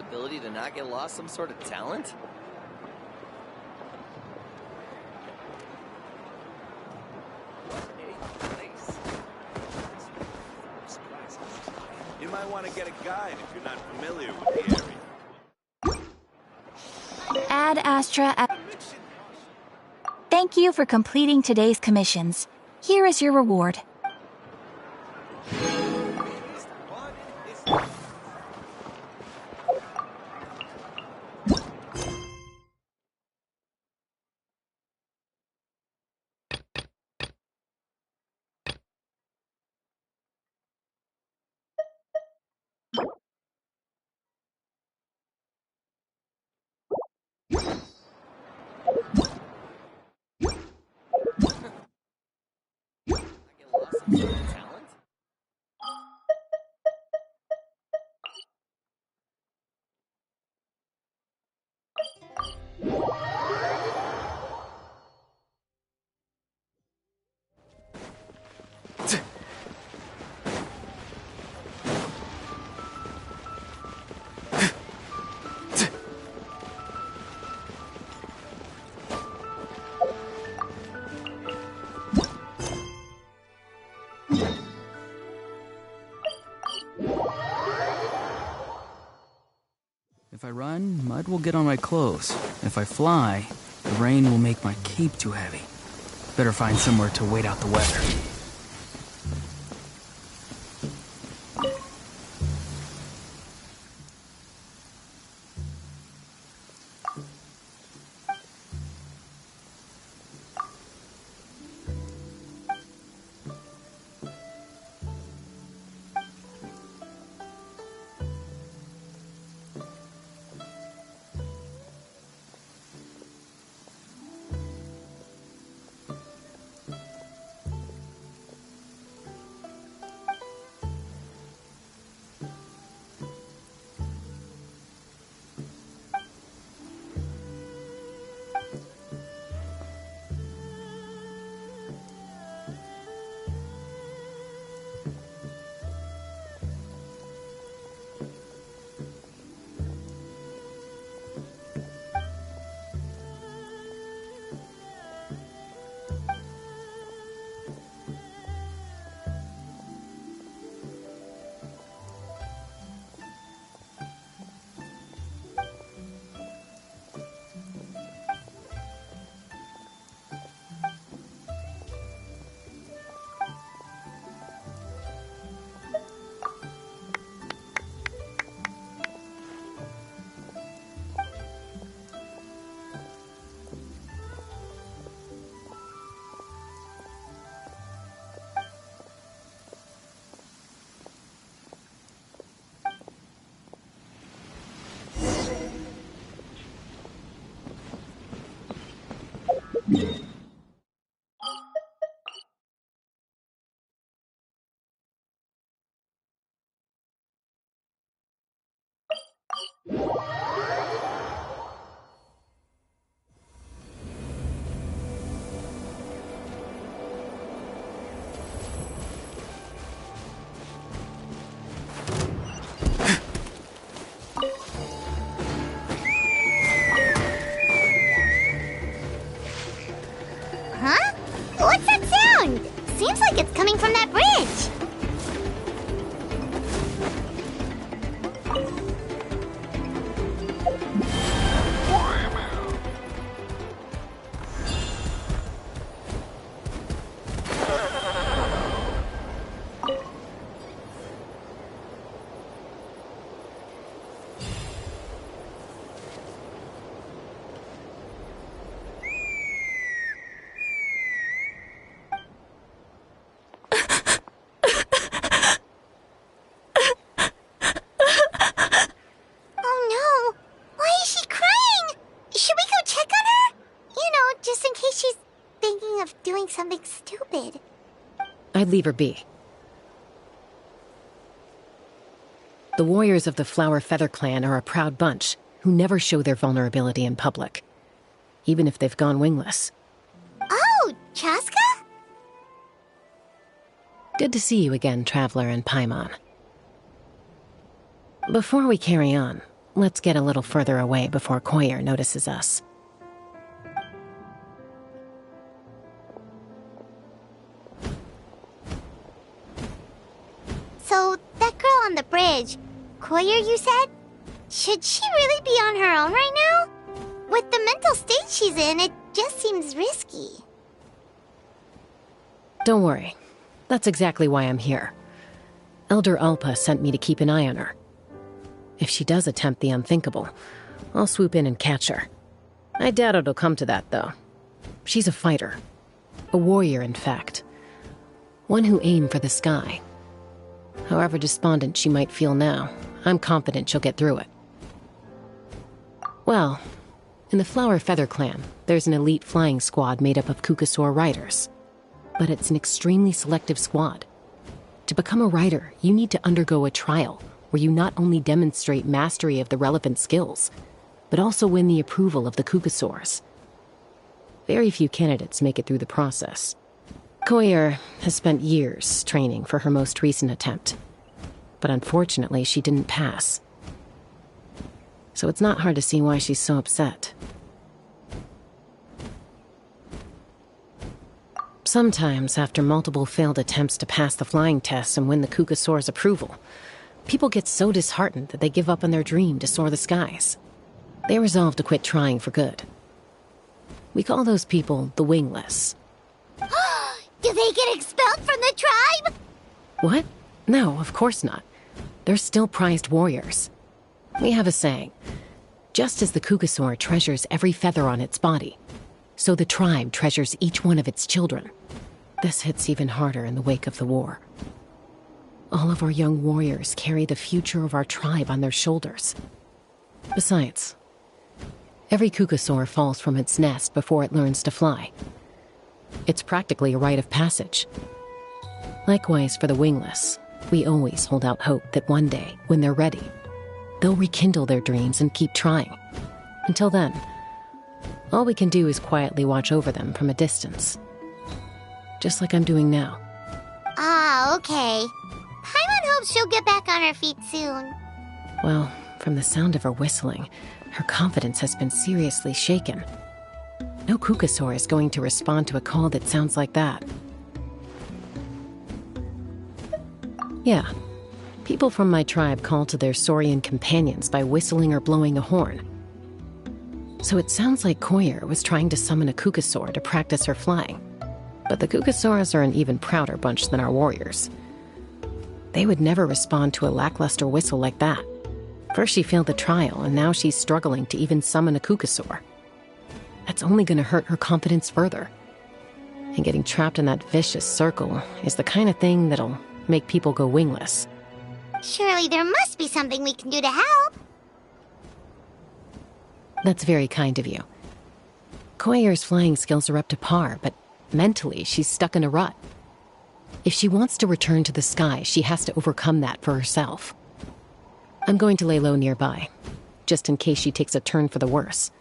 ability to not get lost some sort of talent? You might want to get a guide if you're not familiar with the area. Ad Astra. Thank you for completing today's commissions. Here is your reward. Talent? If I run, mud will get on my clothes. If I fly, the rain will make my cape too heavy. Better find somewhere to wait out the weather. Huh? What's that sound? Seems like it's coming from that bridge. Something stupid. I'd leave her be. The warriors of the Flower Feather clan are a proud bunch who never show their vulnerability in public, even if they've gone wingless. Oh, Chaska? Good to see you again, Traveler and Paimon. Before we carry on, let's get a little further away before Koyer notices us. So, that girl on the bridge, Koyer, you said? Should she really be on her own right now? With the mental state she's in, it just seems risky. Don't worry. That's exactly why I'm here. Elder Alpa sent me to keep an eye on her. If she does attempt the unthinkable, I'll swoop in and catch her. I doubt it'll come to that, though. She's a fighter. A warrior, in fact. One who aimed for the sky. However despondent she might feel now, I'm confident she'll get through it. Well, in the Flower Feather Clan, there's an elite flying squad made up of Kukasaur riders. But it's an extremely selective squad. To become a rider, you need to undergo a trial where you not only demonstrate mastery of the relevant skills, but also win the approval of the Kukasaurs. Very few candidates make it through the process. Koyer has spent years training for her most recent attempt, but unfortunately she didn't pass. So it's not hard to see why she's so upset. Sometimes, after multiple failed attempts to pass the flying test and win the Kukasaur's approval, people get so disheartened that they give up on their dream to soar the skies. They resolve to quit trying for good. We call those people the wingless. Do they get expelled from the tribe? What? No, of course not. They're still prized warriors. We have a saying. Just as the Kukasaur treasures every feather on its body, so the tribe treasures each one of its children. This hits even harder in the wake of the war. All of our young warriors carry the future of our tribe on their shoulders. Besides, every Kukasaur falls from its nest before it learns to fly. It's practically a rite of passage. Likewise for the wingless, we always hold out hope that one day, when they're ready, they'll rekindle their dreams and keep trying. Until then, all we can do is quietly watch over them from a distance. Just like I'm doing now. Ah, okay. Paimon hopes she'll get back on her feet soon. Well, from the sound of her whistling, her confidence has been seriously shaken. No Kukasaur is going to respond to a call that sounds like that. Yeah, people from my tribe call to their Saurian companions by whistling or blowing a horn. So it sounds like Koyer was trying to summon a Kukasaur to practice her flying. But the Kukasaurs are an even prouder bunch than our warriors. They would never respond to a lackluster whistle like that. First she failed the trial, and now she's struggling to even summon a Kukasaur. That's only going to hurt her confidence further. And getting trapped in that vicious circle is the kind of thing that'll make people go wingless. Surely there must be something we can do to help. That's very kind of you. Koyer's flying skills are up to par, but mentally she's stuck in a rut. If she wants to return to the sky, she has to overcome that for herself. I'm going to lay low nearby, just in case she takes a turn for the worse.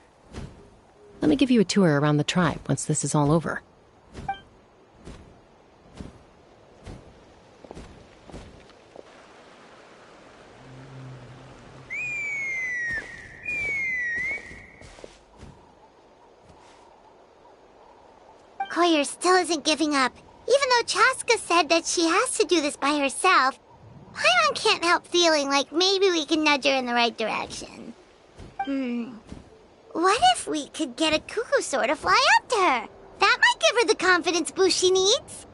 Let me give you a tour around the tribe once this is all over. Koyer still isn't giving up. Even though Chaska said that she has to do this by herself, Paimon can't help feeling like maybe we can nudge her in the right direction. What if we could get a Kukasaur to fly up to her? That might give her the confidence boost she needs.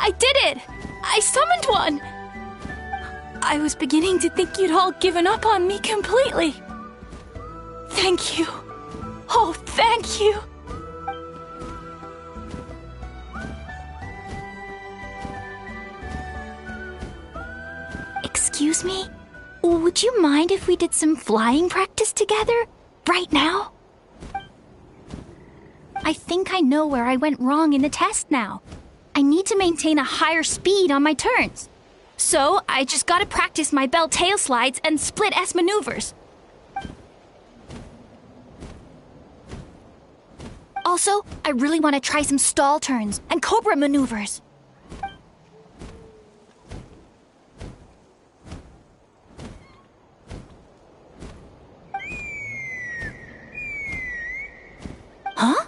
I did it! I summoned one! I was beginning to think you'd all given up on me completely. Thank you. Oh, thank you. Excuse me? Would you mind if we did some flying practice together? Right now? I think I know where I went wrong in the test now. I need to maintain a higher speed on my turns. So, I just gotta practice my bell tail slides and split S maneuvers. Also, I really want to try some stall turns and cobra maneuvers. Huh?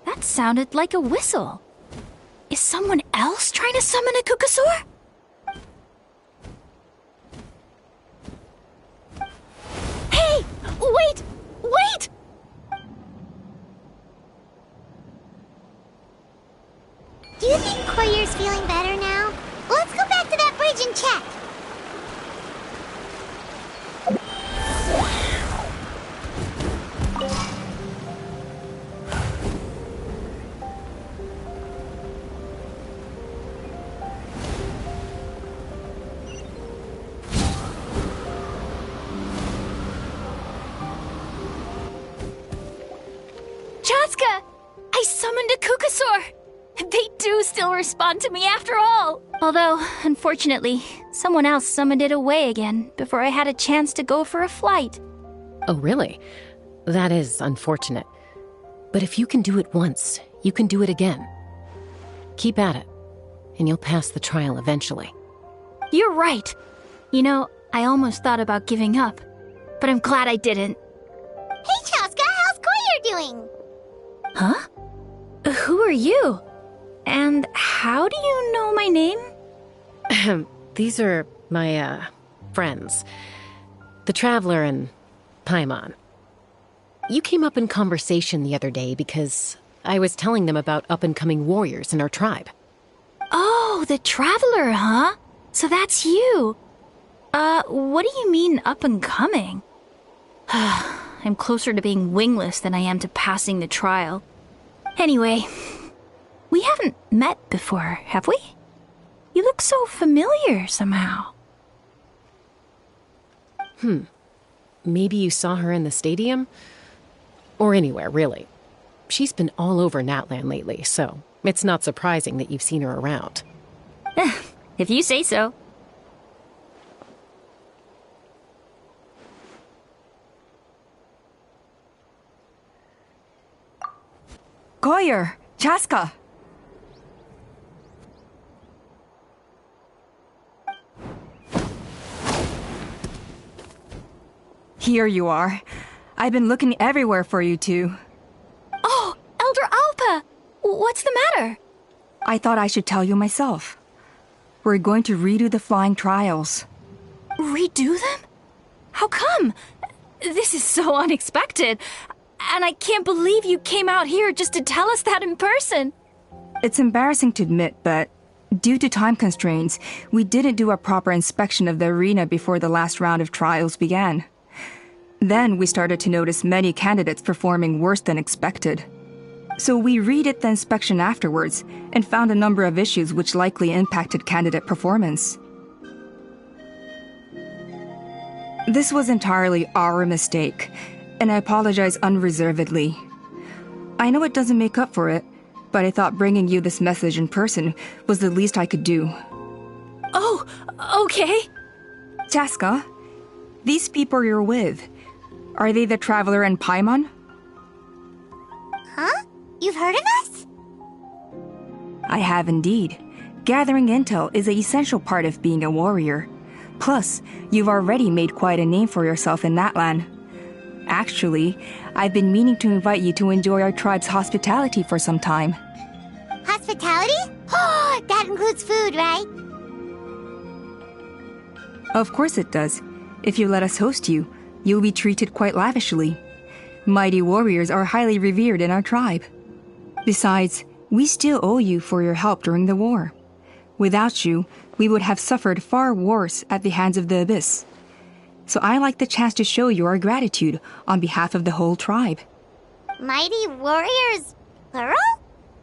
That sounded like a whistle. Is someone else trying to summon a Kukasaur? Hey! Wait! Wait! Do you think Koyer's feeling better now? Let's go back to that bridge and check. Chaska! I summoned a Kukasaur! They do still respond to me after all! Although, unfortunately, someone else summoned it away again before I had a chance to go for a flight. Oh, really? That is unfortunate. But if you can do it once, you can do it again. Keep at it, and you'll pass the trial eventually. You're right. You know, I almost thought about giving up, but I'm glad I didn't. Hey, Chaska, how's Koyer doing? Huh? Who are you? And how do you know my name? These are my, friends. The Traveler and Paimon. You came up in conversation the other day because I was telling them about up-and-coming warriors in our tribe. Oh, the Traveler, huh? So that's you. What do you mean up-and-coming? I'm closer to being wingless than I am to passing the trial. Anyway, we haven't met before, have we? You look so familiar somehow. Maybe you saw her in the stadium? Or anywhere, really. She's been all over Natlan lately, so it's not surprising that you've seen her around. If you say so. Koyer! Chaska! Here you are. I've been looking everywhere for you two. Oh, Elder Alpa! What's the matter? I thought I should tell you myself. We're going to redo the flying trials. Redo them? How come? This is so unexpected. And I can't believe you came out here just to tell us that in person. It's embarrassing to admit, but due to time constraints, we didn't do a proper inspection of the arena before the last round of trials began. Then we started to notice many candidates performing worse than expected. So we redid the inspection afterwards and found a number of issues which likely impacted candidate performance. This was entirely our mistake, and I apologize unreservedly. I know it doesn't make up for it, but I thought bringing you this message in person was the least I could do. Oh, okay. Chaska, these people you're with, are they the Traveler and Paimon? Huh? You've heard of us? I have indeed. Gathering intel is an essential part of being a warrior. Plus, you've already made quite a name for yourself in Natlan. Actually, I've been meaning to invite you to enjoy our tribe's hospitality for some time. Hospitality? Oh, that includes food, right? Of course it does. If you let us host you, you'll be treated quite lavishly. Mighty warriors are highly revered in our tribe. Besides, we still owe you for your help during the war. Without you, we would have suffered far worse at the hands of the Abyss. So I like the chance to show you our gratitude on behalf of the whole tribe. Mighty warriors, plural?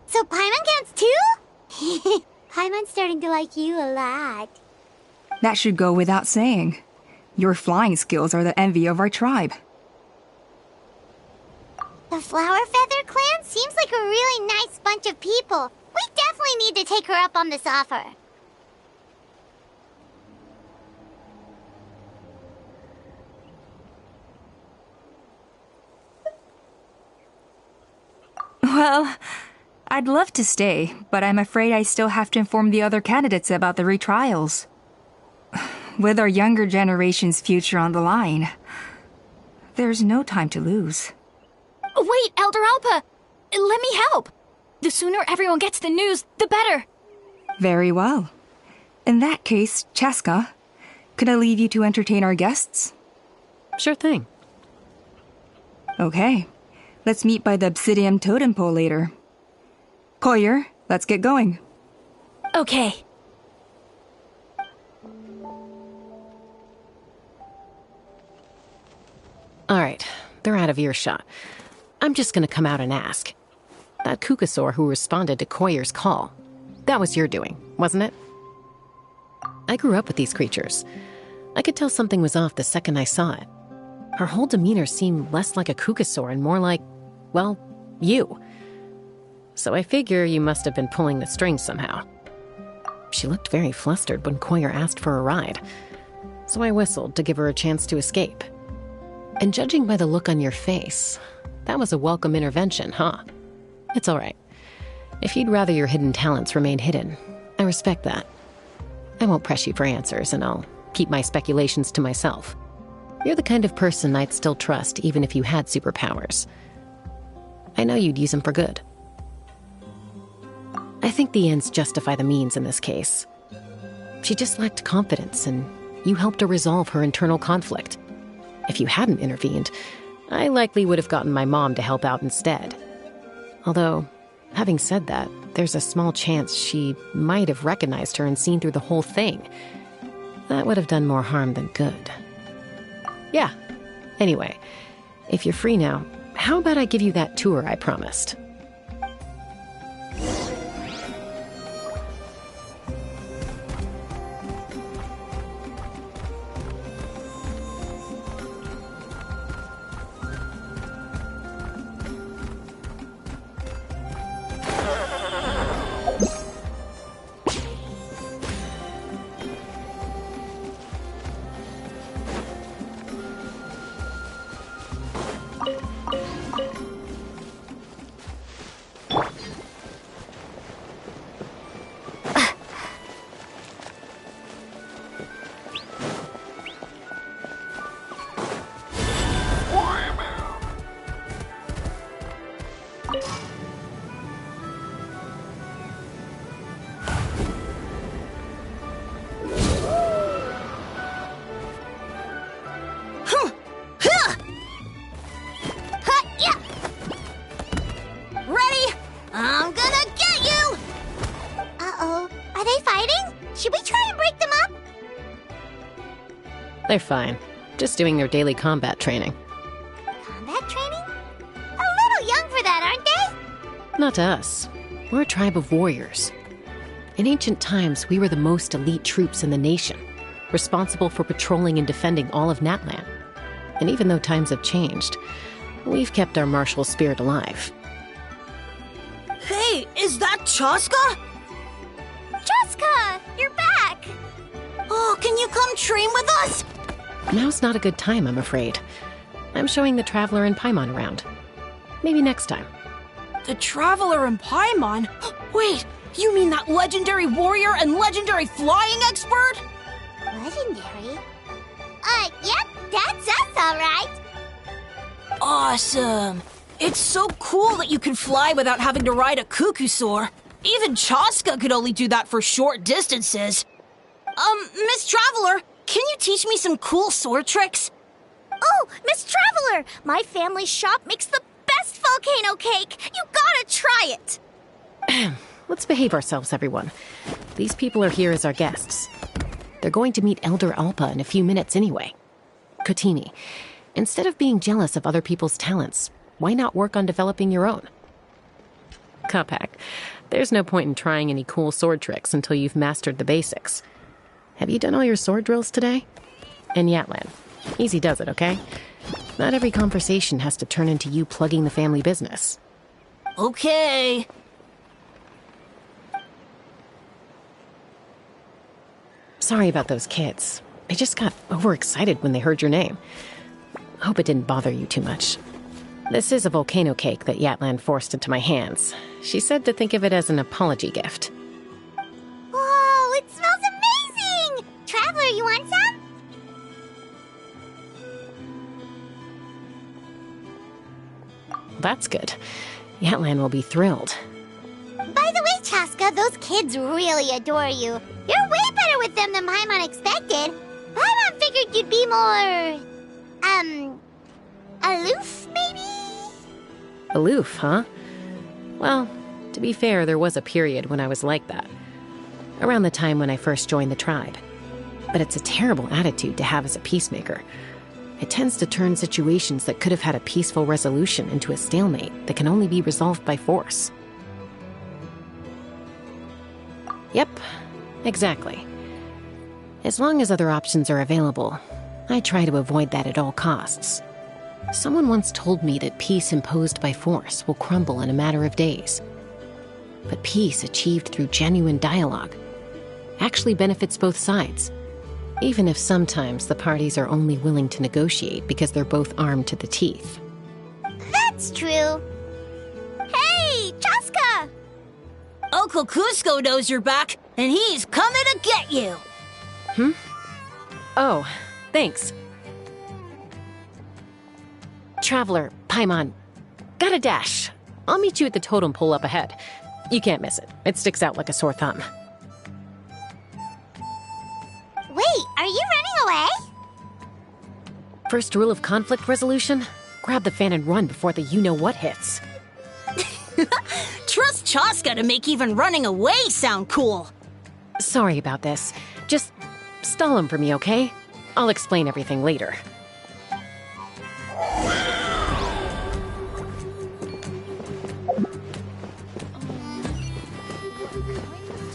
So Paimon counts too? Paimon's starting to like you a lot. That should go without saying. Your flying skills are the envy of our tribe. The Flower Feather clan seems like a really nice bunch of people. We definitely need to take her up on this offer. Well, I'd love to stay, but I'm afraid I still have to inform the other candidates about the retrials. With our younger generation's future on the line, there's no time to lose. Wait, Elder Alpa! Let me help! The sooner everyone gets the news, the better! Very well. In that case, Chaska, could I leave you to entertain our guests? Sure thing. Okay. Let's meet by the Obsidian Totem Pole later. Koyer, let's get going. Okay. All right, they're out of earshot. I'm just gonna come out and ask. That Kukasaur who responded to Koyer's call, that was your doing, wasn't it? I grew up with these creatures. I could tell something was off the second I saw it. Her whole demeanor seemed less like a Kukasaur and more like, well, you. So I figure you must have been pulling the strings somehow. She looked very flustered when Koyer asked for a ride, so I whistled to give her a chance to escape. And judging by the look on your face, that was a welcome intervention, huh? It's all right. If you'd rather your hidden talents remain hidden, I respect that. I won't press you for answers, and I'll keep my speculations to myself. You're the kind of person I'd still trust even if you had superpowers. I know you'd use them for good. I think the ends justify the means in this case. She just lacked confidence, and you helped her resolve her internal conflict. If you hadn't intervened, I likely would have gotten my mom to help out instead. Although, having said that, there's a small chance she might have recognized her and seen through the whole thing. That would have done more harm than good. Yeah. Anyway, if you're free now, how about I give you that tour I promised? I'm gonna get you! Uh-oh. Are they fighting? Should we try and break them up? They're fine. Just doing their daily combat training. Combat training? A little young for that, aren't they? Not to us. We're a tribe of warriors. In ancient times, we were the most elite troops in the nation, responsible for patrolling and defending all of Natlan. And even though times have changed, we've kept our martial spirit alive. Hey, is that Chaska? Chaska, you're back! Oh, can you come train with us? Now's not a good time, I'm afraid. I'm showing the Traveler and Paimon around. Maybe next time. The Traveler and Paimon? Wait, you mean that legendary warrior and legendary flying expert? Legendary? Yep, that's us, all right. Awesome. It's so cool that you can fly without having to ride a Kukusaur. Even Chaska could only do that for short distances. Miss Traveler, can you teach me some cool sword tricks? Oh, Miss Traveler, my family's shop makes the best volcano cake. You gotta try it. Let's behave ourselves, everyone. These people are here as our guests. They're going to meet Elder Alpa in a few minutes anyway. Kotini, instead of being jealous of other people's talents, why not work on developing your own? Kapak, there's no point in trying any cool sword tricks until you've mastered the basics. Have you done all your sword drills today? And Yatlan, easy does it, okay? Not every conversation has to turn into you plugging the family business. Okay. Sorry about those kids. They just got overexcited when they heard your name. Hope it didn't bother you too much. This is a volcano cake that Yatlan forced into my hands. She said to think of it as an apology gift. Whoa, it smells amazing! Traveler, you want some? That's good. Yatlan will be thrilled. By the way, Chaska, those kids really adore you. You're way better with them than Paimon expected. Paimon figured you'd be more... aloof, maybe? Aloof, huh? Well, to be fair, there was a period when I was like that. Around the time when I first joined the tribe. But it's a terrible attitude to have as a peacemaker. It tends to turn situations that could have had a peaceful resolution into a stalemate that can only be resolved by force. Yep, exactly. As long as other options are available, I try to avoid that at all costs. Someone once told me that peace imposed by force will crumble in a matter of days. But peace achieved through genuine dialogue actually benefits both sides, even if sometimes the parties are only willing to negotiate because they're both armed to the teeth. That's true. Hey, Chaska! Uncle Cusco knows you're back, and he's coming to get you. Oh, thanks. Traveler, Paimon, gotta dash. I'll meet you at the totem pole up ahead. You can't miss it. It sticks out like a sore thumb. Wait, are you running away? First rule of conflict resolution? Grab the fan and run before the you-know-what hits. Trust Chaska to make even running away sound cool. Sorry about this. Just stall him for me, okay? I'll explain everything later.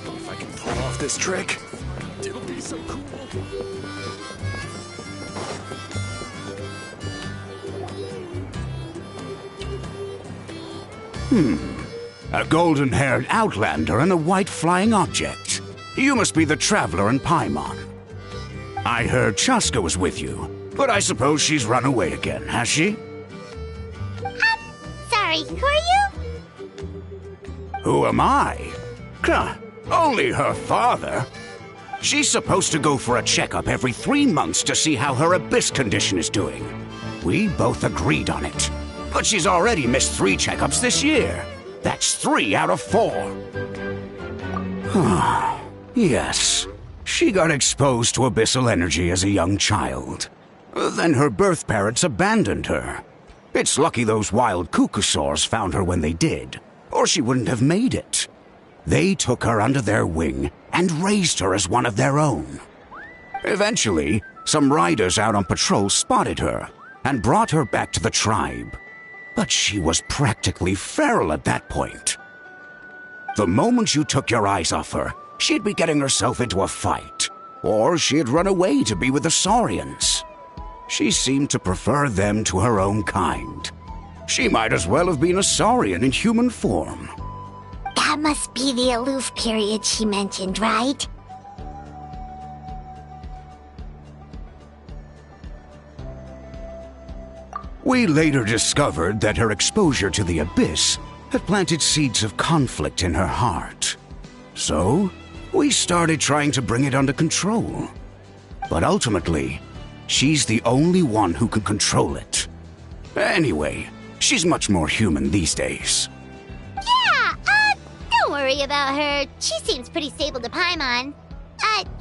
If I can pull off this trick, it'll be so cool. A golden-haired outlander and a white flying object. You must be the traveler in Paimon. I heard Chaska was with you, but I suppose she's run away again, has she? Sorry, who are you? Who am I? Only her father. She's supposed to go for a checkup every 3 months to see how her abyss condition is doing. We both agreed on it. But she's already missed 3 checkups this year. That's 3 out of 4. Yes. She got exposed to abyssal energy as a young child. Then her birth parents abandoned her. It's lucky those wild cuckoosaurs found her when they did, or she wouldn't have made it. They took her under their wing and raised her as one of their own. Eventually, some riders out on patrol spotted her and brought her back to the tribe. But she was practically feral at that point. The moment you took your eyes off her, she'd be getting herself into a fight, or she'd run away to be with the Saurians. She seemed to prefer them to her own kind. She might as well have been a Saurian in human form. That must be the aloof period she mentioned, right? We later discovered that her exposure to the abyss had planted seeds of conflict in her heart. So, we started trying to bring it under control. But ultimately, she's the only one who can control it. Anyway, she's much more human these days. Yeah, don't worry about her. She seems pretty stable to Paimon.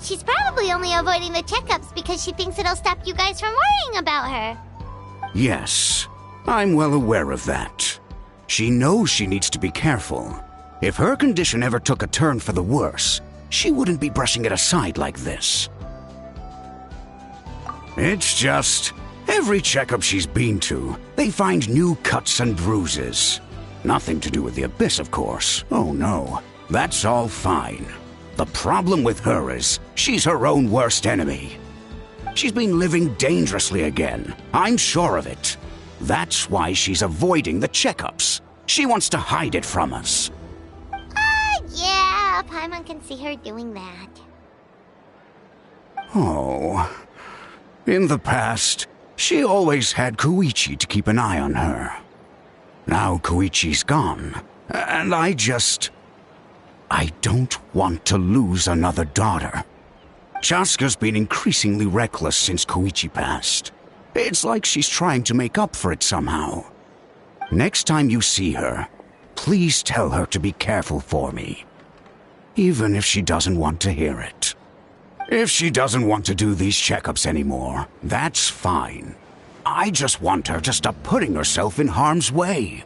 She's probably only avoiding the checkups because she thinks it'll stop you guys from worrying about her. Yes, I'm well aware of that. She knows she needs to be careful. If her condition ever took a turn for the worse, she wouldn't be brushing it aside like this. It's just, every checkup she's been to, they find new cuts and bruises. Nothing to do with the Abyss, of course. Oh no, that's all fine. The problem with her is, she's her own worst enemy. She's been living dangerously again. I'm sure of it. That's why she's avoiding the checkups. She wants to hide it from us. Yeah, Paimon can see her doing that. Oh. In the past, she always had Koichi to keep an eye on her. Now Koichi's gone, and I don't want to lose another daughter. Chaska's been increasingly reckless since Koichi passed. It's like she's trying to make up for it somehow. Next time you see her, please tell her to be careful for me. Even if she doesn't want to hear it. If she doesn't want to do these checkups anymore, that's fine. I just want her to stop putting herself in harm's way.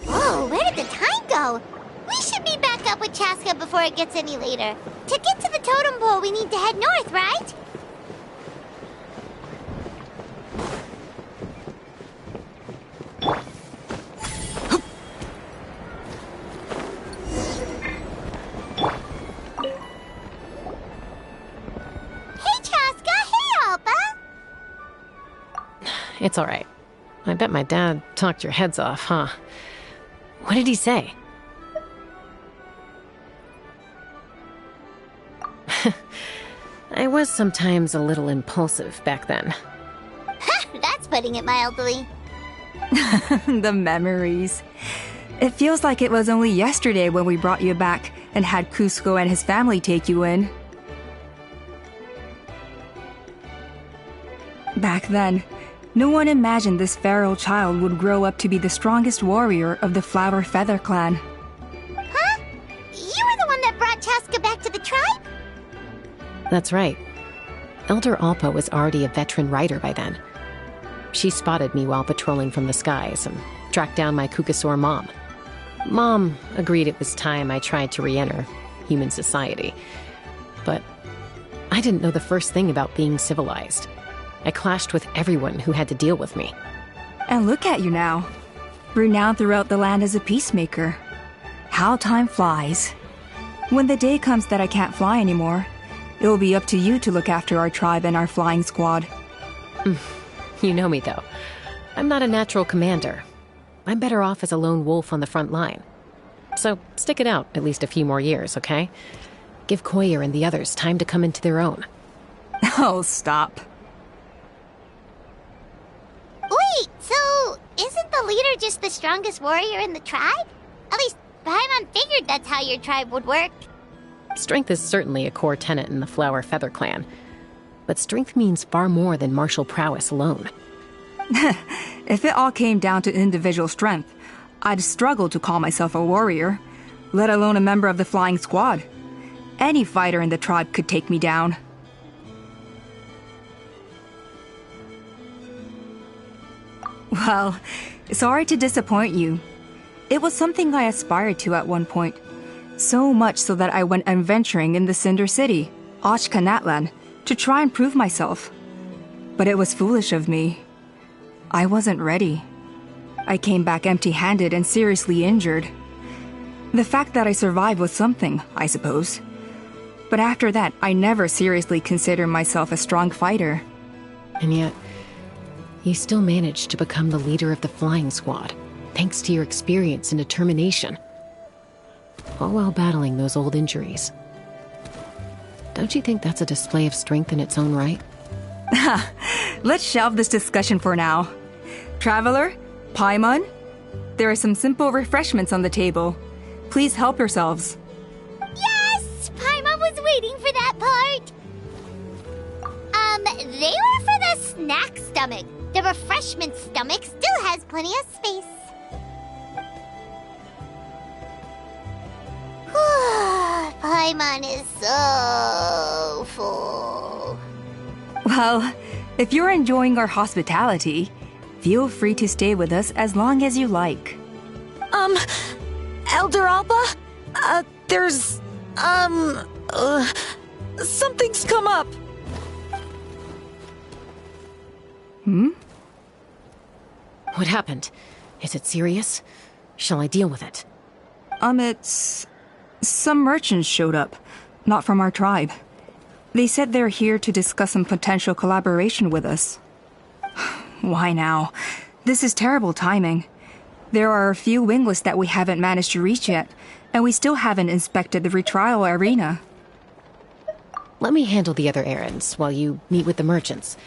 Whoa, where did the time go? We should be back up with Chaska before it gets any later. To get to the totem pole, we need to head north, right? Hey, Chaska! Hey, Alba! It's all right. I bet my dad talked your heads off, huh? What did he say? I was sometimes a little impulsive back then. That's putting it mildly. The memories. It feels like it was only yesterday when we brought you back and had Cusco and his family take you in. Back then, no one imagined this feral child would grow up to be the strongest warrior of the Flower Feather clan. Huh? You were the one that brought Chaska back to the tribe? That's right. Elder Alpa was already a veteran rider by then. She spotted me while patrolling from the skies and tracked down my Kukasaur mom. Mom agreed it was time I tried to re-enter human society. But I didn't know the first thing about being civilized. I clashed with everyone who had to deal with me. And look at you now, renowned throughout the land as a peacemaker. How time flies. When the day comes that I can't fly anymore, it will be up to you to look after our tribe and our flying squad. You know me, though. I'm not a natural commander. I'm better off as a lone wolf on the front line. So stick it out at least a few more years, okay? Give Koyer and the others time to come into their own. Oh, stop. Wait, so isn't the leader just the strongest warrior in the tribe? At least Paimon figured that's how your tribe would work. Strength is certainly a core tenet in the Flower Feather clan. But strength means far more than martial prowess alone. If it all came down to individual strength, I'd struggle to call myself a warrior, let alone a member of the flying squad. Any fighter in the tribe could take me down. Well, sorry to disappoint you. It was something I aspired to at one point. So much so that I went adventuring in the Cinder City, Ashkanatlan, to try and prove myself. But it was foolish of me. I wasn't ready. I came back empty-handed and seriously injured. The fact that I survived was something, I suppose. But after that, I never seriously considered myself a strong fighter. And yet, you still managed to become the leader of the flying squad, thanks to your experience and determination. All while battling those old injuries. Don't you think that's a display of strength in its own right? Let's shelve this discussion for now. Traveler, Paimon, there are some simple refreshments on the table. Please help yourselves. Yes! Paimon was waiting for that part! They were for the snack stomach. The refreshment stomach still has plenty of space. Paimon is so Well, if you're enjoying our hospitality, feel free to stay with us as long as you like. Elder Alba? There's, something's come up. What happened? Is it serious? Shall I deal with it? It's... Some merchants showed up, not from our tribe. They said they're here to discuss some potential collaboration with us. Why now? This is terrible timing. There are a few wingless that we haven't managed to reach yet, and we still haven't inspected the retrial arena. Let me handle the other errands while you meet with the merchants.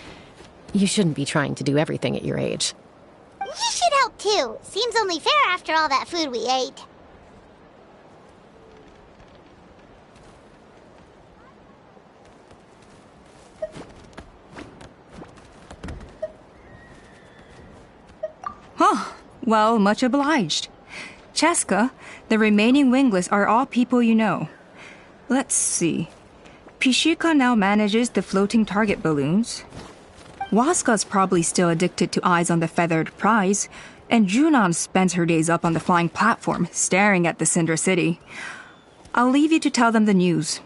You shouldn't be trying to do everything at your age. You should help too. Seems only fair after all that food we ate. Huh. Well, much obliged. Chaska, the remaining wingless are all people you know. Let's see. Pishika now manages the floating target balloons. Waska's probably still addicted to Eyes on the Feathered Prize, and Junon spends her days up on the flying platform, staring at the Cinder City. I'll leave you to tell them the news.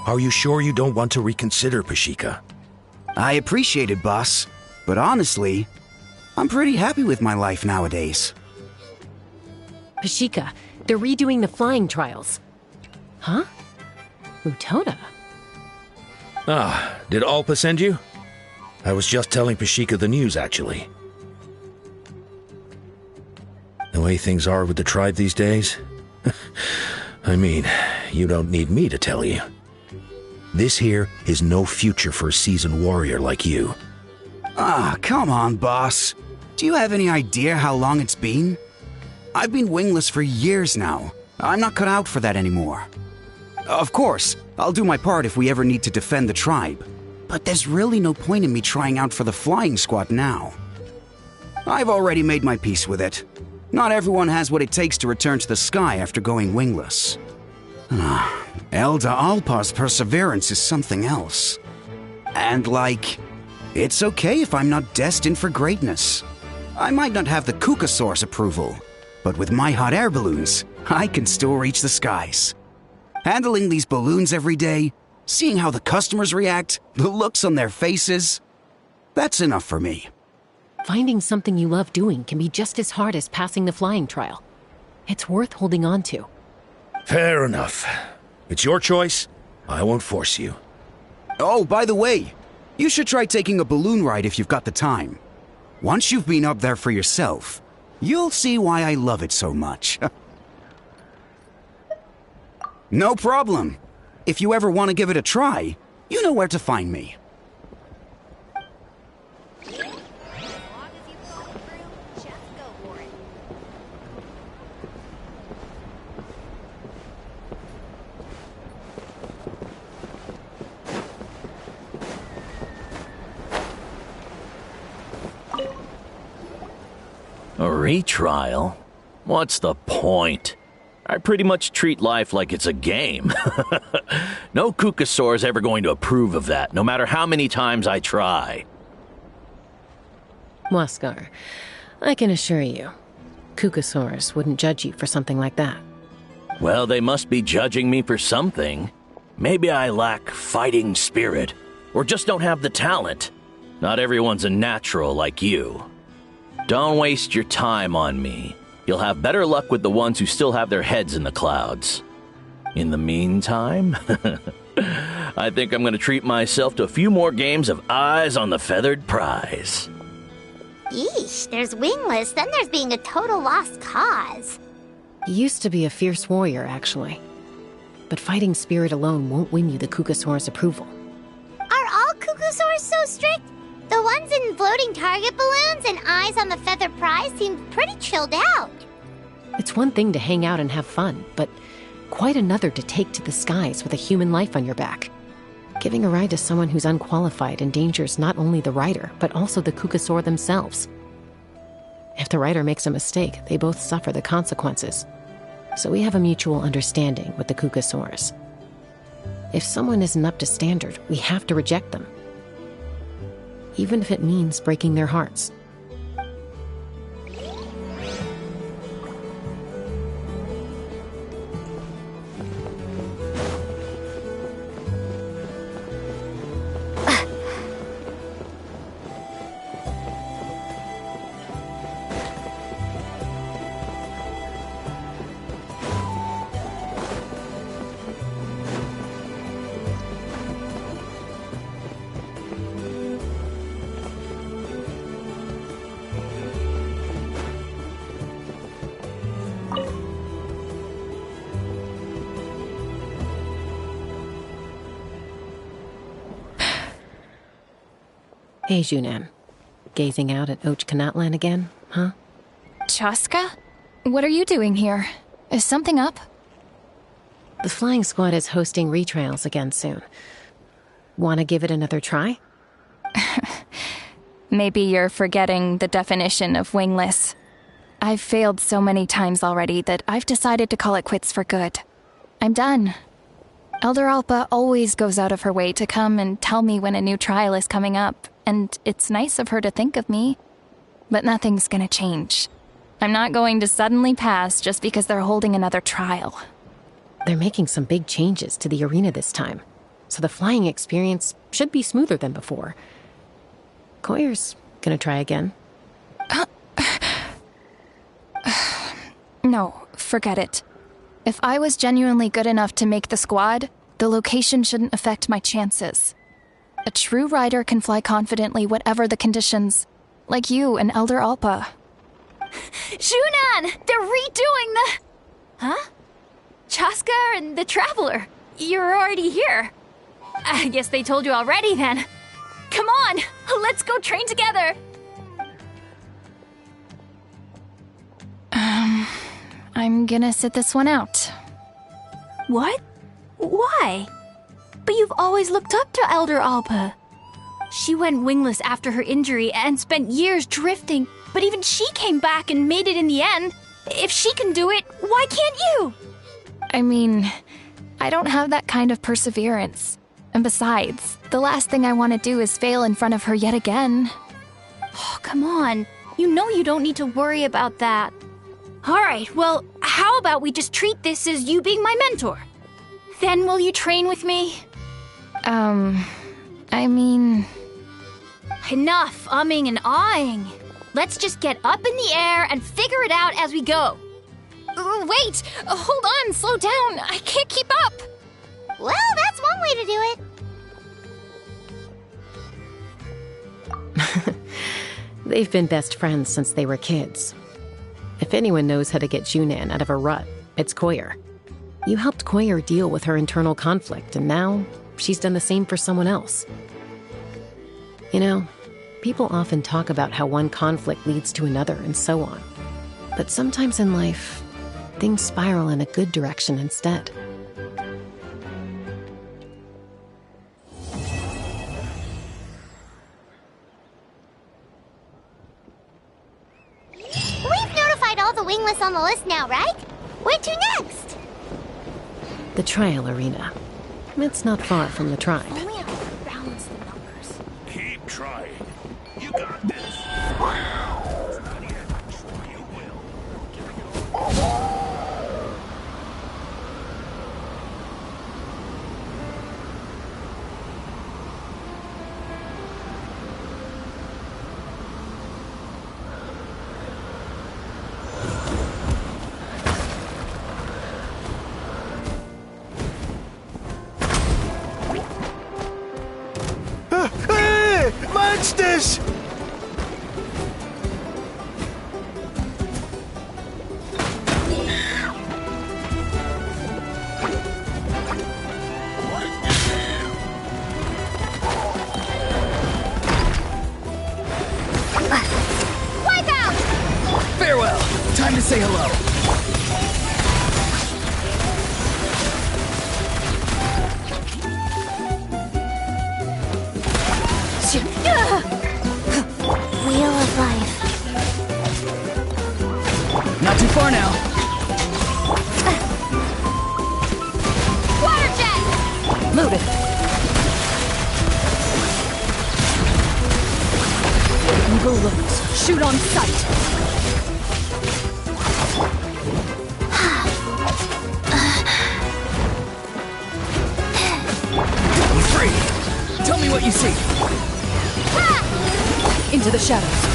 Are you sure you don't want to reconsider, Pashika? I appreciate it, boss. But honestly, I'm pretty happy with my life nowadays. Pashika, they're redoing the flying trials. Huh? Mutona? Ah, did Alpa send you? I was just telling Pashika the news, actually. The way things are with the tribe these days? I mean, you don't need me to tell you. This here is no future for a seasoned warrior like you. Ah, come on, boss. Do you have any idea how long it's been? I've been wingless for years now. I'm not cut out for that anymore. Of course, I'll do my part if we ever need to defend the tribe. But there's really no point in me trying out for the flying squad now. I've already made my peace with it. Not everyone has what it takes to return to the sky after going wingless. Elder Alpa's perseverance is something else. And it's okay if I'm not destined for greatness. I might not have the Kukasaur's approval, but with my hot air balloons, I can still reach the skies. Handling these balloons every day, seeing how the customers react, the looks on their faces, that's enough for me. Finding something you love doing can be just as hard as passing the flying trial. It's worth holding on to. Fair enough. It's your choice. I won't force you. Oh, by the way, you should try taking a balloon ride if you've got the time. Once you've been up there for yourself, you'll see why I love it so much. No problem. If you ever want to give it a try, you know where to find me. A retrial? What's the point? I pretty much treat life like it's a game. No Kukasaur's ever going to approve of that, no matter how many times I try. Waskar, I can assure you, Kukasaurs wouldn't judge you for something like that. Well, they must be judging me for something. Maybe I lack fighting spirit, or just don't have the talent. Not everyone's a natural like you. Don't waste your time on me. You'll have better luck with the ones who still have their heads in the clouds. In the meantime, I think I'm going to treat myself to a few more games of Eyes on the Feathered Prize. Yeesh, there's wingless, then there's being a total lost cause. You used to be a fierce warrior, actually. But fighting spirit alone won't win you the Kukasaur's approval. Are all Kukasaurs so strict? The ones in floating target balloons and Eyes on the Feathered Prize seem pretty chilled out. It's one thing to hang out and have fun, but quite another to take to the skies with a human life on your back. Giving a ride to someone who's unqualified endangers not only the rider, but also the Kukasaur themselves. If the rider makes a mistake, they both suffer the consequences. So we have a mutual understanding with the Kukasaurs. If someone isn't up to standard, we have to reject them. Even if it means breaking their hearts. Hey, Junan. Gazing out at Ochkanatlan again, huh? Chaska? What are you doing here? Is something up? The flying squad is hosting retrials again soon. Wanna give it another try? Maybe you're forgetting the definition of wingless. I've failed so many times already that I've decided to call it quits for good. I'm done. Elder Alpa always goes out of her way to come and tell me when a new trial is coming up, and it's nice of her to think of me. But nothing's gonna change. I'm not going to suddenly pass just because they're holding another trial. They're making some big changes to the arena this time, so the flying experience should be smoother than before. Koyer's gonna try again. No, forget it. If I was genuinely good enough to make the squad, the location shouldn't affect my chances. A true rider can fly confidently whatever the conditions, like you and Elder Alpa. Junan! They're redoing the... Huh? Chaska and the Traveler. You're already here. I guess they told you already then. Come on, let's go train together. I'm gonna sit this one out. What? Why? But you've always looked up to Elder Alpa. She went wingless after her injury and spent years drifting, but even she came back and made it in the end. If she can do it, why can't you? I mean, I don't have that kind of perseverance. And besides, the last thing I want to do is fail in front of her yet again. Oh, come on. You know you don't need to worry about that. Alright, well, how about we just treat this as you being my mentor? Then will you train with me? I mean... Enough umming and ahhing. Let's just get up in the air and figure it out as we go. Wait! Hold on, slow down. I can't keep up. Well, that's one way to do it. They've been best friends since they were kids. If anyone knows how to get Junan out of a rut, it's Koyer. You helped Koyer deal with her internal conflict, and now she's done the same for someone else. You know, people often talk about how one conflict leads to another and so on. But sometimes in life, things spiral in a good direction instead. We've notified all the wingless on the list now, right? Where to next? The trial arena. It's not far from the tribe. Only I could balance the numbers. Keep trying. You got this. Monsters! Farewell. Time to say hello. far now. Water jet! Loaded. Eagle looks. Shoot on sight. I'm free. Tell me what you see. Into the shadows.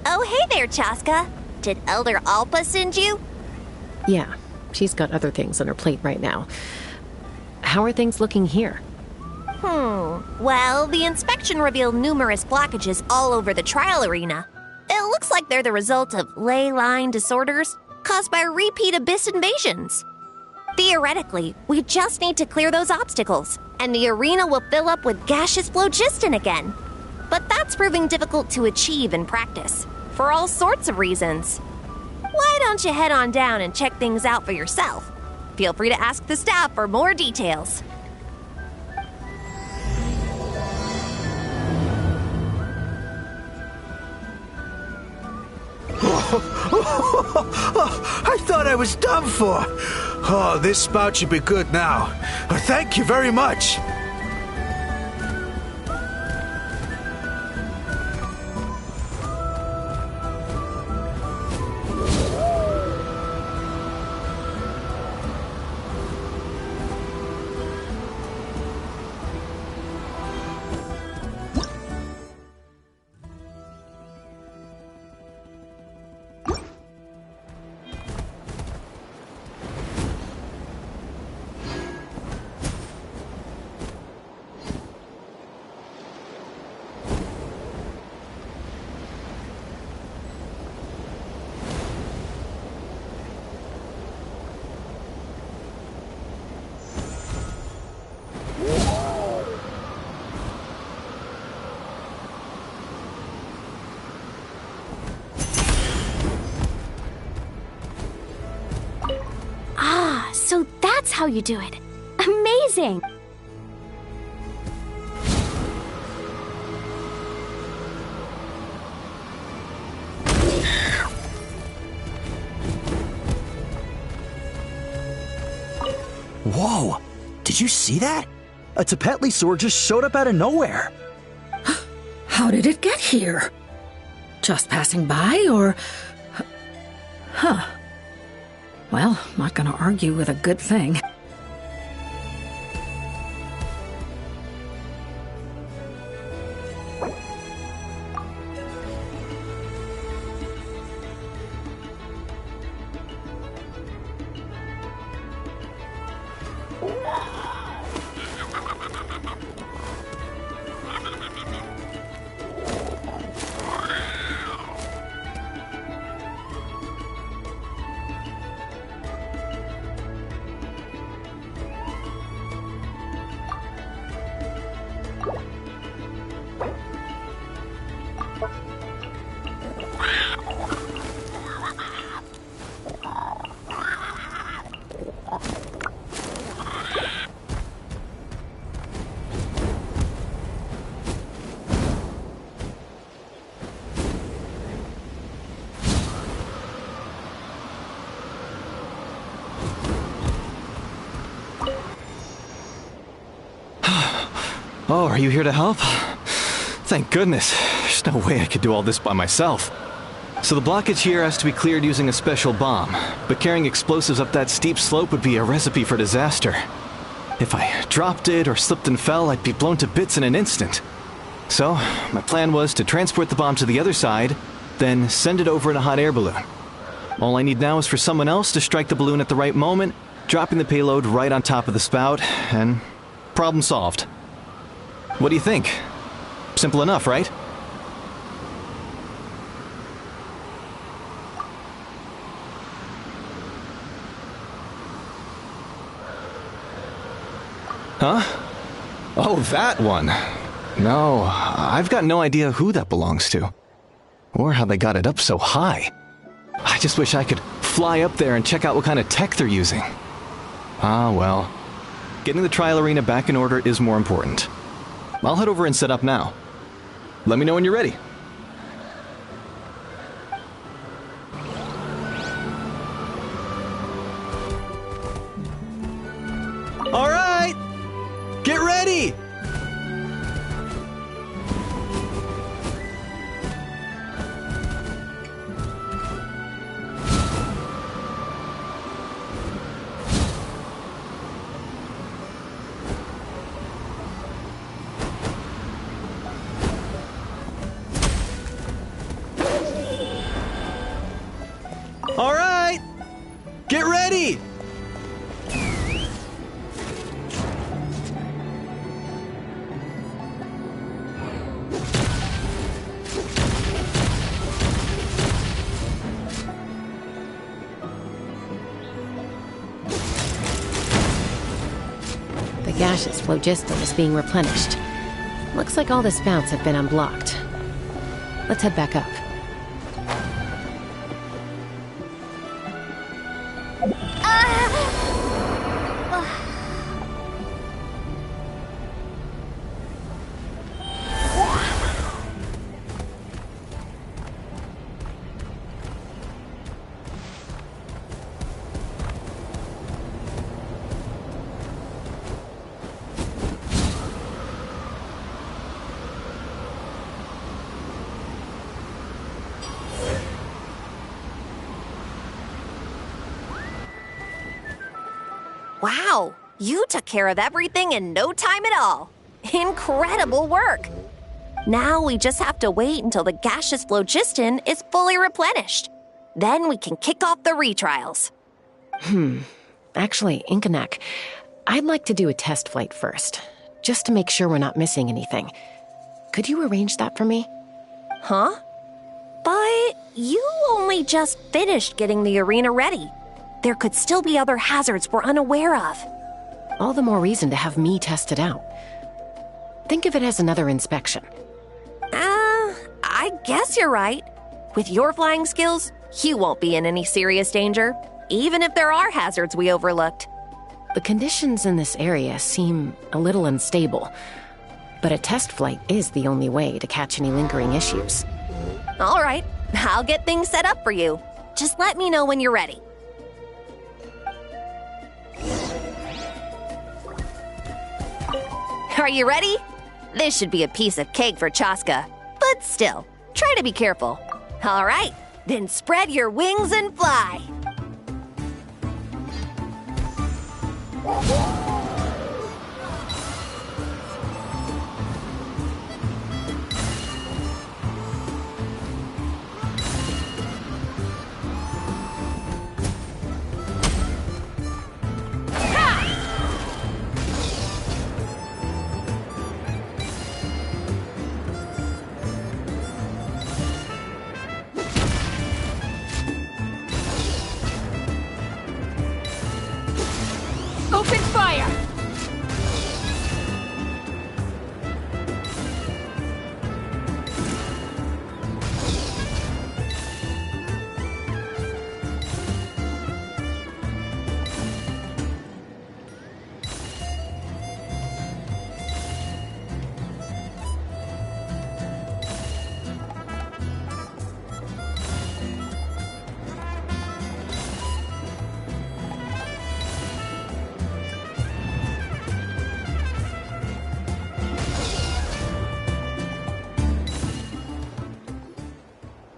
Oh, hey there, Chaska. Did Elder Alpa send you? Yeah, she's got other things on her plate right now. How are things looking here? Well, the inspection revealed numerous blockages all over the trial arena. It looks like they're the result of ley line disorders caused by repeat abyss invasions. Theoretically, we just need to clear those obstacles, and the arena will fill up with gaseous phlogiston again. But that's proving difficult to achieve in practice, for all sorts of reasons. Why don't you head on down and check things out for yourself? Feel free to ask the staff for more details. I thought I was done for. Oh, this spout should be good now. Thank you very much. So that's how you do it. Amazing! Whoa! Did you see that? A Tepetli sword just showed up out of nowhere. How did it get here? Just passing by, or... Huh. Well, not gonna argue with a good thing. Oh, are you here to help? Thank goodness. There's no way I could do all this by myself. So the blockage here has to be cleared using a special bomb, but carrying explosives up that steep slope would be a recipe for disaster. If I dropped it or slipped and fell, I'd be blown to bits in an instant. So, my plan was to transport the bomb to the other side, then send it over in a hot air balloon. All I need now is for someone else to strike the balloon at the right moment, dropping the payload right on top of the spout, and problem solved. What do you think? Simple enough, right? Huh? Oh, that one. No, I've got no idea who that belongs to. Or how they got it up so high. I just wish I could fly up there and check out what kind of tech they're using. Ah, well. Getting the trial arena back in order is more important. I'll head over and set up now. Let me know when you're ready. All right! Get ready! All right! Get ready! The gaseous phlogiston is being replenished. Looks like all the spouts have been unblocked. Let's head back up. Wow, you took care of everything in no time at all. Incredible work. Now we just have to wait until the gaseous phlogiston is fully replenished. Then we can kick off the retrials. Actually, Inkanak, I'd like to do a test flight first, just to make sure we're not missing anything. Could you arrange that for me? Huh? But you only just finished getting the arena ready. There could still be other hazards we're unaware of. All the more reason to have me test it out. Think of it as another inspection. I guess you're right. With your flying skills, you won't be in any serious danger, even if there are hazards we overlooked. The conditions in this area seem a little unstable, but a test flight is the only way to catch any lingering issues. All right, I'll get things set up for you. Just let me know when you're ready. Are you ready? This should be a piece of cake for Chaska, but still, try to be careful. All right, then spread your wings and fly. Open fire!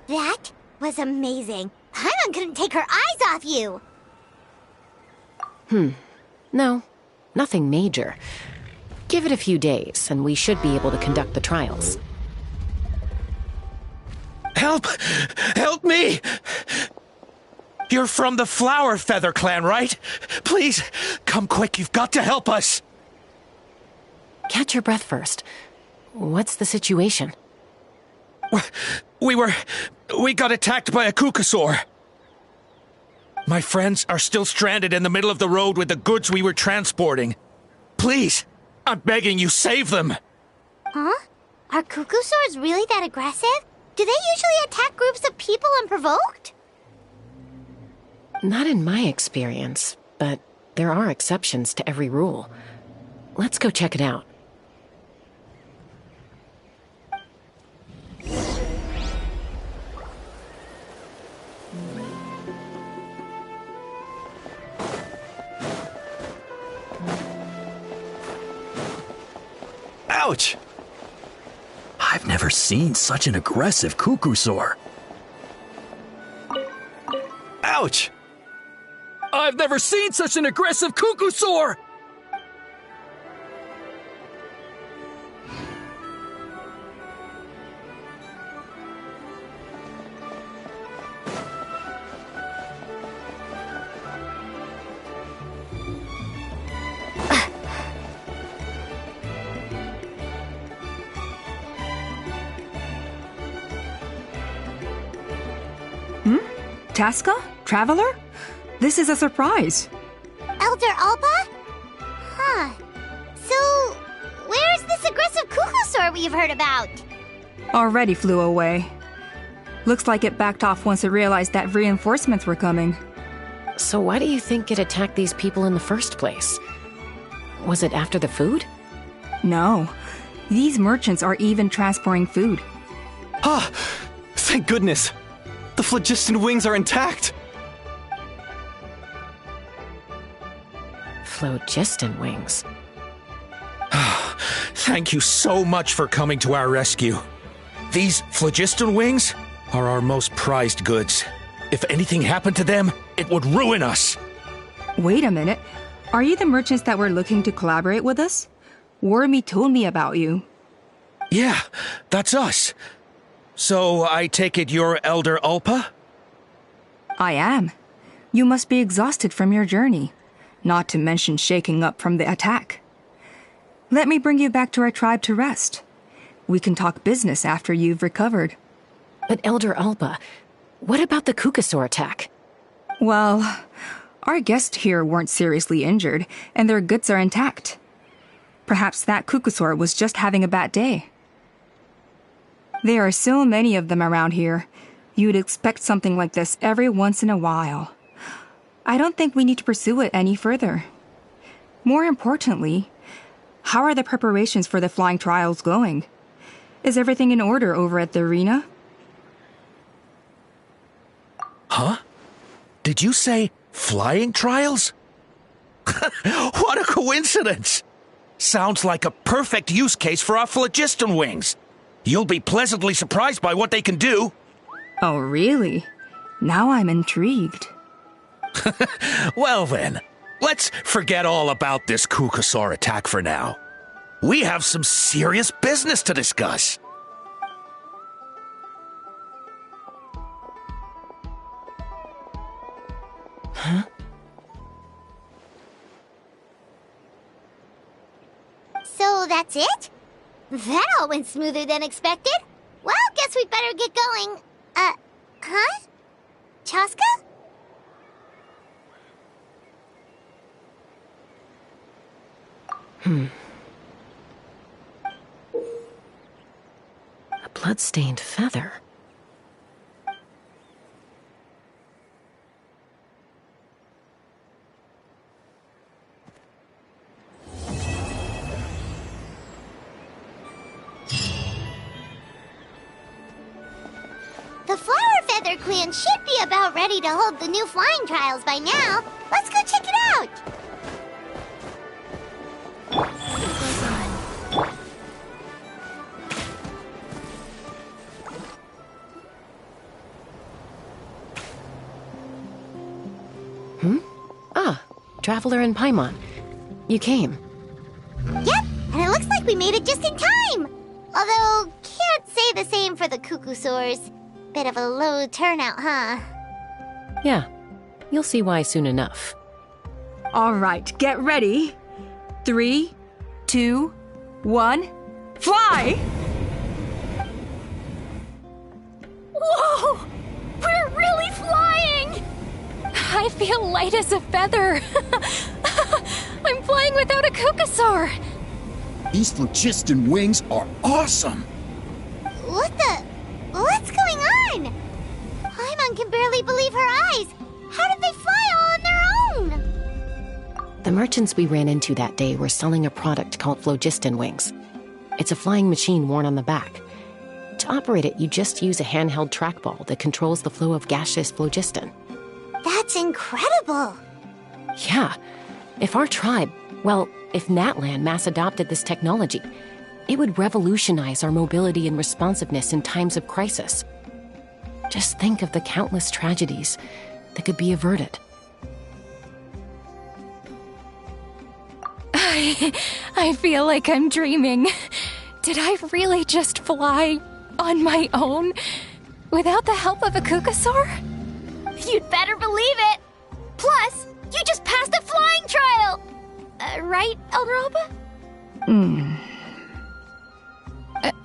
That was amazing. Paimon couldn't take her eyes off you. No, nothing major. Give it a few days, and we should be able to conduct the trials. Help! Help me! You're from the Flower Feather clan, right? Please, come quick, you've got to help us! Catch your breath first. What's the situation? We got attacked by a Kukasaur. My friends are still stranded in the middle of the road with the goods we were transporting. Please, I'm begging you, save them! Huh? Are Kukusaurs really that aggressive? Do they usually attack groups of people unprovoked? Not in my experience, but there are exceptions to every rule. Let's go check it out. Ouch! I've never seen such an aggressive Kukusaur. Ouch! I've never seen such an aggressive Kukusaur! Chaska? Traveler? This is a surprise. Elder Alpa? Huh. So, where's this aggressive Kukusaur we've heard about? Already flew away. Looks like it backed off once it realized that reinforcements were coming. So why do you think it attacked these people in the first place? Was it after the food? No. These merchants are even transporting food. Ah! Thank goodness! The phlogiston wings are intact! Phlogiston wings. Thank you so much for coming to our rescue. These phlogiston wings are our most prized goods. If anything happened to them, it would ruin us. Wait a minute. Are you the merchants that were looking to collaborate with us? Wormy told me about you. Yeah, that's us. So I take it you're Elder Alpa? I am. You must be exhausted from your journey, not to mention shaking up from the attack. Let me bring you back to our tribe to rest. We can talk business after you've recovered. But Elder Alpa, what about the Kukusaur attack? Well, our guests here weren't seriously injured, and their goods are intact. Perhaps that Kukusaur was just having a bad day. There are so many of them around here. You'd expect something like this every once in a while. I don't think we need to pursue it any further. More importantly, how are the preparations for the flying trials going? Is everything in order over at the arena? Huh? Did you say flying trials? What a coincidence! Sounds like a perfect use case for our phlogiston wings. You'll be pleasantly surprised by what they can do. Oh, really? Now I'm intrigued. Well then, let's forget all about this Kukusaur attack for now. We have some serious business to discuss. Huh? So that's it? That all went smoother than expected. Well, guess we'd better get going. Huh? Chaska? A blood-stained feather. The Flower Feather Clan should be about ready to hold the new flying trials by now. Let's go check it out. Ah, Traveler and Paimon. You came. Yep, and it looks like we made it just in time. Although, can't say the same for the Cuckoosaurs. Bit of a low turnout, huh? Yeah, you'll see why soon enough. All right, get ready. 3, 2, 1, fly! Whoa! We're really flying! I feel light as a feather. I'm flying without a Cuckoosaur. These phlogiston wings are awesome! What's going on? Paimon can barely believe her eyes. How did they fly all on their own? The merchants we ran into that day were selling a product called phlogiston wings. It's a flying machine worn on the back. To operate it, you just use a handheld trackball that controls the flow of gaseous phlogiston. That's incredible. Yeah. If Natlan mass adopted this technology, it would revolutionize our mobility and responsiveness in times of crisis. Just think of the countless tragedies that could be averted. I feel like I'm dreaming. Did I really just fly on my own without the help of a Cuckoosaur? You'd better believe it. Plus, you just passed a flying trial. Right, Elder Alpa?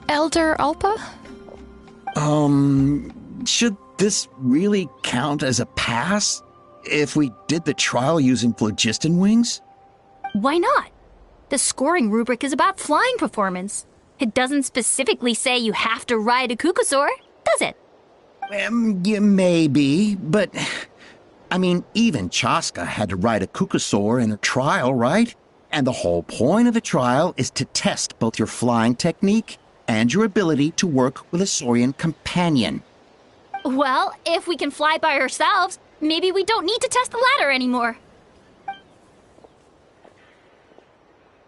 Elder Alpa? Should this really count as a pass? If we did the trial using phlogiston wings? Why not? The scoring rubric is about flying performance. It doesn't specifically say you have to ride a Cuckoosaur, does it? Yeah, maybe, but... I mean, even Chaska had to ride a Cuckoosaur in her trial, right? And the whole point of the trial is to test both your flying technique and your ability to work with a Saurian companion. Well, if we can fly by ourselves, maybe we don't need to test the ladder anymore.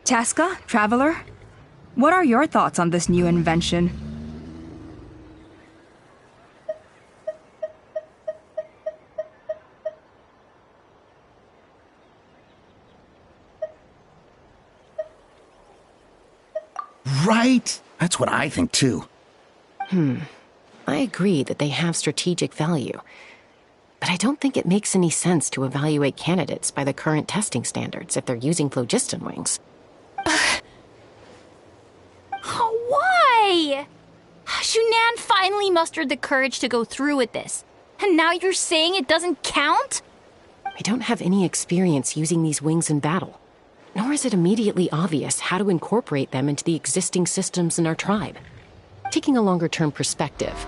Chaska, Traveler, what are your thoughts on this new invention? Right? That's what I think, too. I agree that they have strategic value, but I don't think it makes any sense to evaluate candidates by the current testing standards if they're using phlogiston wings. Why? Shunan finally mustered the courage to go through with this, and now you're saying it doesn't count? I don't have any experience using these wings in battle, nor is it immediately obvious how to incorporate them into the existing systems in our tribe. Taking a longer-term perspective,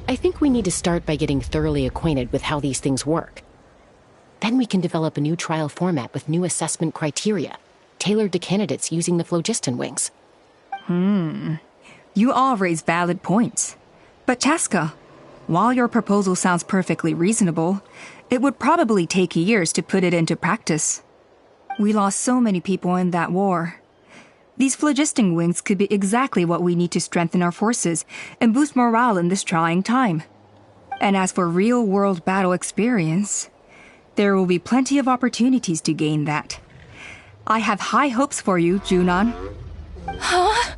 I think we need to start by getting thoroughly acquainted with how these things work. Then we can develop a new trial format with new assessment criteria, tailored to candidates using the phlogiston wings. You all raise valid points. But Chaska, while your proposal sounds perfectly reasonable, it would probably take years to put it into practice. We lost so many people in that war. These phlogiston wings could be exactly what we need to strengthen our forces and boost morale in this trying time. And as for real-world battle experience, there will be plenty of opportunities to gain that. I have high hopes for you, Junon. Huh?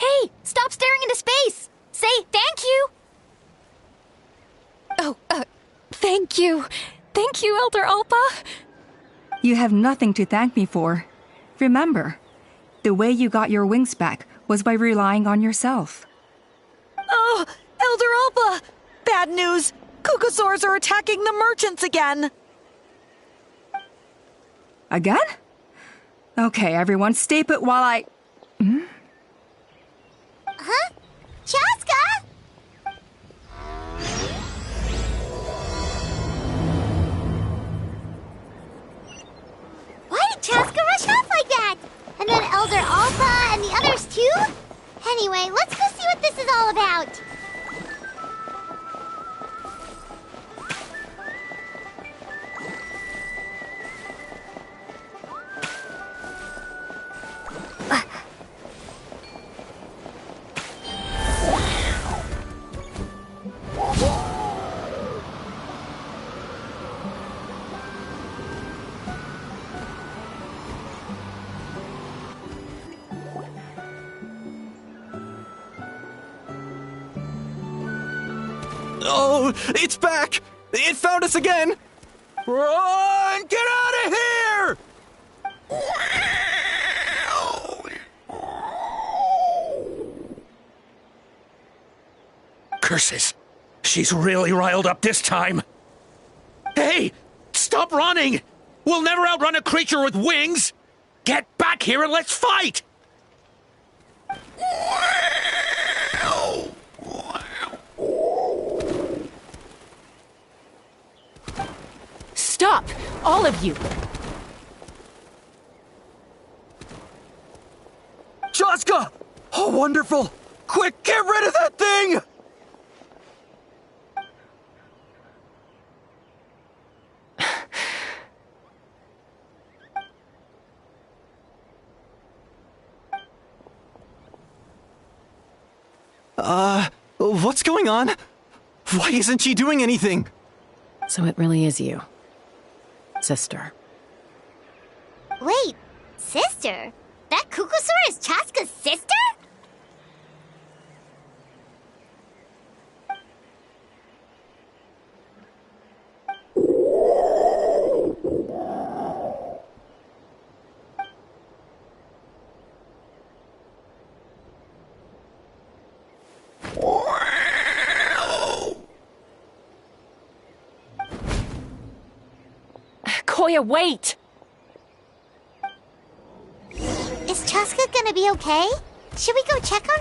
Hey, stop staring into space! Say thank you! Oh, thank you. Thank you, Elder Alpa. You have nothing to thank me for. Remember, the way you got your wings back was by relying on yourself. Oh, Elder Alpa! Bad news! Cuckoosaurs are attacking the merchants again! Again? Okay, everyone, stay put while I... Huh? Chaska? Why did Chaska rush off like that? And then Elder Alpa and the others too? Anyway, let's go see what this is all about. Oh, it's back! It found us again! Run! Get out of here! Curses! She's really riled up this time. Hey! Stop running! We'll never outrun a creature with wings! Get back here and let's fight! Stop! All of you! Chaska! Oh, wonderful! Quick, get rid of that thing! What's going on? Why isn't she doing anything? So it really is you, sister. Wait, sister? That Kukusaur is Chaska's sister? Koya, wait! Is Chaska gonna be okay? Should we go check on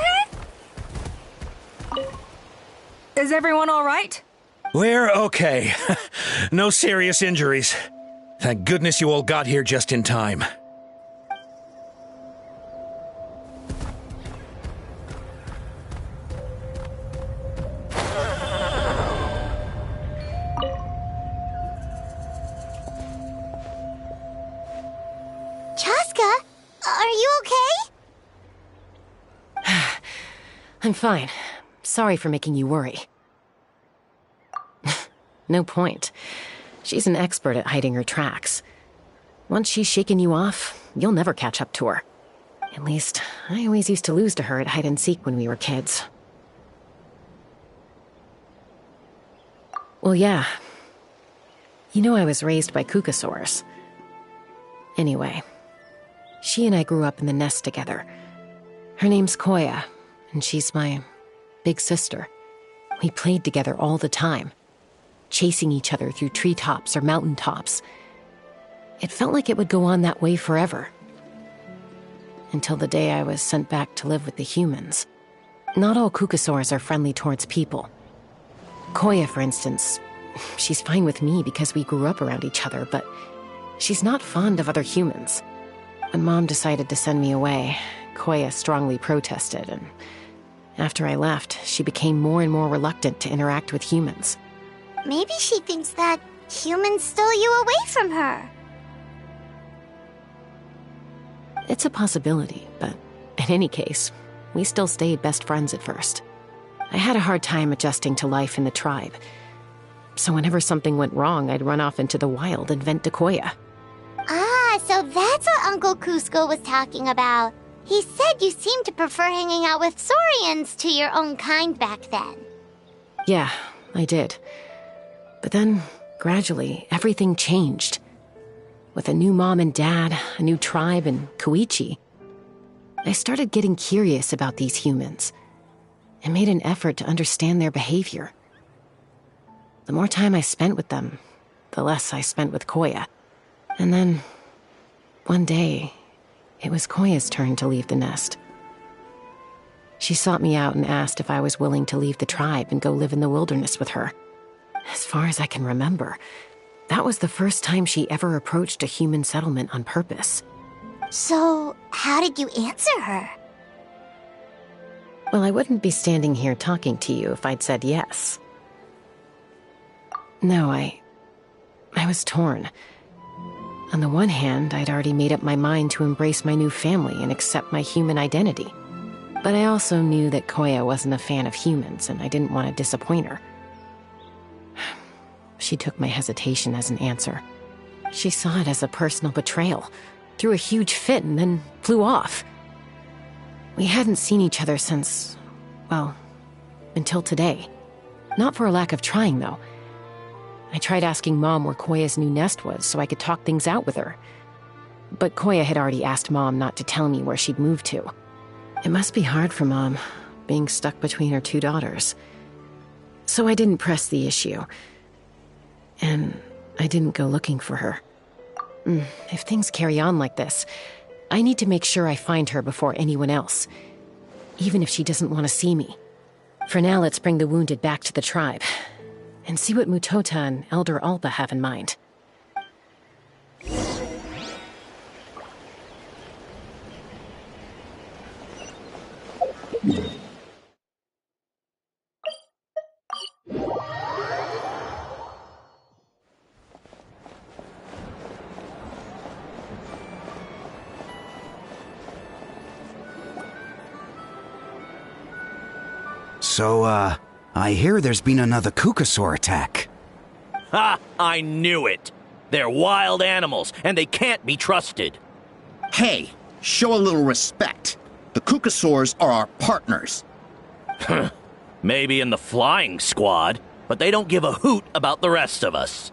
her? Is everyone all right? We're okay. No serious injuries. Thank goodness you all got here just in time. Chaska, are you okay? I'm fine. Sorry for making you worry. No point. She's an expert at hiding her tracks. Once she's shaken you off, you'll never catch up to her. At least, I always used to lose to her at hide-and-seek when we were kids. Well, yeah. You know I was raised by Kukusaurs. Anyway, she and I grew up in the nest together. Her name's Koya, and she's my big sister. We played together all the time, chasing each other through treetops or mountaintops. It felt like it would go on that way forever. Until the day I was sent back to live with the humans. Not all Kukusaurs are friendly towards people. Koya, for instance, she's fine with me because we grew up around each other, but she's not fond of other humans. When Mom decided to send me away, Koya strongly protested, and after I left, she became more and more reluctant to interact with humans. Maybe she thinks that humans stole you away from her. It's a possibility, but in any case, we still stayed best friends at first. I had a hard time adjusting to life in the tribe. So whenever something went wrong, I'd run off into the wild and vent to Koya. Ah, so that's what Uncle Cusco was talking about. He said you seemed to prefer hanging out with Saurians to your own kind back then. Yeah, I did. But then, gradually, everything changed. With a new mom and dad, a new tribe, and Koichi, I started getting curious about these humans and made an effort to understand their behavior. The more time I spent with them, the less I spent with Koya. And then, one day, it was Koya's turn to leave the nest. She sought me out and asked if I was willing to leave the tribe and go live in the wilderness with her. As far as I can remember, that was the first time she ever approached a human settlement on purpose. So, how did you answer her? Well, I wouldn't be standing here talking to you if I'd said yes. No, I was torn. On the one hand, I'd already made up my mind to embrace my new family and accept my human identity. But I also knew that Koya wasn't a fan of humans, and I didn't want to disappoint her. She took my hesitation as an answer. She saw it as a personal betrayal, threw a huge fit, and then flew off. We hadn't seen each other since, well, until today. Not for a lack of trying, though. I tried asking Mom where Koya's new nest was so I could talk things out with her. But Koya had already asked Mom not to tell me where she'd moved to. It must be hard for Mom, being stuck between her two daughters. So I didn't press the issue. And I didn't go looking for her. If things carry on like this, I need to make sure I find her before anyone else, even if she doesn't want to see me. For now, let's bring the wounded back to the tribe, and see what Mutota and Elder Alba have in mind. So, I hear there's been another Kukasaur attack. Ha! I knew it! They're wild animals, and they can't be trusted. Hey, show a little respect. The Kukasaurs are our partners. Maybe in the flying squad, but they don't give a hoot about the rest of us.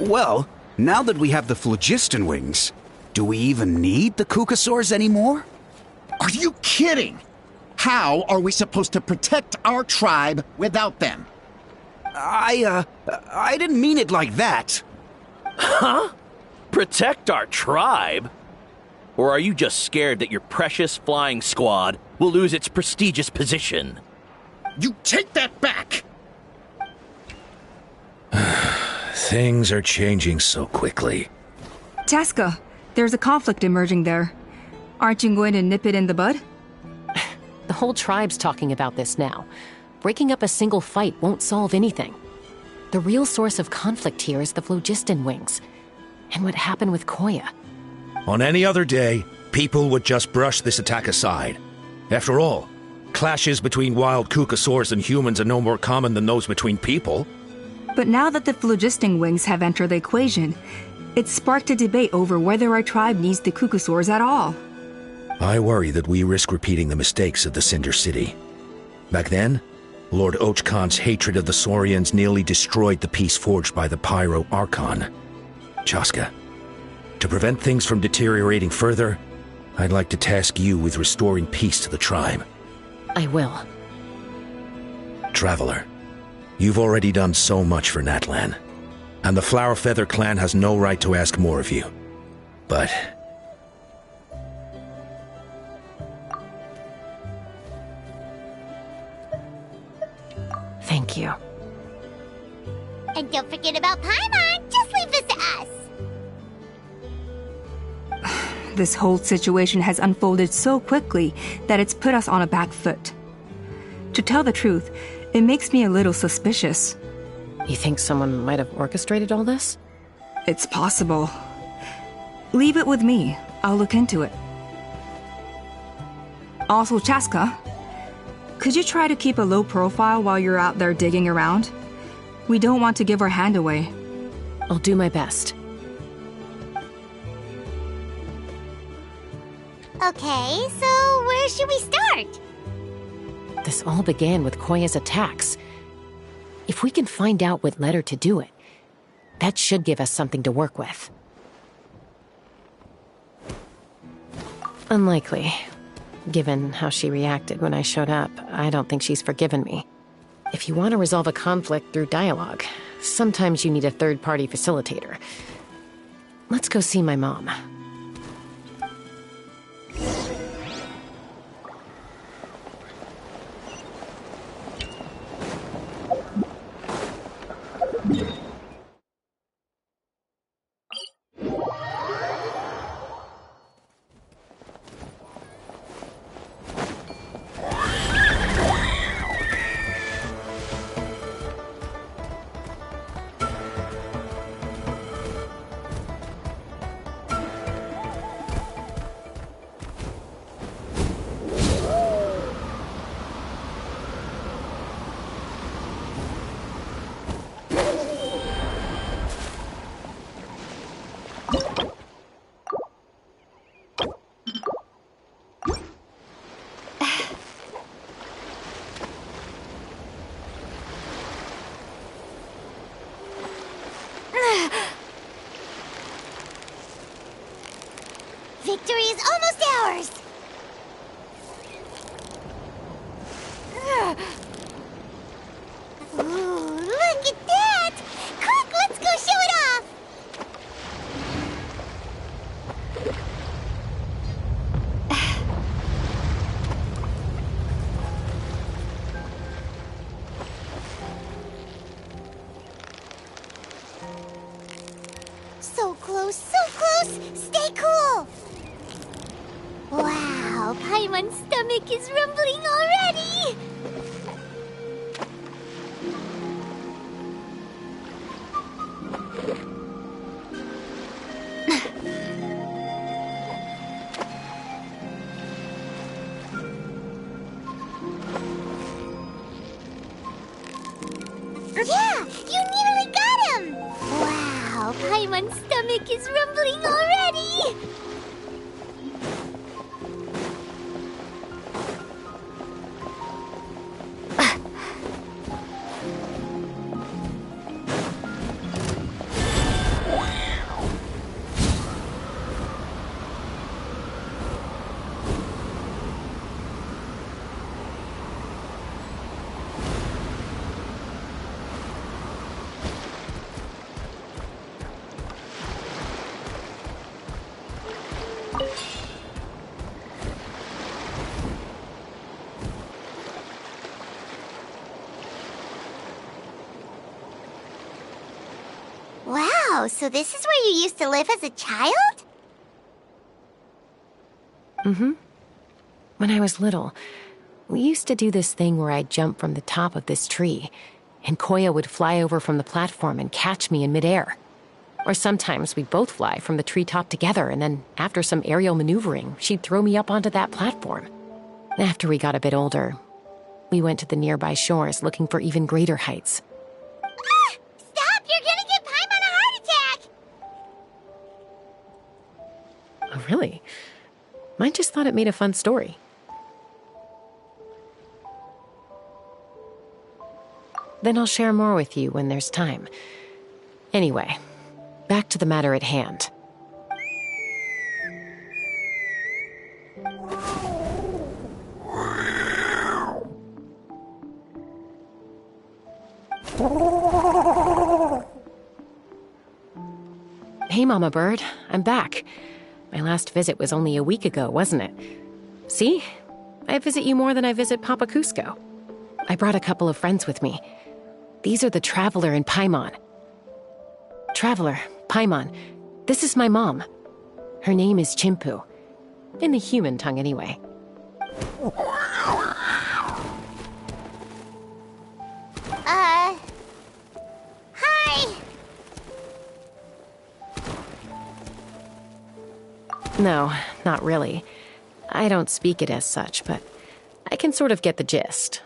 Well, now that we have the phlogiston wings, do we even need the Kukasaurs anymore? Are you kidding? How are we supposed to protect our tribe without them? I didn't mean it like that. Huh? Protect our tribe? Or are you just scared that your precious flying squad will lose its prestigious position? You take that back! Things are changing so quickly. Chaska, there's a conflict emerging there. Aren't you going to nip it in the bud? The whole tribe's talking about this now. Breaking up a single fight won't solve anything. The real source of conflict here is the phlogiston wings, and what happened with Koya. On any other day, people would just brush this attack aside. After all, clashes between wild Kukasaurs and humans are no more common than those between people. But now that the phlogiston wings have entered the equation, it's sparked a debate over whether our tribe needs the Kukasaurs at all. I worry that we risk repeating the mistakes of the Cinder City. Back then, Lord Ochkan's hatred of the Saurians nearly destroyed the peace forged by the Pyro Archon. Chaska, to prevent things from deteriorating further, I'd like to task you with restoring peace to the tribe. I will. Traveler, you've already done so much for Natlan, and the Flower Feather clan has no right to ask more of you. But thank you. And don't forget about Paimon. Just leave this to us. This whole situation has unfolded so quickly that it's put us on a back foot. To tell the truth, it makes me a little suspicious. You think someone might have orchestrated all this? It's possible. Leave it with me. I'll look into it. Also, Chaska, could you try to keep a low profile while you're out there digging around? We don't want to give our hand away. I'll do my best. Okay, so where should we start? This all began with Koya's attacks. If we can find out what led her to do it, that should give us something to work with. Unlikely. Given how she reacted when I showed up, I don't think she's forgiven me. If you want to resolve a conflict through dialogue, sometimes you need a third-party facilitator. Let's go see my mom. Victory is almost ours! Ooh, look at that! Quick, let's go show it off! So close, so close! Stay cool! Wow, Paimon's stomach is rumbling already! Yeah, you nearly got him! Wow, Paimon's stomach is rumbling already! Wow, so this is where you used to live as a child? Mm-hmm. When I was little, we used to do this thing where I'd jump from the top of this tree, and Koya would fly over from the platform and catch me in midair. Or sometimes we'd both fly from the treetop together, and then after some aerial maneuvering, she'd throw me up onto that platform. After we got a bit older, we went to the nearby shores looking for even greater heights. Ah! Stop! You're gonna give Paimon a heart attack! Oh, really? I just thought it made a fun story. Then I'll share more with you when there's time. Anyway, back to the matter at hand. Hey, Mama Bird, I'm back. My last visit was only a week ago, wasn't it? See? I visit you more than I visit Papa Cusco. I brought a couple of friends with me. These are the Traveler and Paimon. Traveler, Paimon, this is my mom. Her name is Chimpu. In the human tongue, anyway. Hi! No, not really. I don't speak it as such, but I can sort of get the gist.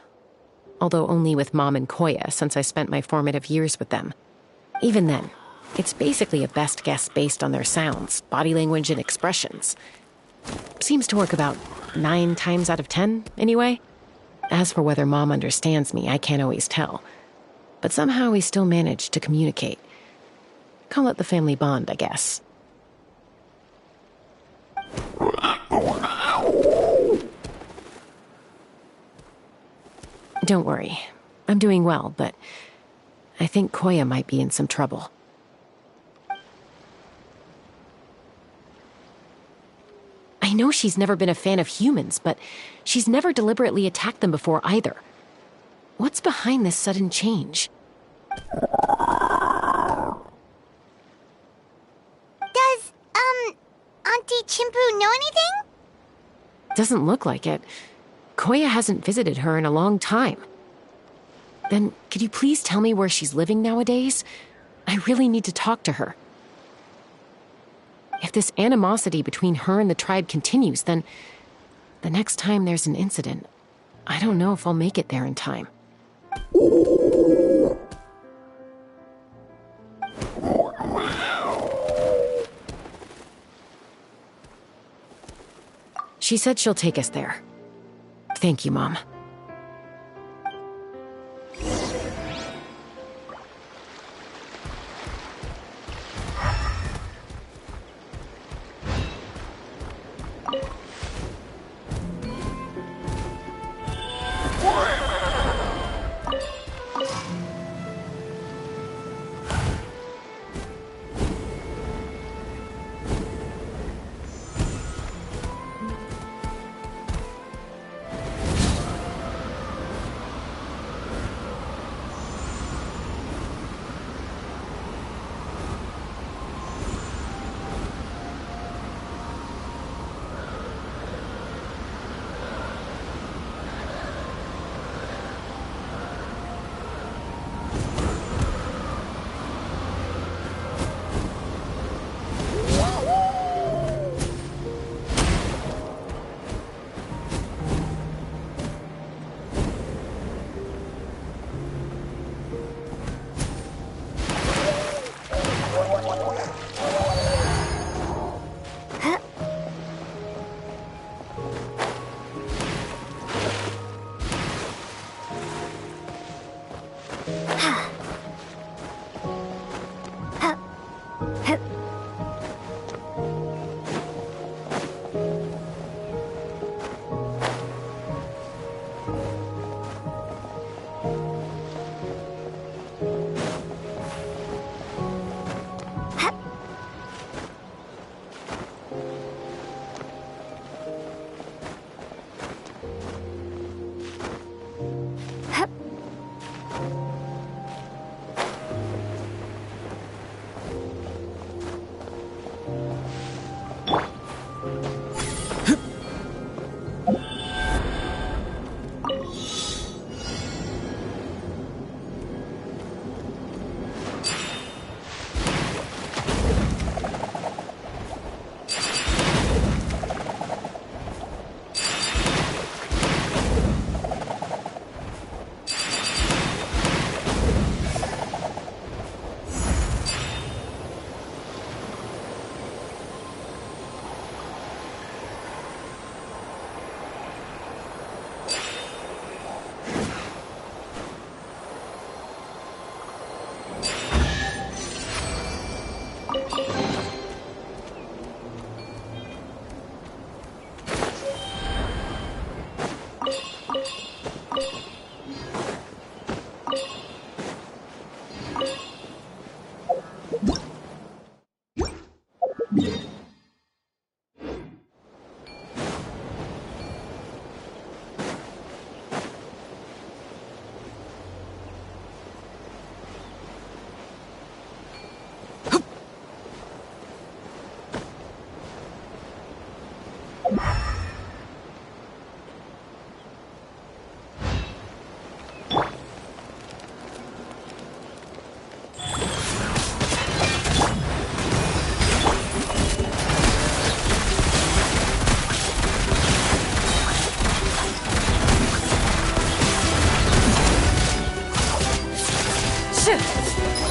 Although only with Mom and Koya, since I spent my formative years with them. Even then, it's basically a best guess based on their sounds, body language, and expressions. Seems to work about 9 times out of 10, anyway. As for whether Mom understands me, I can't always tell. But somehow we still manage to communicate. Call it the family bond, I guess. Don't worry. I'm doing well, but I think Koya might be in some trouble. I know she's never been a fan of humans, but she's never deliberately attacked them before either. What's behind this sudden change? Does, Auntie Chimpu know anything? Doesn't look like it. Koya hasn't visited her in a long time. Then, could you please tell me where she's living nowadays? I really need to talk to her. If this animosity between her and the tribe continues, then the next time there's an incident, I don't know if I'll make it there in time. She said she'll take us there. Thank you, Mom.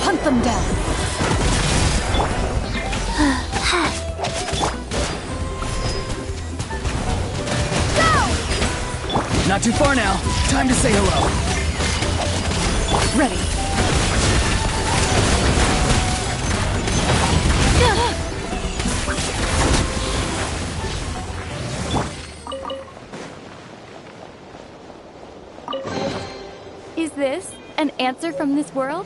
Hunt them down. Not too far now. Time to say hello. Ready. Is this an answer from this world?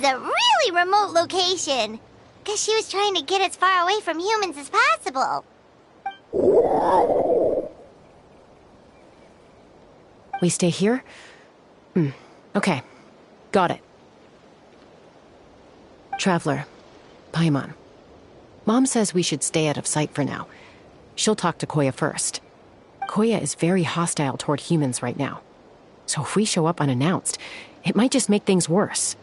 is a really remote location. Guess she was trying to get as far away from humans as possible. We stay here? Okay. Got it. Traveler, Paimon. Mom says we should stay out of sight for now. She'll talk to Koya first. Koya is very hostile toward humans right now. So if we show up unannounced, it might just make things worse.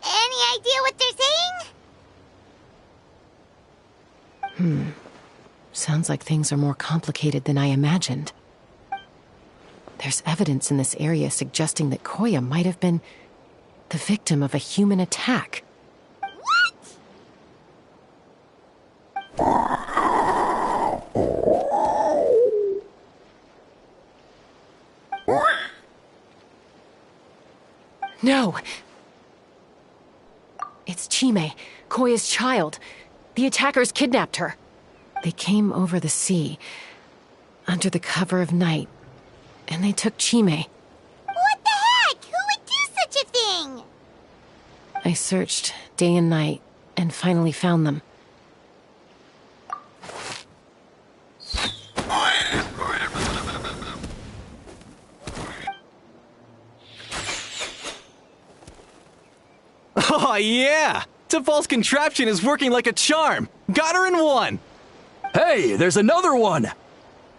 Any idea what they're saying? Sounds like things are more complicated than I imagined. There's evidence in this area suggesting that Koya might have been the victim of a human attack. No! It's Chime, Koya's child. The attackers kidnapped her. They came over the sea, under the cover of night, and they took Chime. What the heck? Who would do such a thing? I searched day and night, and finally found them. Oh, yeah! T'Pol's contraption is working like a charm! Got her in one! Hey, there's another one!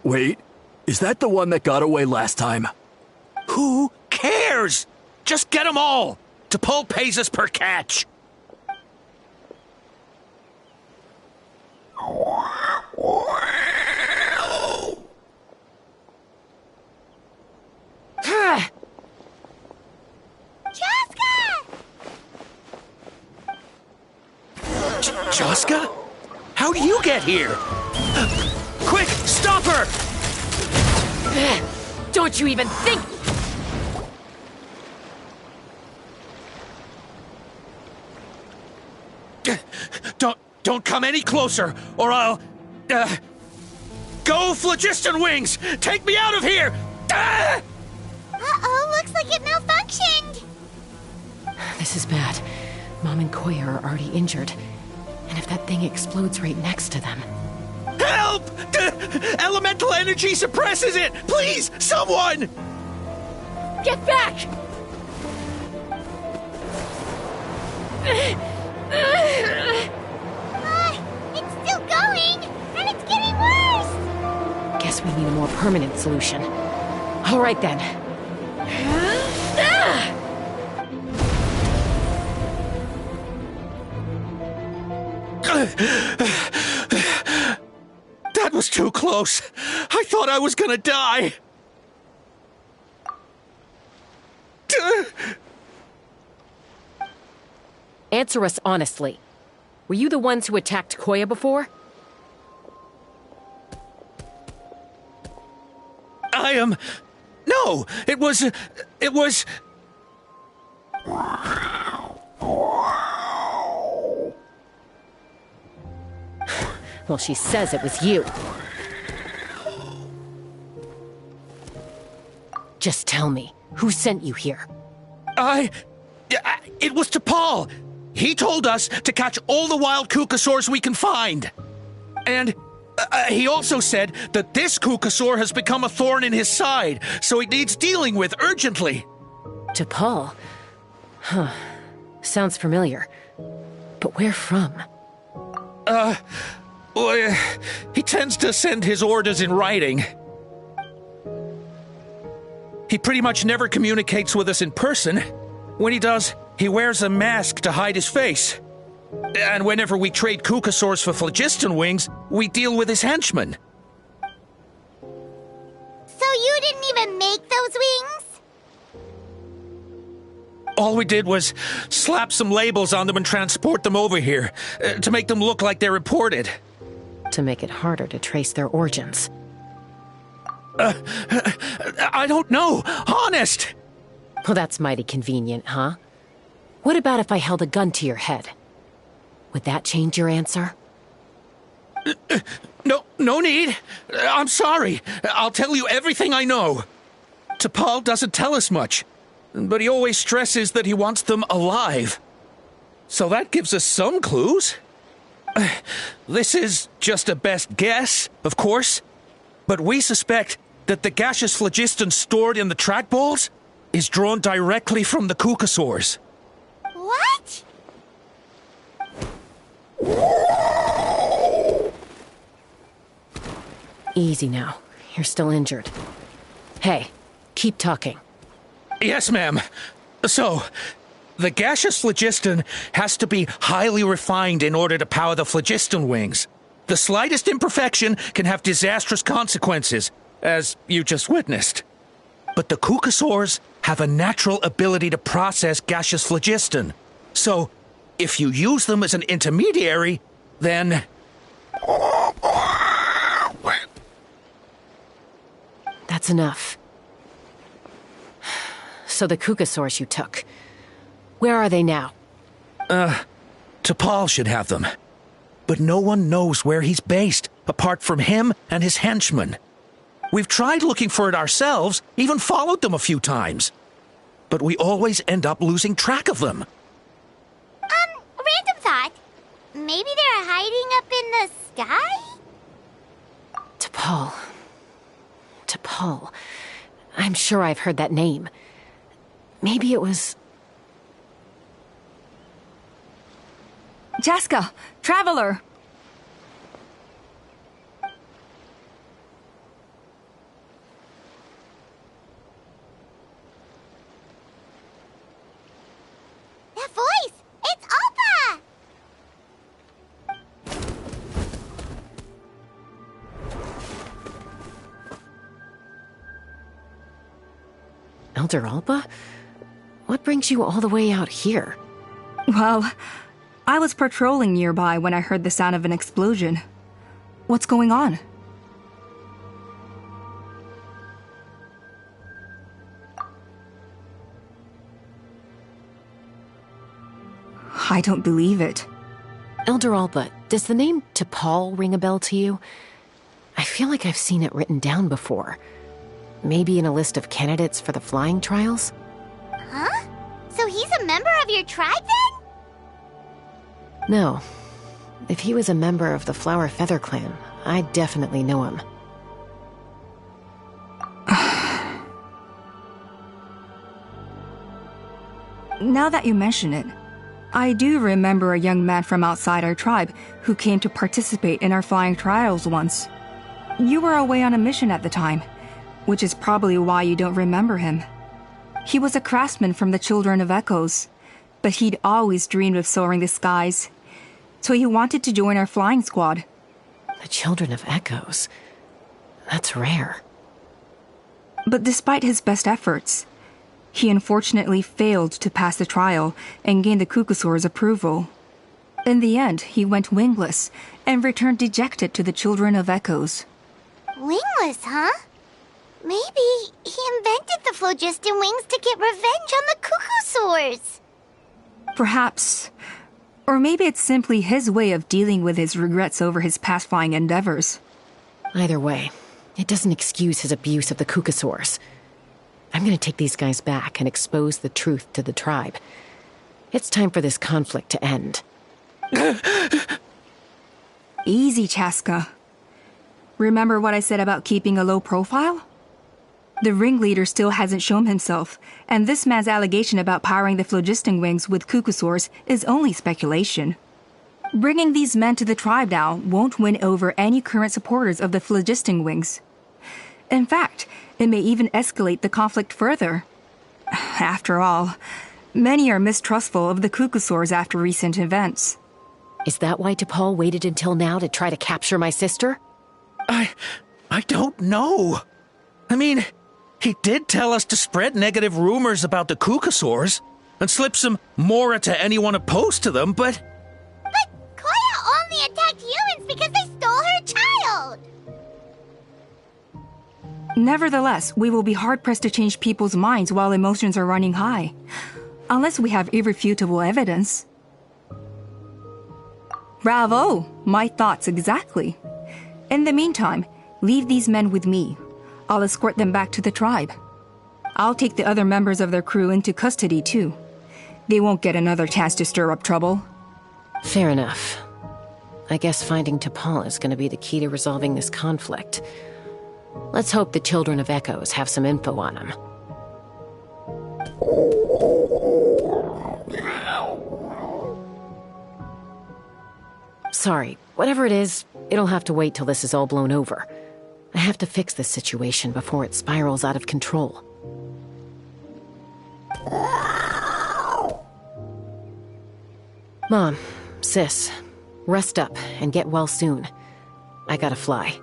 Wait, is that the one that got away last time? Who cares? Just get them all! T'Pol pays us per catch. Chaska? How'd you get here? Quick, stop her! Don't you even think... Don't come any closer, or I'll... Go, Phlogiston Wings! Take me out of here! Uh-oh, looks like it malfunctioned! This is bad. Mom and Koya are already injured. And if that thing explodes right next to them... Help! Elemental energy suppresses it! Please, someone! Get back! It's still going, and it's getting worse! Guess we need a more permanent solution. All right, then. That was too close. I thought I was gonna die. Answer us honestly. Were you the ones who attacked Koya before? I am... No, it was... Well, she says it was you. Just tell me, who sent you here? It was T'Pol. He told us to catch all the wild Kukasaurs we can find. And he also said that this Kukasaur has become a thorn in his side, so it needs dealing with urgently. T'Pol? Huh. Sounds familiar. But where from? Well, he tends to send his orders in writing. He pretty much never communicates with us in person. When he does, he wears a mask to hide his face. And whenever we trade Kukasaurs for Phlogiston Wings, we deal with his henchmen. So you didn't even make those wings? All we did was slap some labels on them and transport them over here, to make them look like they're imported. to make it harder to trace their origins. I don't know. Honest! Well, that's mighty convenient, huh? What about if I held a gun to your head? Would that change your answer? No need. I'm sorry. I'll tell you everything I know. T'Pol doesn't tell us much, but he always stresses that he wants them alive. So that gives us some clues. This is just a best guess, of course, but we suspect that the gaseous phlogiston stored in the trackballs is drawn directly from the Kukasaurs. What? Easy now. You're still injured. Hey, keep talking. Yes, ma'am. So, the gaseous phlogiston has to be highly refined in order to power the phlogiston wings. The slightest imperfection can have disastrous consequences, as you just witnessed. But the Kukasaurs have a natural ability to process gaseous phlogiston. So, if you use them as an intermediary, then... That's enough. So the Kukasaurs you took, where are they now? T'Pol should have them. But no one knows where he's based, apart from him and his henchmen. We've tried looking for it ourselves, even followed them a few times. But we always end up losing track of them. Random thought. Maybe they're hiding up in the sky? T'Pol. I'm sure I've heard that name. Maybe it was... Chaska, Traveler! That voice! It's Alpa! Elder Alpa? What brings you all the way out here? Well, I was patrolling nearby when I heard the sound of an explosion. What's going on? I don't believe it. Elder Alpa, does the name T'Pol ring a bell to you? I feel like I've seen it written down before. Maybe in a list of candidates for the flying trials? Huh? So he's a member of your tribe then? No. If he was a member of the Flower Feather Clan, I'd definitely know him. Now that you mention it, I do remember a young man from outside our tribe who came to participate in our flying trials once. You were away on a mission at the time, which is probably why you don't remember him. He was a craftsman from the Children of Echoes, but he'd always dreamed of soaring the skies, so he wanted to join our flying squad. The Children of Echoes? That's rare. But despite his best efforts, he unfortunately failed to pass the trial and gain the Kukasaur's approval. In the end, he went wingless and returned dejected to the Children of Echoes. Wingless, huh? Maybe he invented the phlogiston wings to get revenge on the Kukasaurs. Perhaps. Or maybe it's simply his way of dealing with his regrets over his past flying endeavors. Either way, it doesn't excuse his abuse of the Kukasaurs. I'm gonna take these guys back and expose the truth to the tribe. It's time for this conflict to end. Easy, Chaska. Remember what I said about keeping a low profile? The ringleader still hasn't shown himself, and this man's allegation about powering the phlogiston wings with Kukasaurs is only speculation. Bringing these men to the tribe now won't win over any current supporters of the phlogiston wings. In fact, it may even escalate the conflict further. After all, many are mistrustful of the Kukasaurs after recent events. Is that why T'Pol waited until now to try to capture my sister? I don't know. I mean, he did tell us to spread negative rumors about the Kukasaurs and slip some Mora to anyone opposed to them, but... But Koya only attacked humans because they stole her Nevertheless, we will be hard-pressed to change people's minds while emotions are running high. Unless we have irrefutable evidence. Bravo! My thoughts exactly. In the meantime, leave these men with me. I'll escort them back to the tribe. I'll take the other members of their crew into custody too. They won't get another chance to stir up trouble. Fair enough. I guess finding T'Pol is going to be the key to resolving this conflict. Let's hope the Children of Echoes have some info on him. Sorry, whatever it is, it'll have to wait till this is all blown over. I have to fix this situation before it spirals out of control. Mom, Sis, rest up and get well soon. I gotta fly.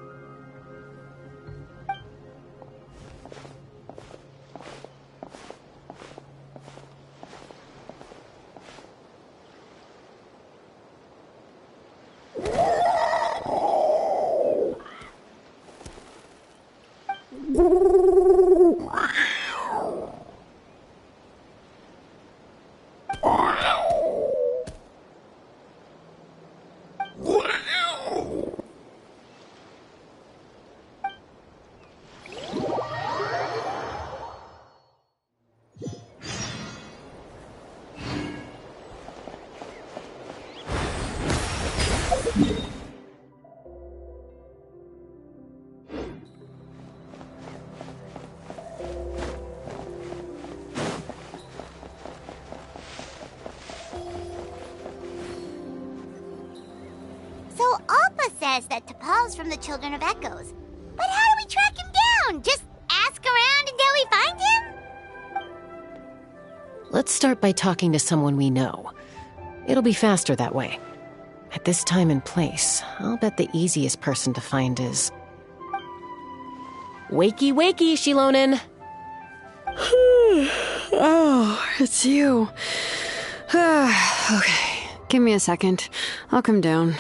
So Appa says that T'Pol's from the Children of Echoes. But how do we track him down? Just ask around until we find him? Let's start by talking to someone we know. It'll be faster that way. At this time and place, I'll bet the easiest person to find is... Wakey, wakey, Shilonen! Oh, it's you. Okay, give me a second. I'll come down.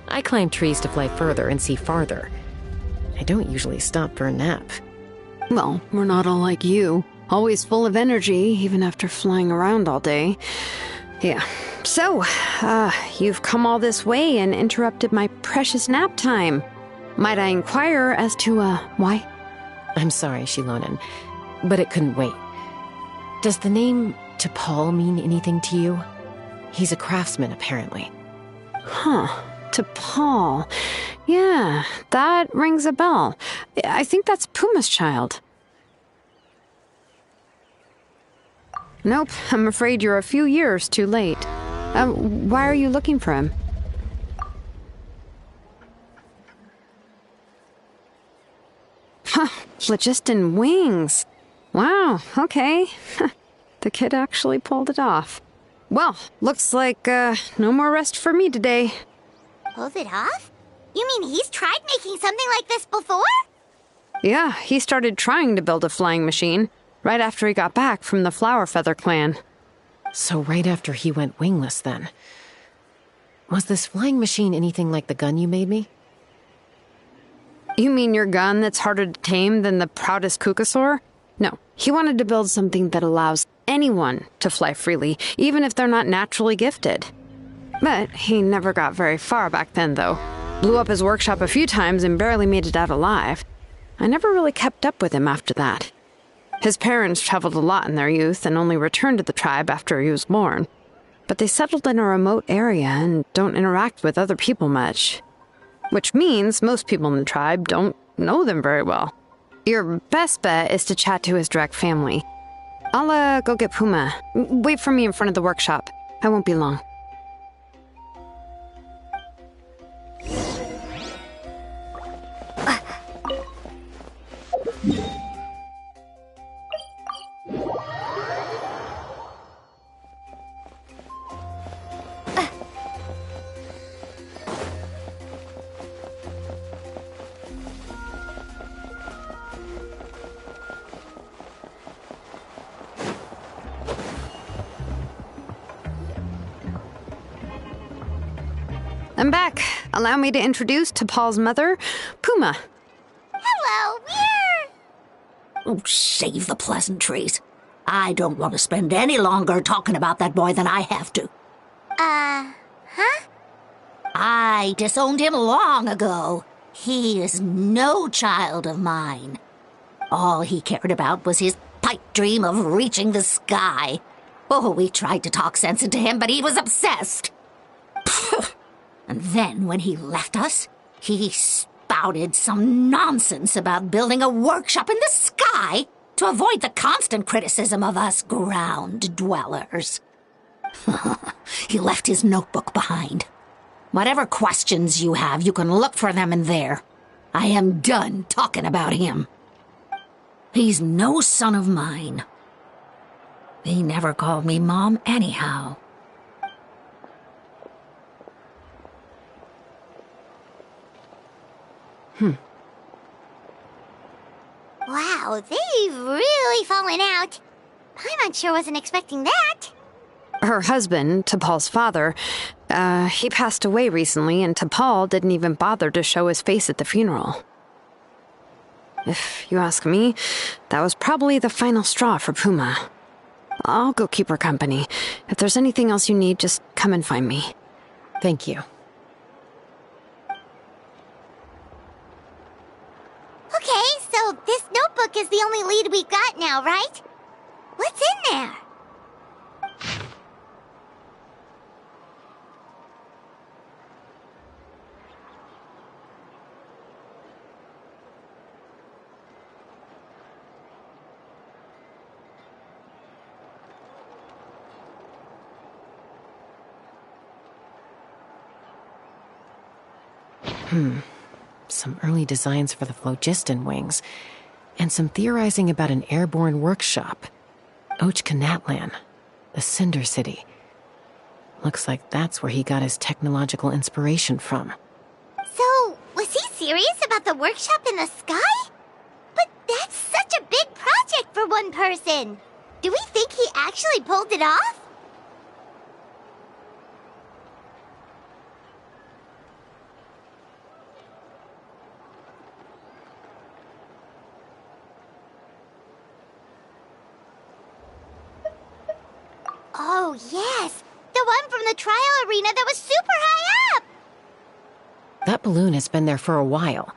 I climb trees to fly further and see farther. I don't usually stop for a nap. Well, we're not all like you. Always full of energy, even after flying around all day. Yeah. So, you've come all this way and interrupted my precious nap time. Might I inquire as to, why? I'm sorry, Shilonen, but it couldn't wait. Does the name T'Pol mean anything to you? He's a craftsman, apparently. Huh. T'Pol. Yeah, that rings a bell. I think that's Puma's child. Nope, I'm afraid you're a few years too late. Why are you looking for him? Huh, phlogiston wings. Wow, okay. The kid actually pulled it off. Well, looks like, no more rest for me today. Pulled it off? You mean he's tried making something like this before? Yeah, he started trying to build a flying machine right after he got back from the Flower Feather clan. So right after he went wingless, then. Was this flying machine anything like the gun you made me? You mean your gun that's harder to tame than the proudest Kukasaur? No, he wanted to build something that allows anyone to fly freely, even if they're not naturally gifted. But he never got very far back then, though. Blew up his workshop a few times and barely made it out alive. I never really kept up with him after that. His parents traveled a lot in their youth and only returned to the tribe after he was born. But they settled in a remote area and don't interact with other people much. Which means most people in the tribe don't know them very well. Your best bet is to chat to his direct family. I'll, go get Puma. Wait for me in front of the workshop. I won't be long. I'm back. Allow me to introduce T'Pol's mother, Puma. Hello, Oh, save the pleasantries. I don't want to spend any longer talking about that boy than I have to. Huh? I disowned him long ago. He is no child of mine. All he cared about was his pipe dream of reaching the sky. Oh, we tried to talk sense into him, but he was obsessed. And then when he left us, he spouted some nonsense about building a workshop in the sky to avoid the constant criticism of us ground dwellers. He left his notebook behind. Whatever questions you have, you can look for them in there. I am done talking about him. He's no son of mine. He never called me Mom anyhow. Wow, they've really fallen out. Paimon sure wasn't expecting that. Her husband, T'Pol's father, he passed away recently, and T'Pol didn't even bother to show his face at the funeral. If you ask me, that was probably the final straw for Puma. I'll go keep her company. If there's anything else you need, just come and find me. Thank you. Okay, so this notebook is the only lead we've got now, right? What's in there? Some early designs for the phlogiston wings, and some theorizing about an airborne workshop. Ochkanatlan, the Cinder City. Looks like that's where he got his technological inspiration from. So, was he serious about the workshop in the sky? But that's such a big project for one person. Do we think he actually pulled it off? Oh, yes! The one from the trial arena that was super high up! That balloon has been there for a while,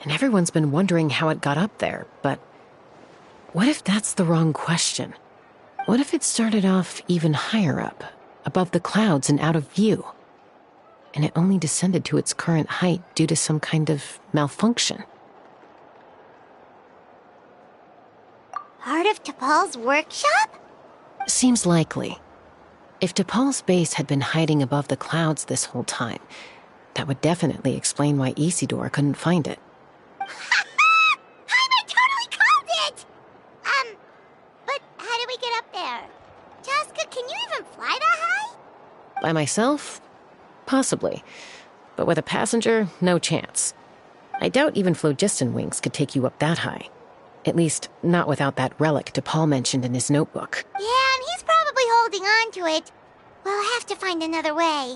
and everyone's been wondering how it got up there, but what if that's the wrong question? What if it started off even higher up, above the clouds and out of view, and it only descended to its current height due to some kind of malfunction? Part of T'Pol's workshop? Seems likely. If T'Pol's base had been hiding above the clouds this whole time, that would definitely explain why Isidore couldn't find it. I totally called it! But how did we get up there? Chaska, can you even fly that high? By myself? Possibly. But with a passenger, no chance. I doubt even phlogiston wings could take you up that high. At least, not without that relic T'Pol mentioned in his notebook. Yeah, and he's probably holding on to it. We'll have to find another way.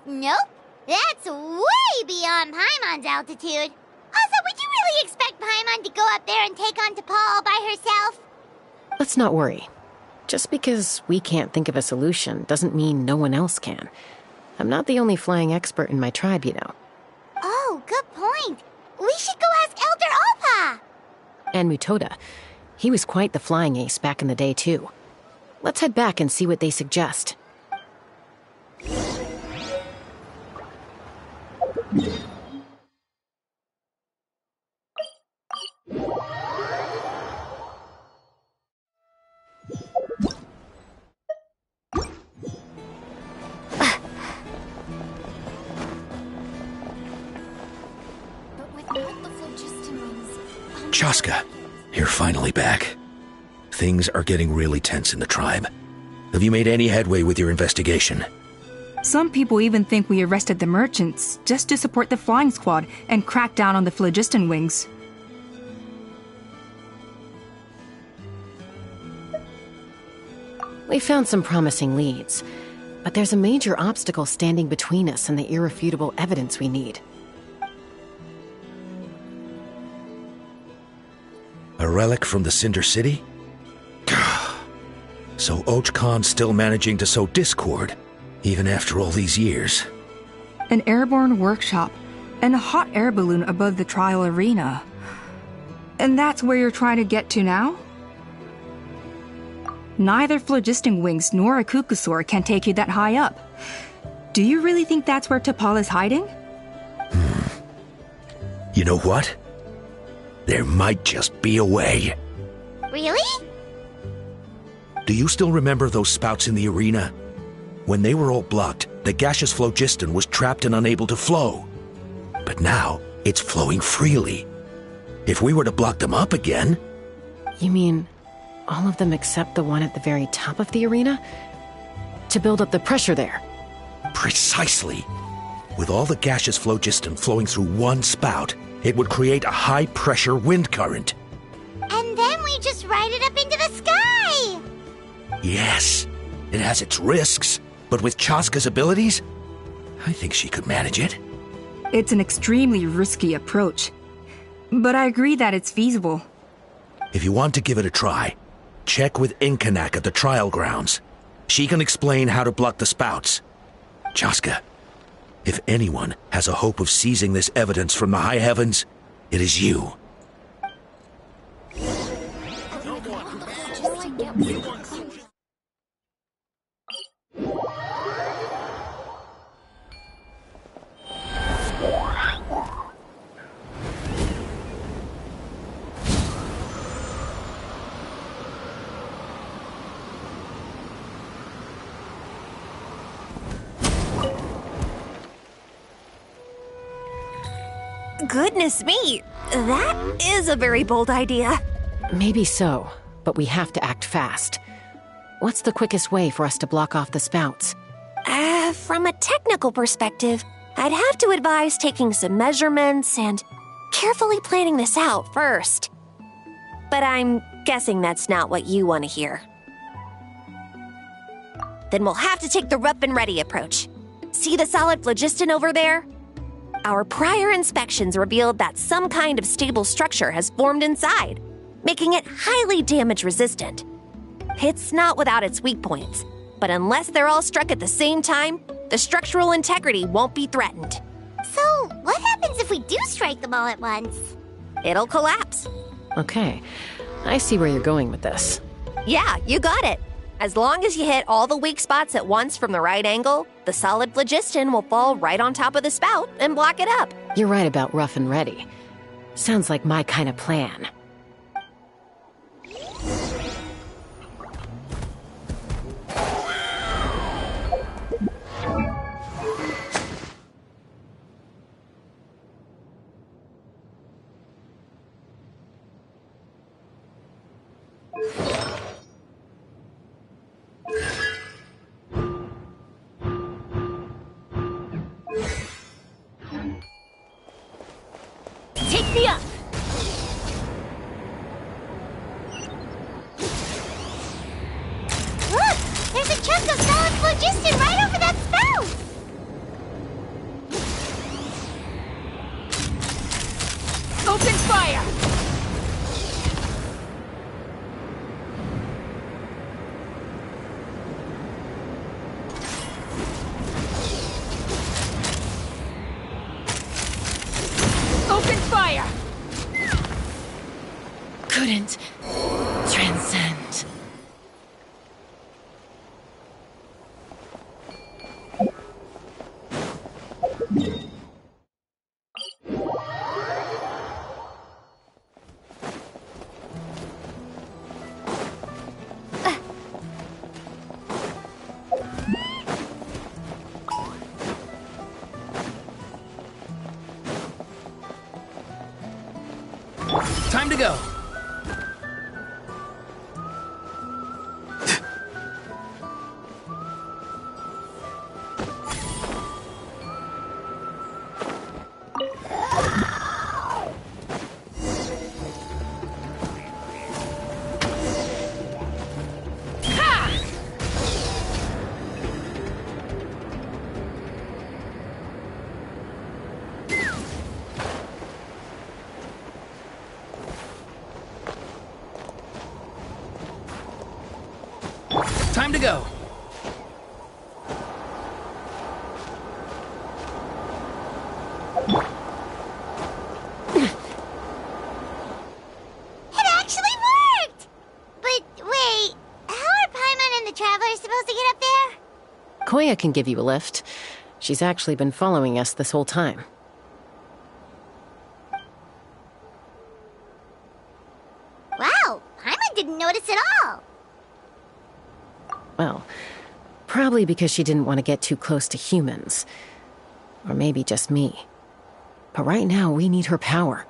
Nope. That's way beyond Paimon's altitude. Also, would you really expect Paimon to go up there and take on T'Pol all by herself? Let's not worry. Just because we can't think of a solution doesn't mean no one else can. I'm not the only flying expert in my tribe, you know. Oh, good point. We should go ask Elder Opa. And Mutoda. He was quite the flying ace back in the day, too. Let's head back and see what they suggest. Chaska, you're finally back. Things are getting really tense in the tribe. Have you made any headway with your investigation? Some people even think we arrested the merchants just to support the flying squad and crack down on the phlogiston wings. We found some promising leads, But there's a major obstacle standing between us and the irrefutable evidence we need. A relic from the Cinder City? So Och Khan's still managing to sow discord, even after all these years. An airborne workshop and a hot air balloon above the trial arena. And that's where you're trying to get to now? Neither phlogiston wings nor a Kukusaur can take you that high up. Do you really think that's where T'Pol is hiding? You know what? There might just be a way. Really? Do you still remember those spouts in the arena? When they were all blocked, the gaseous phlogiston was trapped and unable to flow. But now, it's flowing freely. If we were to block them up again... You mean all of them except the one at the very top of the arena? To build up the pressure there? Precisely. With all the gaseous phlogiston flowing through one spout, it would create a high-pressure wind current. And then we just ride it up into the sky! Yes, it has its risks, but with Chaska's abilities, I think she could manage it. It's an extremely risky approach, but I agree that it's feasible. If you want to give it a try, check with Inkanak at the trial grounds. She can explain how to block the spouts. Chaska, if anyone has a hope of seizing this evidence from the high heavens, it is you. Goodness me, that is a very bold idea. Maybe so, but we have to act fast. What's the quickest way for us to block off the spouts? From a technical perspective, I'd have to advise taking some measurements and carefully planning this out first. But I'm guessing that's not what you want to hear. Then we'll have to take the rough and ready approach. See the solid phlogiston over there? Our prior inspections revealed that some kind of stable structure has formed inside, making it highly damage resistant. It's not without its weak points, but unless they're all struck at the same time, the structural integrity won't be threatened. So, what happens if we do strike them all at once? It'll collapse. Okay, I see where you're going with this. Yeah, you got it. As long as you hit all the weak spots at once from the right angle, the solid phlogiston will fall right on top of the spout and block it up. You're right about rough and ready. Sounds like my kind of plan. Take me up! Look! There's a chunk of solid phlogiston right over that spout! Open fire! Open fire! Couldn't transcend. Time to go. Time to go. It actually worked! But wait, how are Paimon and the Traveler supposed to get up there? Koya can give you a lift. She's actually been following us this whole time. Wow, Paimon didn't notice at all. Well, probably because she didn't want to get too close to humans. Or maybe just me. But right now, we need her power.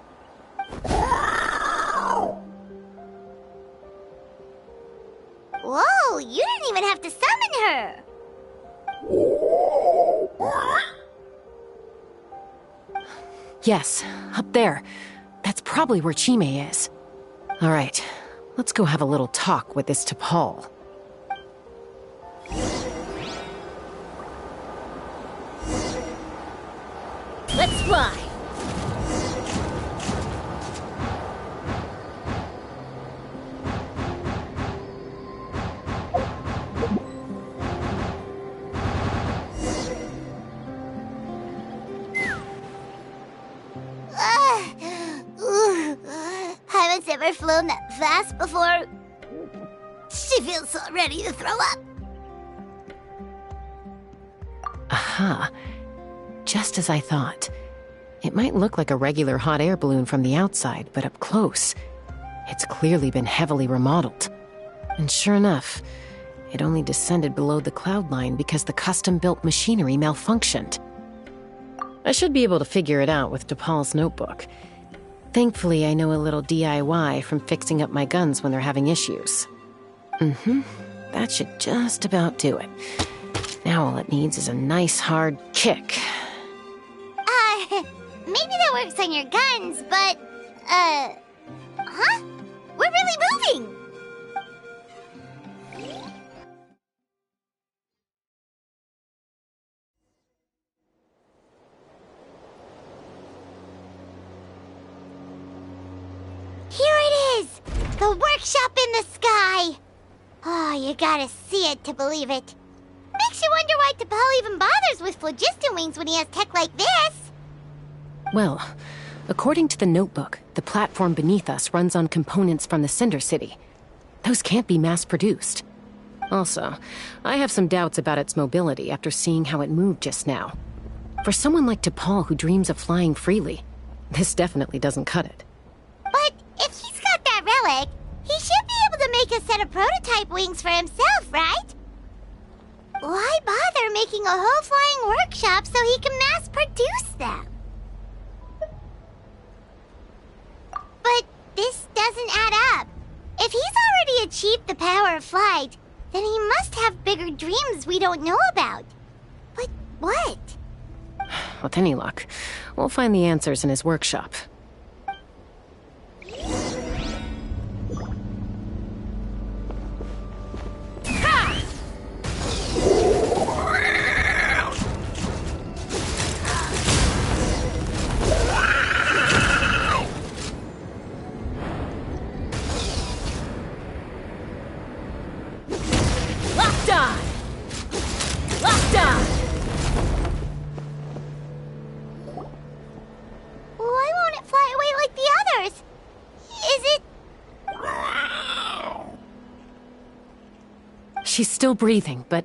Whoa, you didn't even have to summon her. Yes, up there. That's probably where Chime is. All right, let's go have a little talk with this T'Pol. Let's fly. Haven't ever flown that fast before. She feels so ready to throw up. Aha. Just as I thought. It might look like a regular hot air balloon from the outside, but up close, it's clearly been heavily remodeled. And sure enough, it only descended below the cloud line because the custom-built machinery malfunctioned. I should be able to figure it out with T'Pol's notebook. Thankfully, I know a little DIY from fixing up my guns when they're having issues. That should just about do it. Now all it needs is a nice hard kick. Maybe that works on your guns, but, huh? We're really moving! Here it is! The workshop in the sky! Oh, you gotta see it to believe it. Makes you wonder why T'Pol even bothers with phlogiston wings when he has tech like this. Well, according to the notebook, the platform beneath us runs on components from the Cinder City. Those can't be mass-produced. Also, I have some doubts about its mobility after seeing how it moved just now. For someone like T'Pol who dreams of flying freely, this definitely doesn't cut it. But if he's got that relic, he should be able to make a set of prototype wings for himself, right? Why bother making a whole flying workshop so he can mass-produce them? But this doesn't add up. If he's already achieved the power of flight, then he must have bigger dreams we don't know about. But what? With any luck, we'll find the answers in his workshop. Why won't it fly away like the others? Is it... She's still breathing, but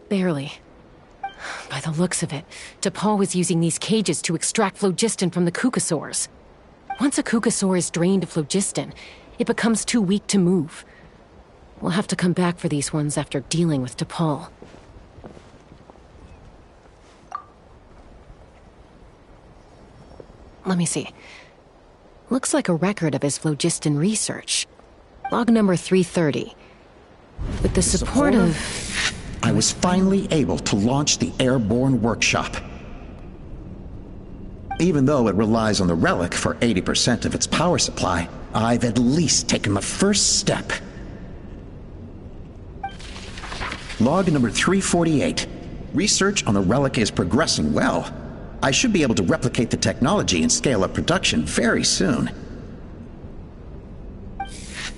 barely. By the looks of it, T'Pol was using these cages to extract phlogiston from the Kukasaurs. Once a Kukasaur is drained of phlogiston, it becomes too weak to move. We'll have to come back for these ones after dealing with T'Pol. Let me see. Looks like a record of his phlogiston research. Log number 330. With the support of... I was finally able to launch the airborne workshop. Even though it relies on the relic for 80% of its power supply, I've at least taken the first step. Log number 348. Research on the relic is progressing well. I should be able to replicate the technology and scale up production very soon.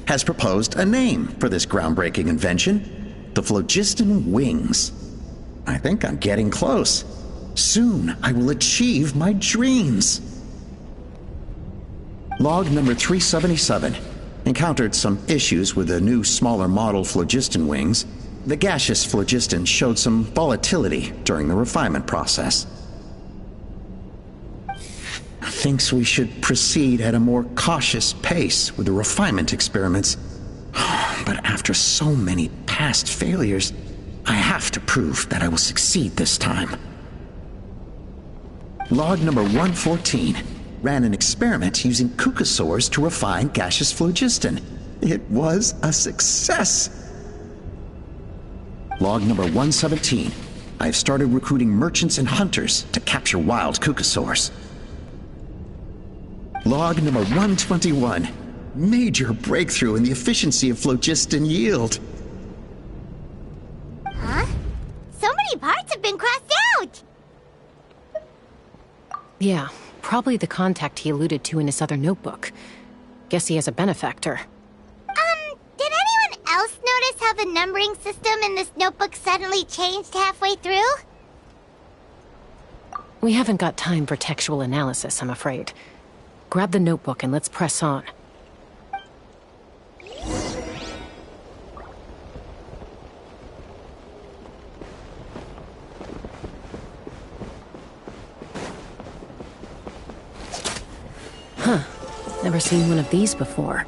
Has proposed a name for this groundbreaking invention. the phlogiston wings. I think I'm getting close. Soon I will achieve my dreams. Log number 377. Encountered some issues with the new smaller model phlogiston wings. The gaseous phlogiston showed some volatility during the refinement process. Thinks we should proceed at a more cautious pace with the refinement experiments. But after so many past failures, I have to prove that I will succeed this time. Log number 114. Ran an experiment using cucosaurs to refine gaseous phlogiston. It was a success. Log number 117. I've started recruiting merchants and hunters to capture wild cucosaurs. Log number 121. Major breakthrough in the efficiency of phlogiston yield. Huh? So many parts have been crossed out! Yeah, probably the contact he alluded to in his other notebook. Guess he has a benefactor. Did anyone else notice how the numbering system in this notebook suddenly changed halfway through? We haven't got time for textual analysis, I'm afraid. Grab the notebook and let's press on. Huh. Never seen one of these before.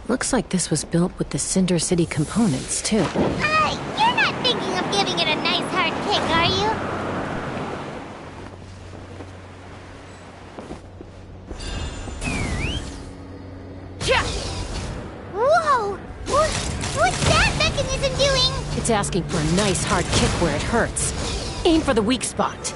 Looks like this was built with the Cinder City components, too. You're not thinking of giving it a nice hard kick, are you? Whoa! What's that mechanism doing? It's asking for a nice hard kick where it hurts. Aim for the weak spot.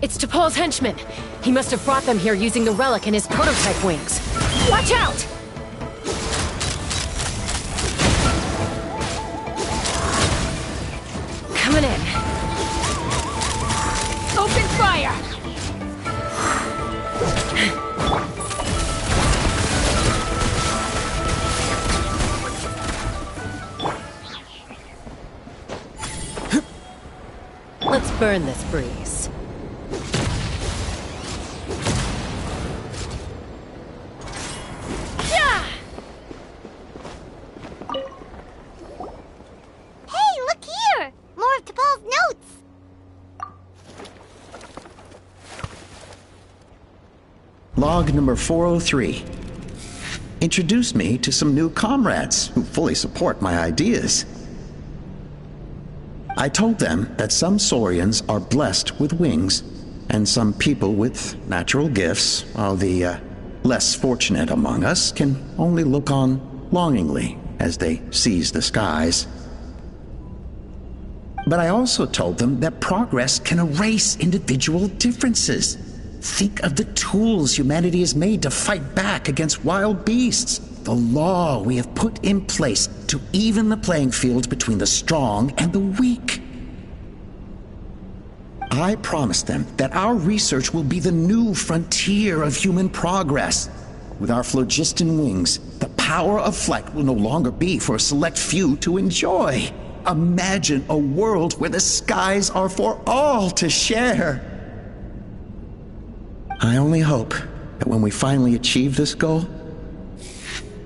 It's T'Pol's henchmen. He must have brought them here using the relic in his prototype wings. Watch out! Coming in. Open fire! Let's burn this breeze. Log number 403. Introduced me to some new comrades who fully support my ideas. I told them that some Saurians are blessed with wings, and some people with natural gifts, while the less fortunate among us can only look on longingly as they seize the skies. But I also told them that progress can erase individual differences. Think of the tools humanity has made to fight back against wild beasts. The law we have put in place to even the playing field between the strong and the weak. I promised them that our research will be the new frontier of human progress. With our phlogiston wings, the power of flight will no longer be for a select few to enjoy. Imagine a world where the skies are for all to share. I only hope that when we finally achieve this goal,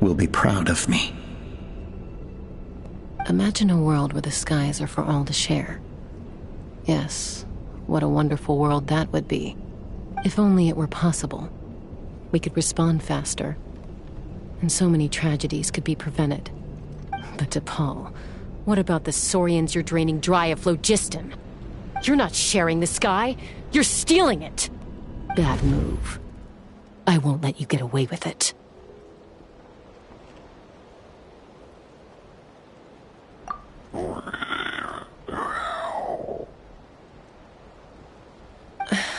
we'll be proud of me. Imagine a world where the skies are for all to share. Yes, what a wonderful world that would be. If only it were possible. We could respond faster, and so many tragedies could be prevented. But T'Pol, what about the Saurians you're draining dry of phlogiston? You're not sharing the sky, you're stealing it! Bad move. I won't let you get away with it.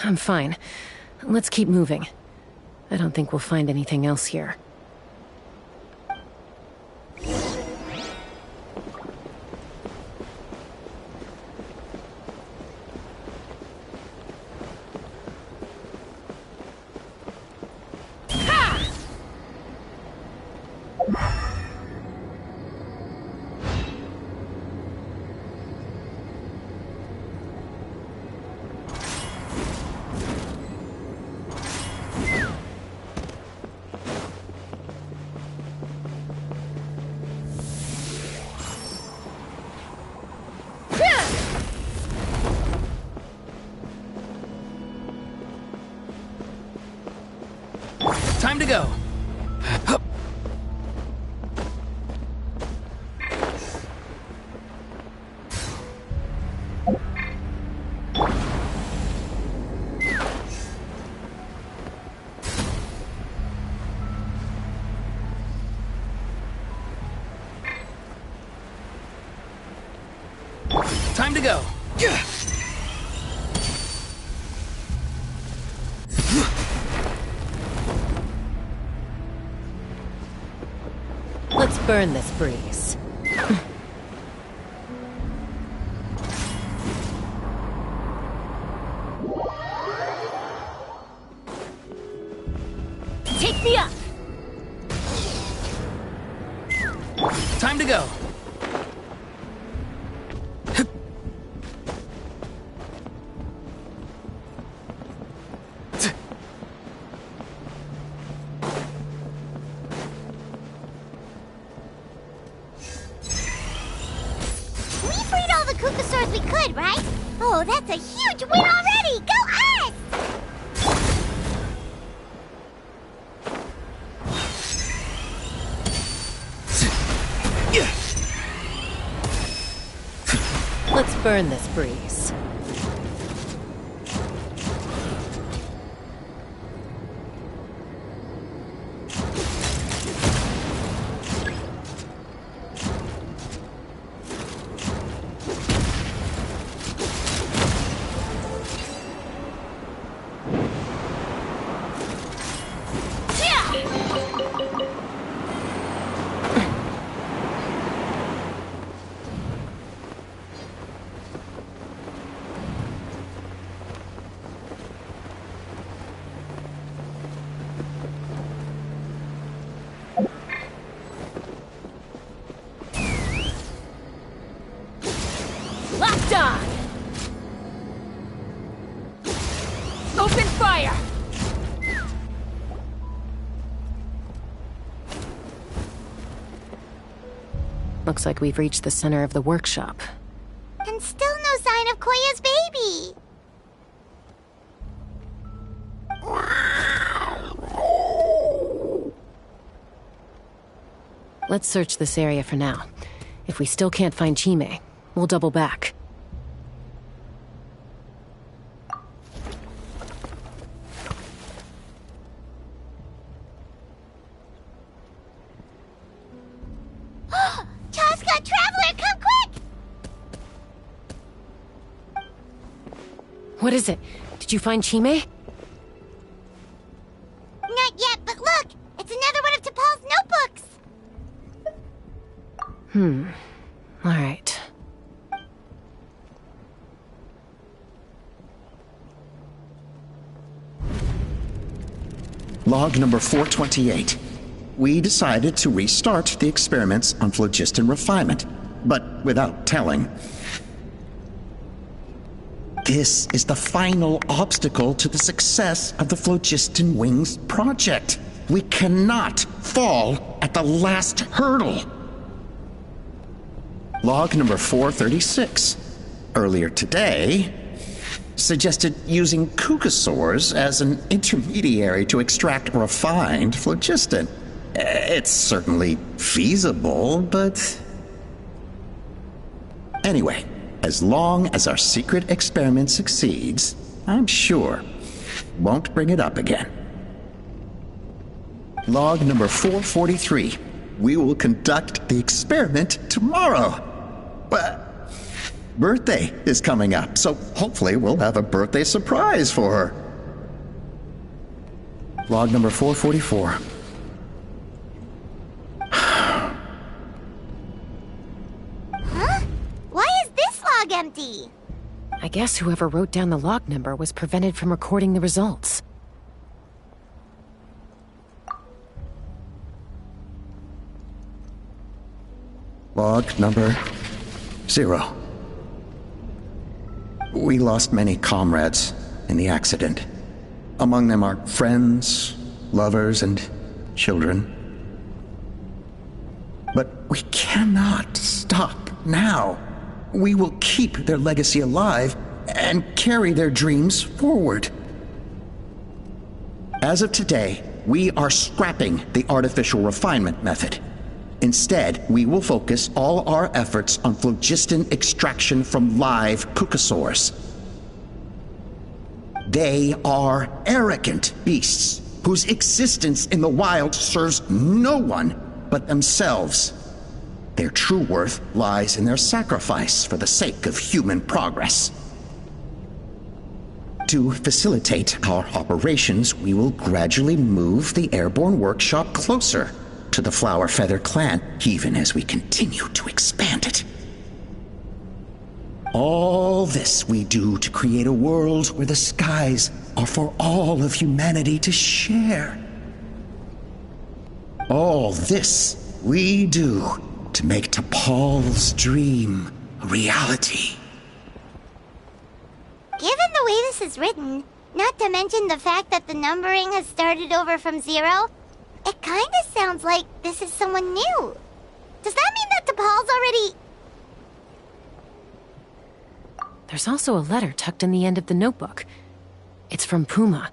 I'm fine. Let's keep moving. I don't think we'll find anything else here. Time to go. Time to go. Let's burn this breeze. Take me up! Time to go. We freed all the Kukasaurs we could, right? Oh, that's a huge win already! Go us! Let's burn this breeze. Locked on! Open fire! Looks like we've reached the center of the workshop. And still no sign of Koya's baby! Let's search this area for now. If we still can't find Chime, we'll double back. Chaska, Traveler, come quick! What is it? Did you find Chime? Not yet, but look! It's another one of T'Pol's notebooks! All right. Log number 428. We decided to restart the experiments on phlogiston refinement, but without telling. This is the final obstacle to the success of the Phlogiston Wings project. We cannot fall at the last hurdle. Log number 436. Earlier today, suggested using Kukasaurs as an intermediary to extract refined phlogiston. It's certainly feasible, but... Anyway, as long as our secret experiment succeeds, I'm sure won't bring it up again. Log number 443. We will conduct the experiment tomorrow. But birthday is coming up, so hopefully we'll have a birthday surprise for her. Log number 444. Huh? Why is this log empty? I guess whoever wrote down the log number was prevented from recording the results. Log number 0. We lost many comrades in the accident. Among them are friends, lovers, and children. But we cannot stop now. We will keep their legacy alive and carry their dreams forward. As of today, we are scrapping the artificial refinement method. Instead, we will focus all our efforts on phlogiston extraction from live kukasaurs. They are arrogant beasts whose existence in the wild serves no one but themselves. Their true worth lies in their sacrifice for the sake of human progress. To facilitate our operations, we will gradually move the airborne workshop closer to the Flower Feather clan, even as we continue to expand it. All this we do to create a world where the skies are for all of humanity to share. All this we do to make T'Pol's dream a reality. Given the way this is written, not to mention the fact that the numbering has started over from 0, it kinda sounds like this is someone new. Does that mean that T'Pol's already... There's also a letter tucked in the end of the notebook. It's from Puma.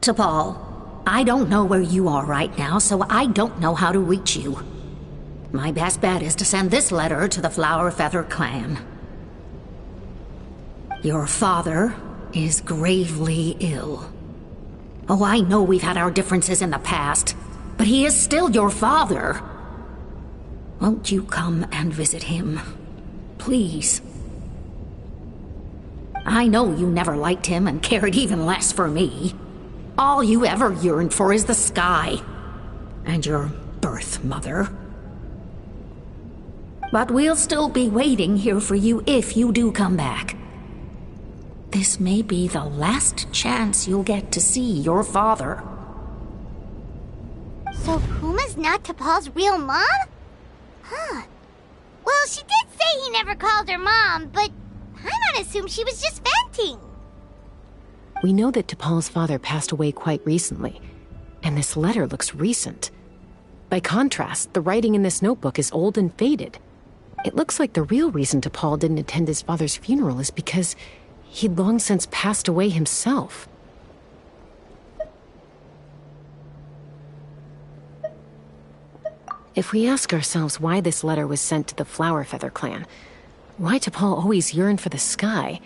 T'Pol, I don't know where you are right now, so I don't know how to reach you. My best bet is to send this letter to the Flower Feather clan. Your father is gravely ill. Oh, I know we've had our differences in the past, but he is still your father. Won't you come and visit him? Please. I know you never liked him and cared even less for me. All you ever yearned for is the sky. And your birth mother. But we'll still be waiting here for you if you do come back. This may be the last chance you'll get to see your father. So Puma's not T'Pol's real mom? Huh. Well, she did say he never called her mom, but Paimon assumed she was just venting. We know that T'Pol's father passed away quite recently, and this letter looks recent. By contrast, the writing in this notebook is old and faded. It looks like the real reason T'Pol didn't attend his father's funeral is because he'd long since passed away himself. If we ask ourselves why this letter was sent to the Flower Feather clan, why T'Pol always yearned for the sky,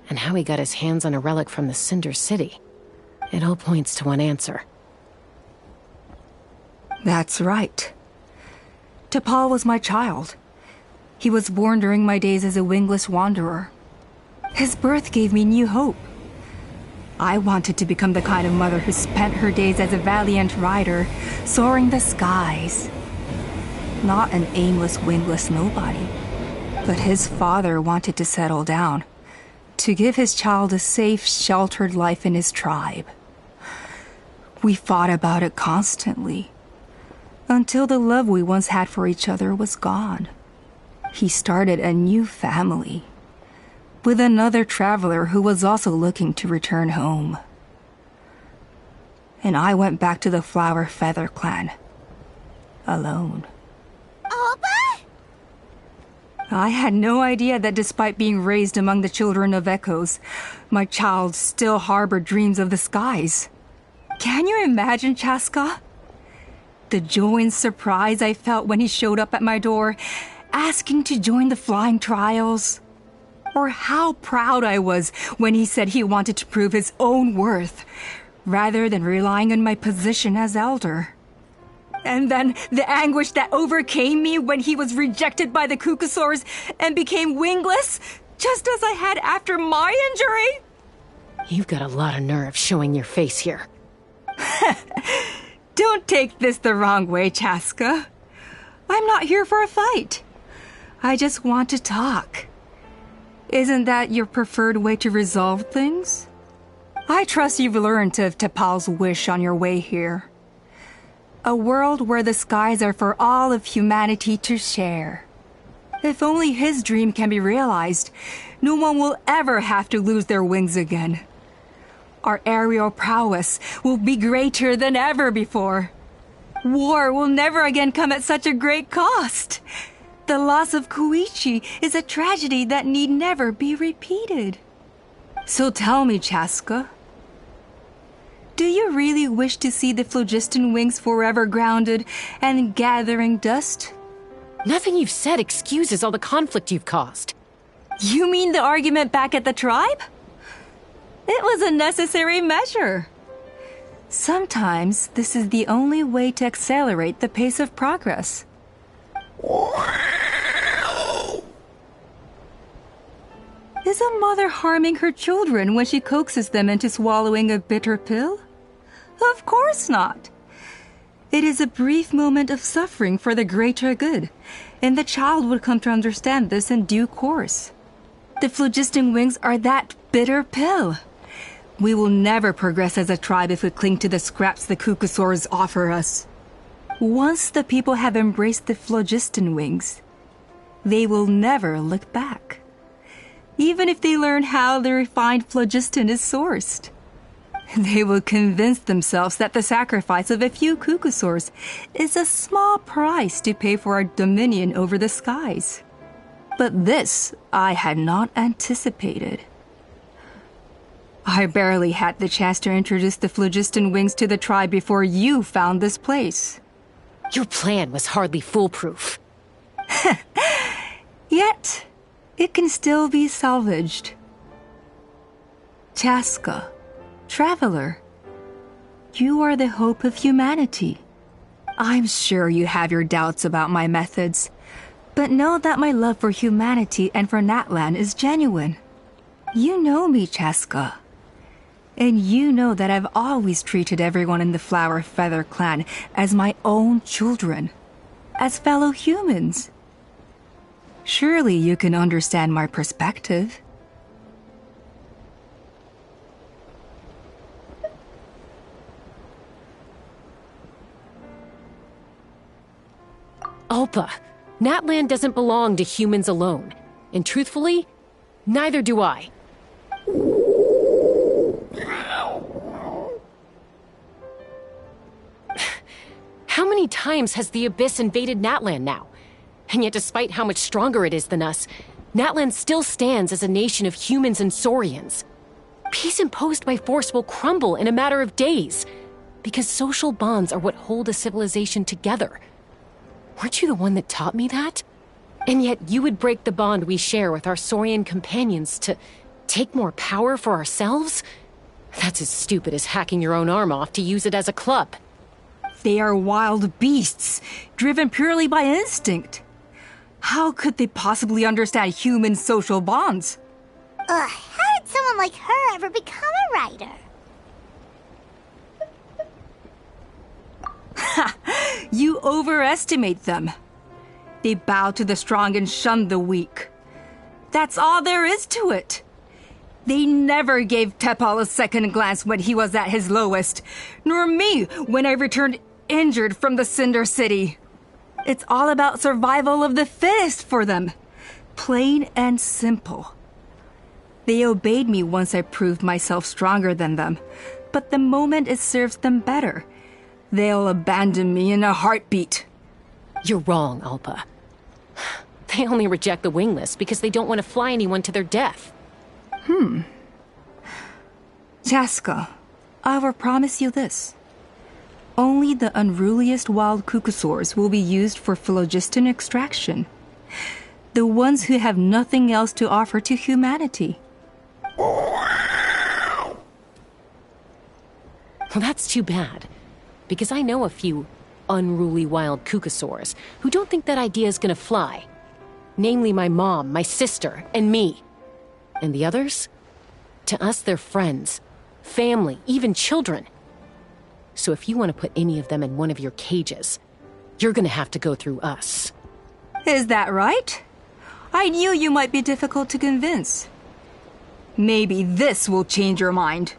and how he got his hands on a relic from the Cinder City, it all points to one answer. That's right. T'Pol was my child. He was born during my days as a wingless wanderer. His birth gave me new hope. I wanted to become the kind of mother who spent her days as a valiant rider, soaring the skies. Not an aimless, wingless nobody. But his father wanted to settle down, to give his child a safe, sheltered life in his tribe. We fought about it constantly, until the love we once had for each other was gone. He started a new family, with another traveler who was also looking to return home. And I went back to the Flower Feather clan, alone. Oppa? I had no idea that despite being raised among the children of echoes, my child still harbored dreams of the skies. Can you imagine, Chaska? The joy and surprise I felt when he showed up at my door, asking to join the flying trials. Or how proud I was when he said he wanted to prove his own worth, rather than relying on my position as elder. And then the anguish that overcame me when he was rejected by the Kukasaurs and became wingless, Just as I had after my injury? You've got a lot of nerve showing your face here. Don't take this the wrong way, Chaska. I'm not here for a fight. I just want to talk. Isn't that your preferred way to resolve things? I trust you've learned of T'Pol's wish on your way here. A world where the skies are for all of humanity to share. If only his dream can be realized, no one will ever have to lose their wings again. Our aerial prowess will be greater than ever before. War will never again come at such a great cost. The loss of Koichi is a tragedy that need never be repeated. So tell me, Chaska, do you really wish to see the phlogiston wings forever grounded and gathering dust? Nothing you've said excuses all the conflict you've caused. You mean the argument back at the tribe? It was a necessary measure. Sometimes this is the only way to accelerate the pace of progress. Is a mother harming her children when she coaxes them into swallowing a bitter pill? Of course not. It is a brief moment of suffering for the greater good, and the child would come to understand this in due course. The phlogiston wings are that bitter pill. We will never progress as a tribe if we cling to the scraps the Kukusaurs offer us. Once the people have embraced the phlogiston wings, they will never look back. Even if they learn how the refined phlogiston is sourced. They will convince themselves that the sacrifice of a few Kukusaurs is a small price to pay for our dominion over the skies. But this I had not anticipated. I barely had the chance to introduce the phlogiston wings to the tribe before you found this place. Your plan was hardly foolproof. Yet, it can still be salvaged. Chaska, traveler, you are the hope of humanity. I'm sure you have your doubts about my methods, but know that my love for humanity and for Natlan is genuine. You know me, Chaska. And you know that I've always treated everyone in the Flower Feather clan as my own children, as fellow humans. Surely you can understand my perspective. Alpa, Natlan doesn't belong to humans alone. And truthfully, neither do I. How many times has the Abyss invaded Natlan now? And yet despite how much stronger it is than us, Natlan still stands as a nation of humans and Saurians. Peace imposed by force will crumble in a matter of days, because social bonds are what hold a civilization together. Weren't you the one that taught me that? And yet you would break the bond we share with our Saurian companions to take more power for ourselves? That's as stupid as hacking your own arm off to use it as a club. They are wild beasts, driven purely by instinct. How could they possibly understand human social bonds? How did someone like her ever become a writer? You overestimate them. They bow to the strong and shun the weak. That's all there is to it. They never gave T'Pol a second glance when he was at his lowest, nor me when I returned injured from the Cinder City. It's all about survival of the fittest for them. Plain and simple. They obeyed me once I proved myself stronger than them, but the moment it serves them better, they'll abandon me in a heartbeat. You're wrong, Alpa. They only reject the wingless because they don't want to fly anyone to their death. Chaska, I will promise you this. Only the unruliest wild Kukusaurs will be used for phlogiston extraction. The ones who have nothing else to offer to humanity. Well, that's too bad. Because I know a few unruly wild Kukusaurs who don't think that idea is gonna fly. Namely my mom, my sister, and me. And the others? To us, they're friends, family, even children. So if you want to put any of them in one of your cages, you're gonna have to go through us. Is that right? I knew you might be difficult to convince. Maybe this will change your mind.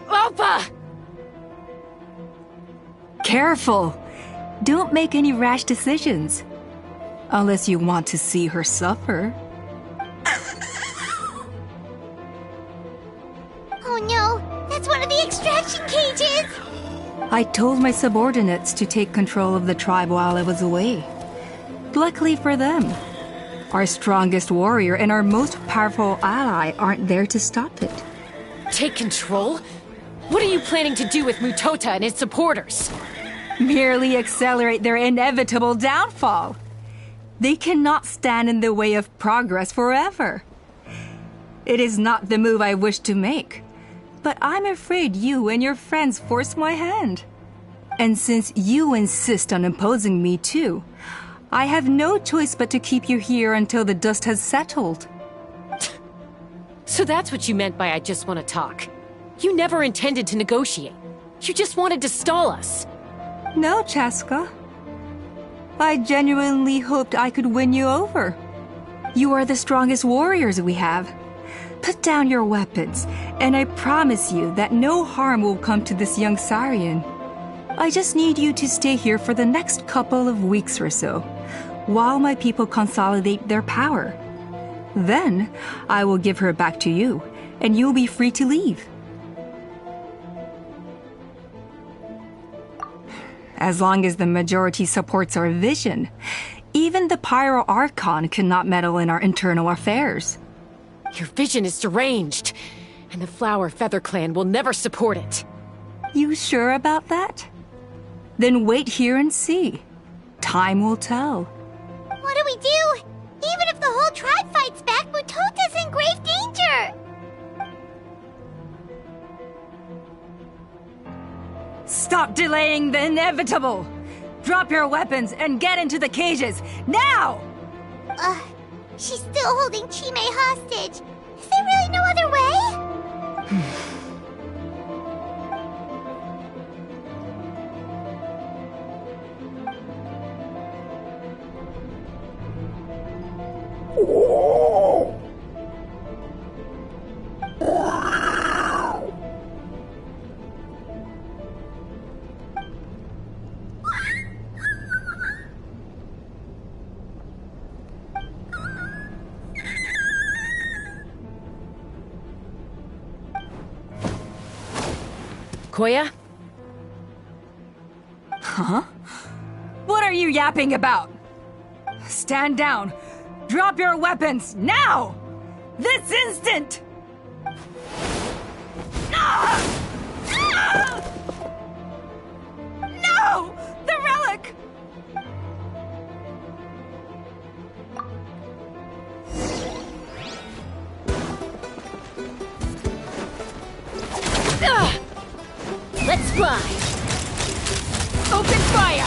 Opa! Careful! Don't make any rash decisions. Unless you want to see her suffer. Oh no, that's one of the extraction cages! I told my subordinates to take control of the tribe while I was away. Luckily for them, our strongest warrior and our most powerful ally aren't there to stop it. Take control? What are you planning to do with Mutota and his supporters? Merely accelerate their inevitable downfall. They cannot stand in the way of progress forever. It is not the move I wish to make, but I'm afraid you and your friends force my hand. And since you insist on imposing me too, I have no choice but to keep you here until the dust has settled. So that's what you meant by I just want to talk. You never intended to negotiate. You just wanted to stall us. No, Chaska. I genuinely hoped I could win you over. You are the strongest warriors we have. Put down your weapons, and I promise you that no harm will come to this young Sarian. I just need you to stay here for the next couple of weeks or so, while my people consolidate their power. Then, I will give her back to you, and you'll be free to leave. As long as the majority supports our vision, even the Pyro Archon cannot meddle in our internal affairs. Your vision is deranged, and the Flower Feather Clan will never support it. You sure about that? Then wait here and see. Time will tell. What do we do? Even if the whole tribe fights back, Mutota's in grave danger! Stop delaying the inevitable! Drop your weapons and get into the cages, now! She's still holding Chime hostage. Is there really no other way? Koya? Huh? What are you yapping about? Stand down. Drop your weapons, now! This instant! No! The relic! Let's fly! Open fire!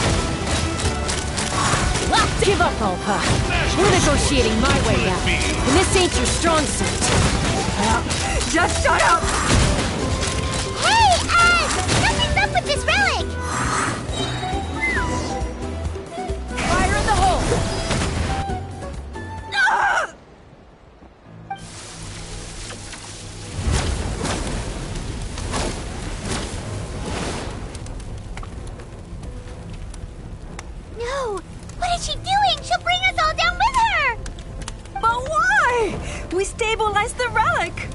Give up, Alpa. We're negotiating my way out, and this ain't your strong suit. Just shut up! Hey, something's up with this relic! Fire in the hole! No! What is she doing? She'll bring us all down with her! But why? We stabilized the relic!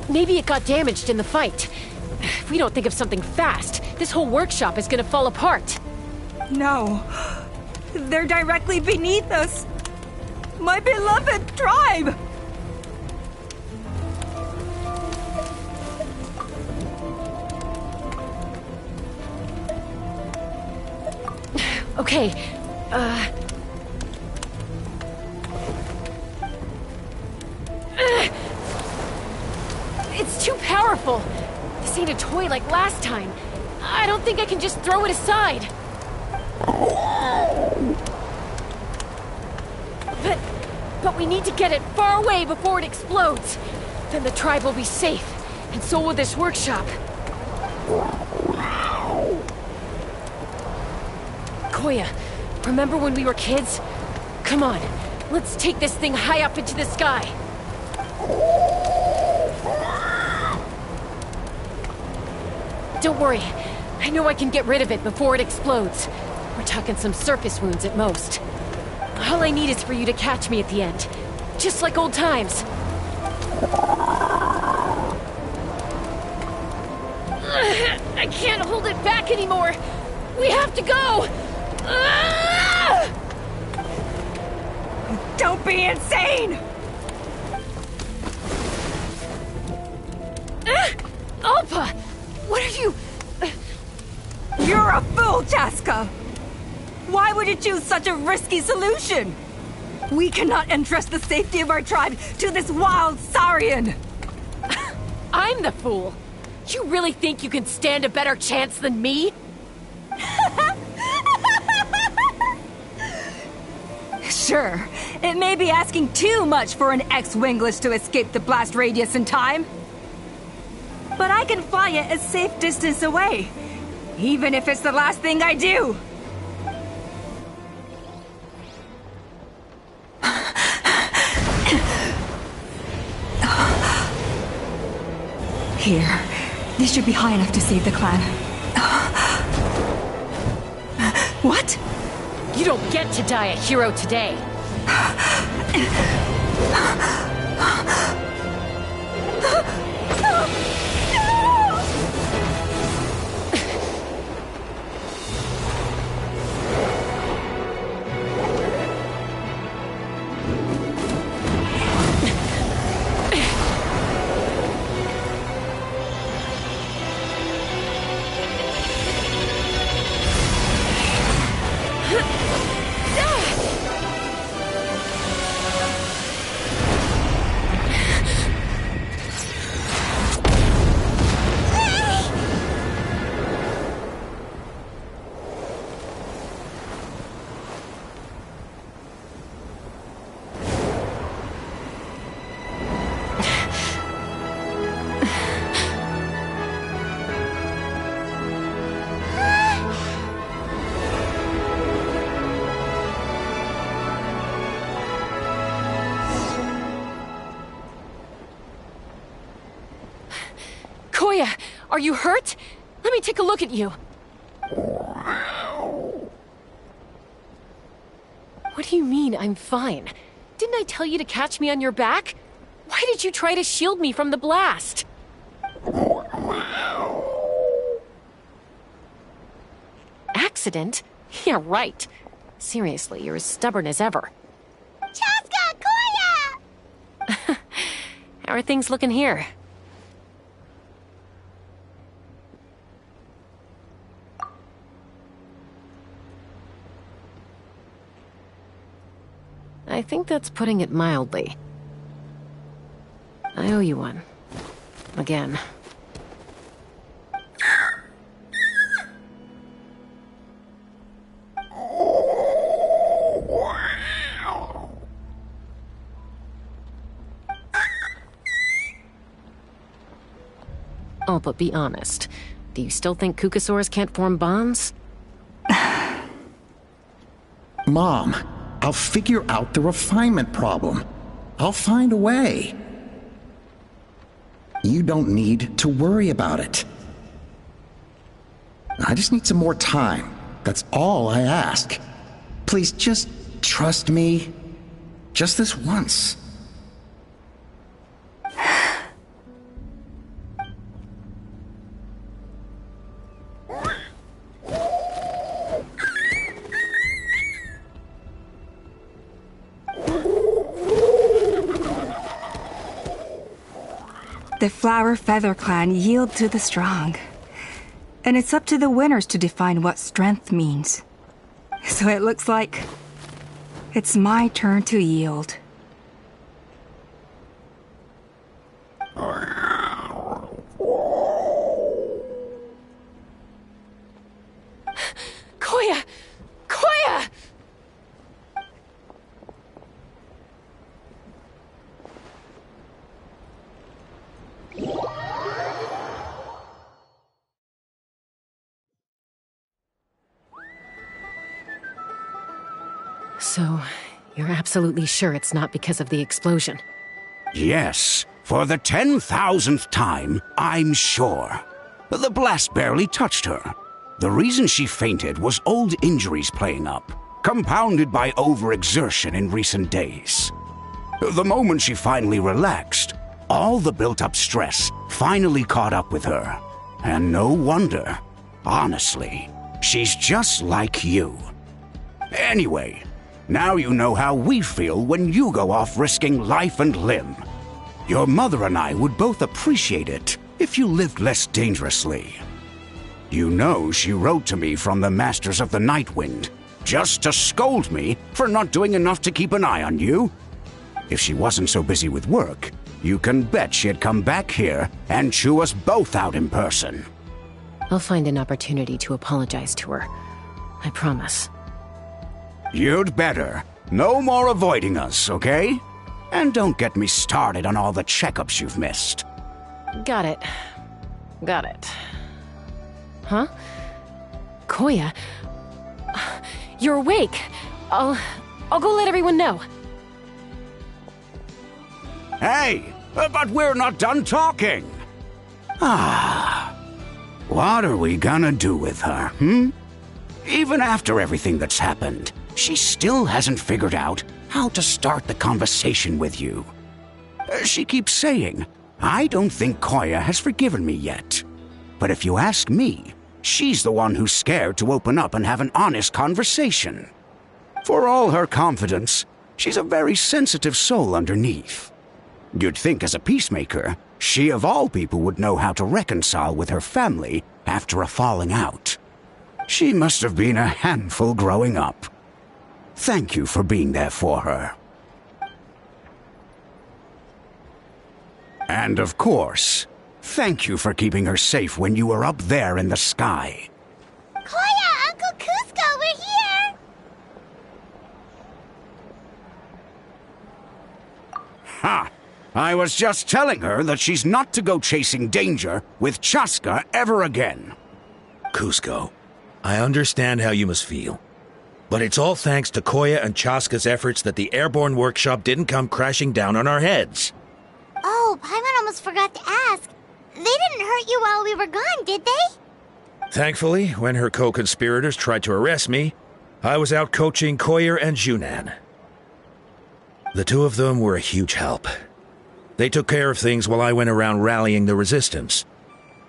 Maybe it got damaged in the fight. If we don't think of something fast, this whole workshop is gonna fall apart. No. They're directly beneath us. My beloved tribe! Okay, It's too powerful. This ain't a toy like last time. I don't think I can just throw it aside. But we need to get it far away before it explodes. Then the tribe will be safe, and so will this workshop. Koya, remember when we were kids? Come on, let's take this thing high up into the sky. Don't worry, I know I can get rid of it before it explodes. We're talking some surface wounds at most. All I need is for you to catch me at the end, just like old times. I can't hold it back anymore. We have to go. Don't be insane! Alpa, what are you? You're a fool, Chaska! Why would you choose such a risky solution? We cannot entrust the safety of our tribe to this wild Saurian! I'm the fool. You really think you can stand a better chance than me? Sure, it may be asking too much for an ex-wingless to escape the blast radius in time. But I can fly it a safe distance away, even if it's the last thing I do. Here, this should be high enough to save the clan. What? You don't get to die a hero today. Koya, are you hurt? Let me take a look at you. What do you mean, I'm fine? Didn't I tell you to catch me on your back? Why did you try to shield me from the blast? Accident? Yeah, right. Seriously, you're as stubborn as ever. Chaska! Koya! How are things looking here? I think that's putting it mildly. I owe you one. Again. Oh, but be honest. Do you still think Kukasaurs can't form bonds? Mom, I'll figure out the refinement problem. I'll find a way. You don't need to worry about it. I just need some more time. That's all I ask. Please just trust me. Just this once. The Flower Feather Clan yield to the strong. And it's up to the winners to define what strength means. So it looks like it's my turn to yield. Koya! Koya! So, you're absolutely sure it's not because of the explosion? Yes, for the 10,000th time, I'm sure. The blast barely touched her. The reason she fainted was old injuries playing up, compounded by overexertion in recent days. The moment she finally relaxed, all the built-up stress finally caught up with her. And no wonder. Honestly, she's just like you. Anyway, now you know how we feel when you go off risking life and limb. Your mother and I would both appreciate it if you lived less dangerously. You know she wrote to me from the Masters of the Night Wind, just to scold me for not doing enough to keep an eye on you. If she wasn't so busy with work, you can bet she'd come back here and chew us both out in person. I'll find an opportunity to apologize to her. I promise. You'd better. No more avoiding us, okay? And don't get me started on all the checkups you've missed. Got it. Got it. Huh? Koya? You're awake. I'll go let everyone know. Hey, but we're not done talking. What are we gonna do with her, Even after everything that's happened, she still hasn't figured out how to start the conversation with you. She keeps saying, I don't think Koya has forgiven me yet. But if you ask me, she's the one who's scared to open up and have an honest conversation. For all her confidence, she's a very sensitive soul underneath. You'd think as a peacemaker, she of all people would know how to reconcile with her family after a falling out. She must have been a handful growing up. Thank you for being there for her. And of course, thank you for keeping her safe when you were up there in the sky. Koya, Uncle Cusco, we're here! Ha! I was just telling her that she's not to go chasing danger with Chaska ever again. Cusco, I understand how you must feel. But it's all thanks to Koya and Chaska's efforts that the airborne workshop didn't come crashing down on our heads. Oh, Paimon almost forgot to ask. They didn't hurt you while we were gone, did they? Thankfully, when her co-conspirators tried to arrest me, I was out coaching Koyer and Junan. The two of them were a huge help. They took care of things while I went around rallying the resistance.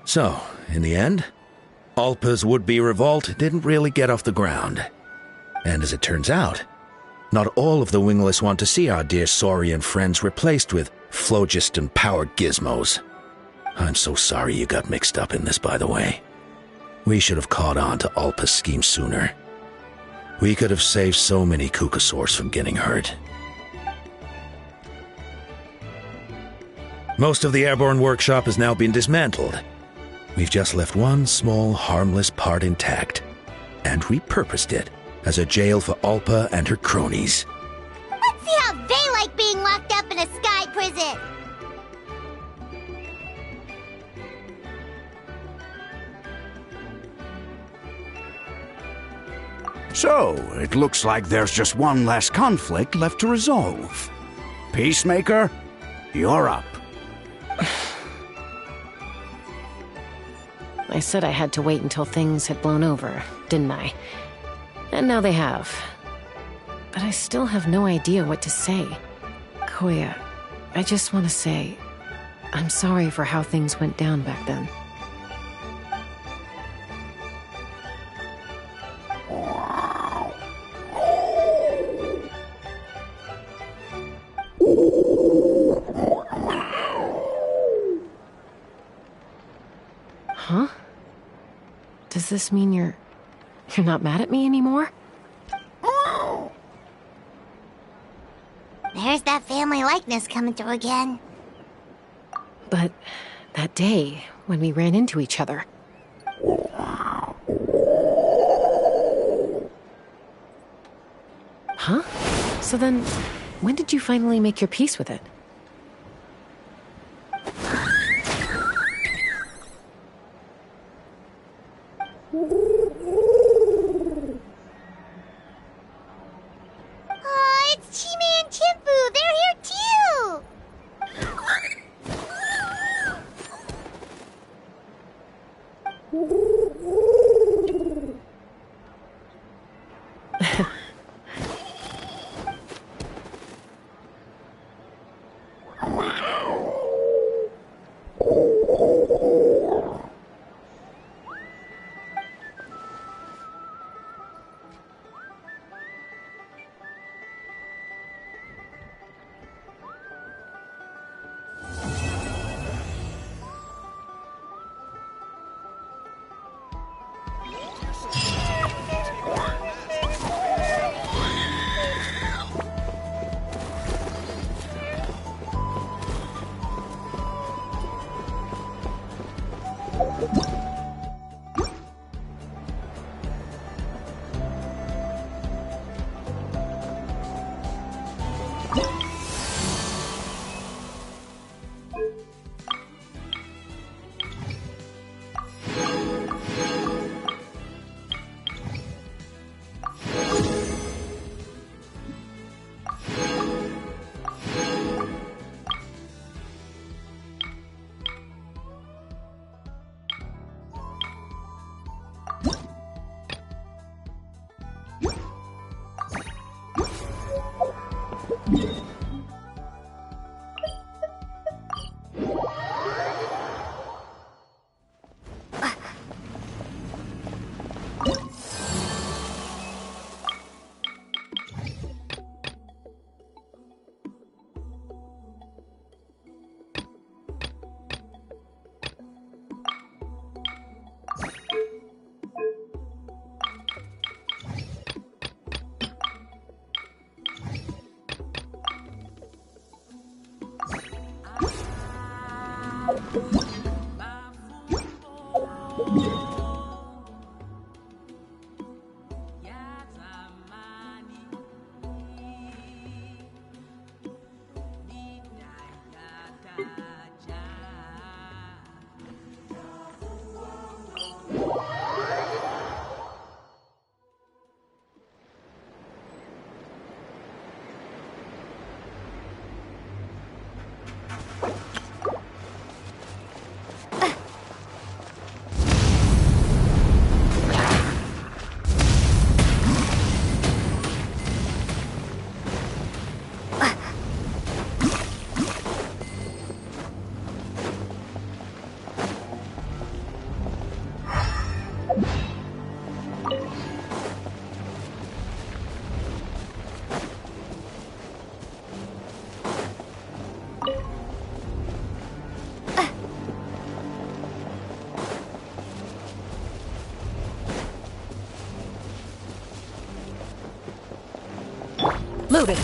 So, in the end, Alpa's would-be revolt didn't really get off the ground. And as it turns out, not all of the wingless want to see our dear Saurian friends replaced with phlogiston-powered gizmos. I'm so sorry you got mixed up in this, by the way. We should have caught on to Alpa's scheme sooner. We could have saved so many Kukasaurs from getting hurt. Most of the airborne workshop has now been dismantled. We've just left one small, harmless part intact, and repurposed it as a jail for Alpa and her cronies. Let's see how they like being locked up in a sky prison! So, it looks like there's just one last conflict left to resolve. Peacemaker, you're up. I said I had to wait until things had blown over, didn't I? And now they have. But I still have no idea what to say. Koya, I just want to say, I'm sorry for how things went down back then. Huh? Does this mean you're not mad at me anymore? There's that family likeness coming through again. But that day, when we ran into each other... Huh? So then, when did you finally make your peace with it? Oh, it's Chima and Chimpu! They're here too! Loaded.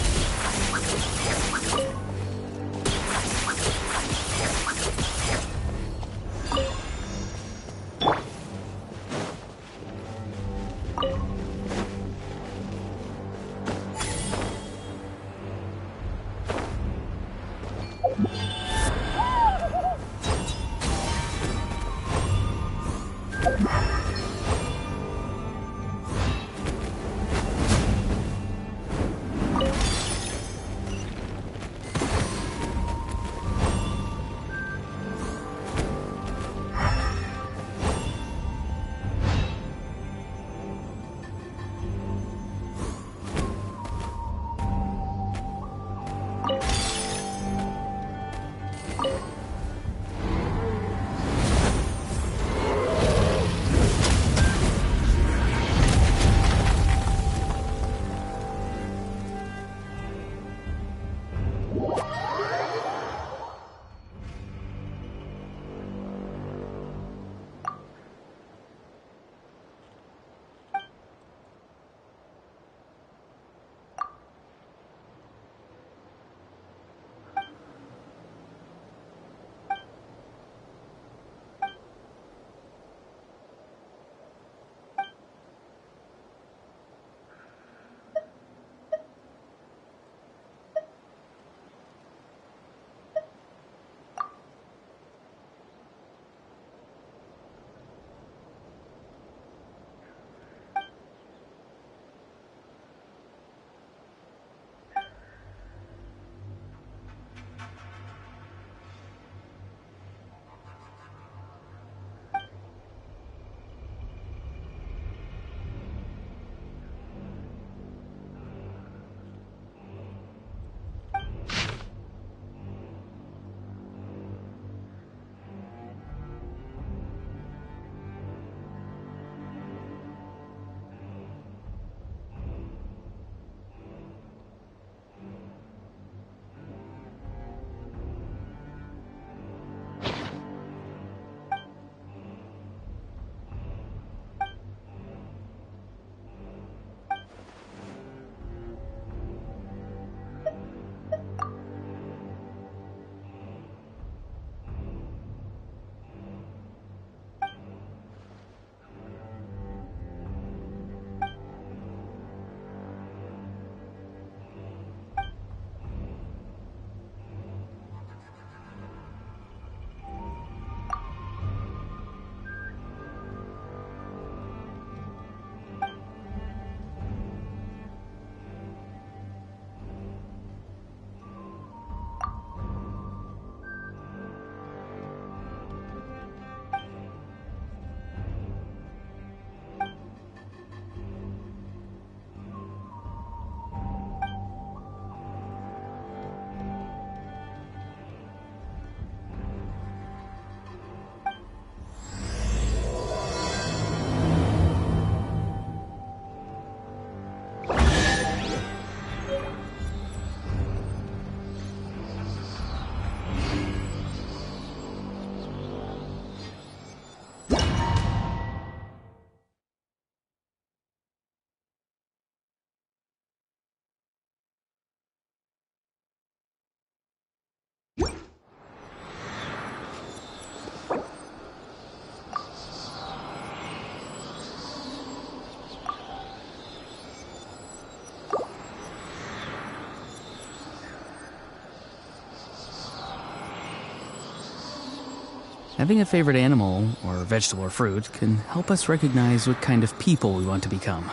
Having a favorite animal, or vegetable or fruit, can help us recognize what kind of people we want to become.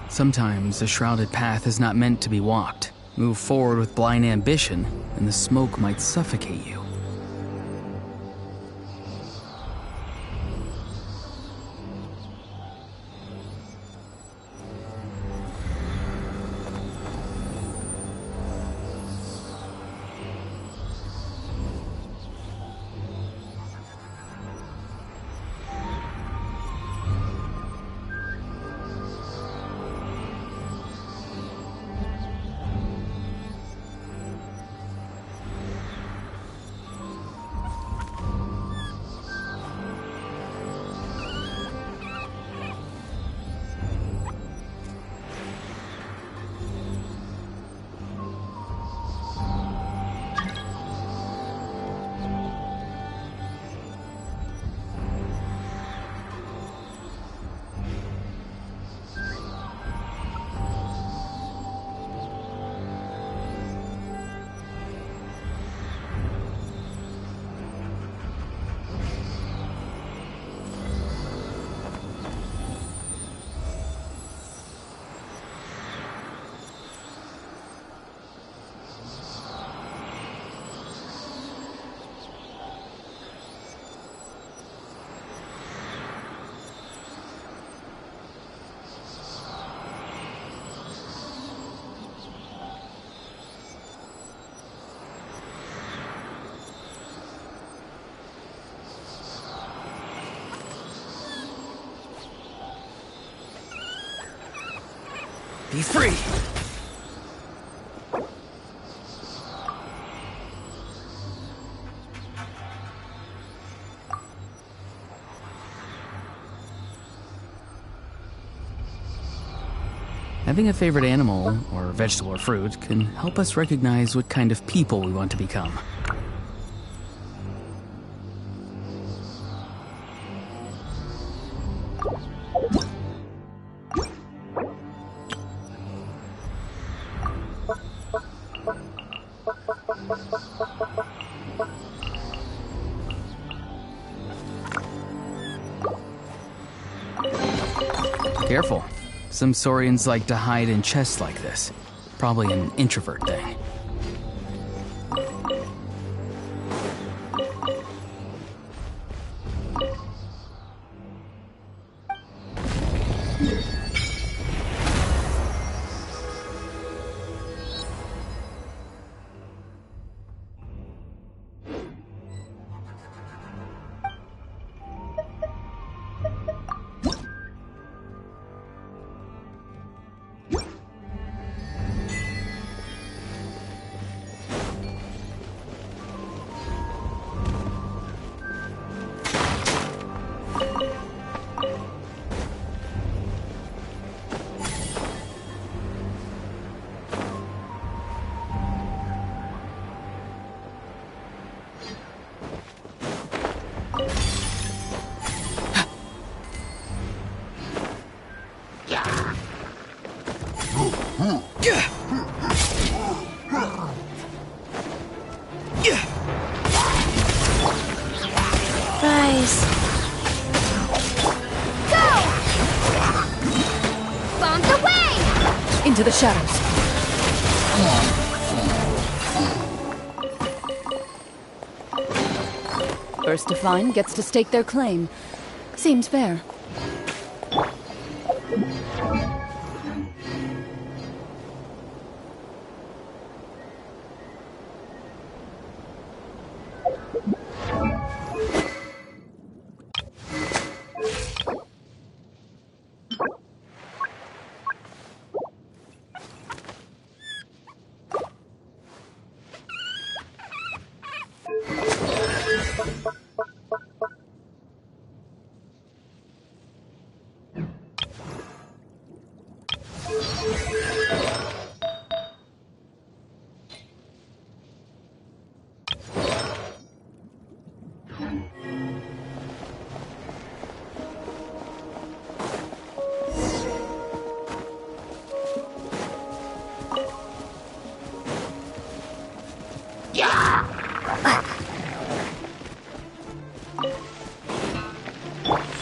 Sometimes a shrouded path is not meant to be walked. Move forward with blind ambition, and the smoke might suffocate you. Be free! Having a favorite animal, or vegetable or fruit, can help us recognize what kind of people we want to become. Careful. Some saurians like to hide in chests like this. Probably an introvert thing. Rise. Go! Bombs away! Into the shadows. First to find gets to stake their claim. Seems fair.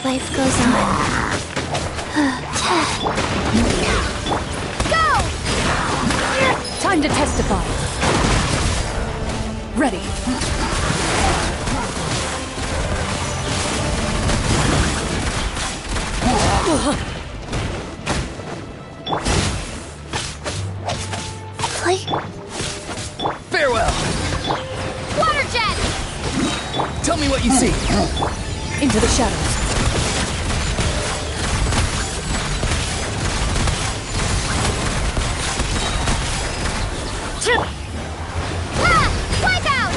Life goes on. Go! Time to testify. Ready. Play. Farewell! Water jet! Tell me what you see. Into the shadows. Wipeout!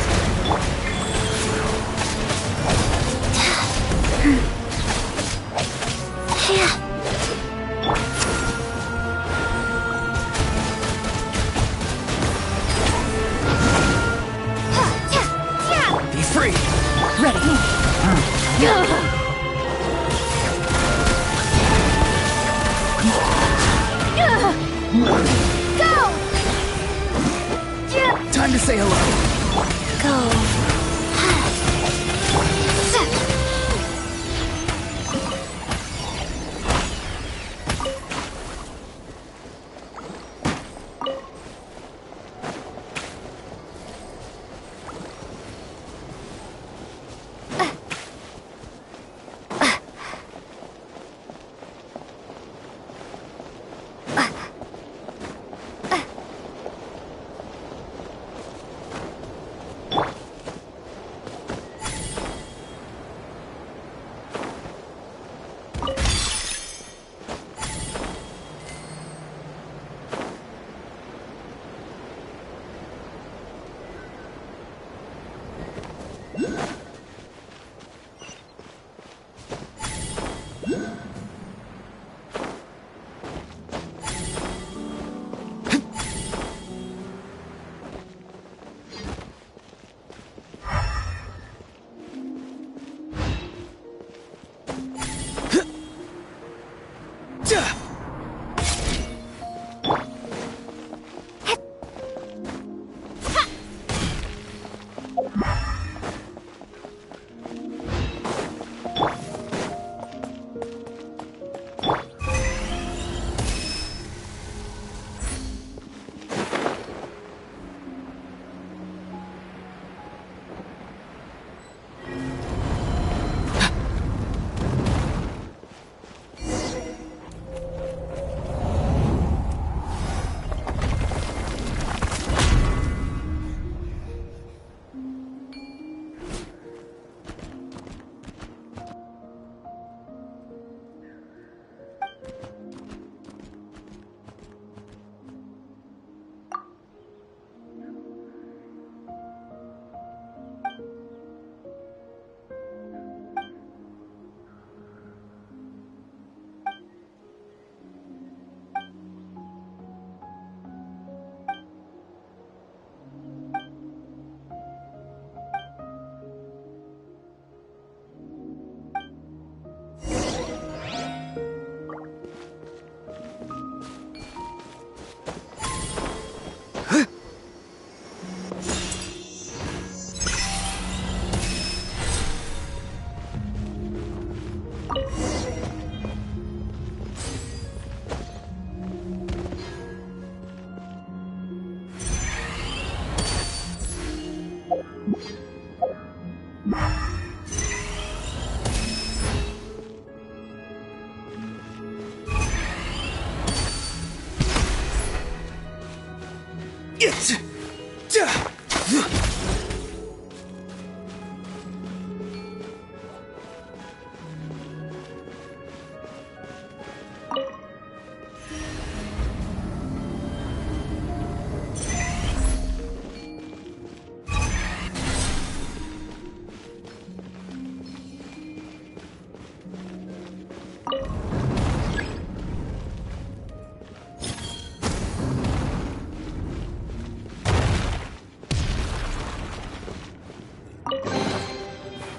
Be free! Ready. Go! Time to say hello. Go.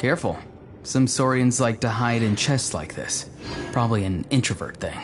Careful. Some Saurians like to hide in chests like this. Probably an introvert thing.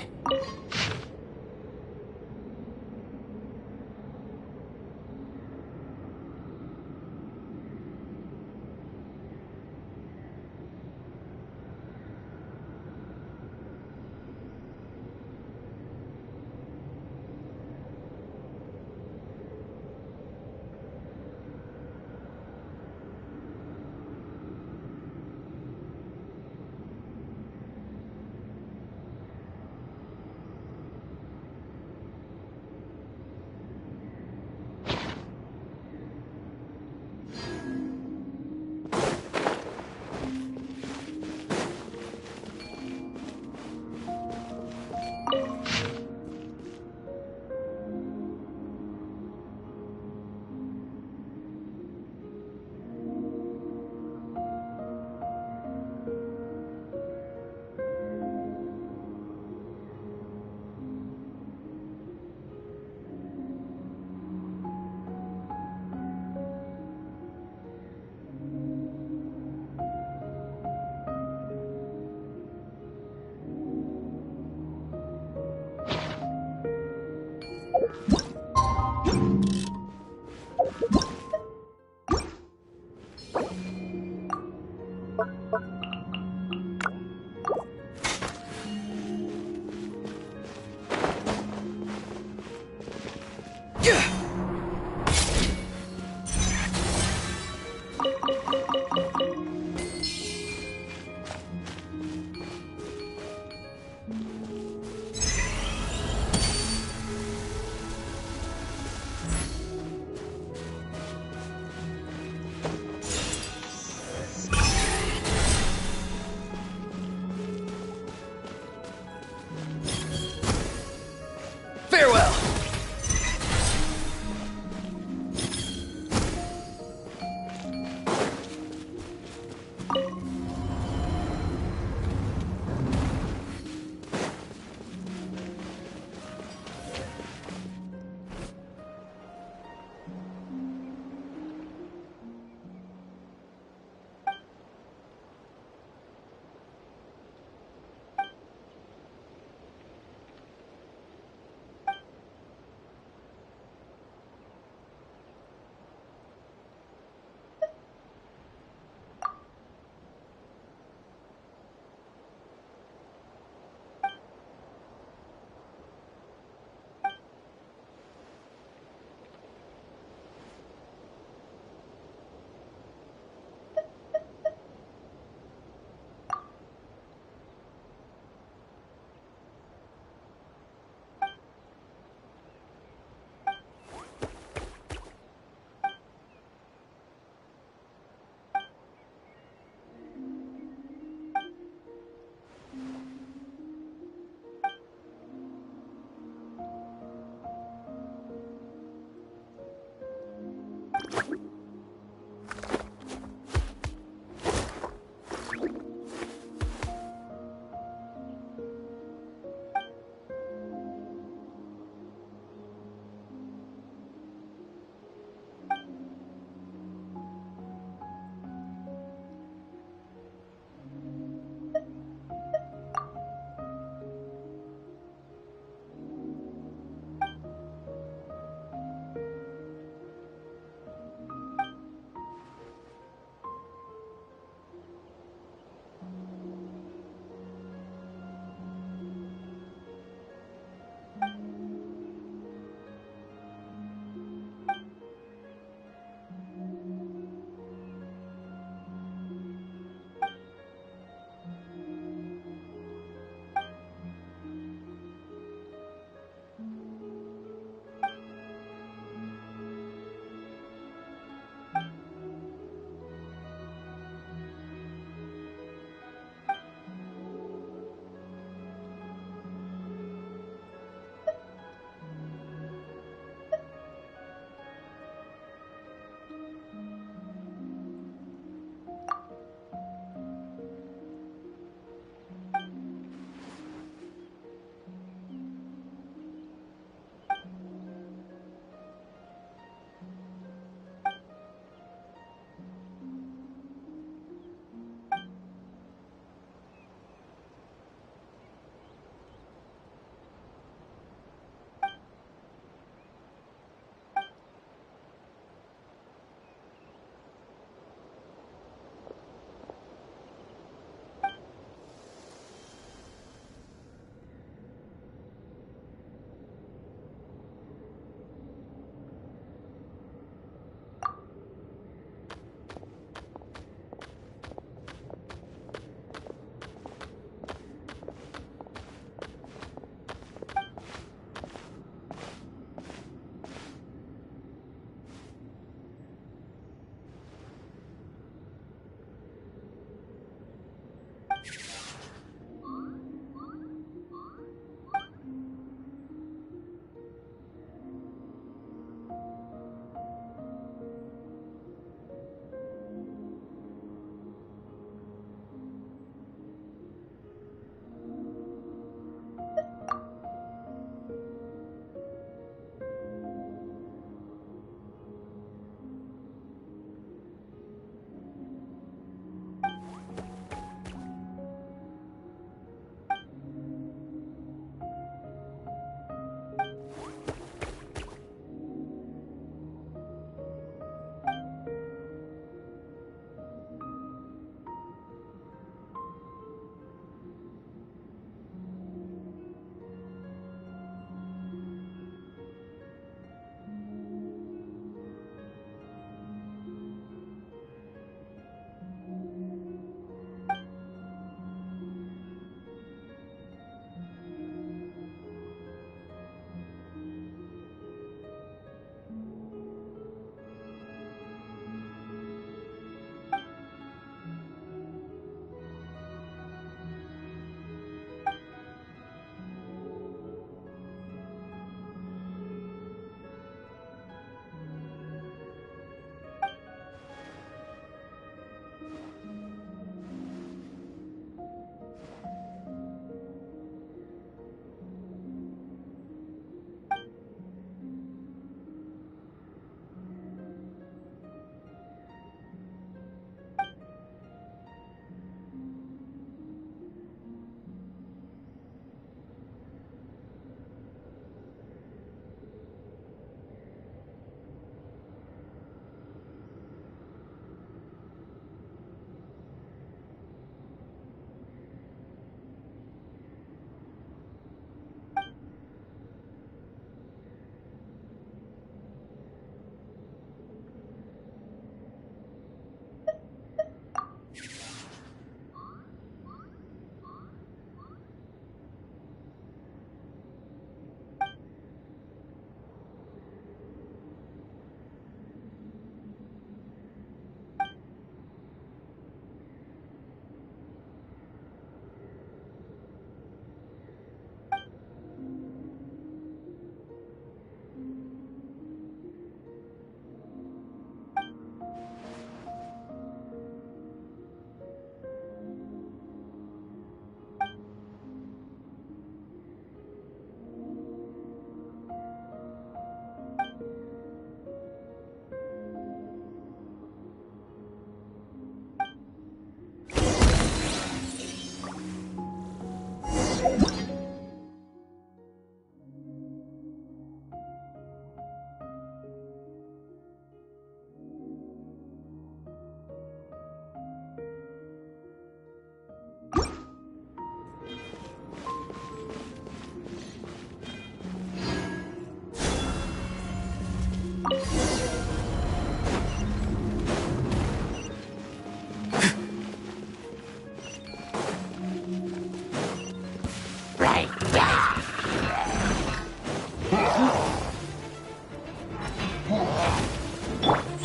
Farewell!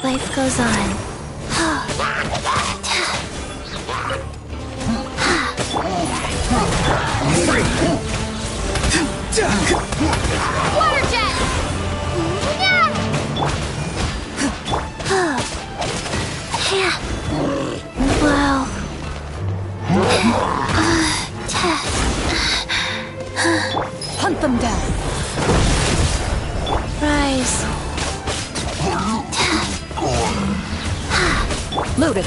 Life goes on. Water jet! Wow. Hunt them down. Rise. Loaded.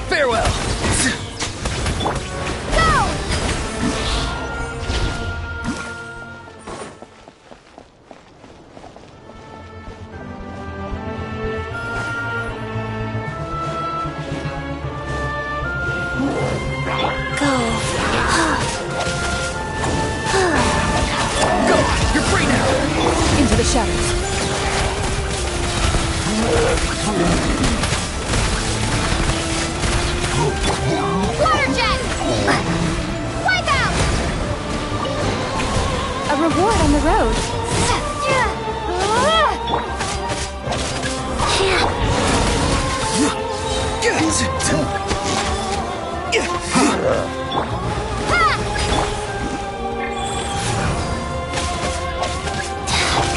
Farewell. Into the shadows. Water jet! Wipe out! A reward on the road.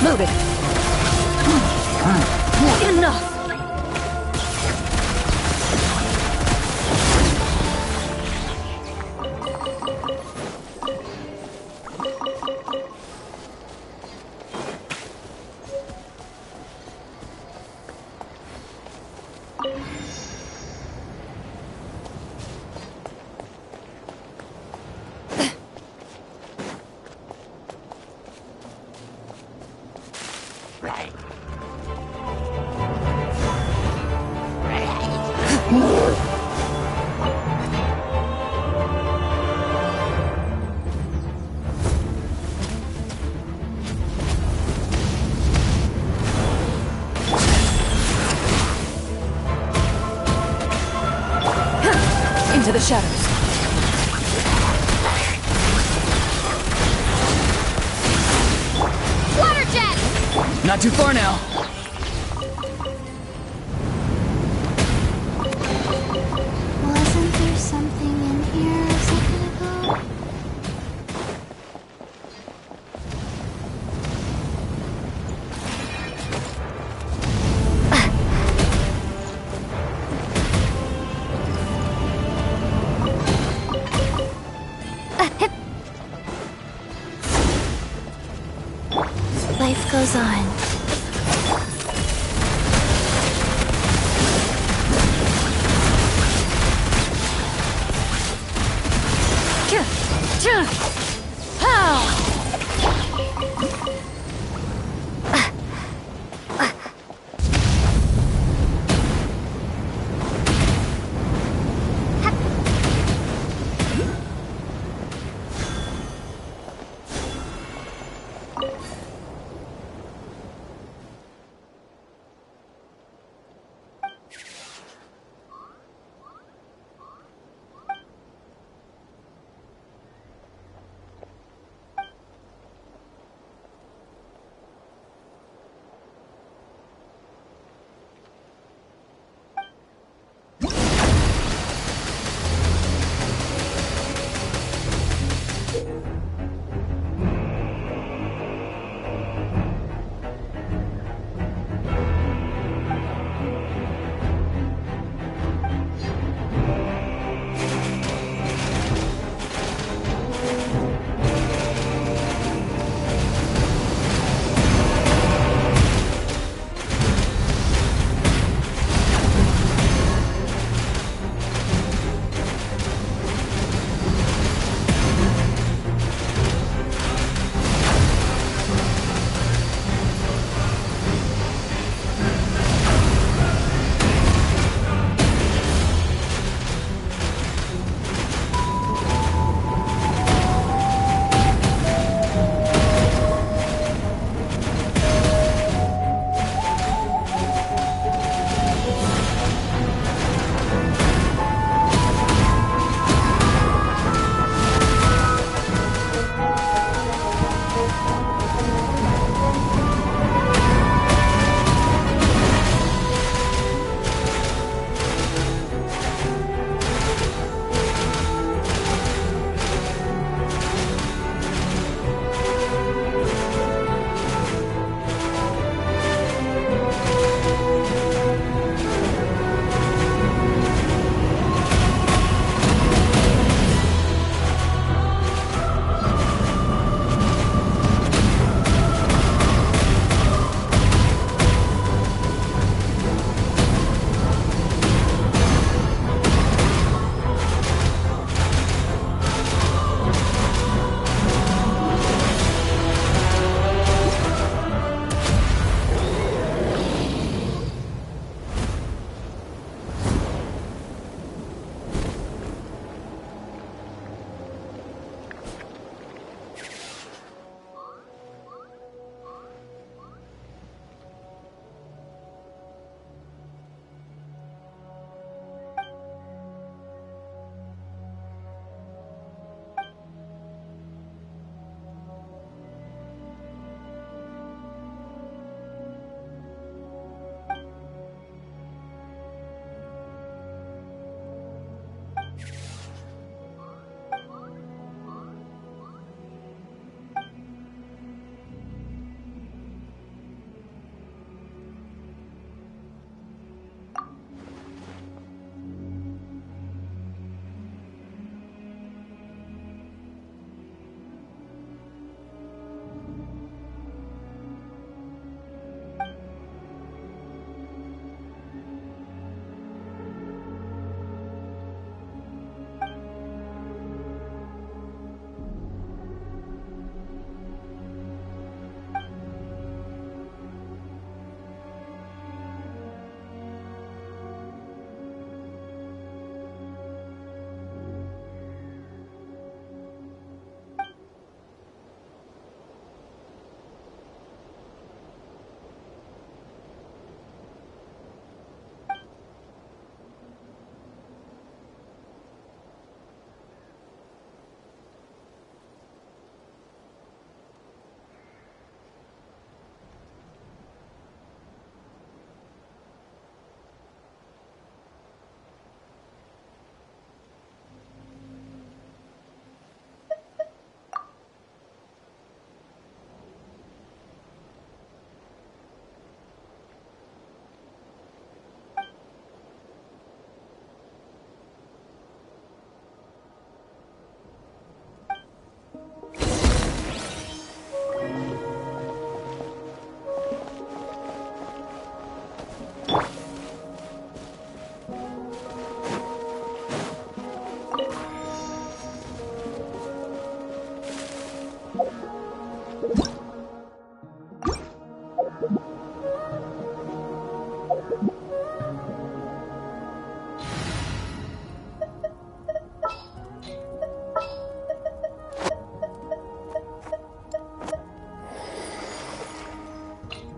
Loaded. Enough. Into the shadows. Water jet! Not too far now. Wasn't there something in here a second ago? Life goes on.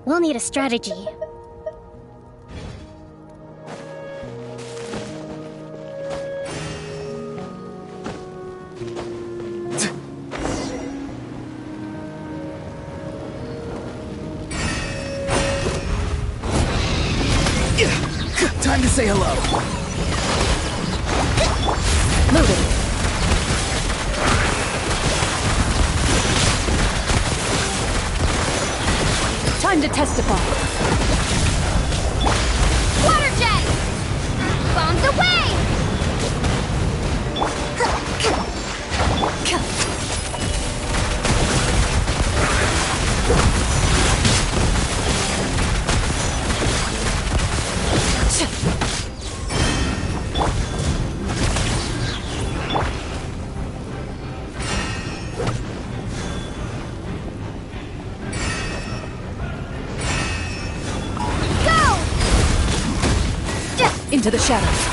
We'll need a strategy. Time to say hello. Moving. Time to testify. Water jet! Bombs away! Into the shadows.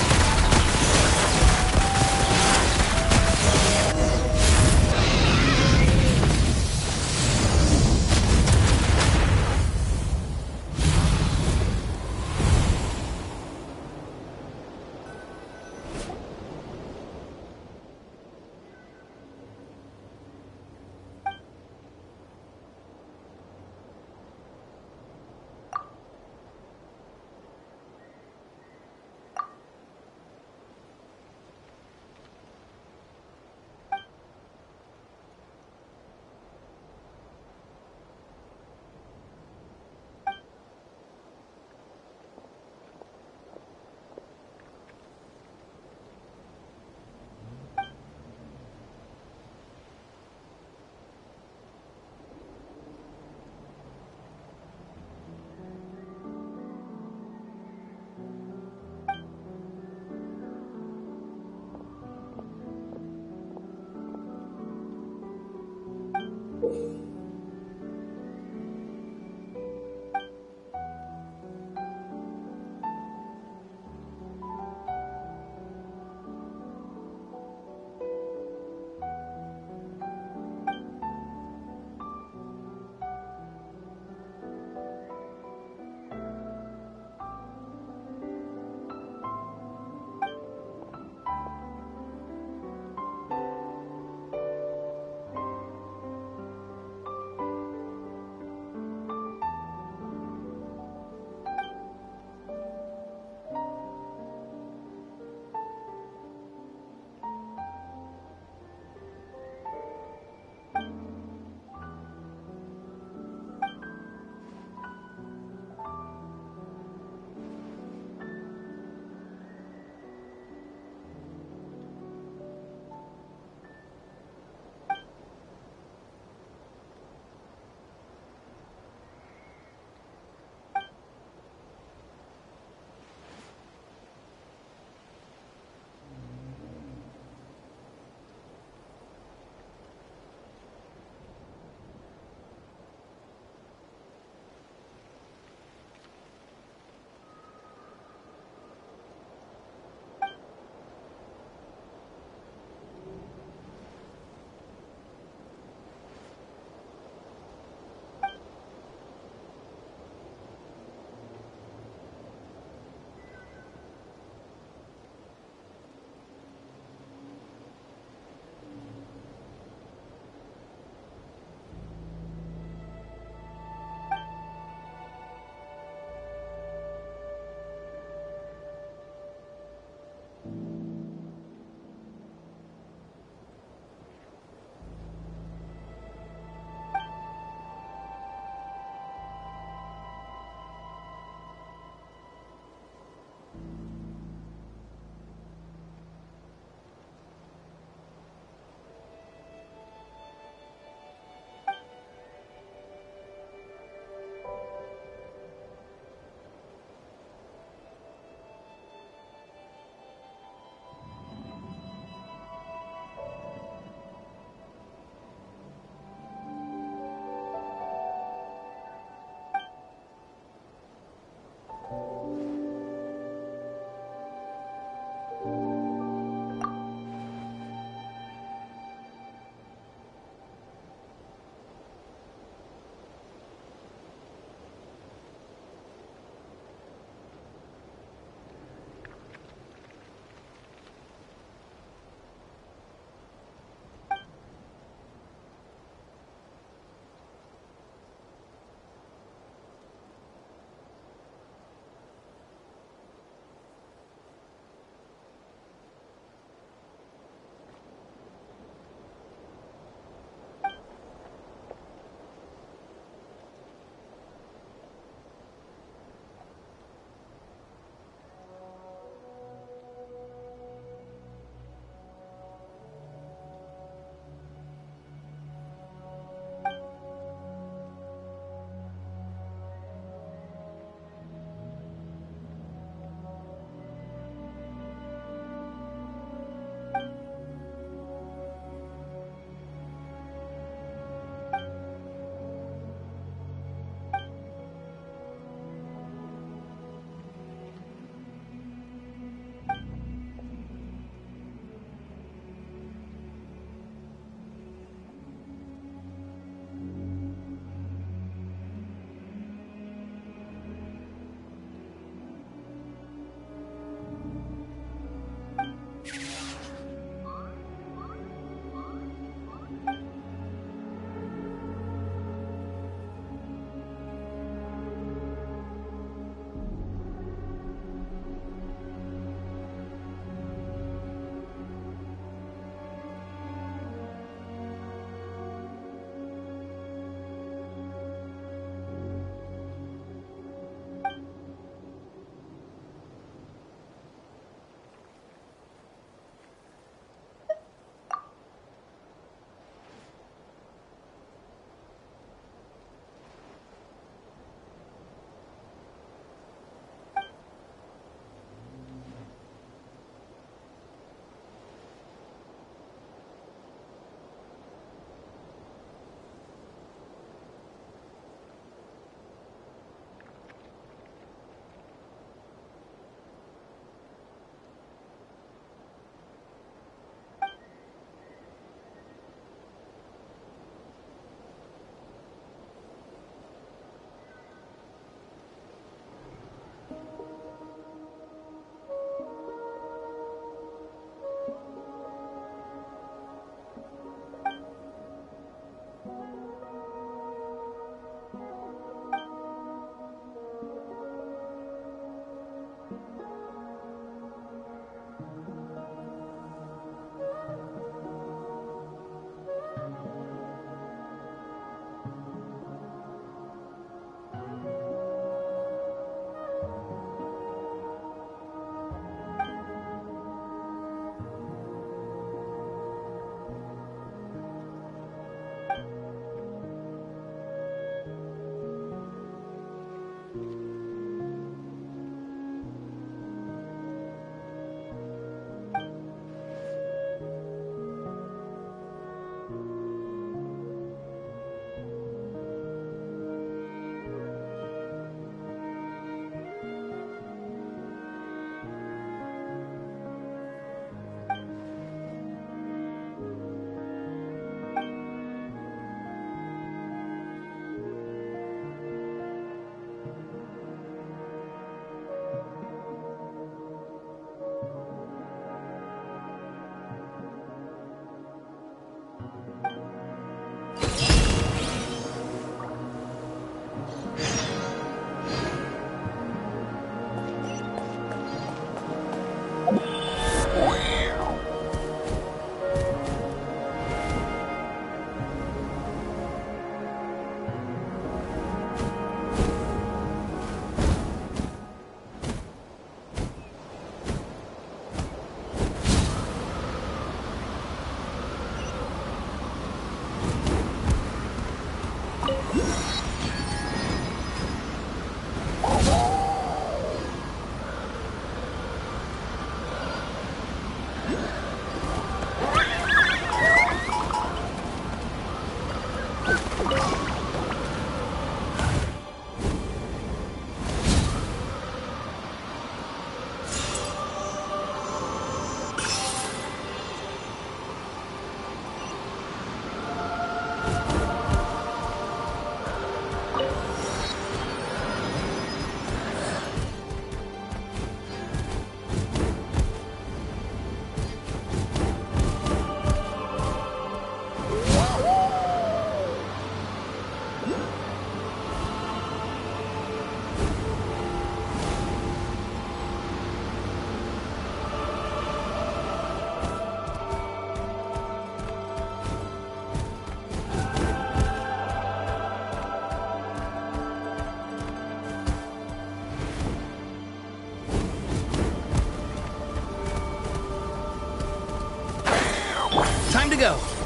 go.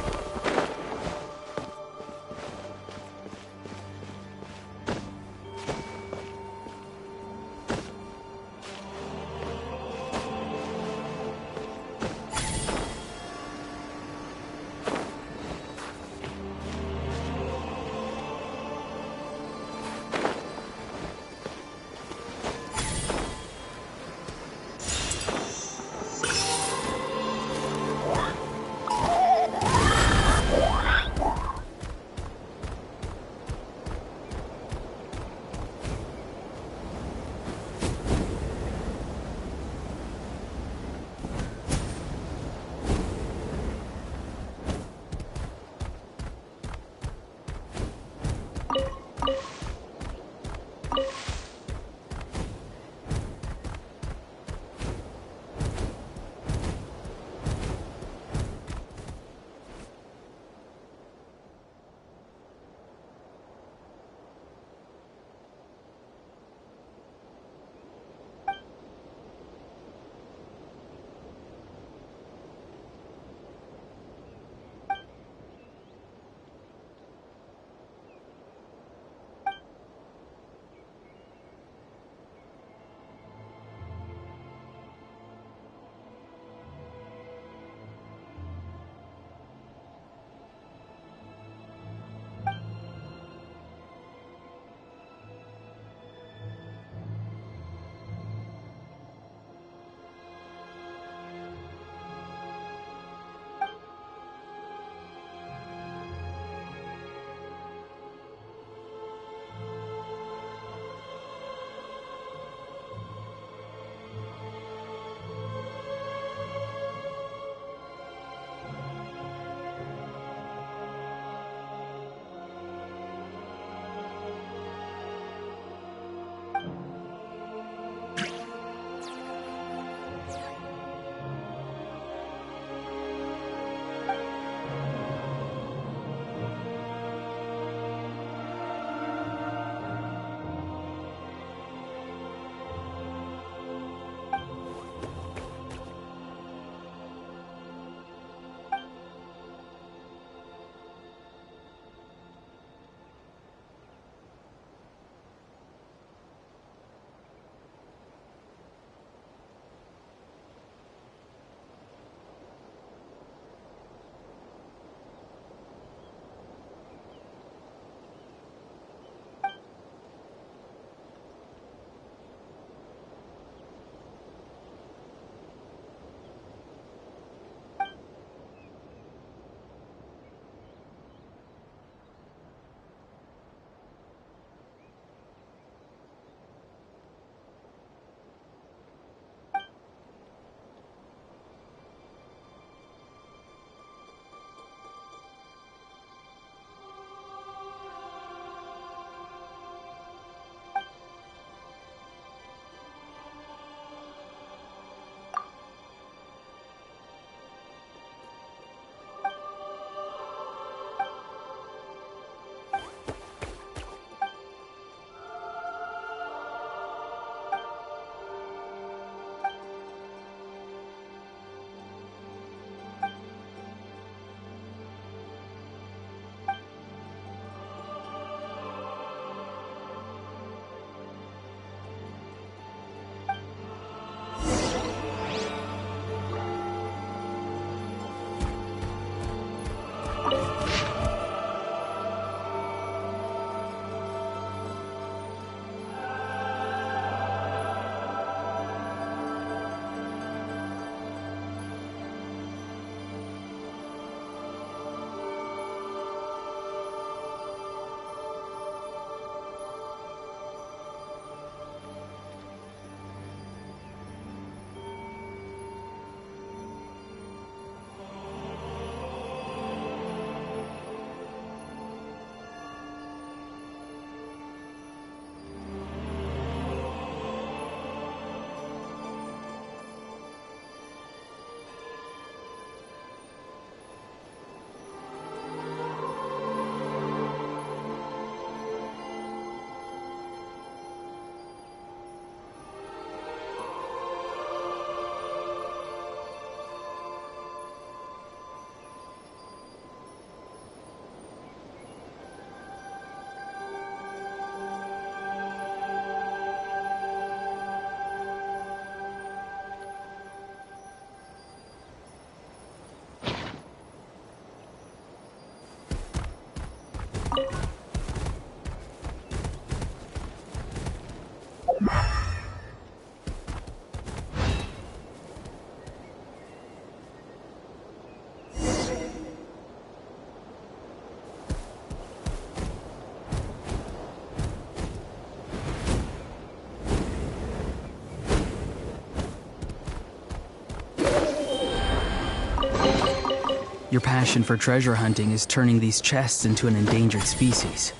Your passion for treasure hunting is turning these chests into an endangered species.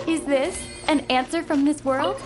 Is this an answer from this world?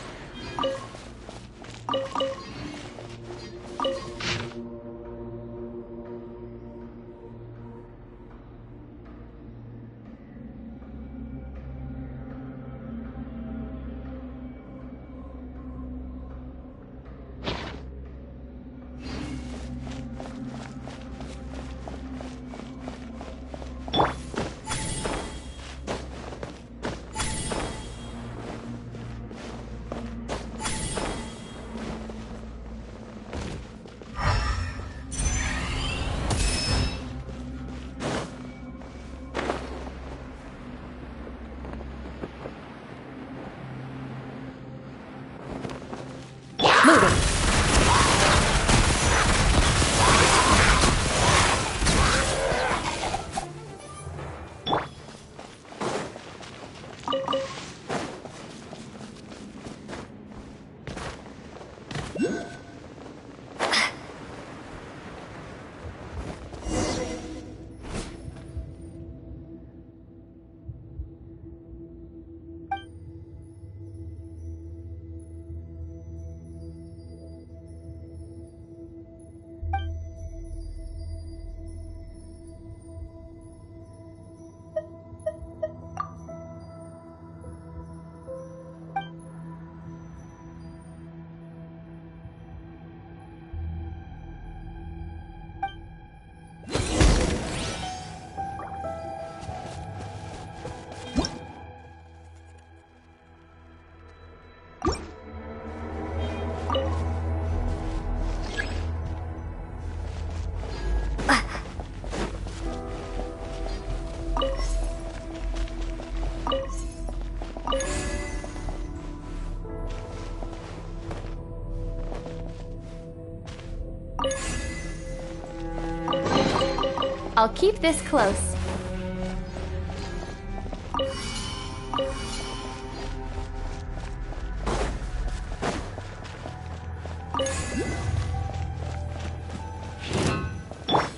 I'll keep this close.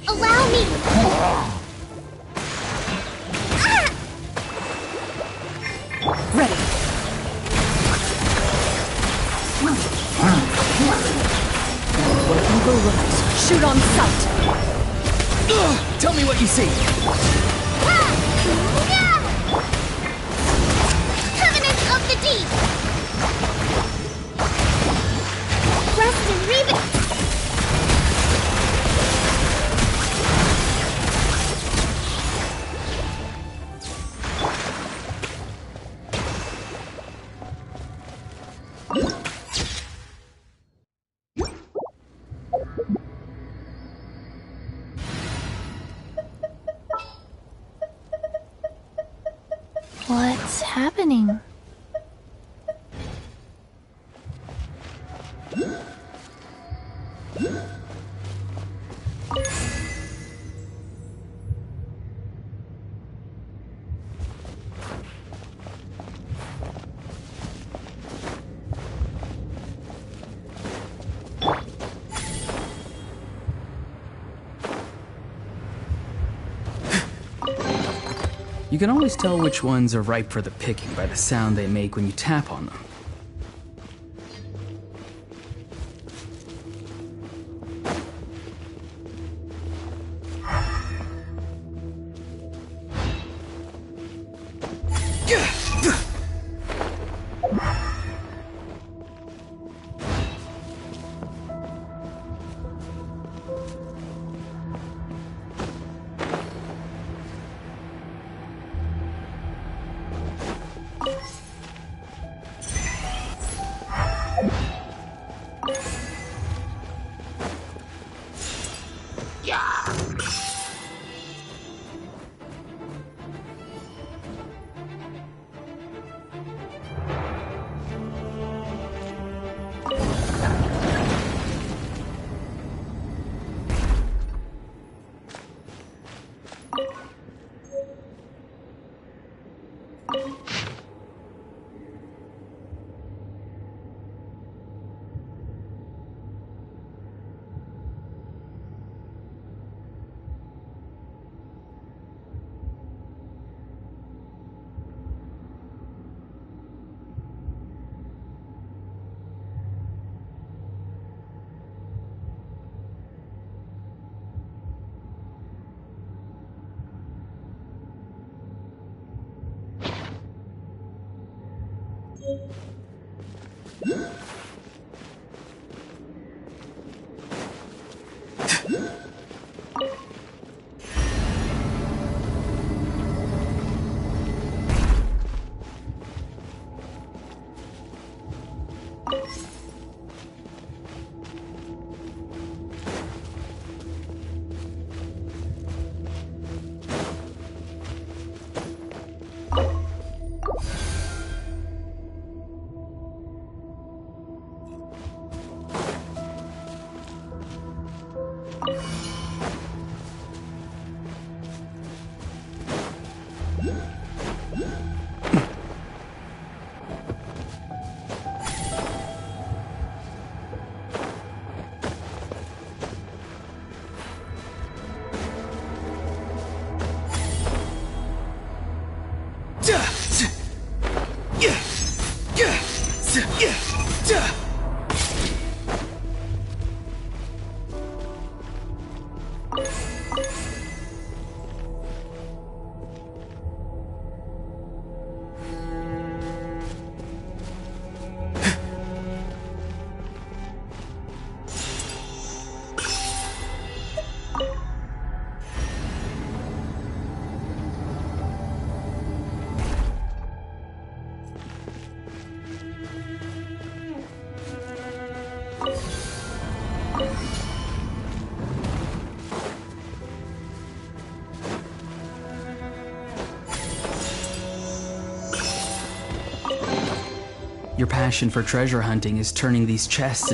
Allow me! Ready. Where evil lies, shoot on sight. Tell me what you see. Covenant of the Deep! Rest and Reven! What's happening? You can always tell which ones are ripe for the picking by the sound they make when you tap on them. Your passion for treasure hunting is turning these chests.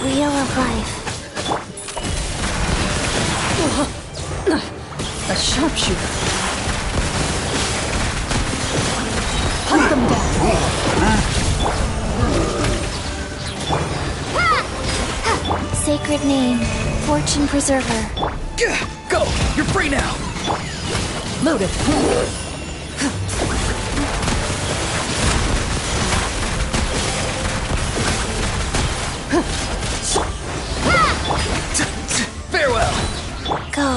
Wheel of life. A sharpshooter. Hunt them down. Sacred name, Fortune Preserver. Go! You're free now! Loaded. Farewell! Go.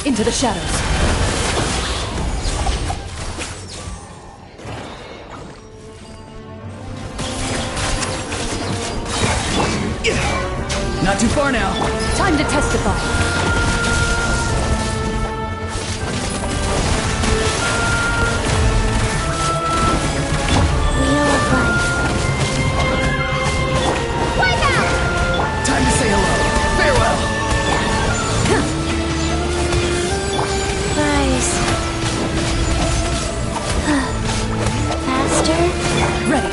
Into the shadows. Not too far now. Time to testify. Wheel of life. Time to say hello. Farewell! Rise. Faster. Ready.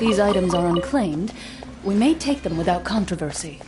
these items are unclaimed, we may take them without controversy.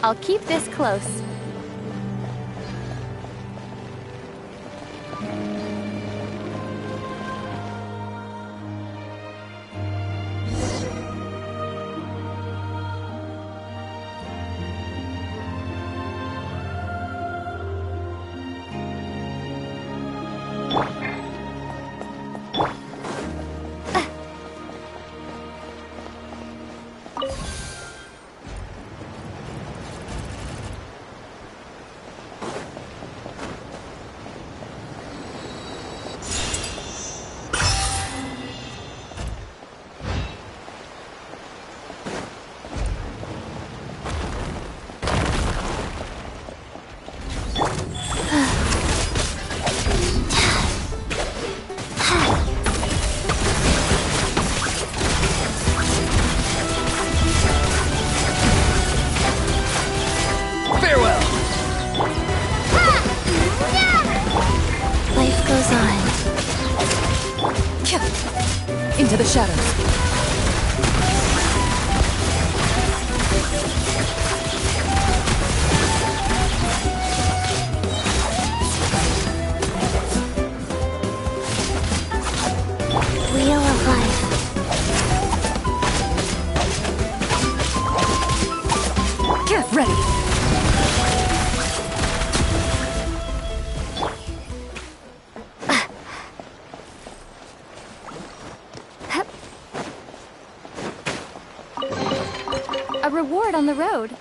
I'll keep this close. Into the shadows. Wheel of Life. Get ready. A reward on the road.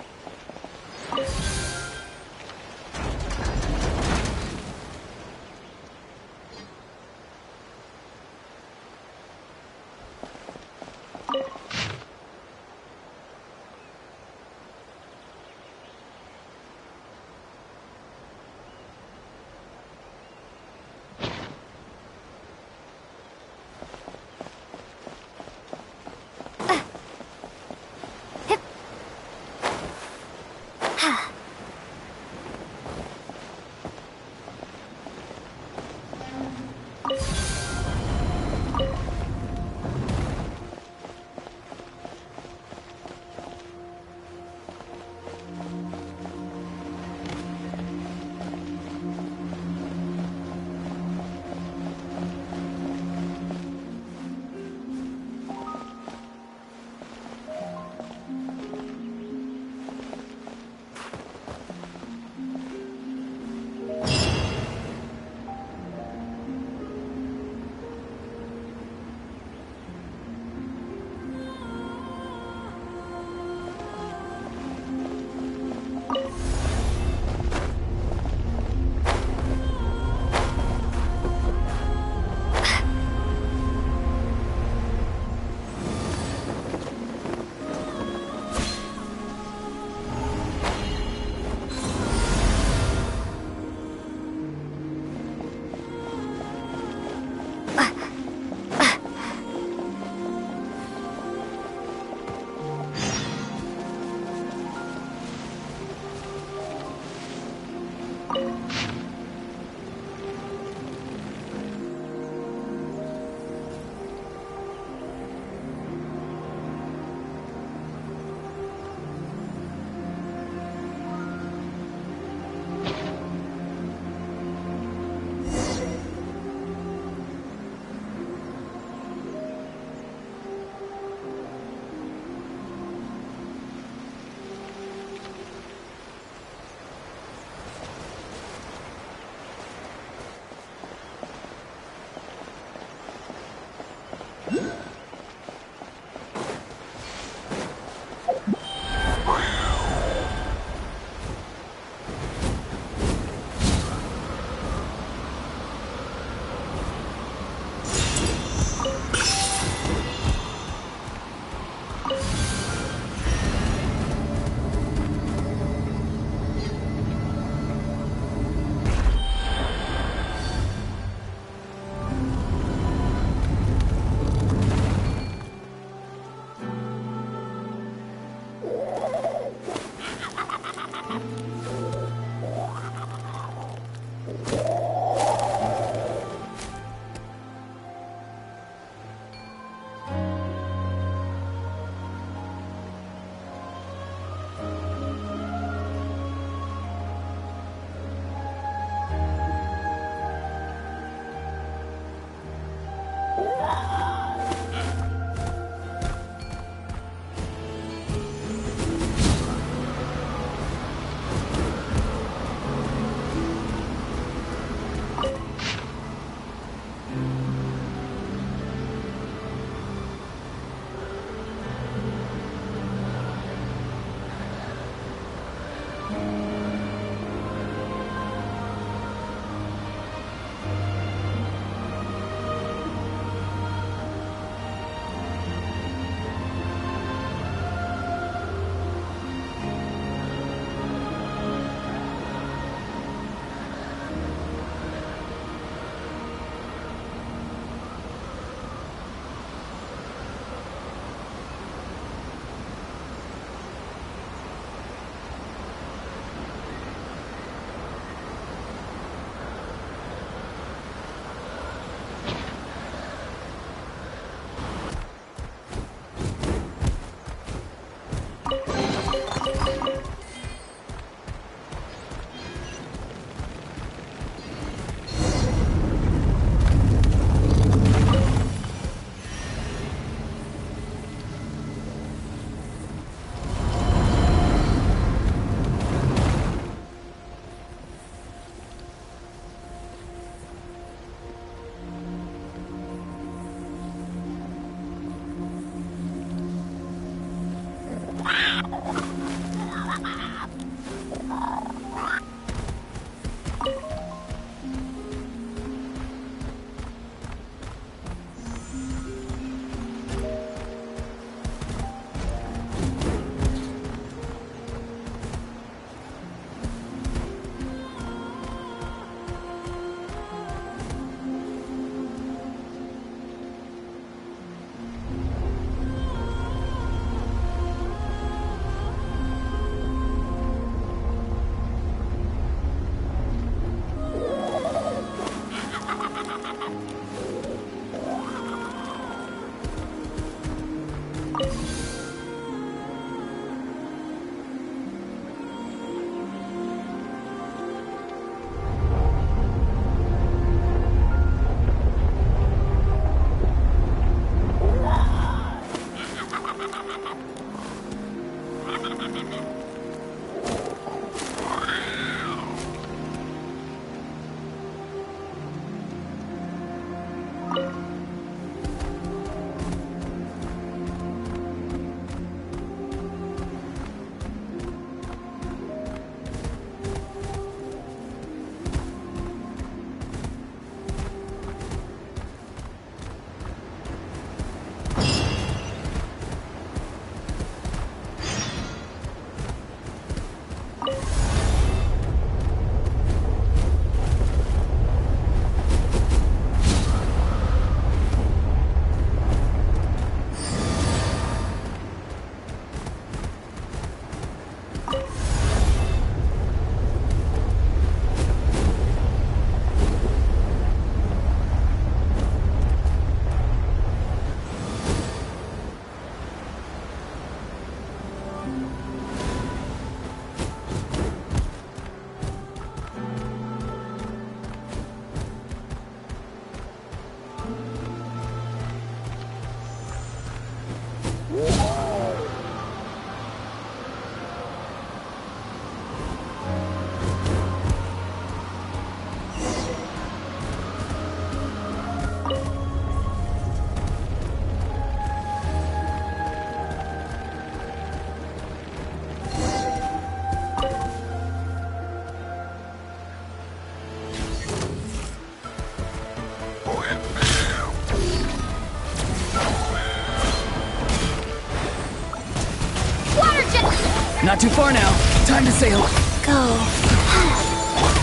Not too far now. Time to sail. Go.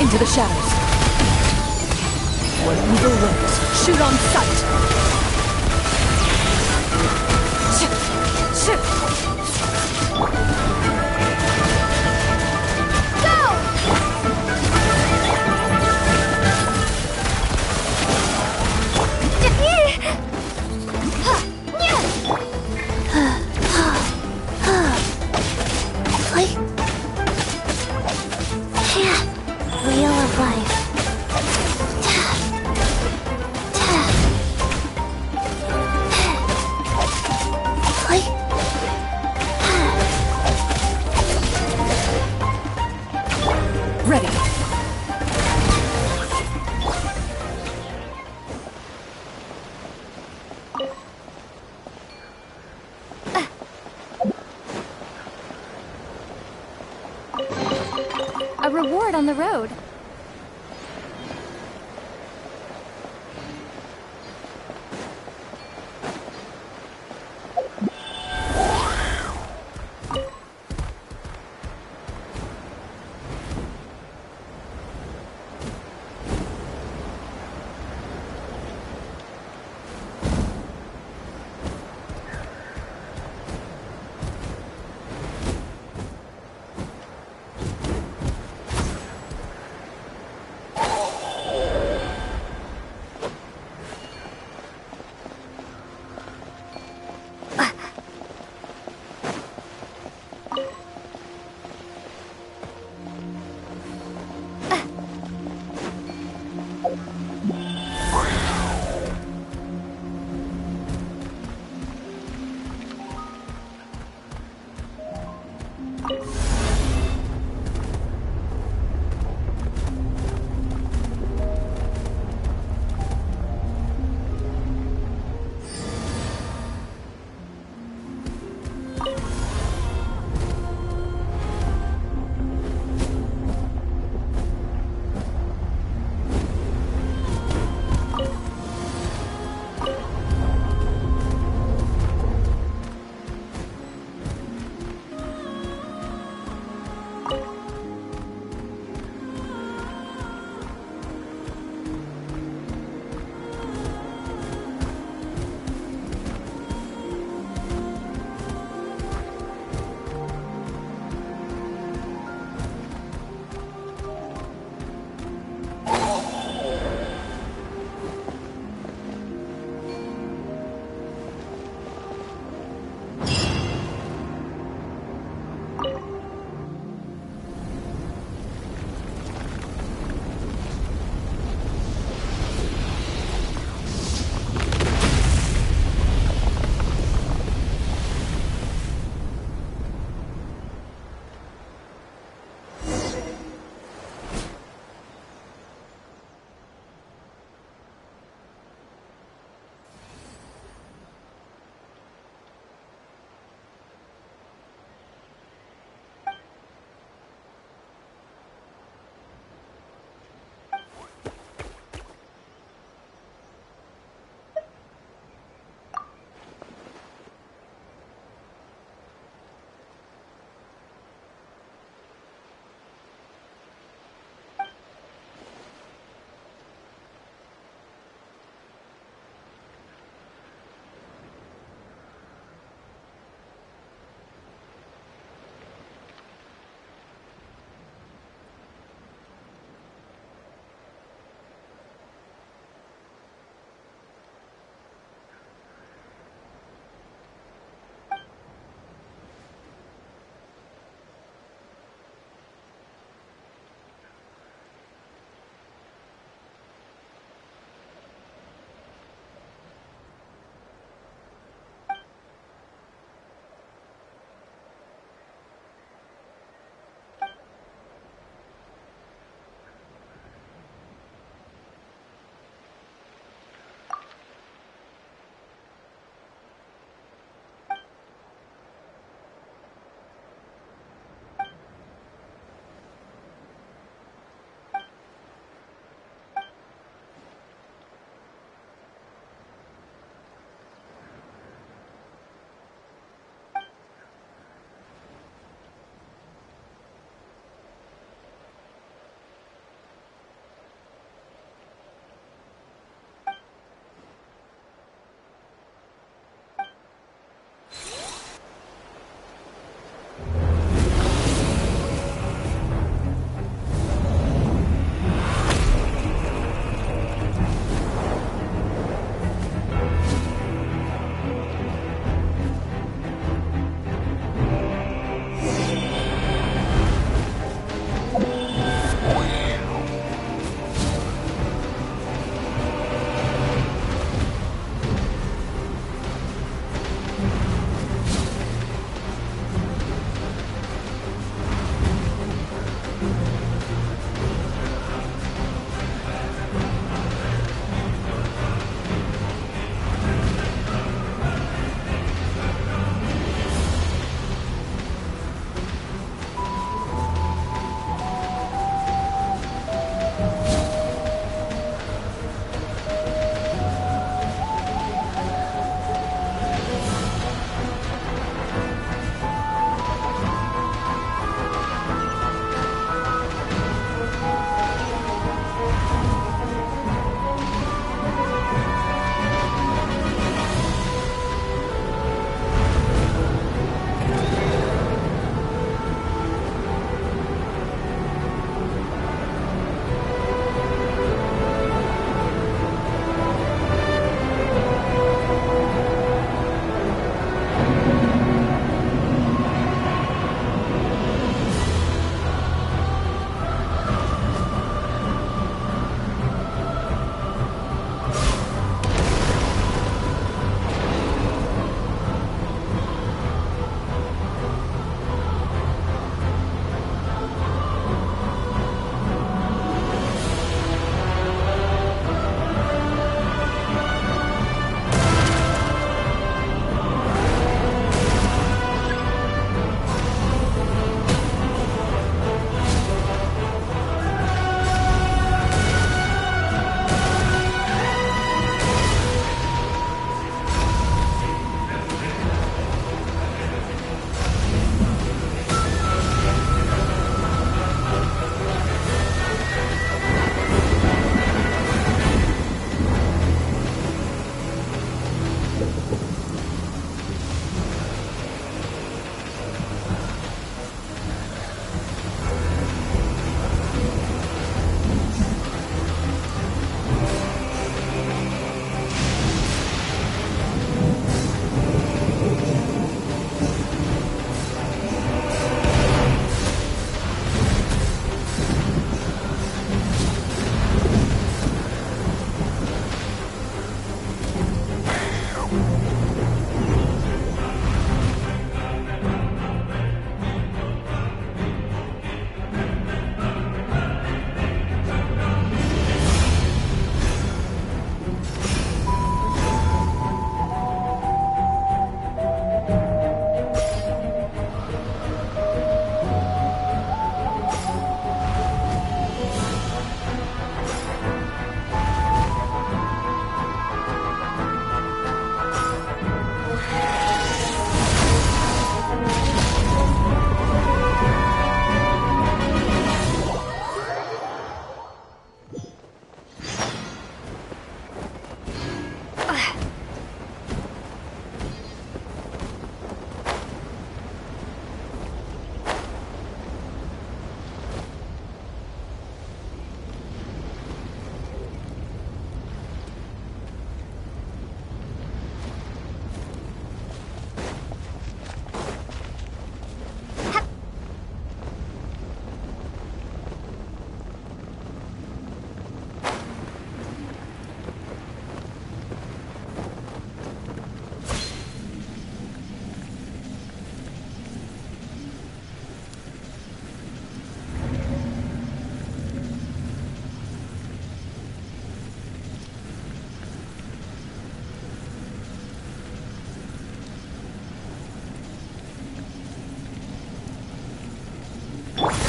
Into the shadows. Where eagle wings, shoot on sight. Wheel of life. A reward on the road.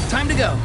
Time to go.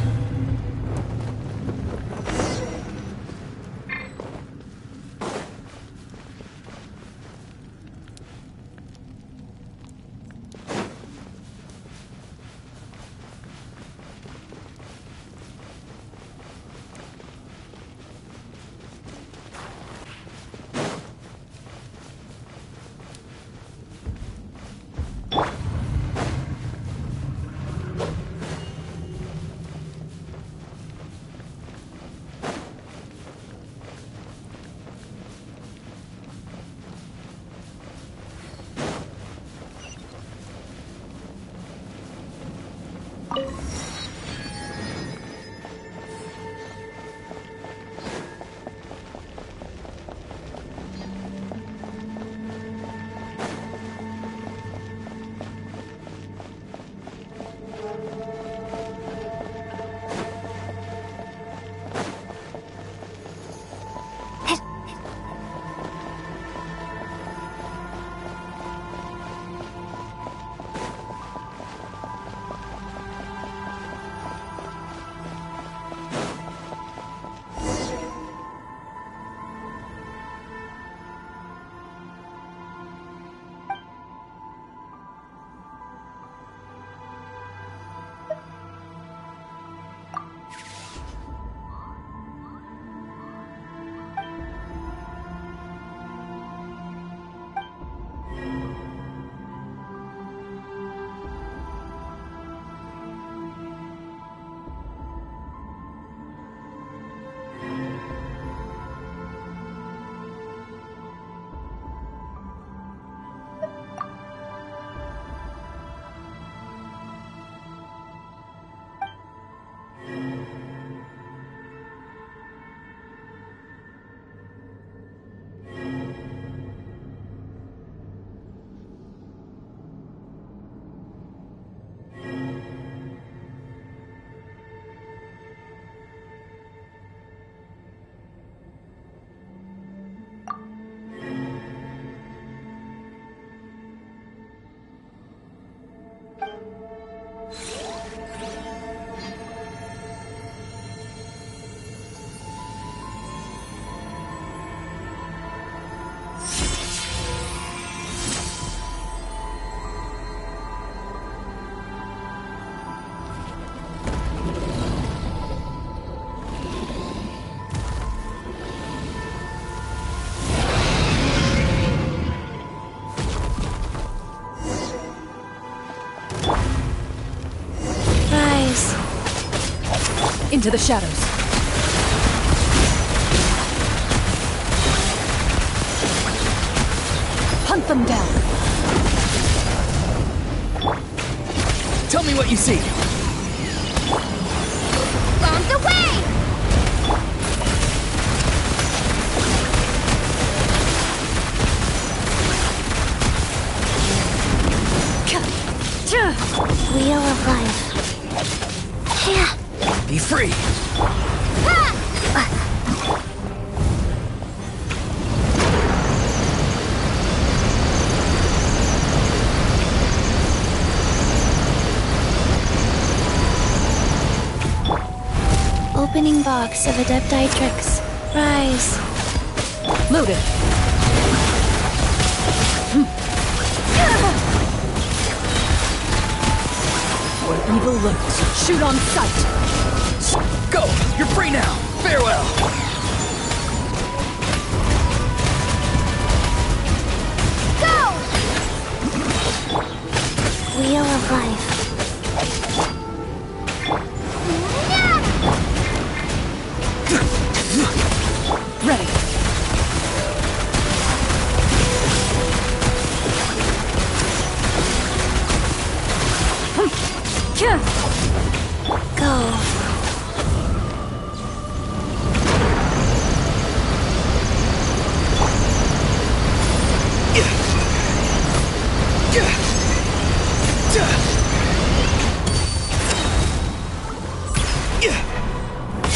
into the shadows. Hunt them down. Tell me what you see. Bombs away! Wheel of life. Yeah. Be free. Opening box of Adeptitrix. Rise. Loaded. Where evil lurks, shoot on sight. Go! You're free now! Farewell! Wheel of life. Ready. Go.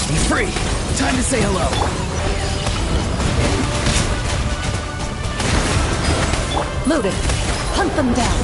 Be free! Time to say hello. Loaded. Hunt them down.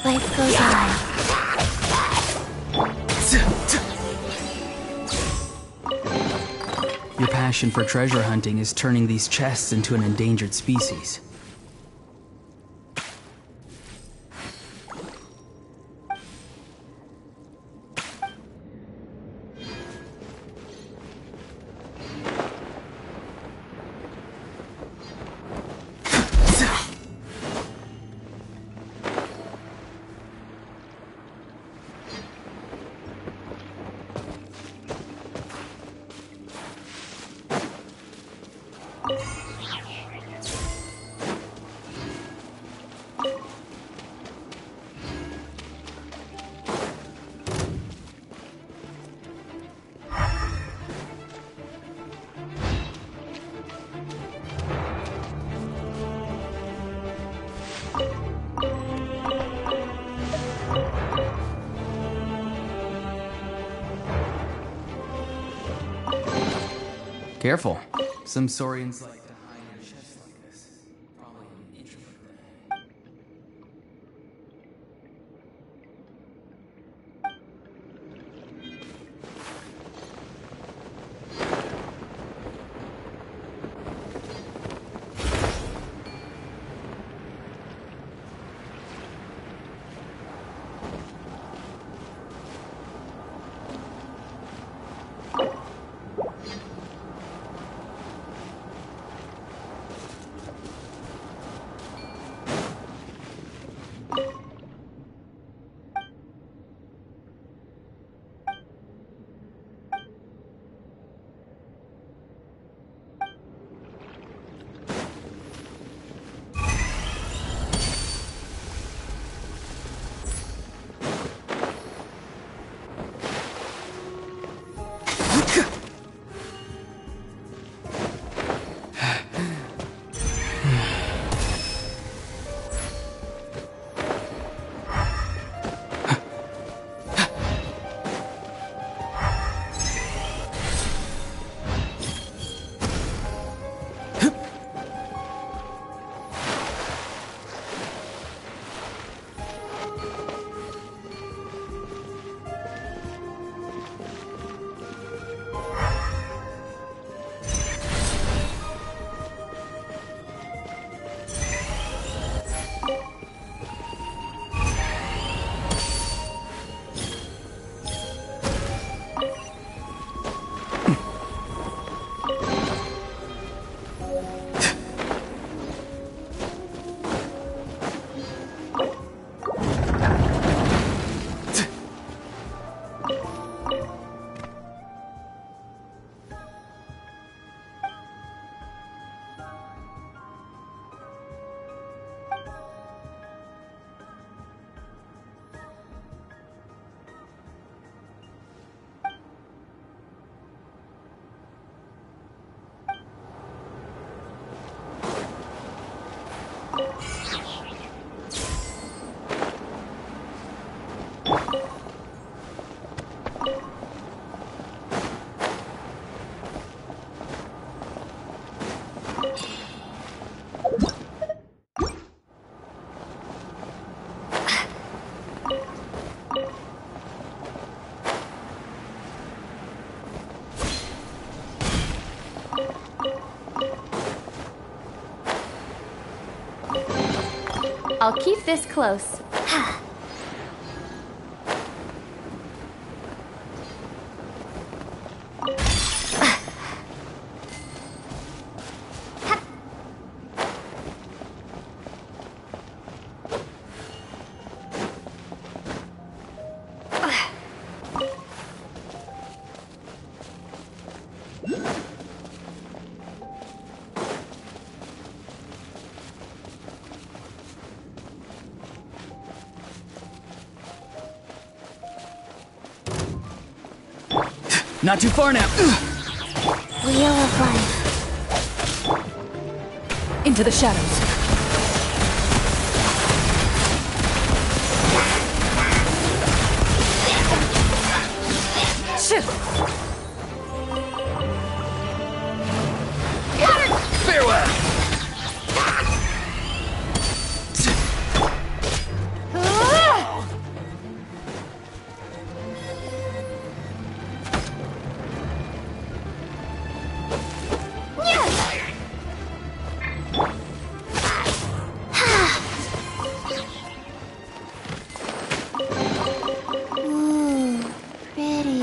Life goes on. Your passion for treasure hunting is turning these chests into an endangered species. Careful. Some saurians like to hide in chests like this. Probably an introvert thing. I'll keep this close. Not too far now. Wheel of life. Into the shadows. Shit! Farewell! Ooh, pretty.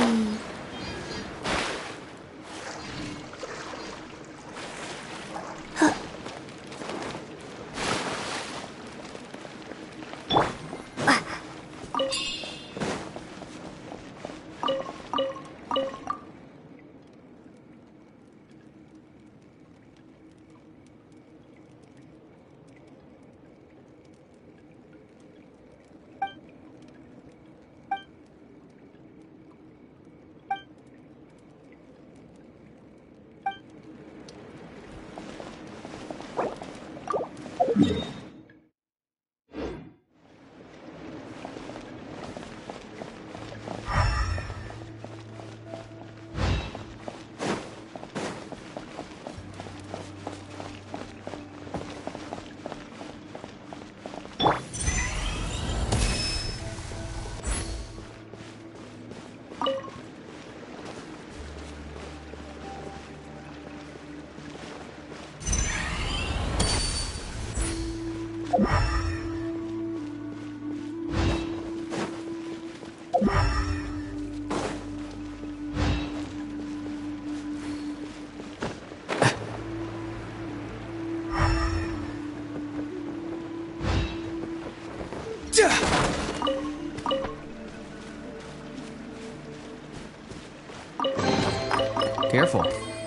Careful.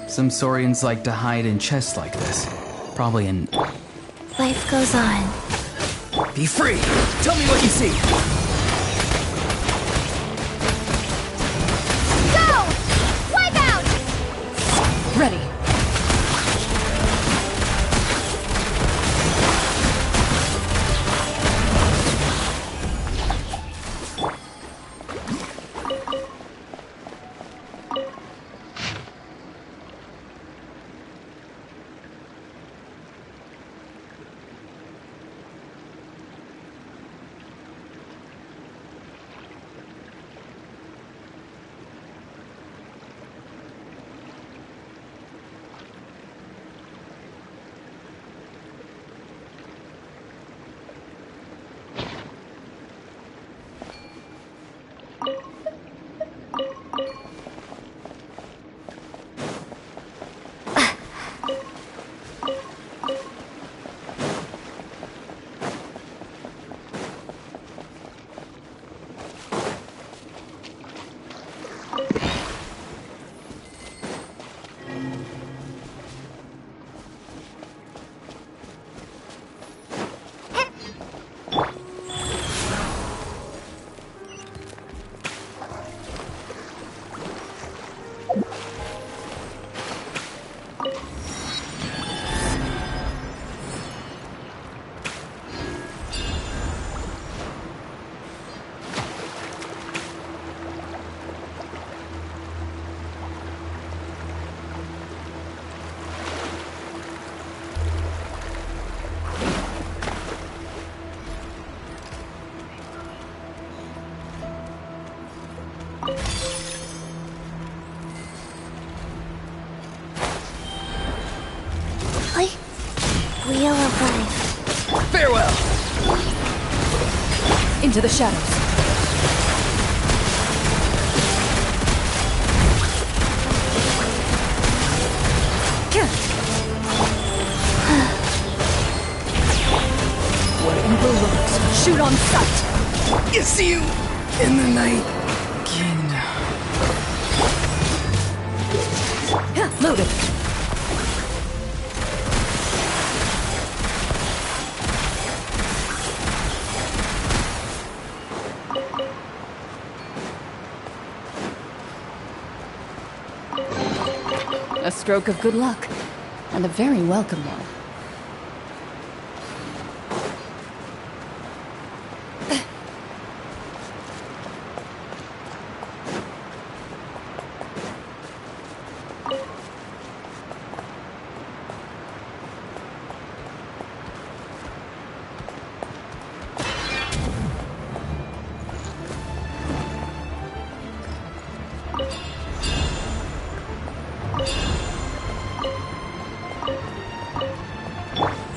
Some saurians like to hide in chests like this. Probably in... Life goes on. Be free! Tell me what you see! Go! Wipe out! Ready. Wheel of life. Farewell! Into the shadows. Where evil lurks, shoot on sight. It's you in the night kingdom. Loaded. A stroke of good luck, and a very welcome one.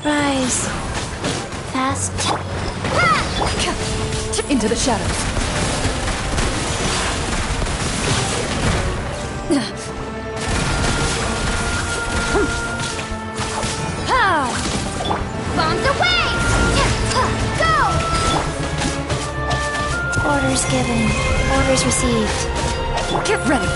Rise. Fast. Into the shadows. Bombs away! Go! Orders given. Orders received. Get ready.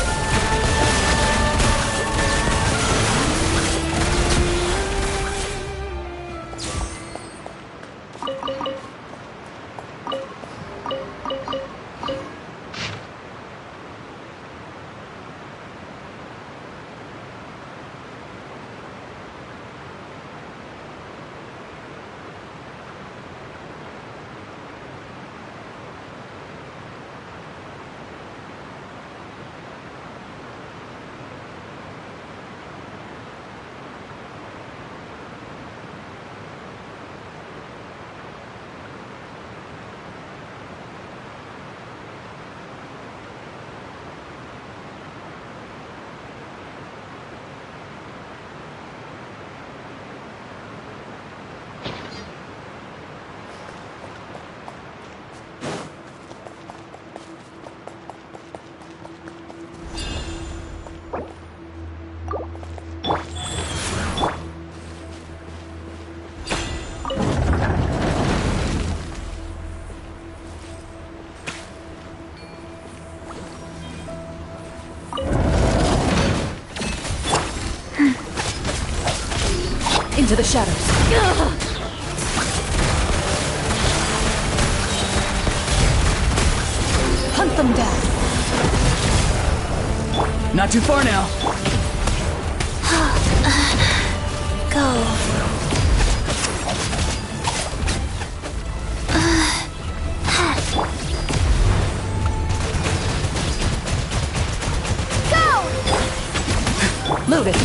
Into the shadows. Hunt them down. Not too far now. Go. Loaded.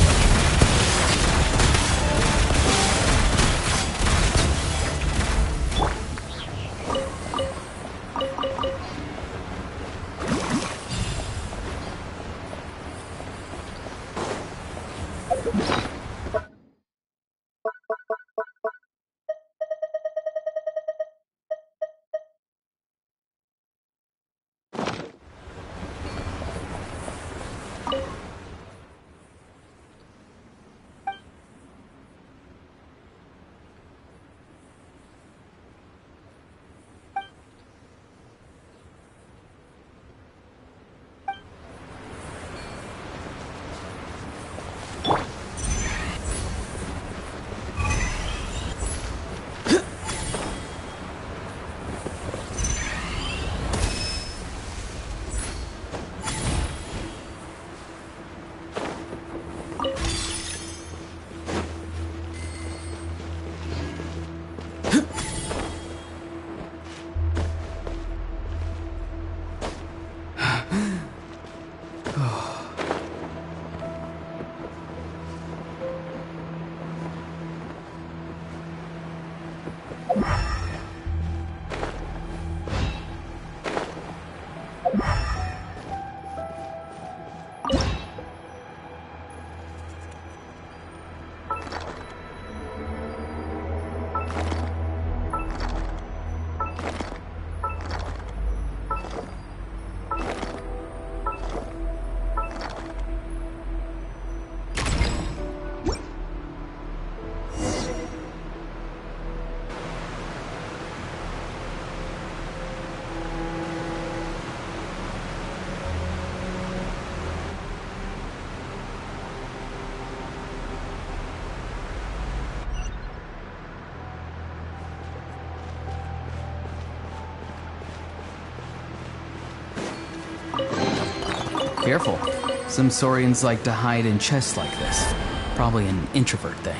Careful. Some saurians like to hide in chests like this. Probably an introvert thing.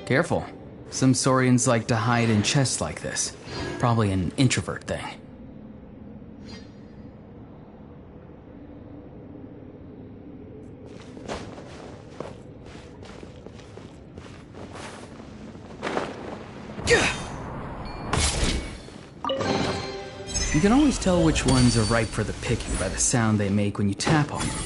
Careful. Some saurians like to hide in chests like this. Probably an introvert thing. You can always tell which ones are ripe for the picking by the sound they make when you tap on them.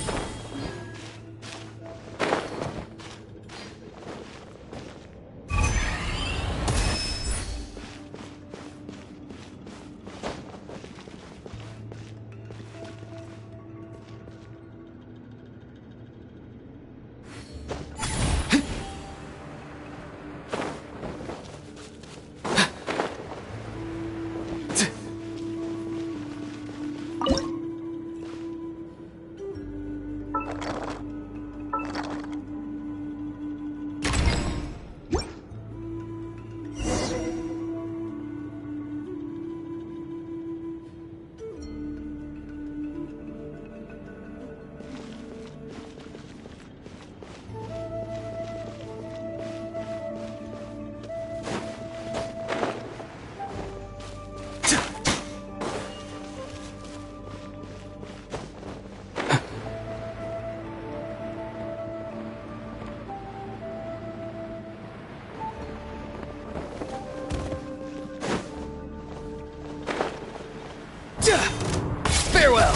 Farewell!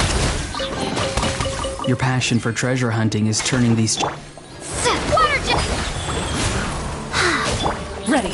Your passion for treasure hunting is turning these... Water jet! Ready.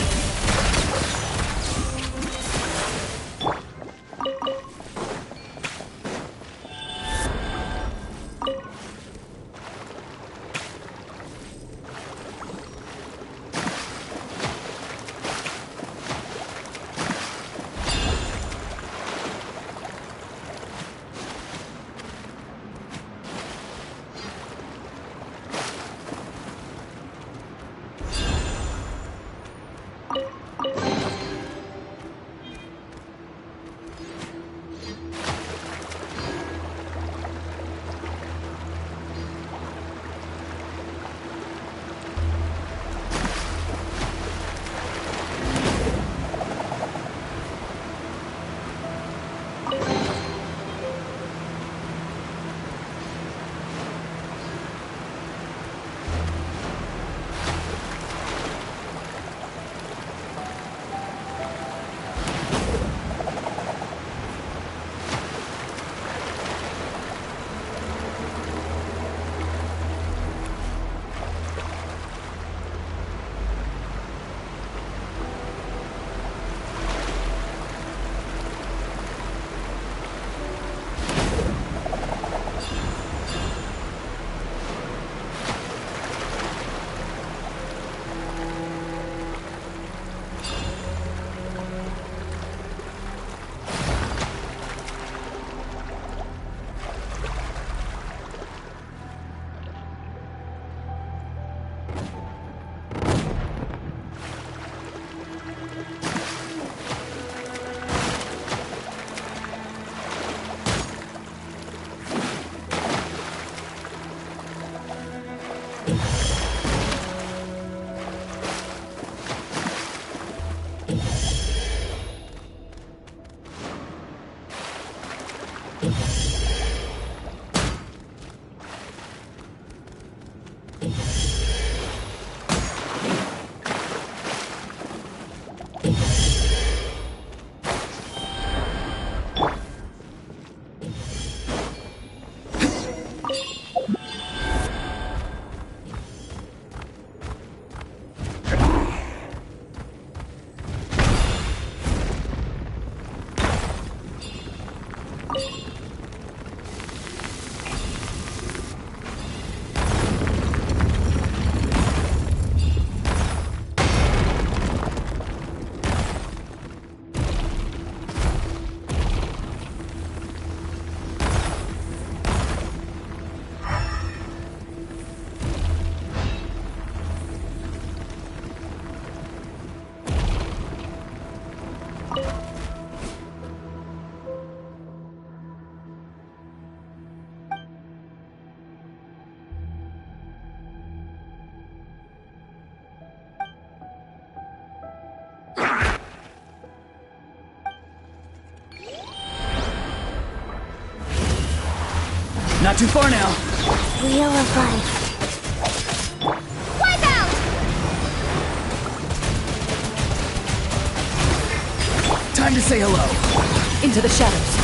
Not too far now. Wheel of Life. Wipe out! Time to say hello. Into the shadows.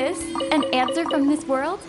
this an answer from this world?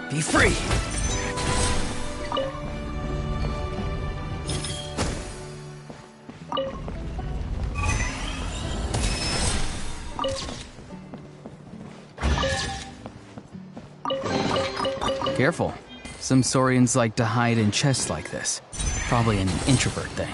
Be free! Careful. Some saurians like to hide in chests like this. Probably an introvert thing.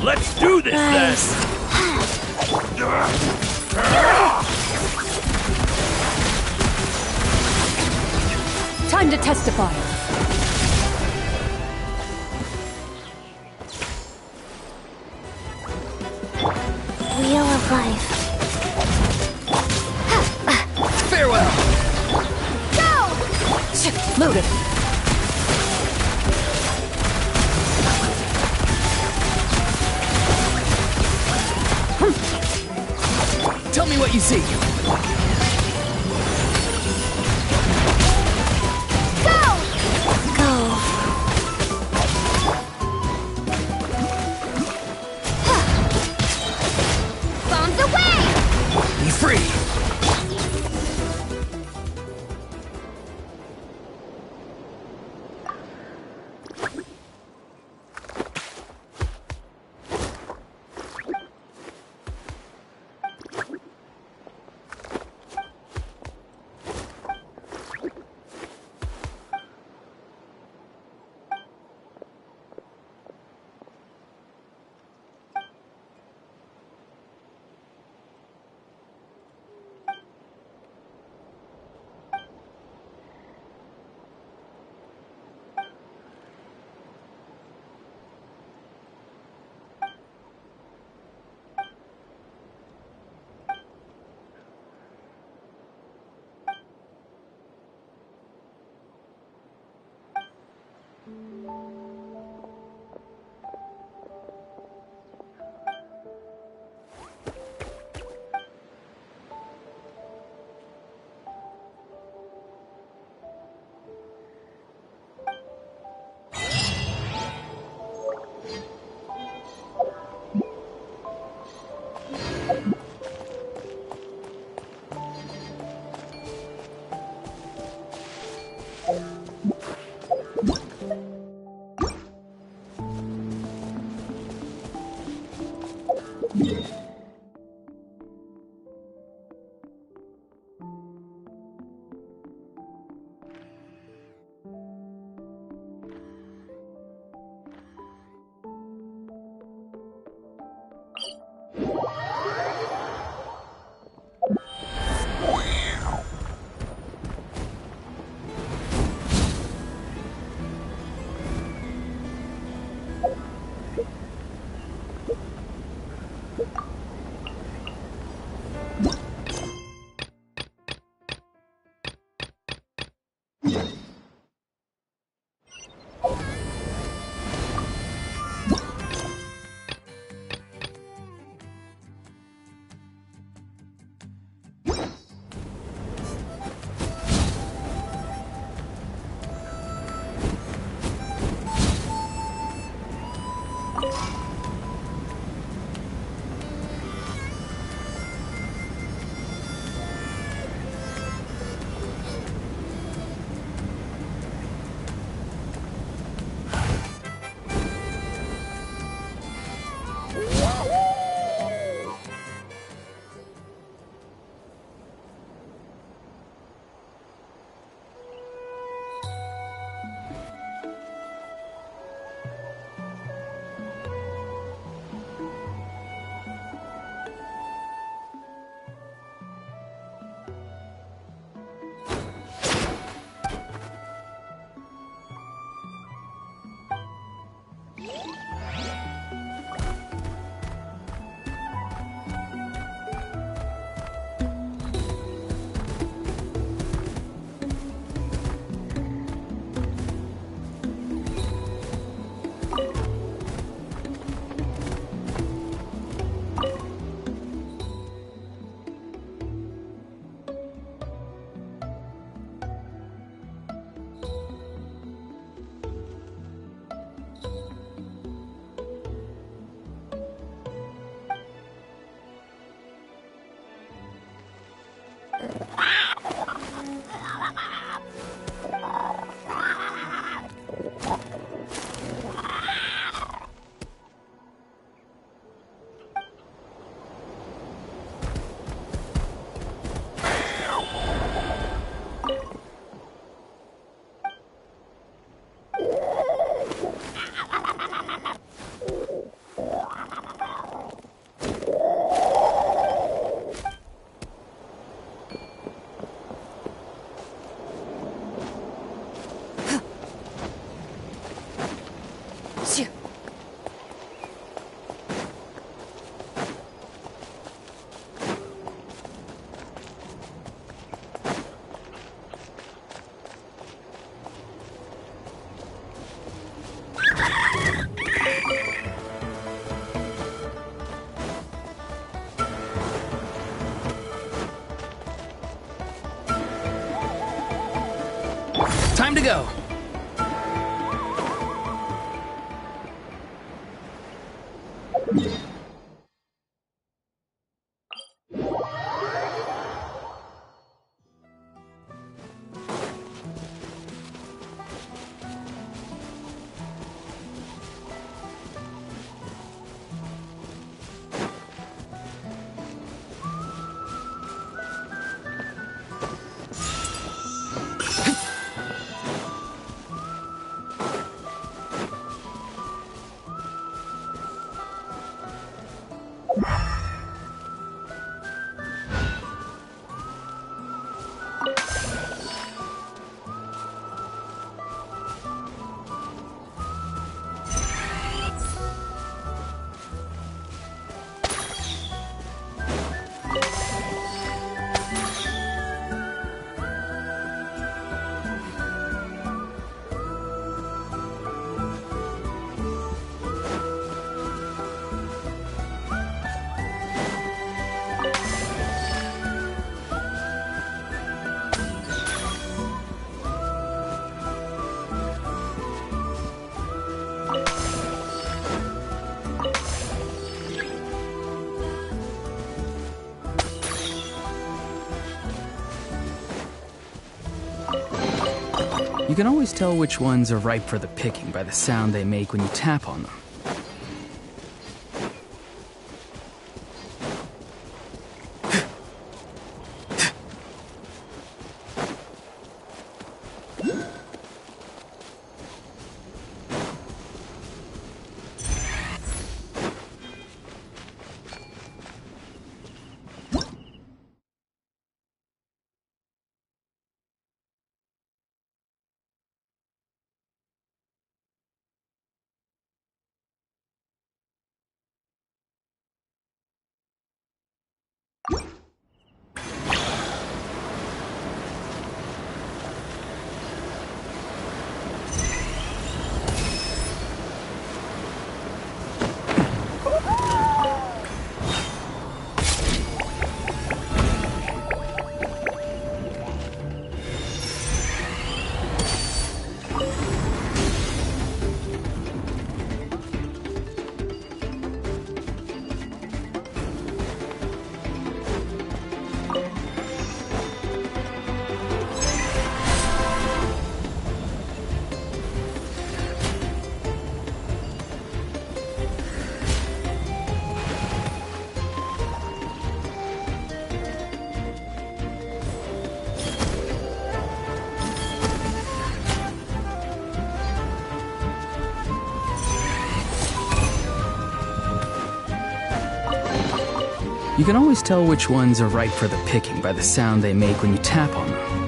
Let's do this then! Time to testify. Wheel of life. Farewell! Go! Loaded. Tell me what you see. Bombs away! Be free! Time to go. You can always tell which ones are ripe for the picking by the sound they make when you tap on them. You can always tell which ones are ripe for the picking by the sound they make when you tap on them.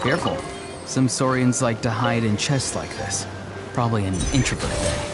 Careful. Some saurians like to hide in chests like this. Probably an introvert way.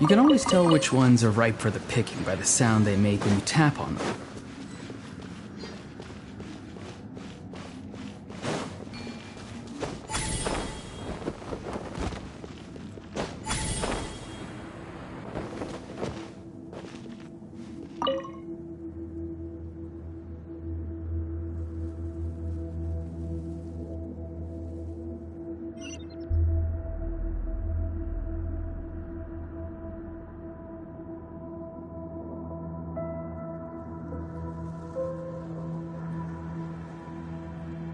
You can always tell which ones are ripe for the picking by the sound they make when you tap on them.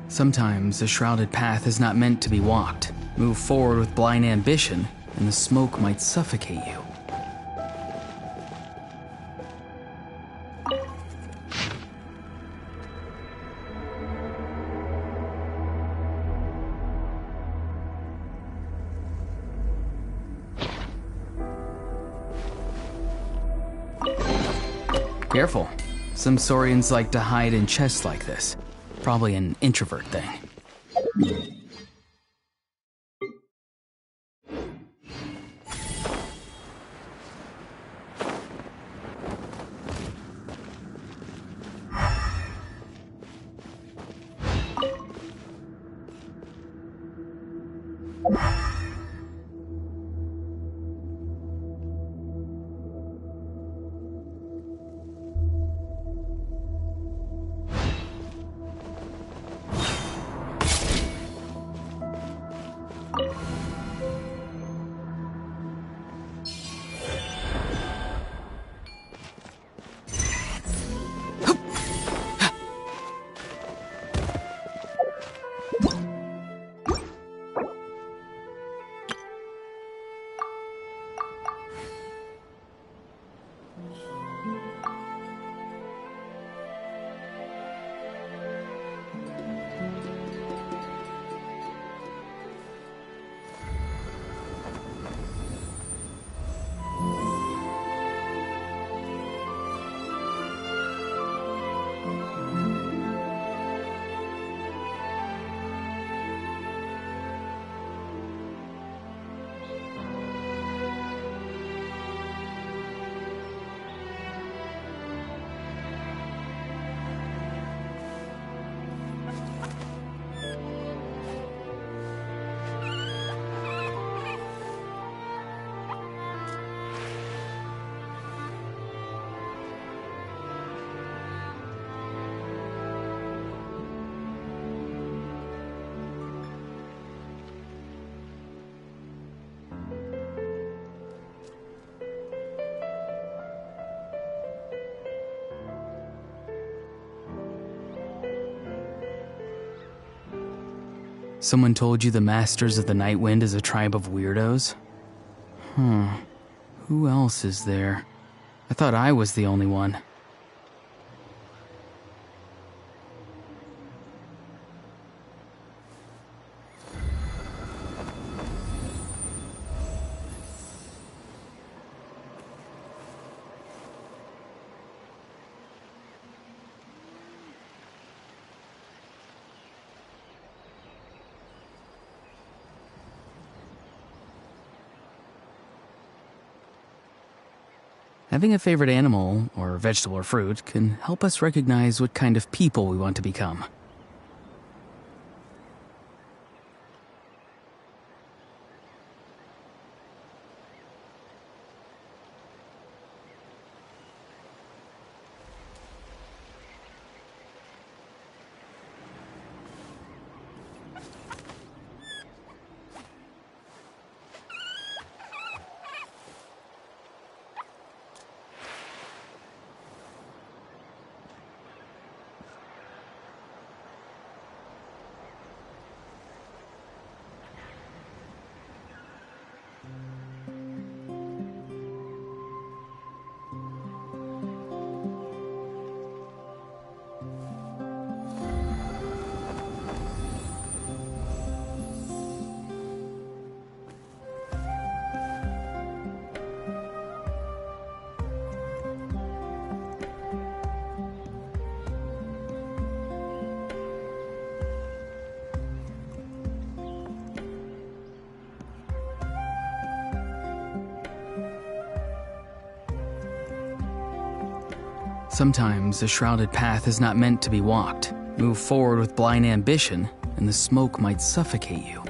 Sometimes a shrouded path is not meant to be walked. Move forward with blind ambition, and the smoke might suffocate you. Careful. Some Saurians like to hide in chests like this. Probably an introvert thing. Someone told you the Masters of the Night Wind is a tribe of weirdos? Who else is there? I thought I was the only one. Having a favorite animal, or vegetable or fruit, can help us recognize what kind of people we want to become. Sometimes a shrouded path is not meant to be walked. Move forward with blind ambition, and the smoke might suffocate you.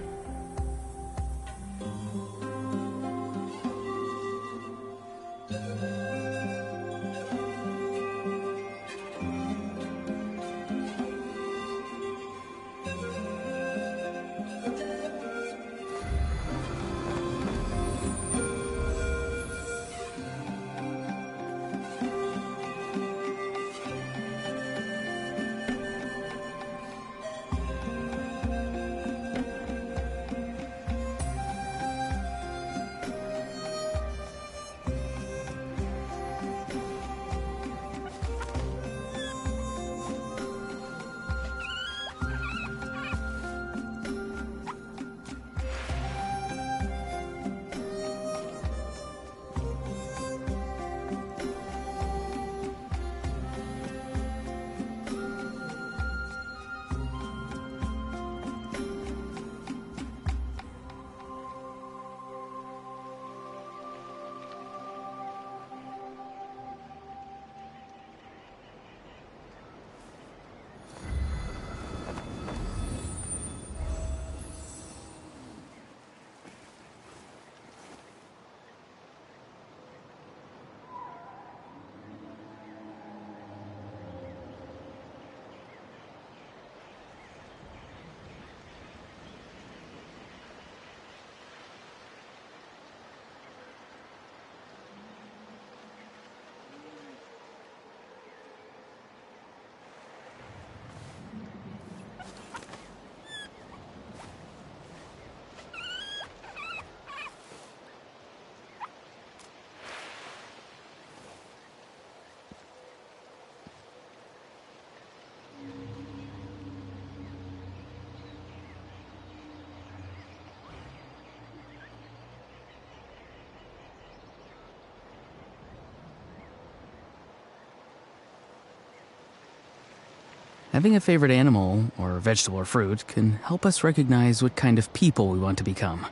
Having a favorite animal, or vegetable or fruit, can help us recognize what kind of people we want to become.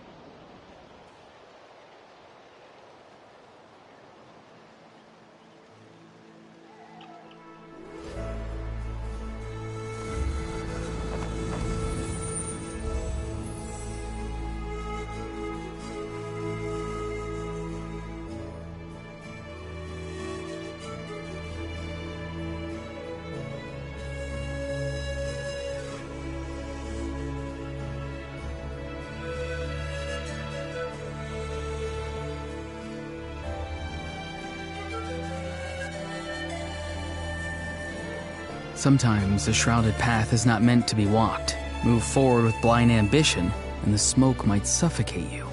Sometimes a shrouded path is not meant to be walked. Move forward with blind ambition, and the smoke might suffocate you.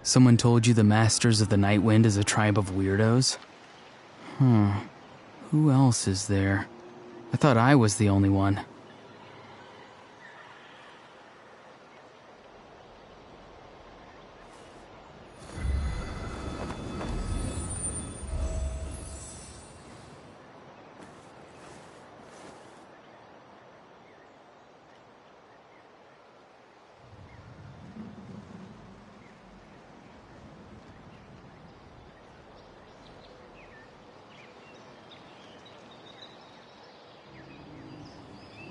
Someone told you the Masters of the Night Wind is a tribe of weirdos? Who else is there? I thought I was the only one.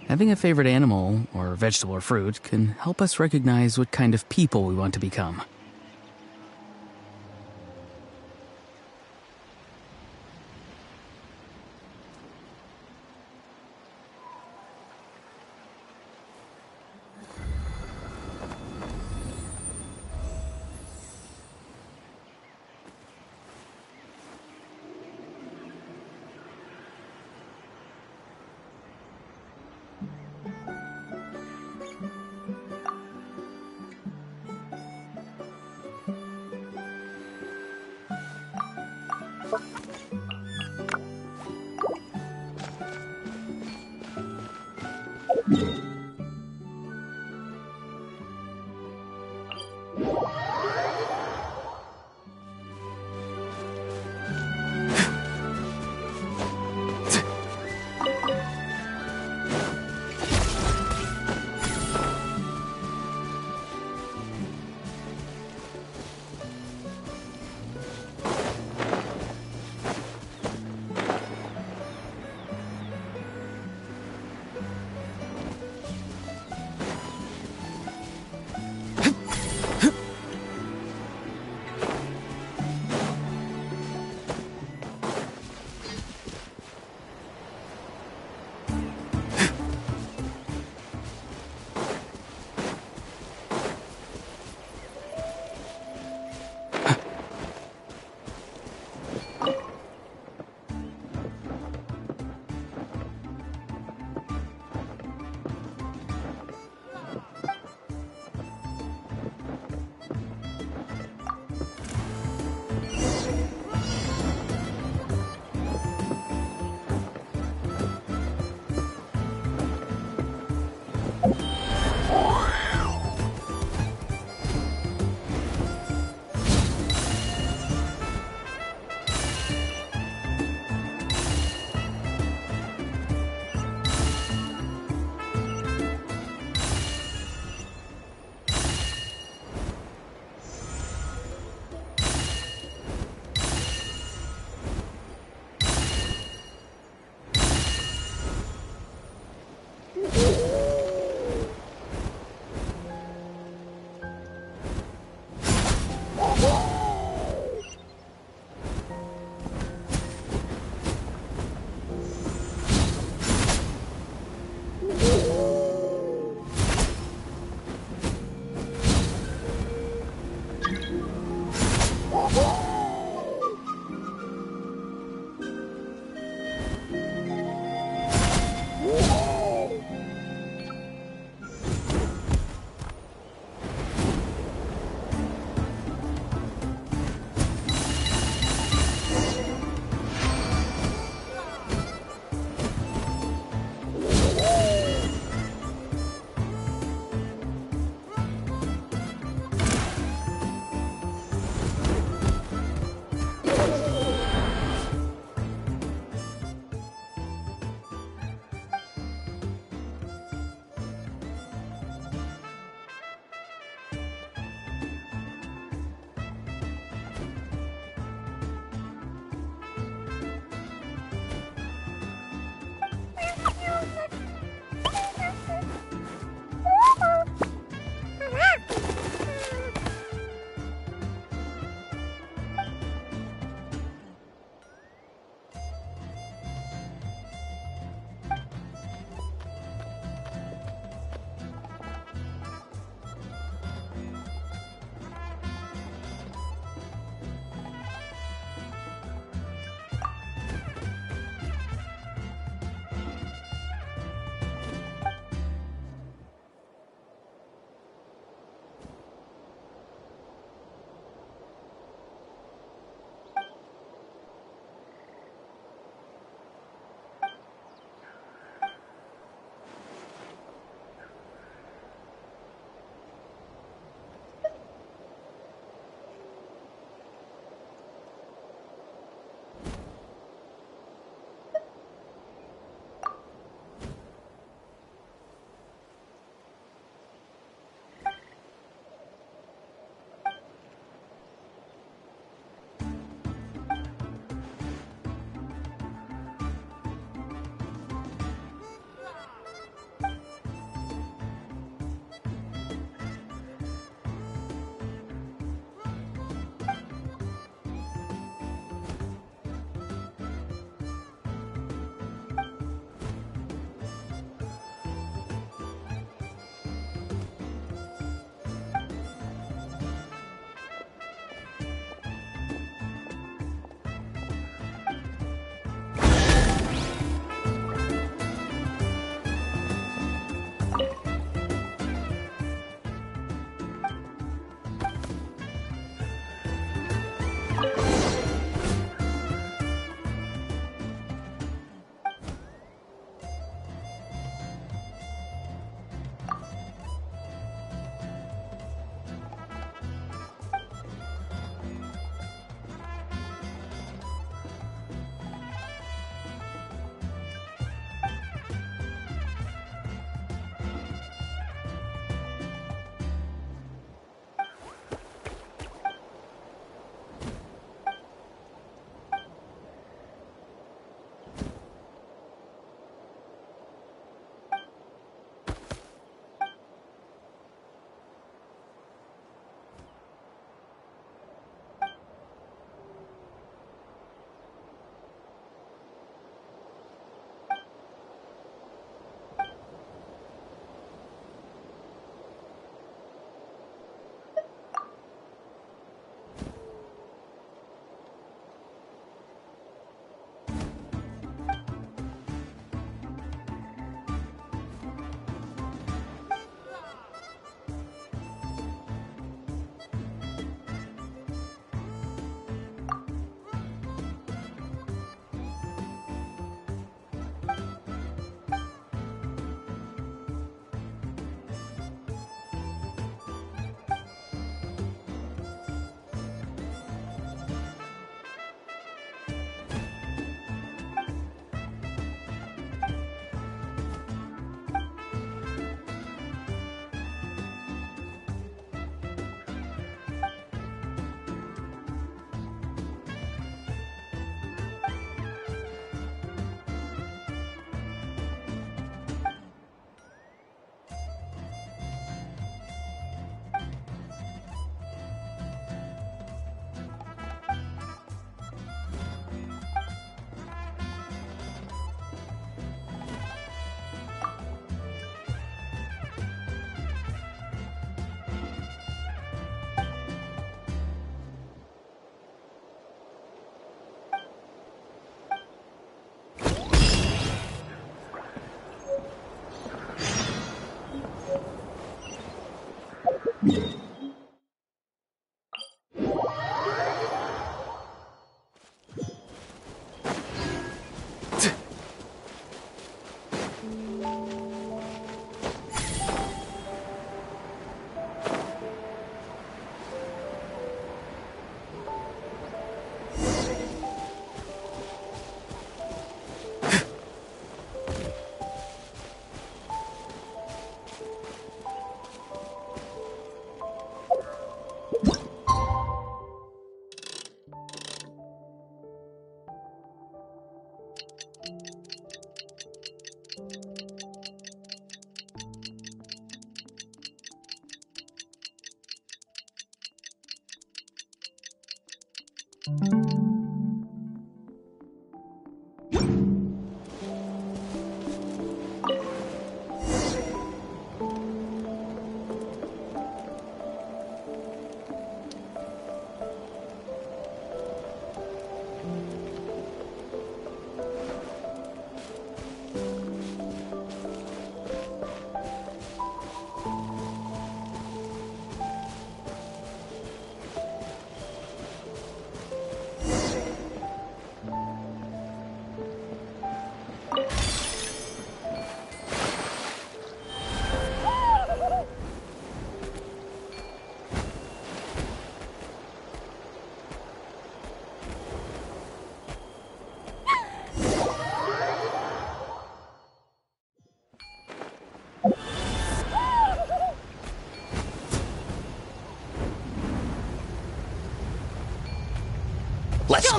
Having a favorite animal, or vegetable or fruit, can help us recognize what kind of people we want to become.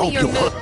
hope you'll move.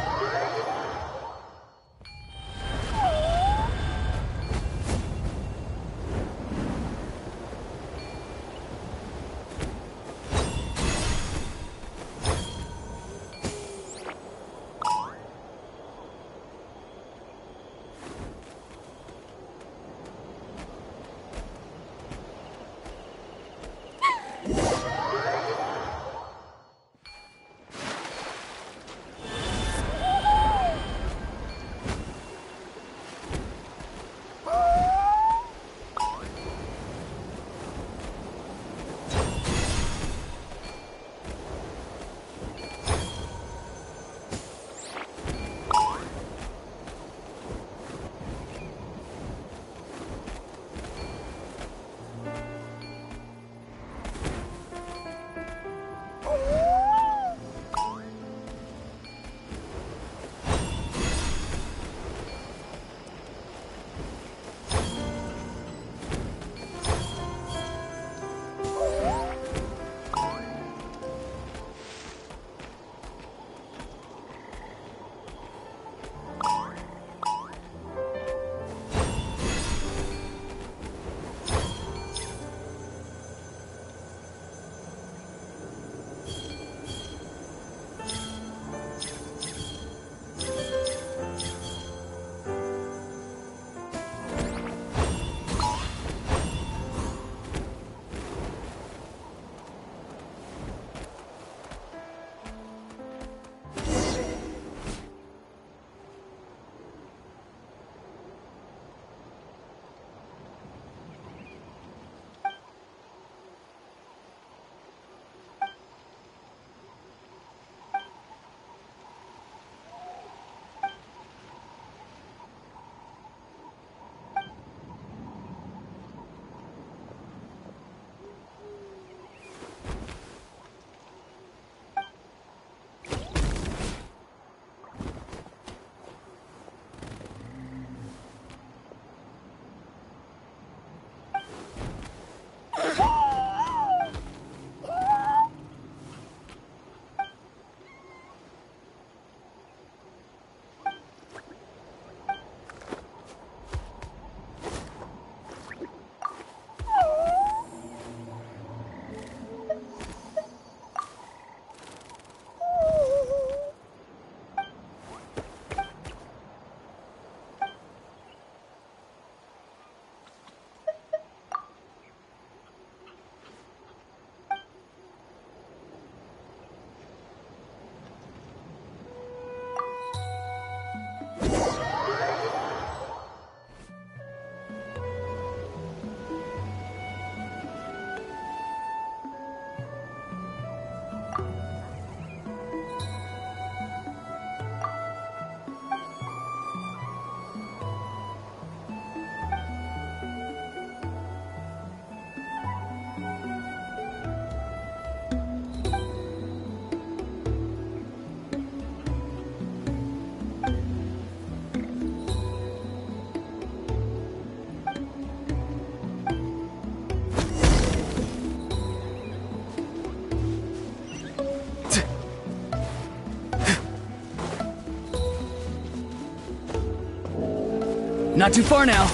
Not too far now.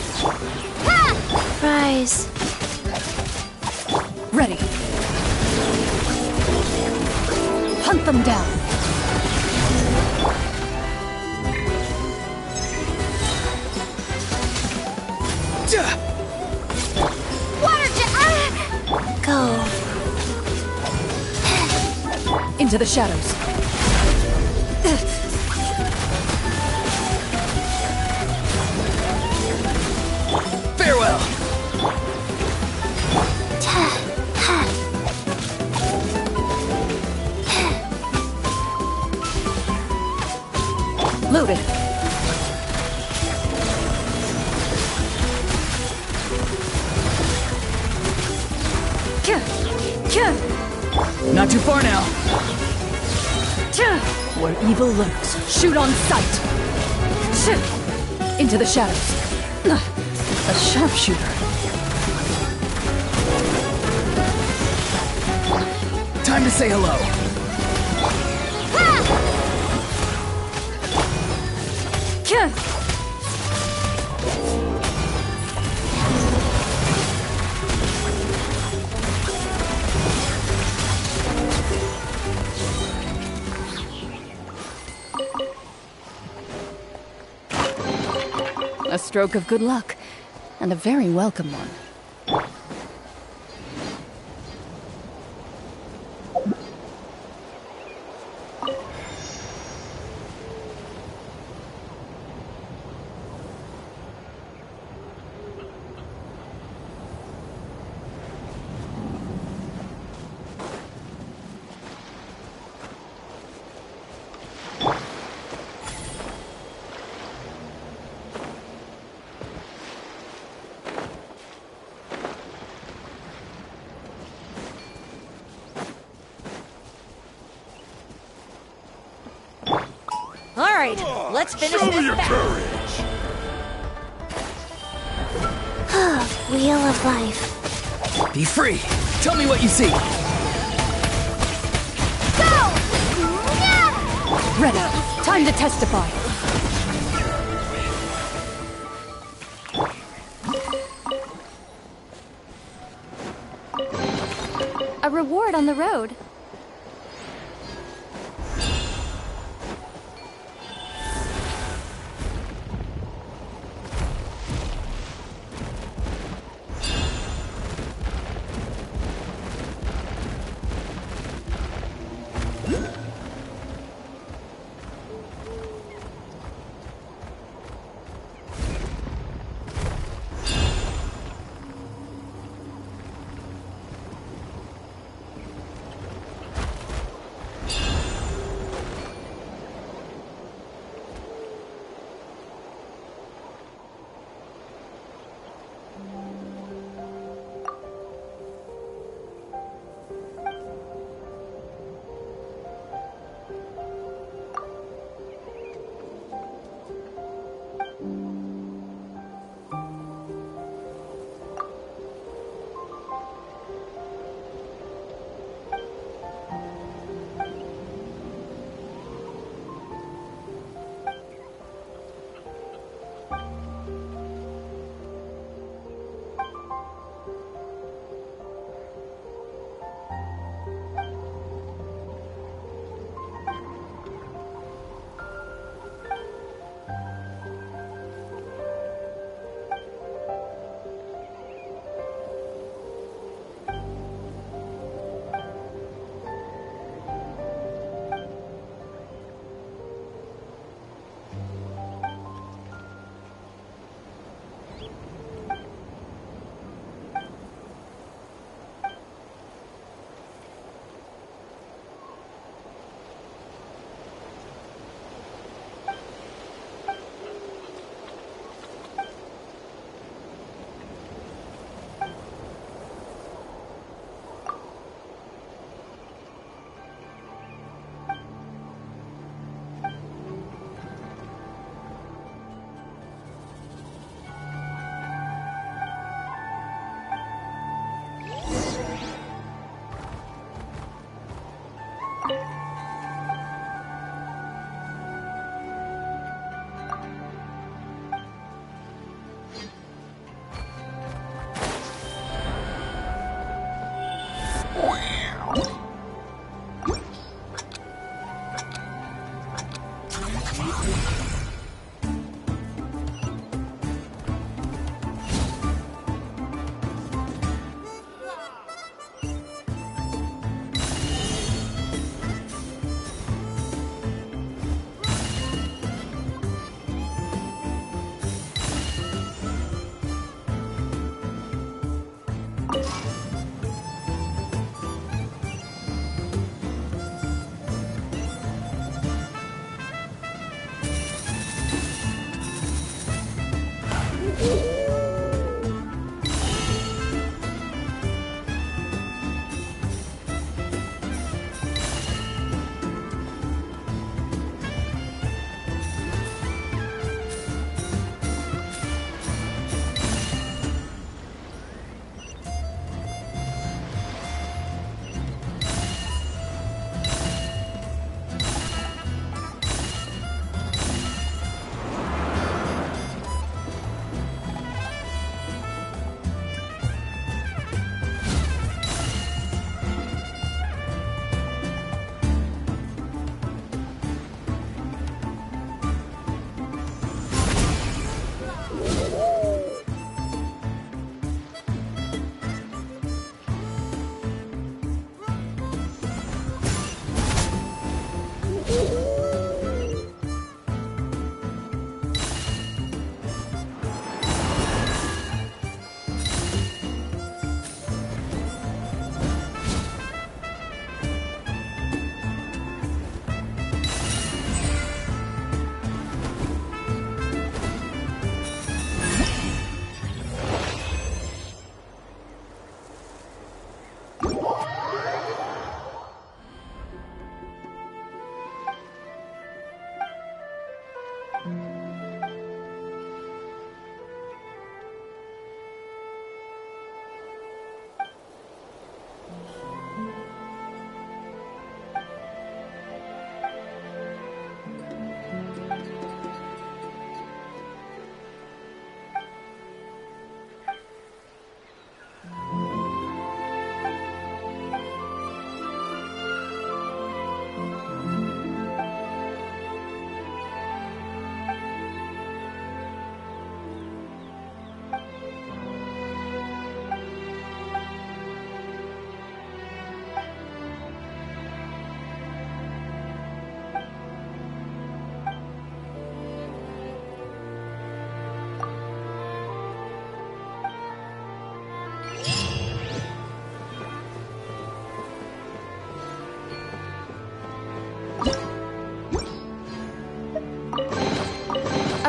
Rise. Ready. Hunt them down. Go. Into the shadows. Farewell. Loaded. Not too far now. Where evil lurks, shoot on sight. Into the shadows. A sharpshooter. Time to say hello. A stroke of good luck, and a very welcome one. Alright, let's finish this battle. Wheel of life. Be free. Tell me what you see. Ready. Time to testify. A reward on the road.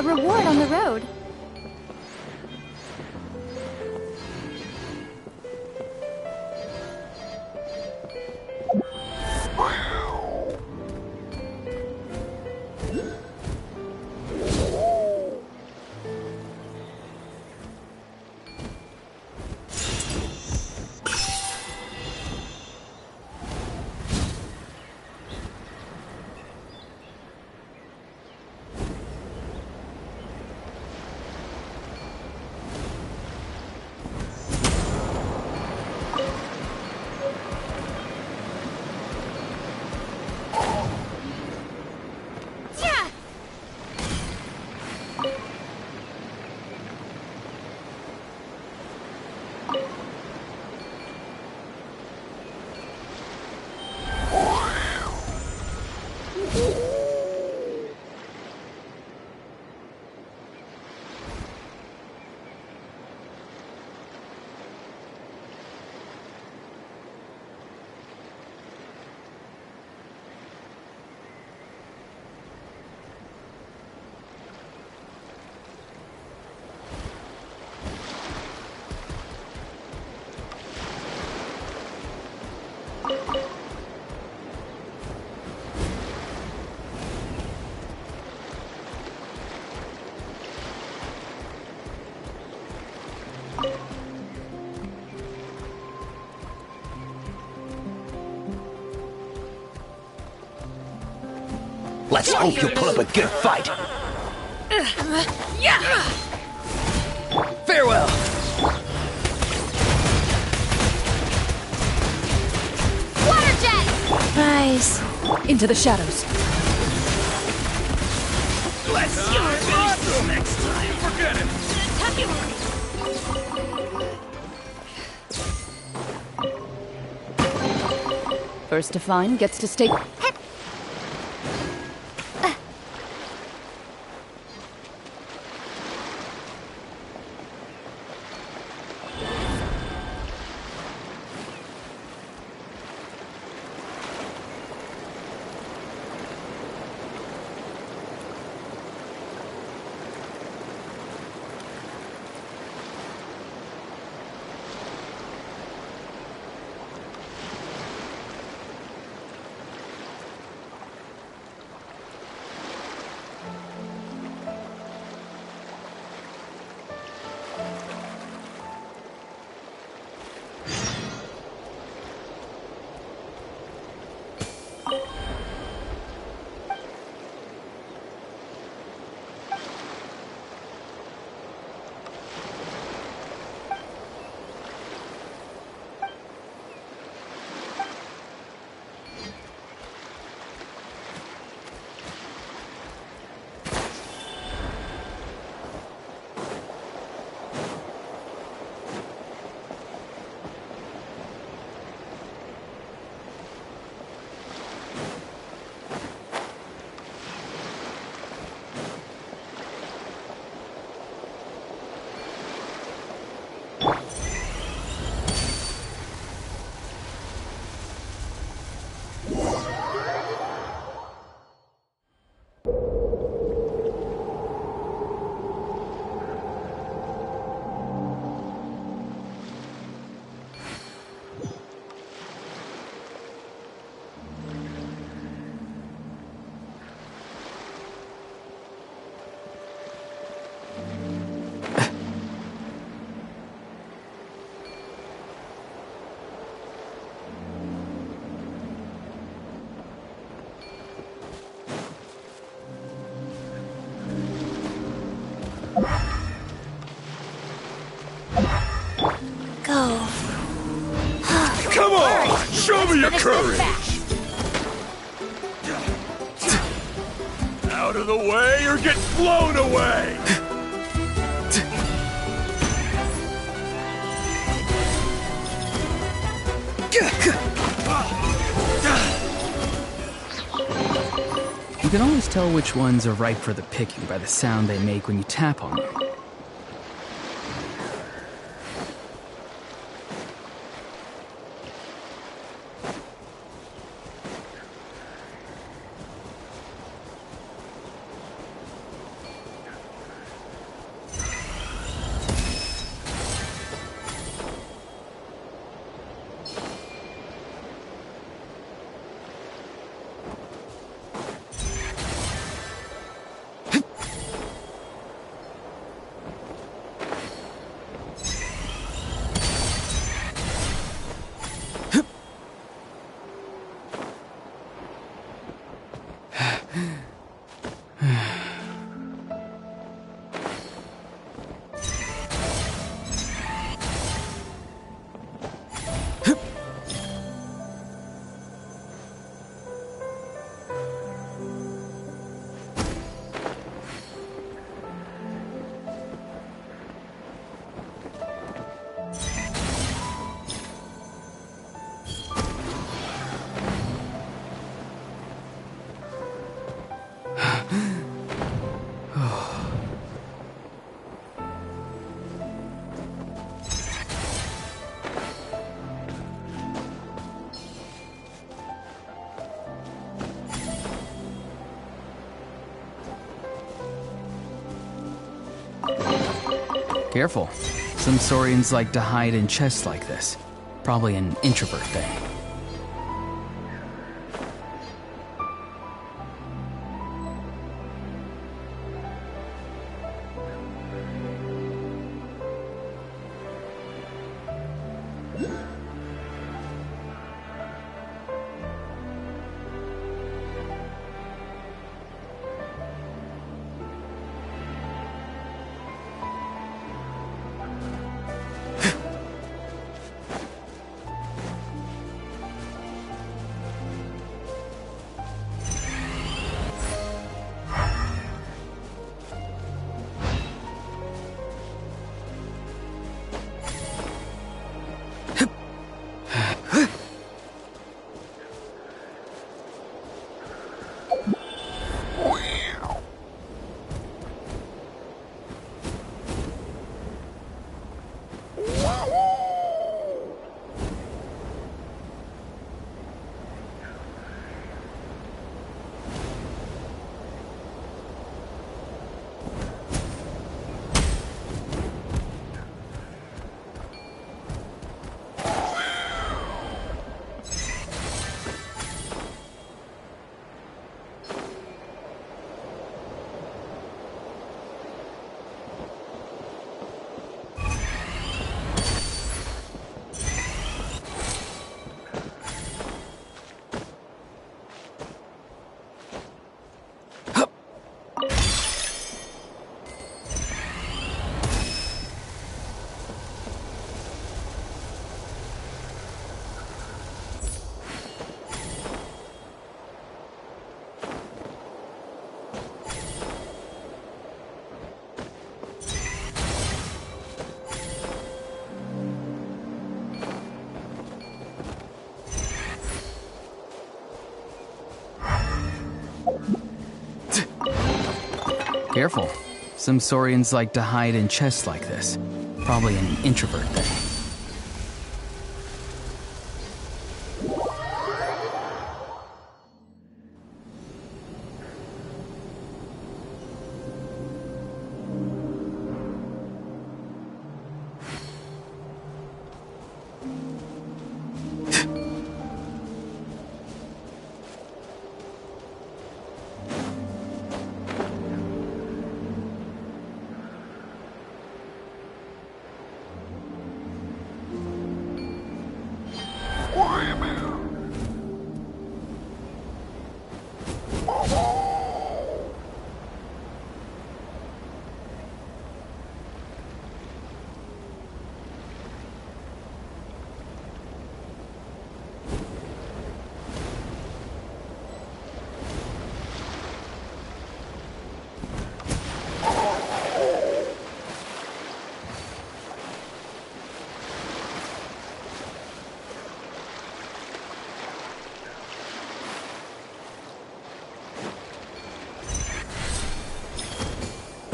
a reward on the road. Let's hope you put up a good fight. Farewell. Water jet! Nice. Into the shadows. Let's finish this next time. Forget it. First to find gets to stay. Go. Come on! Show me your courage! Out of the way or get blown away! You can always tell which ones are ripe for the picking by the sound they make when you tap on them. Careful. Some saurians like to hide in chests like this. Probably an introvert thing. Careful. Some saurians like to hide in chests like this. Probably an introvert thing.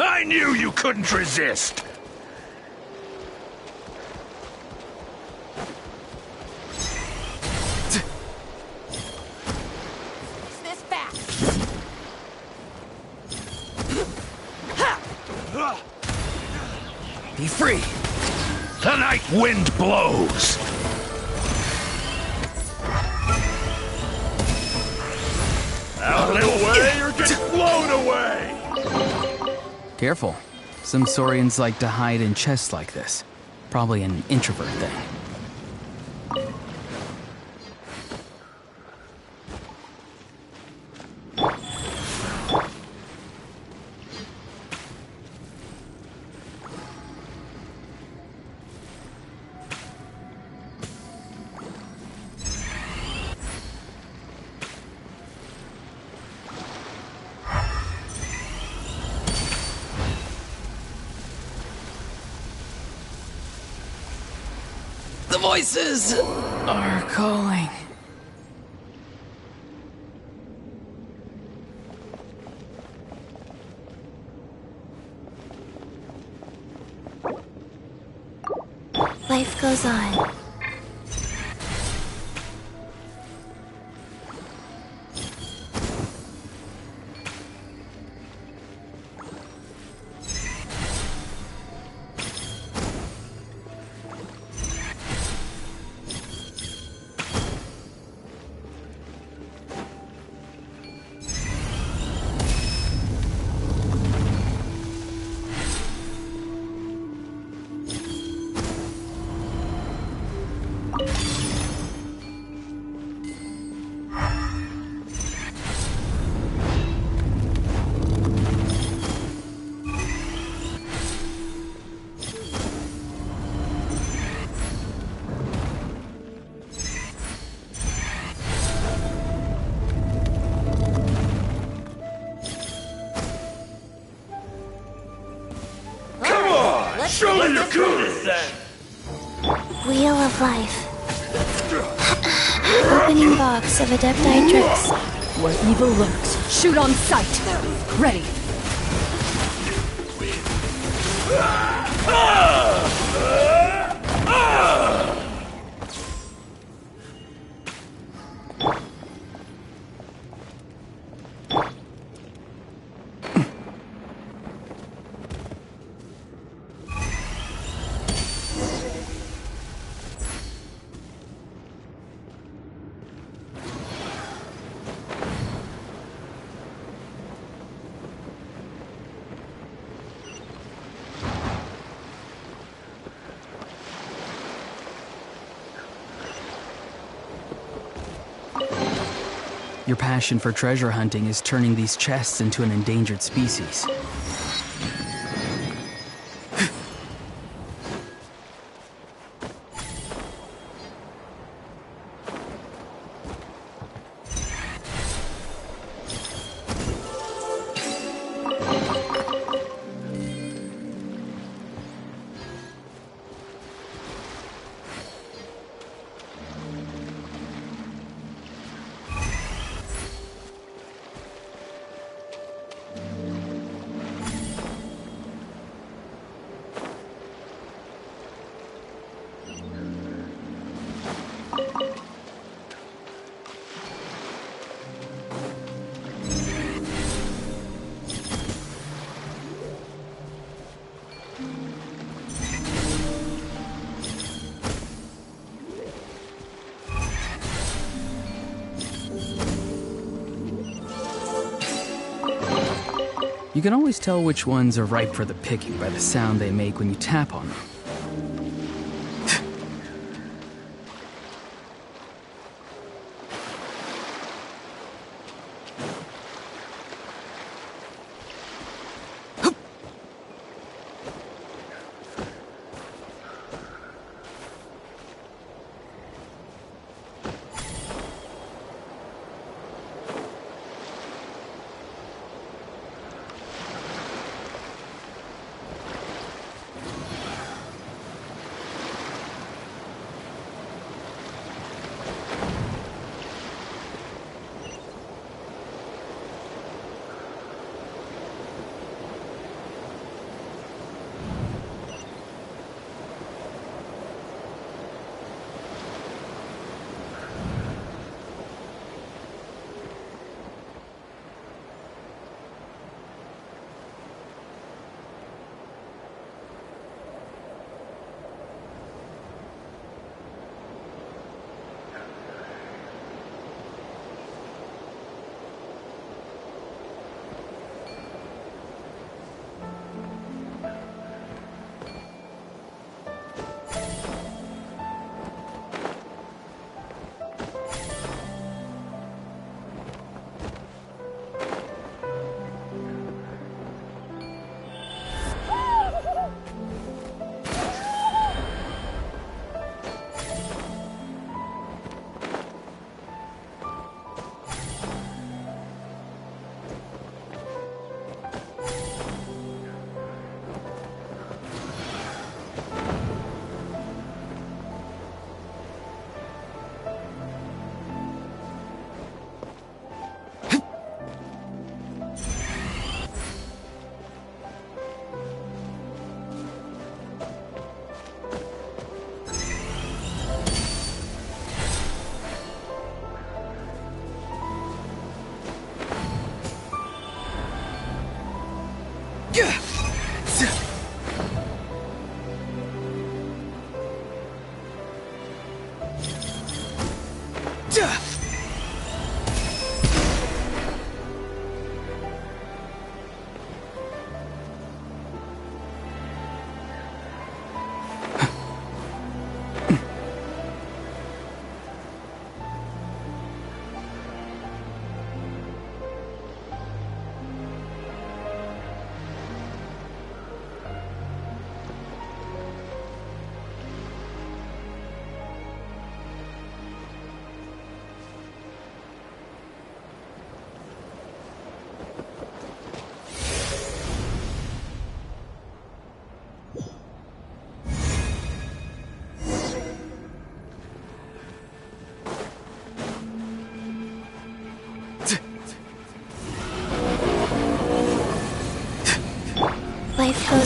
I knew you couldn't resist! This back. Be free! The night wind blows! Out of the way or get blown away! Careful. Some saurians like to hide in chests like this. Probably an introvert thing. The voices are calling. Life goes on. Show me your colors then! Wheel of Life. Opening box of Adepti tricks. Where evil lurks, shoot on sight. Ready. Your passion for treasure hunting is turning these chests into an endangered species. You can always tell which ones are ripe for the picking by the sound they make when you tap on them.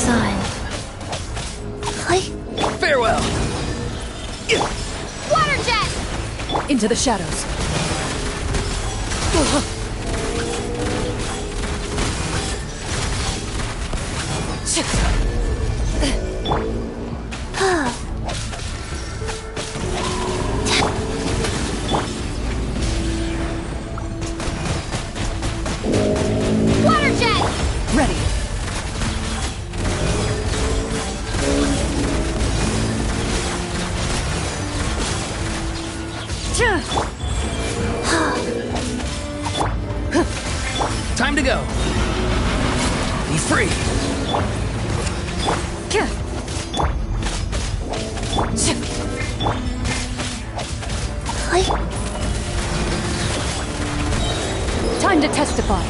sun. Farewell! Water jet! Into the shadows. Water jet! Ready. Time to go. Be free. Time to testify.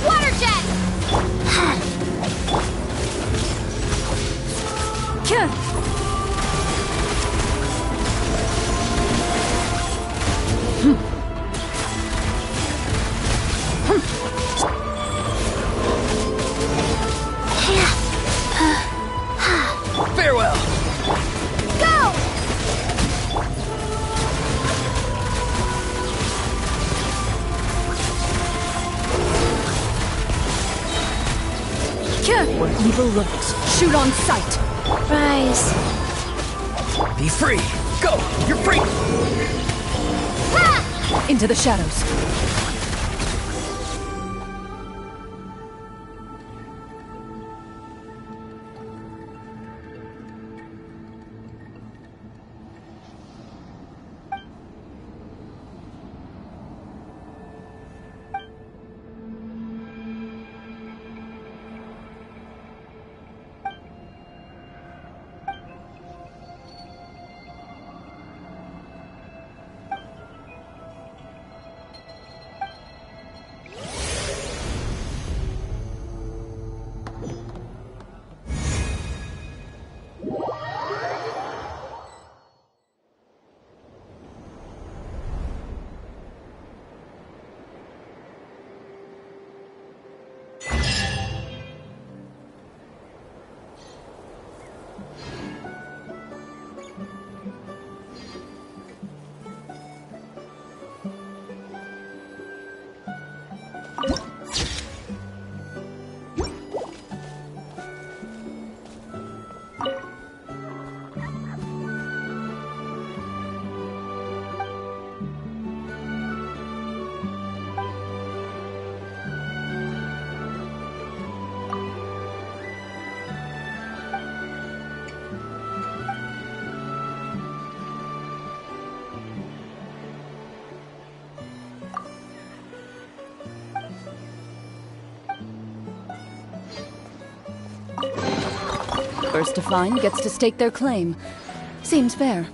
Water jet! Farewell! Go! Where evil lurks, shoot on sight. Rise. Be free! Go! You're free! Into the shadows. First to find gets to stake their claim. Seems fair.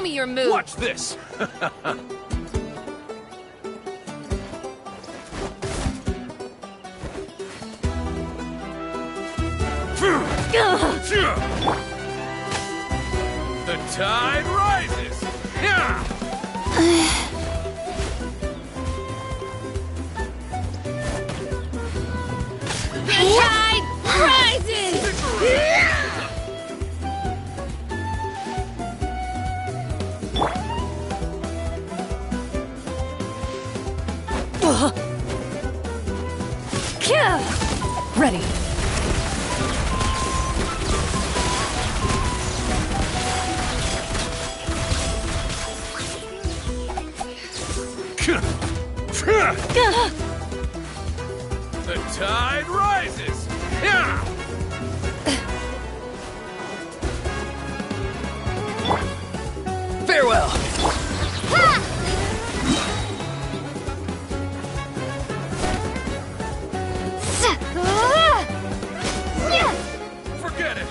Show me your move. Watch this! The tide rises! The tide rises! Ready. The tide rises! Farewell! Forget it!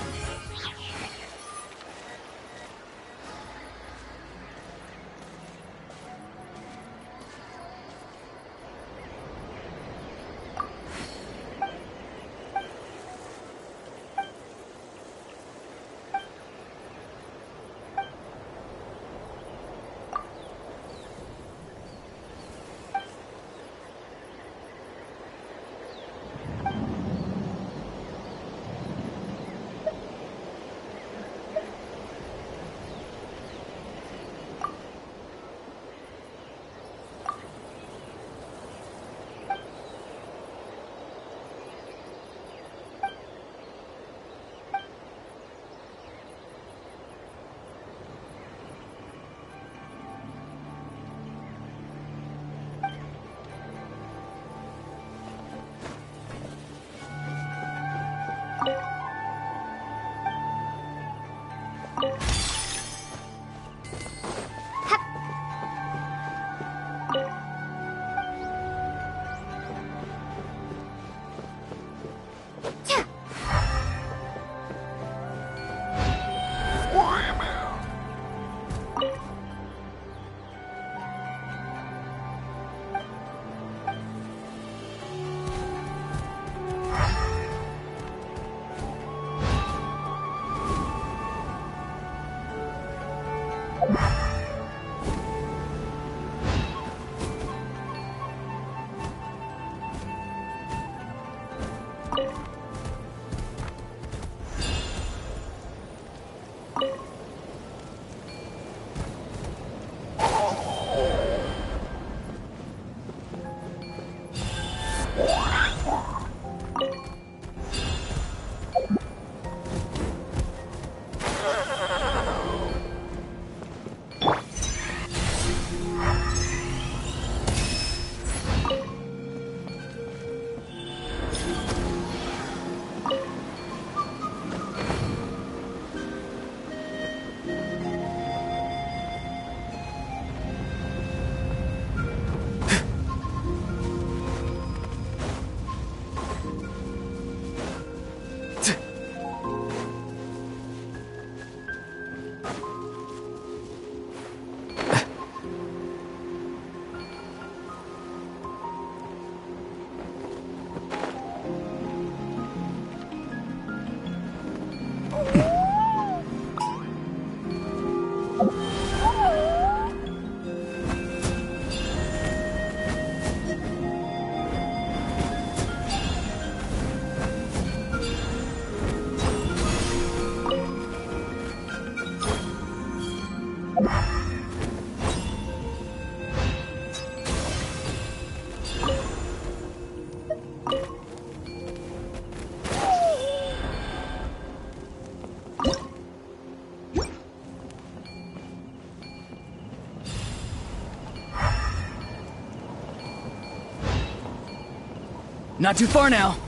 Not too far now.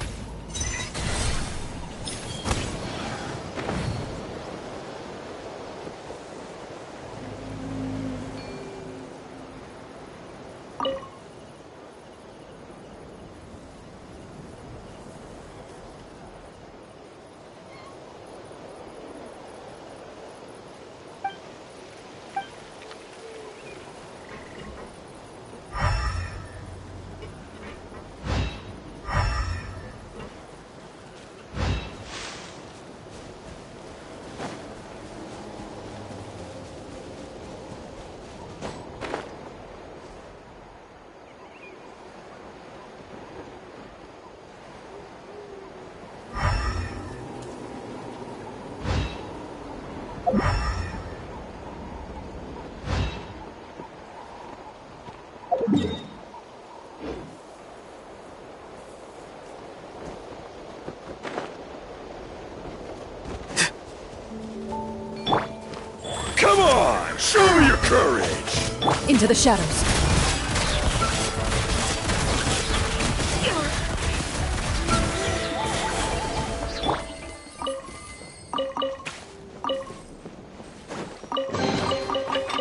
on! Show me your courage! Into the shadows.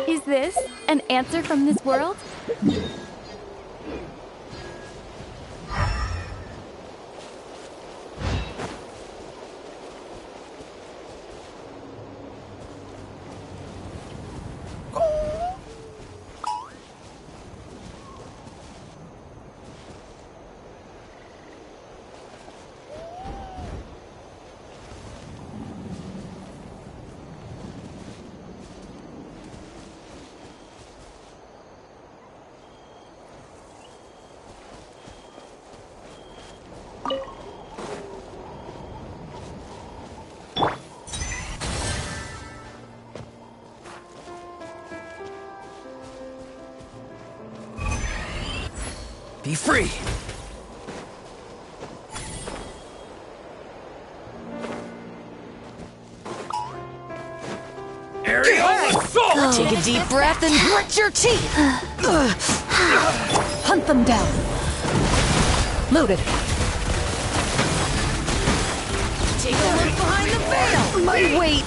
Is this an answer from this world? Be free! Take a deep breath and grit your teeth! Hunt them down. Loaded. Take a look behind the veil! My wait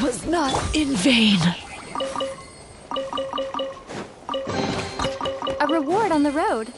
was not in vain. A reward on the road.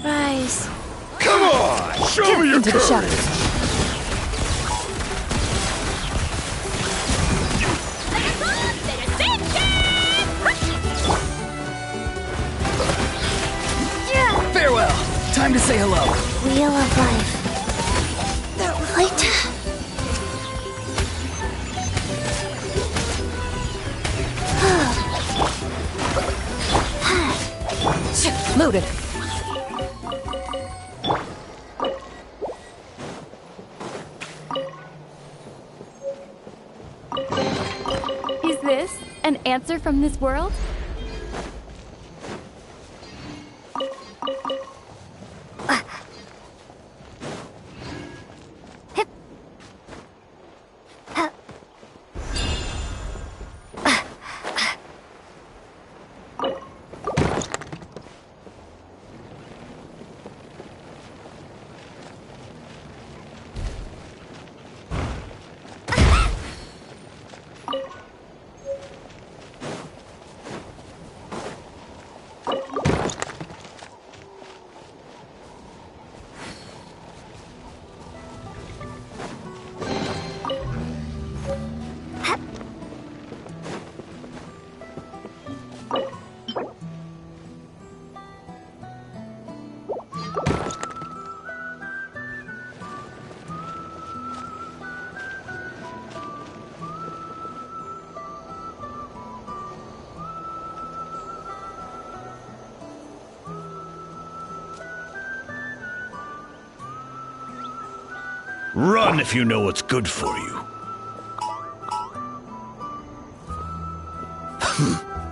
Rise. Come on! Show me your Into the courage! shadows. Farewell! Time to say hello. Wheel of life. Right. Loaded. Is this an answer from this world? Run if you know what's good for you.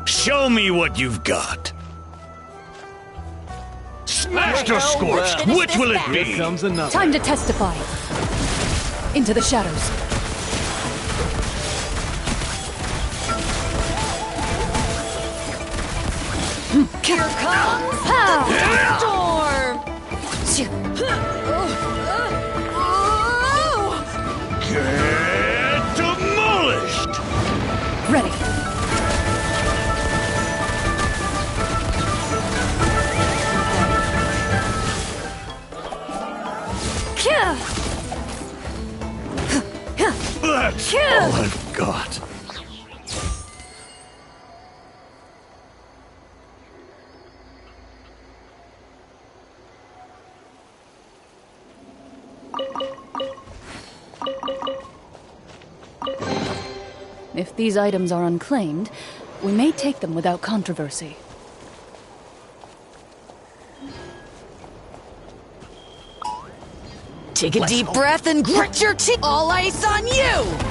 Show me what you've got. Smashed or scorched, which will it be? Here comes another. Time to testify. Into the shadows. Here comes Storm! Get demolished! Ready. That's all I've got. If these items are unclaimed, we may take them without controversy. Take a deep breath and grit your teeth. All ice on you!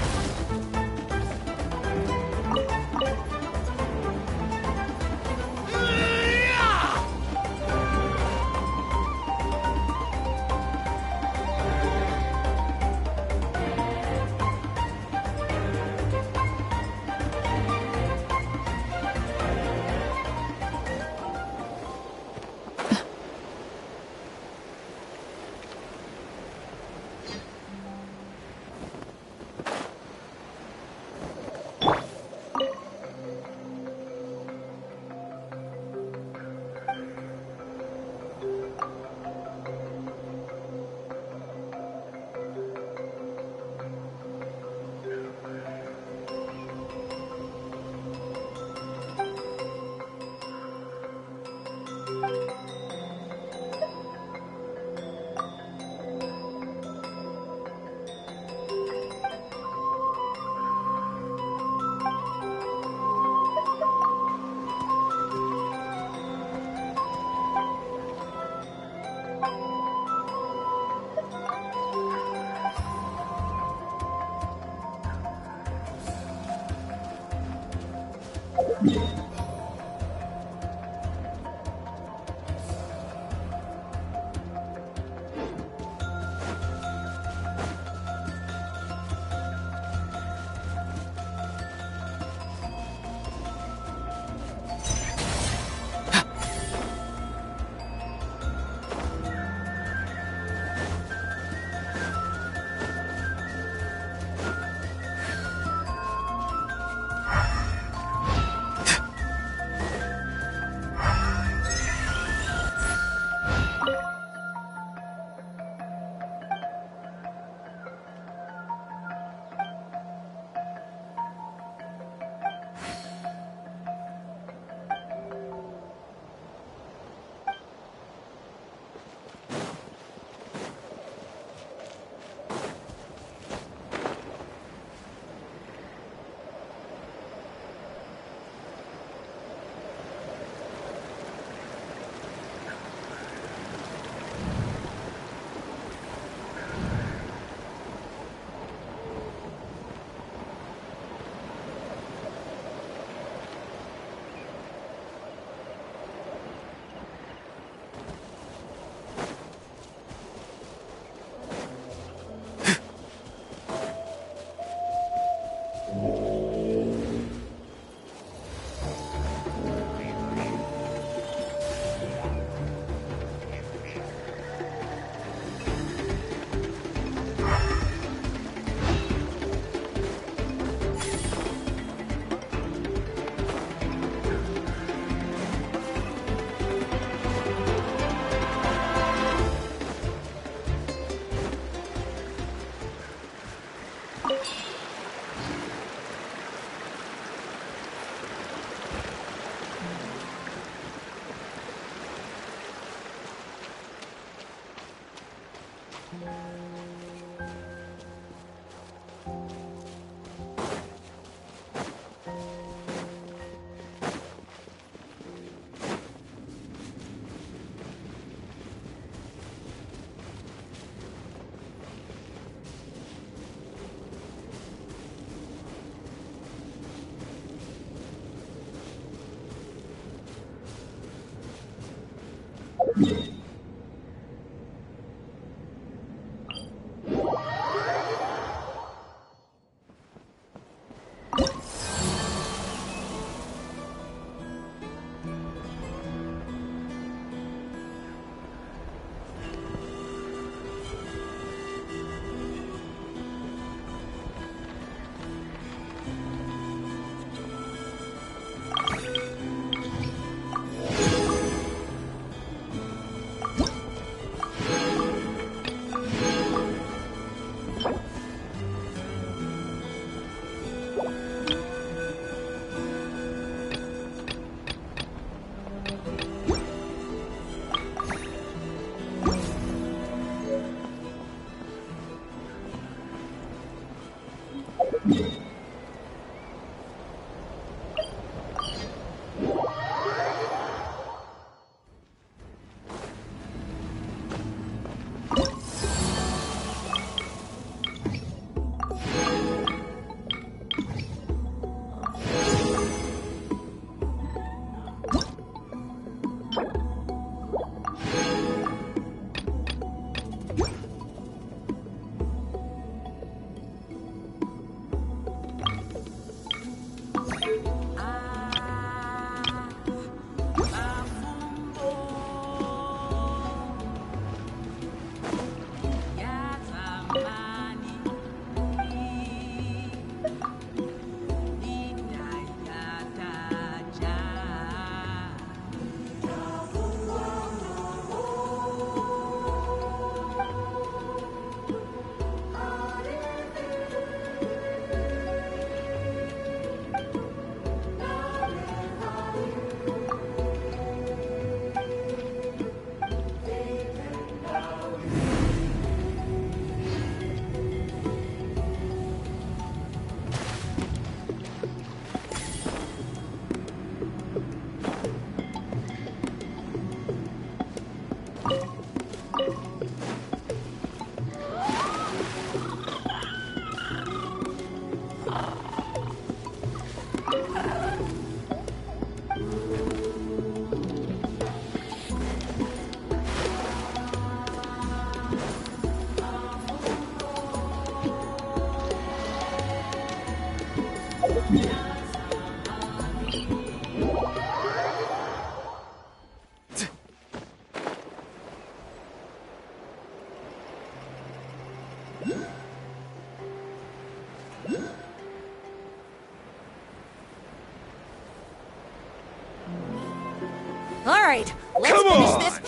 All right, let's Come finish on! this.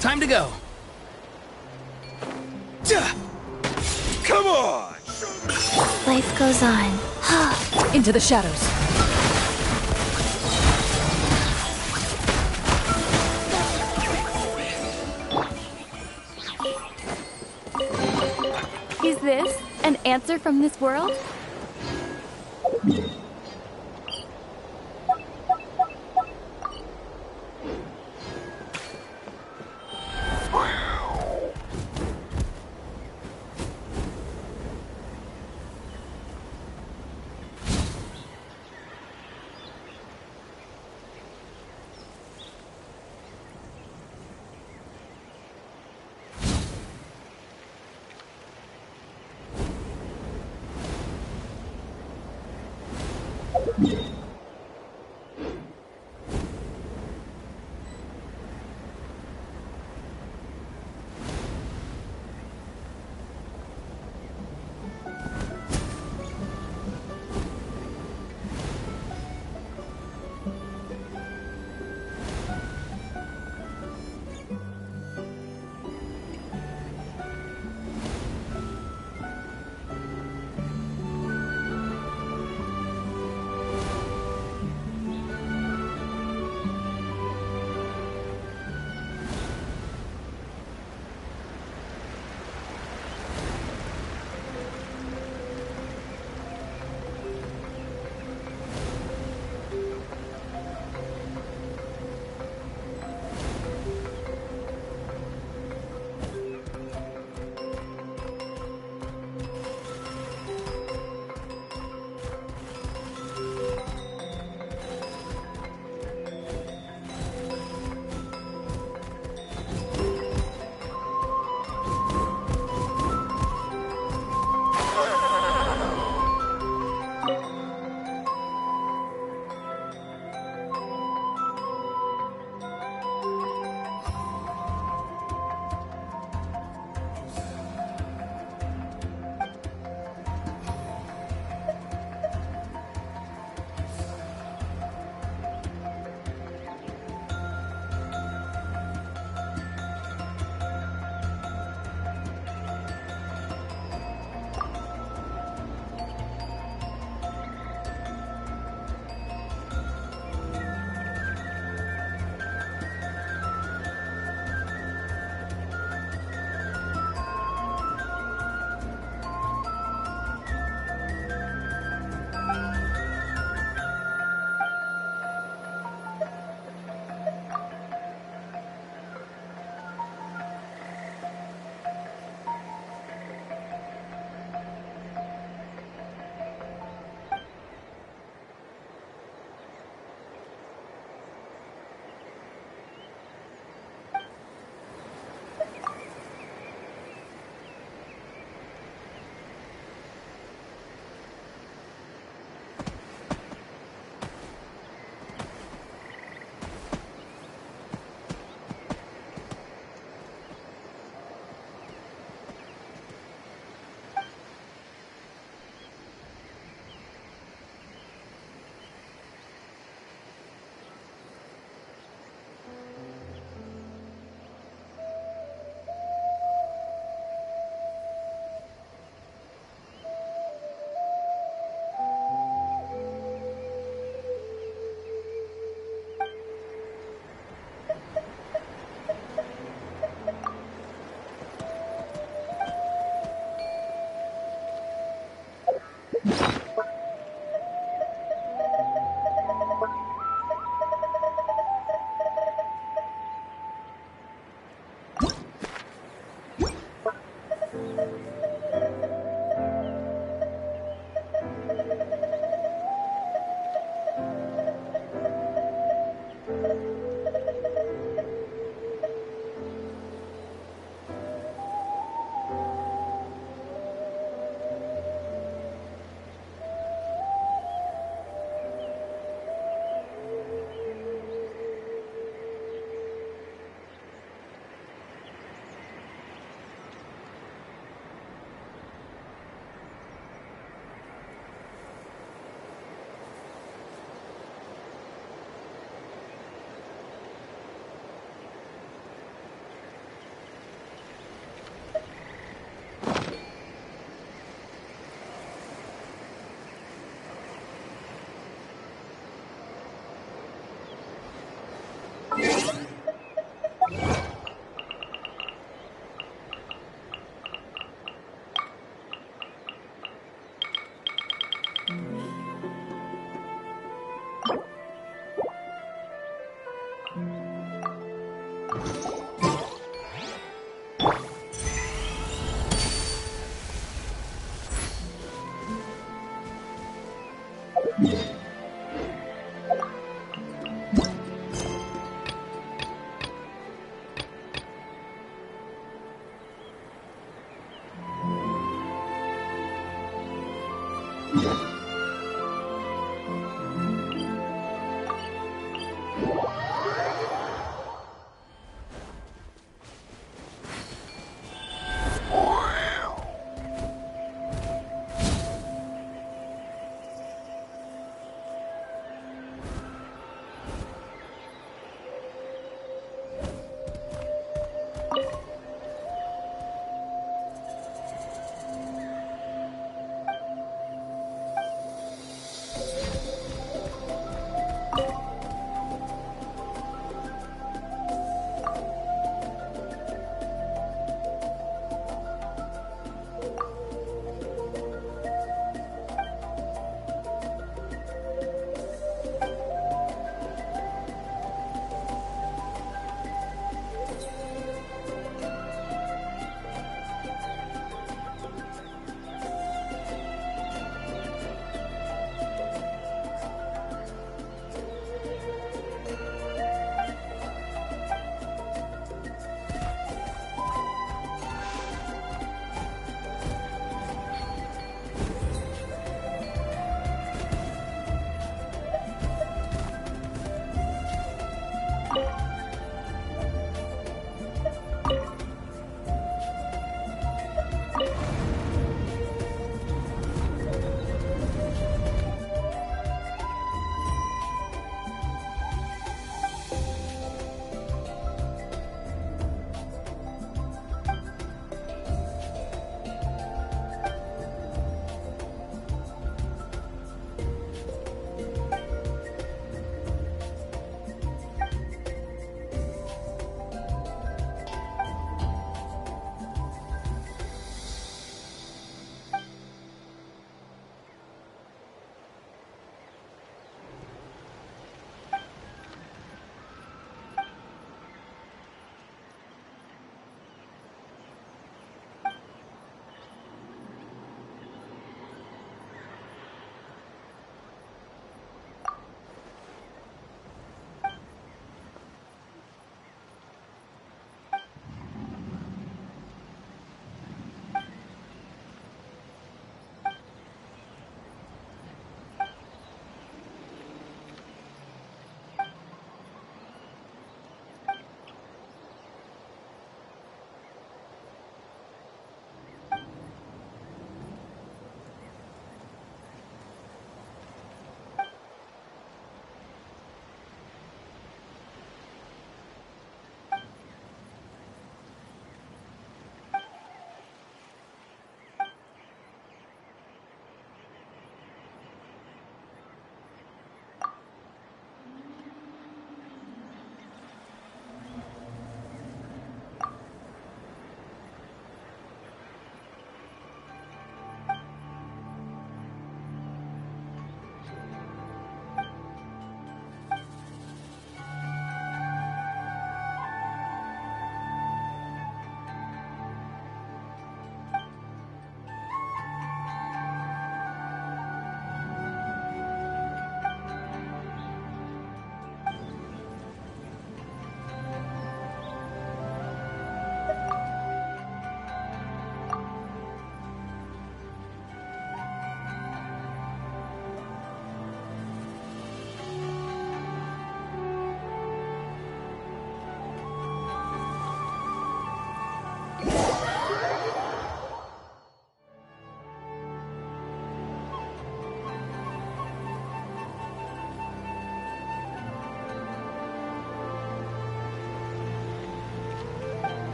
Time to go. Come on! Life goes on. Into the shadows. Is this an answer from this world?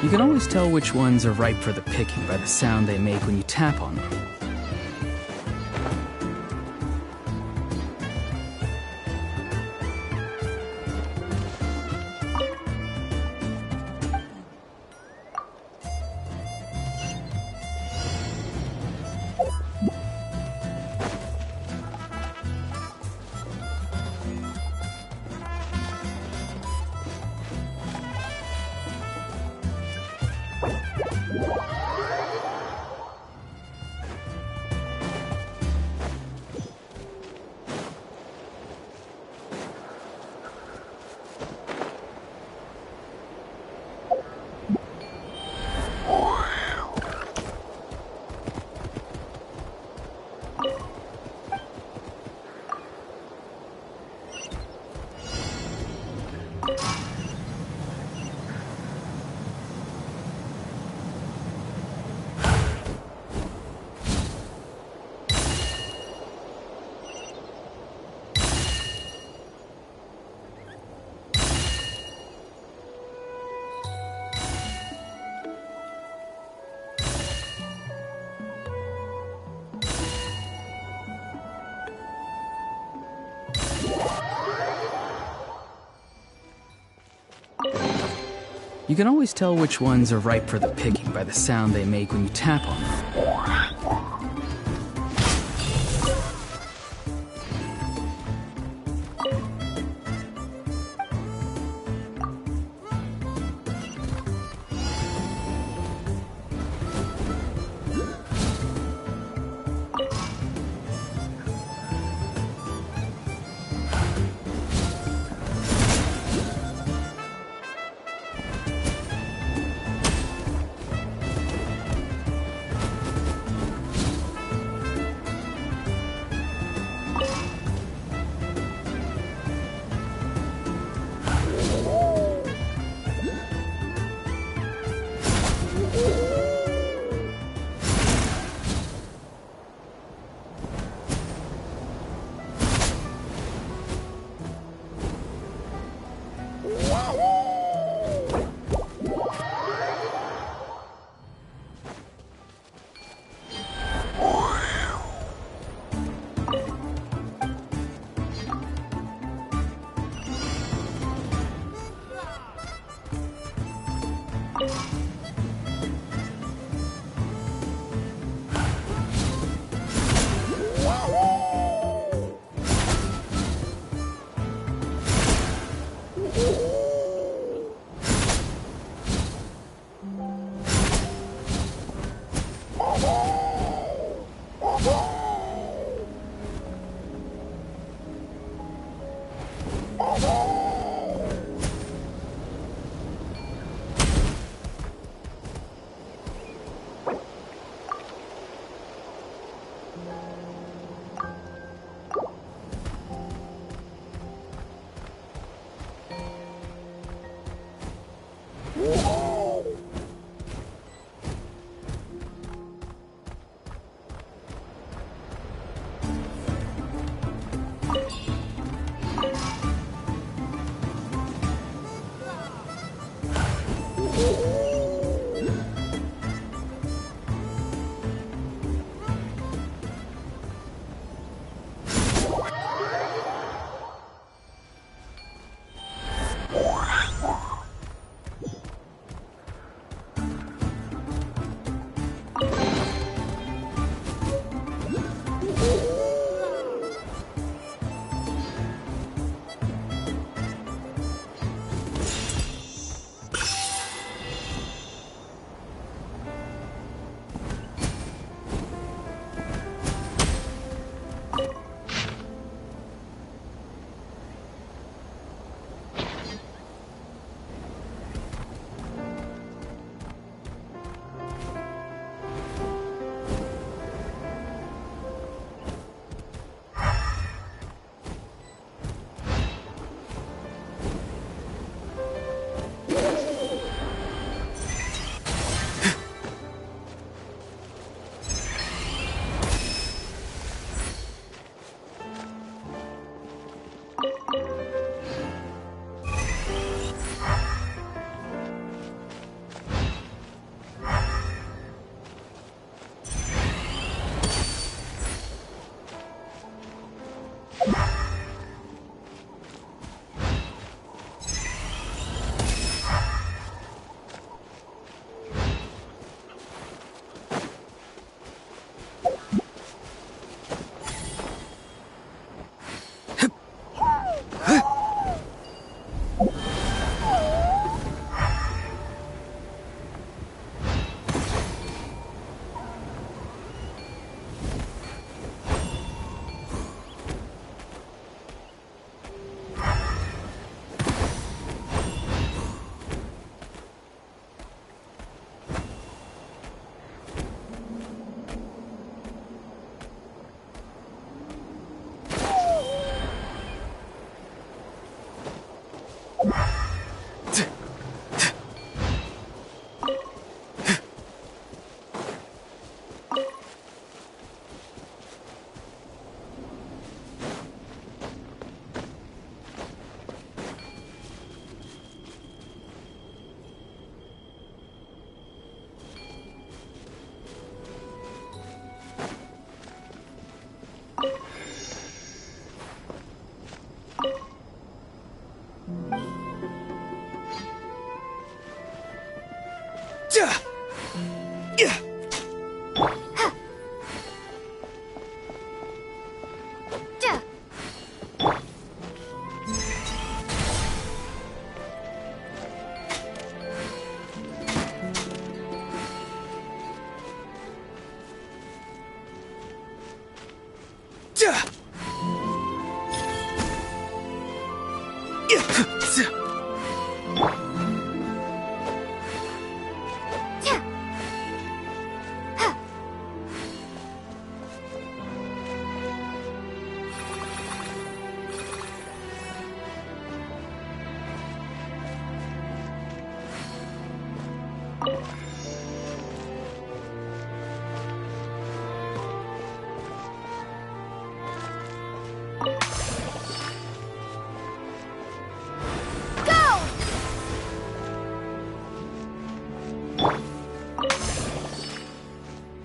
You can always tell which ones are ripe for the picking by the sound they make when you tap on them. You can always tell which ones are ripe for the picking by the sound they make when you tap on them.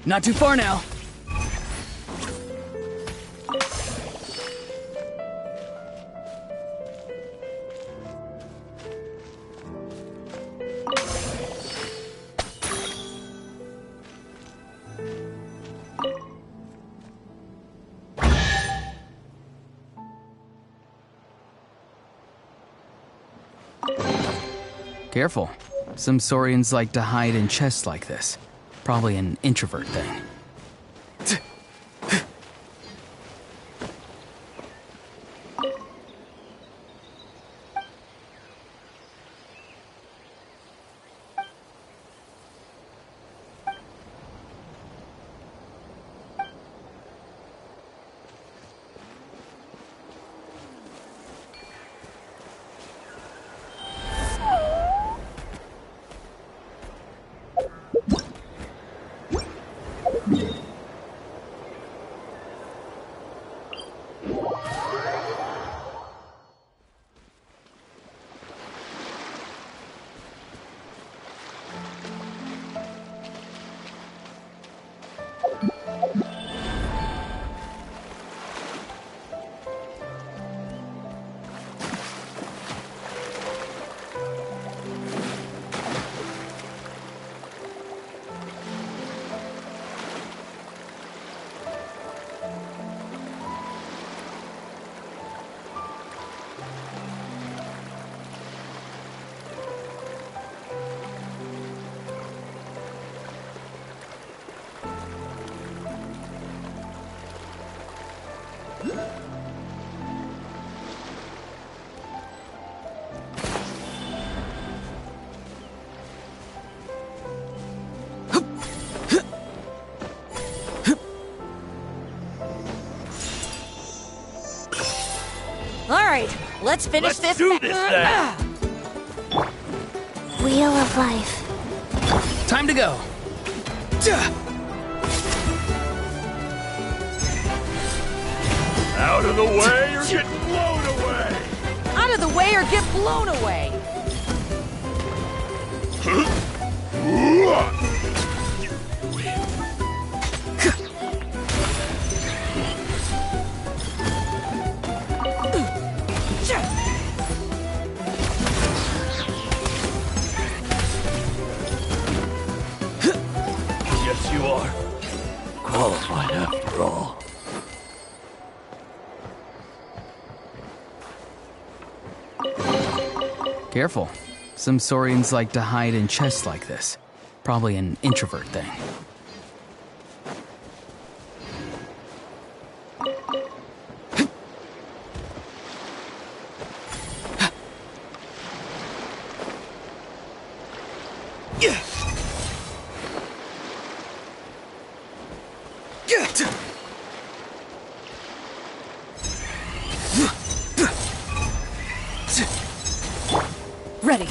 Not too far now. Careful. Some saurians like to hide in chests like this. Probably an introvert thing. Alright, let's finish this. Do this then. Wheel of Life. Time to go. Out of the way or get blown away! Out of the way or get blown away! Yes, you are. Qualified after all. Careful. Some saurians like to hide in chests like this. Probably an introvert thing. Ready.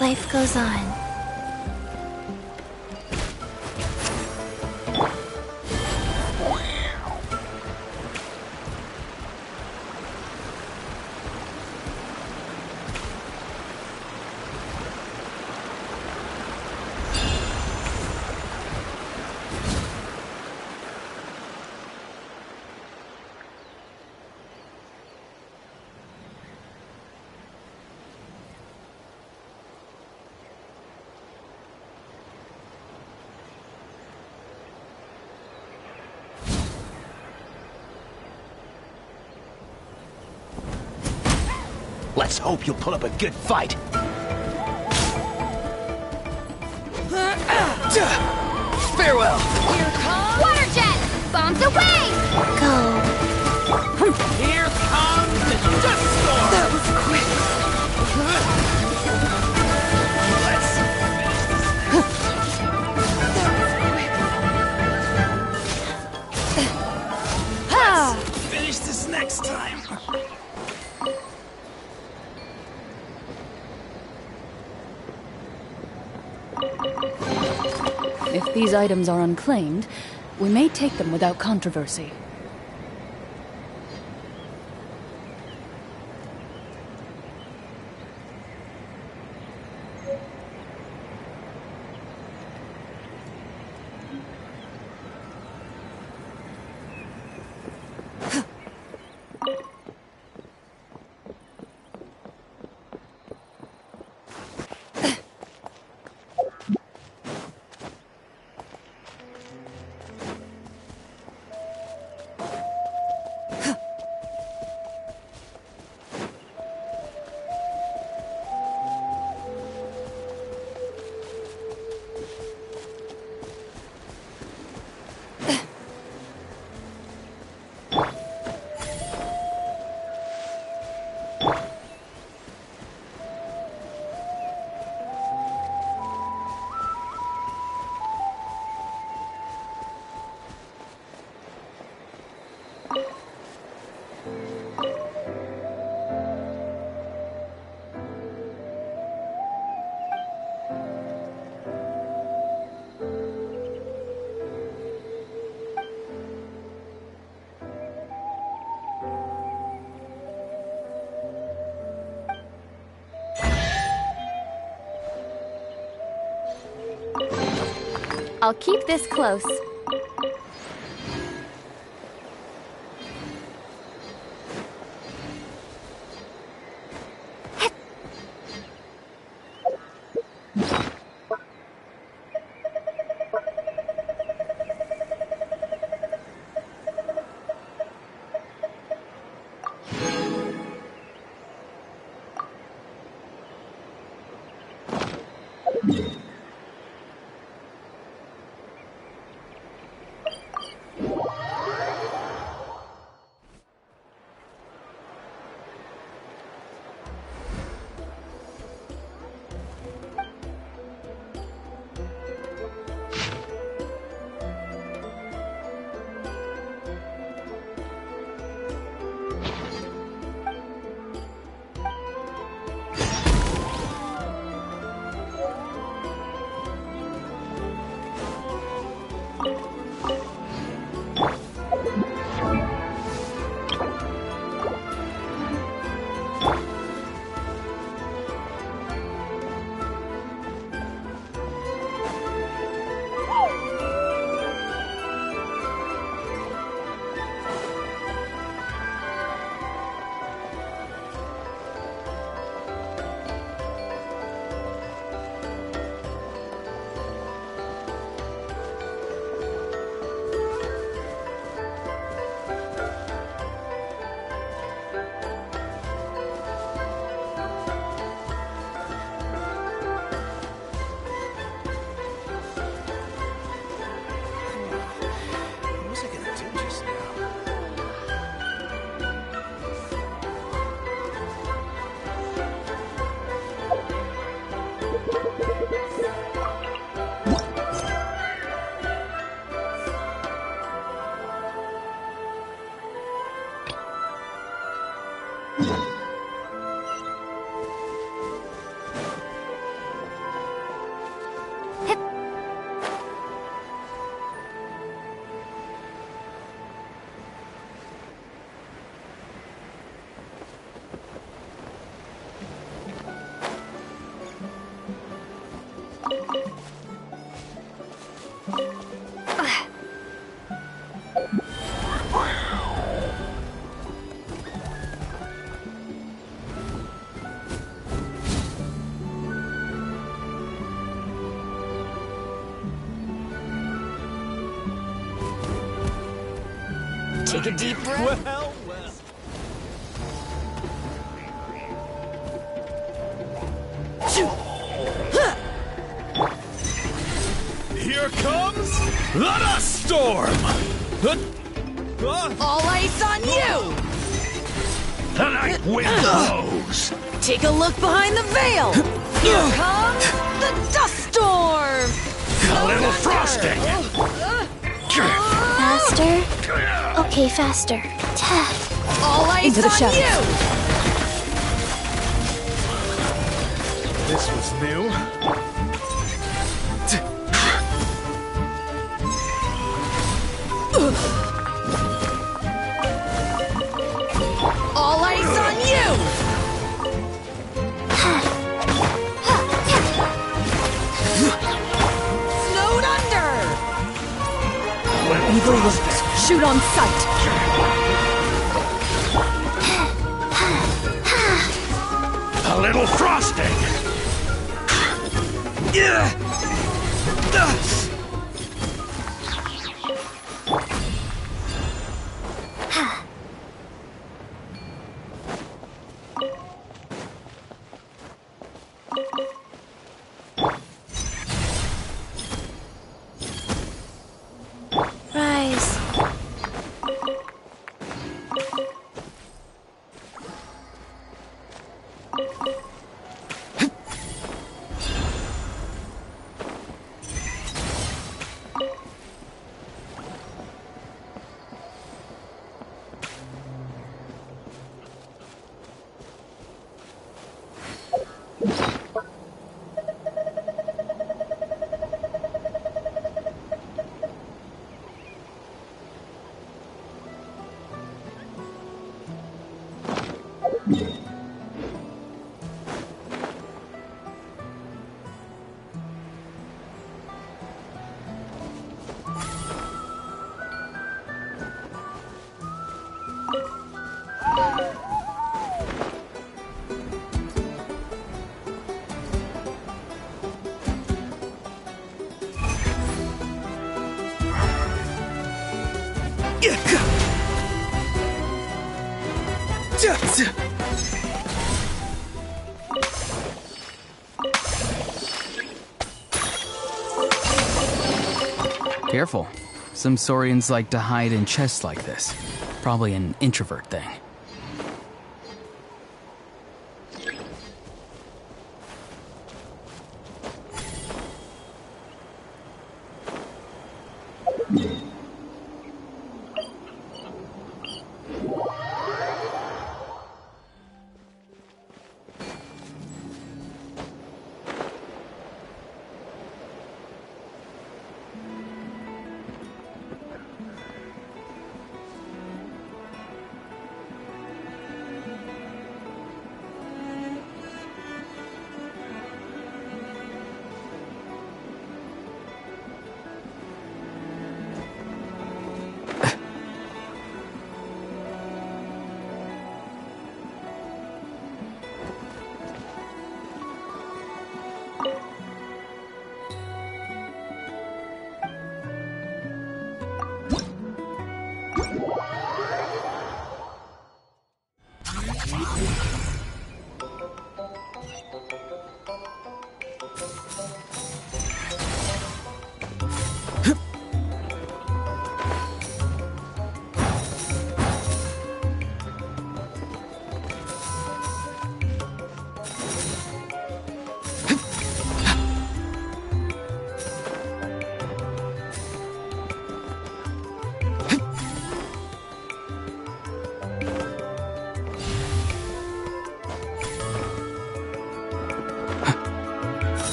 Life goes on. Let's hope you'll put up a good fight. Farewell! Here comes... Water jet! Bombs away! Go. Here comes the dust storm! That was quick. Let's finish this next time. If these items are unclaimed, we may take them without controversy. I'll keep this close. Take a deep breath. Well. Here comes the dust storm! All ice on you! The night wind blows! Take a look behind the veil! Here comes the dust storm! A little frosting! Faster? Okay, faster. All ice Into the on shadows. you! This was new. All ice on you! Snowed under! Evil looks. Shoot on sight. A little frosting! Rise. Careful. Some Saurians like to hide in chests like this. Probably an introvert thing.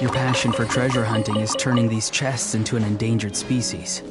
Your passion for treasure hunting is turning these chests into an endangered species.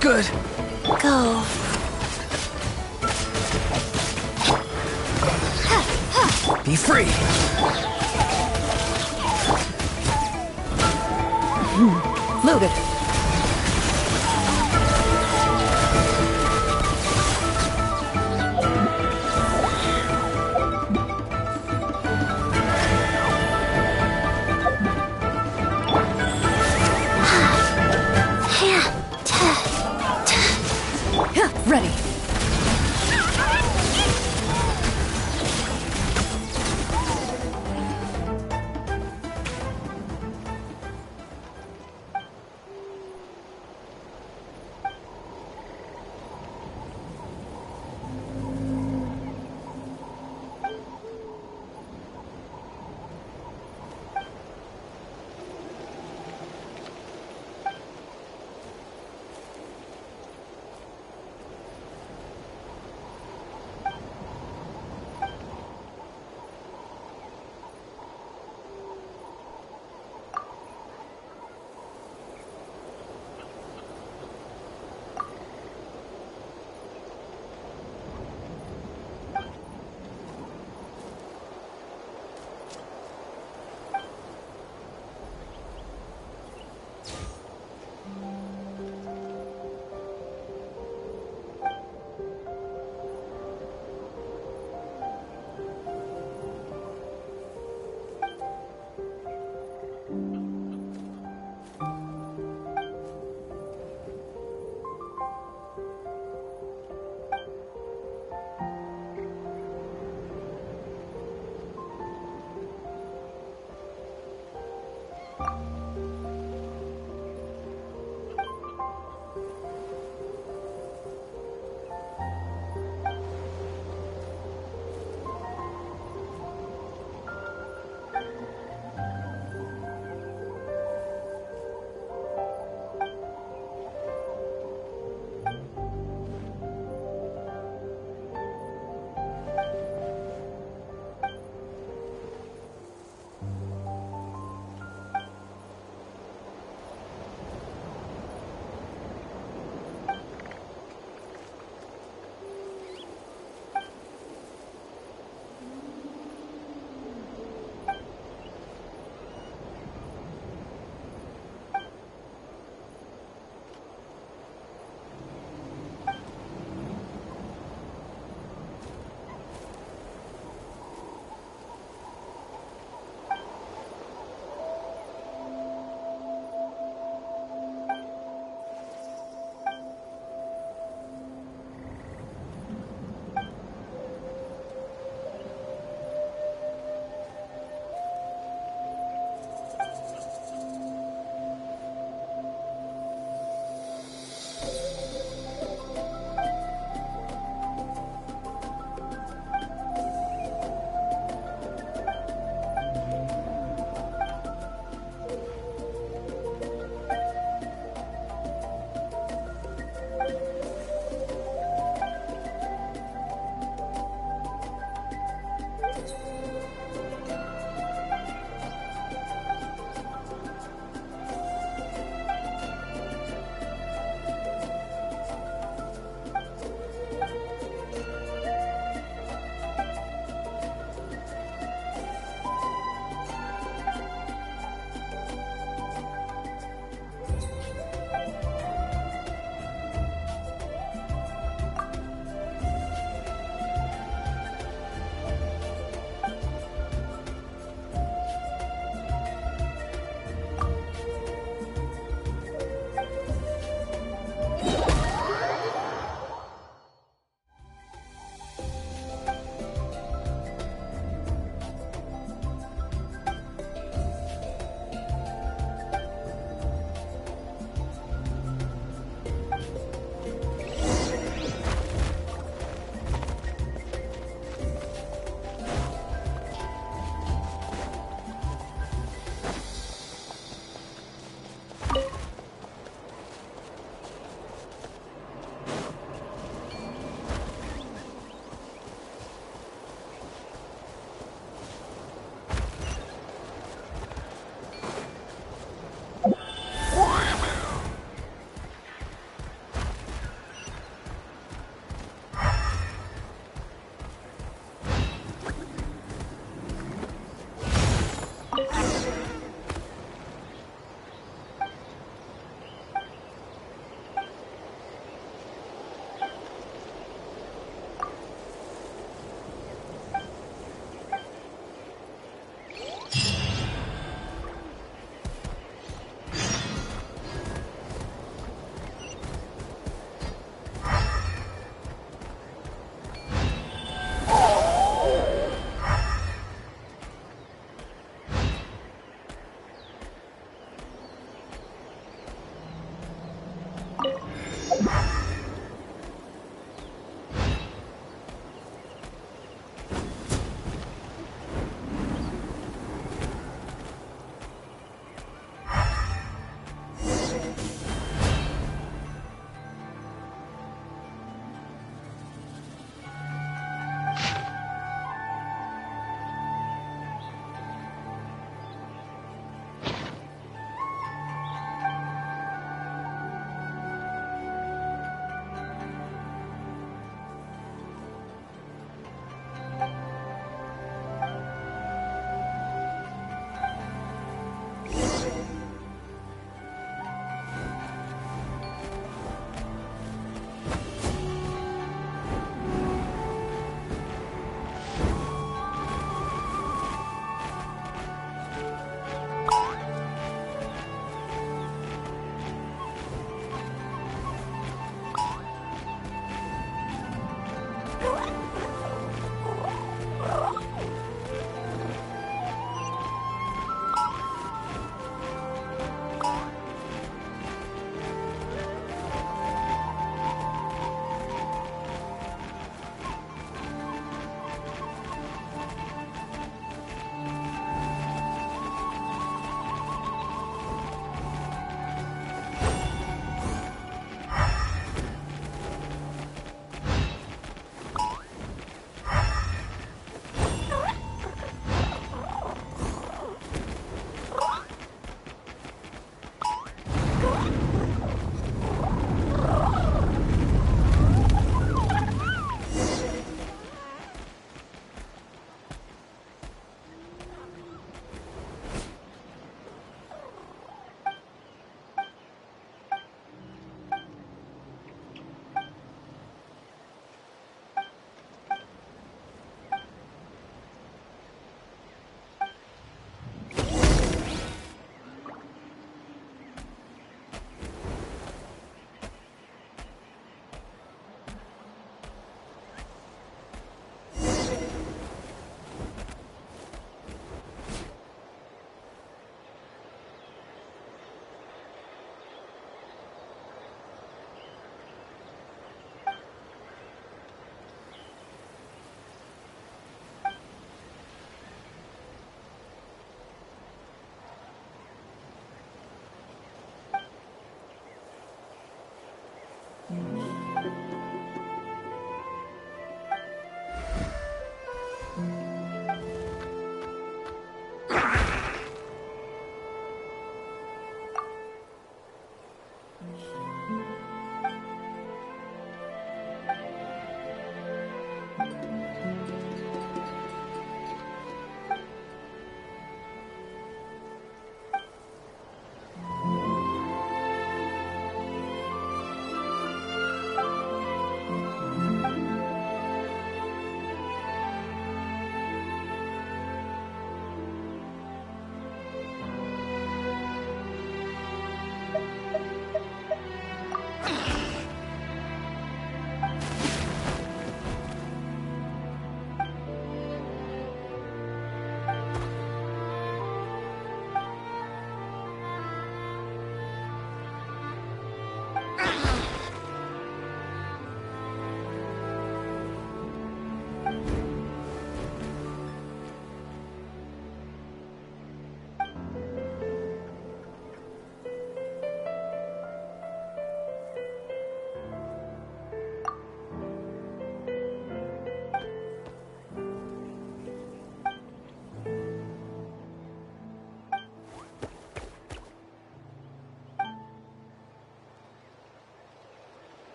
Not good. Go. Be free. Loaded. Ready.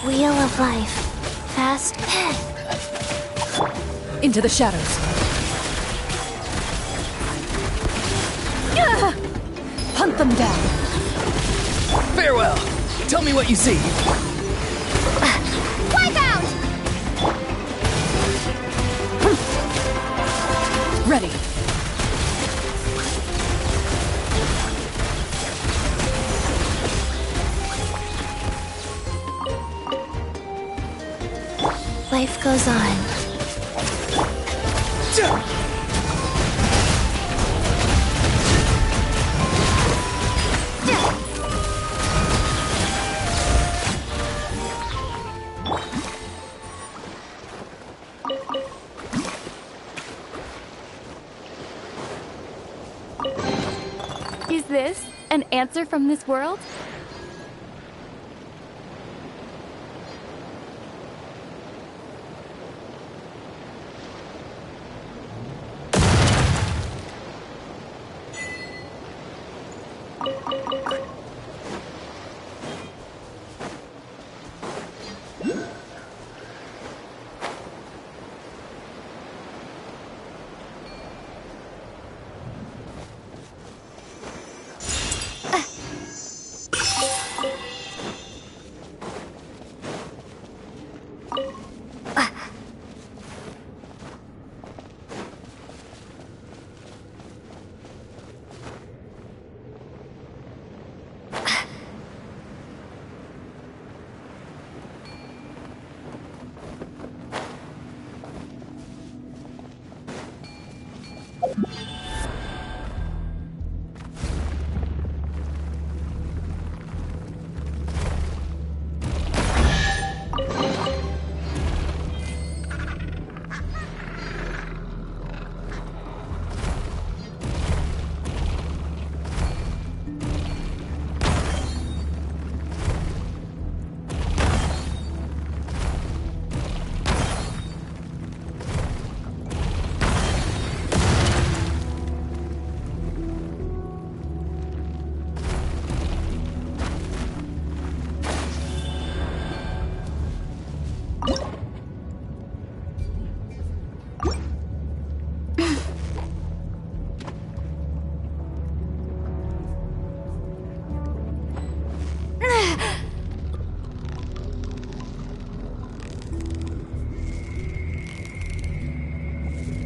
Wheel of life. Fast. Into the shadows. Hunt them down. Farewell. Tell me what you see. Wipeout! Ready. Life goes on. Is this an answer from this world?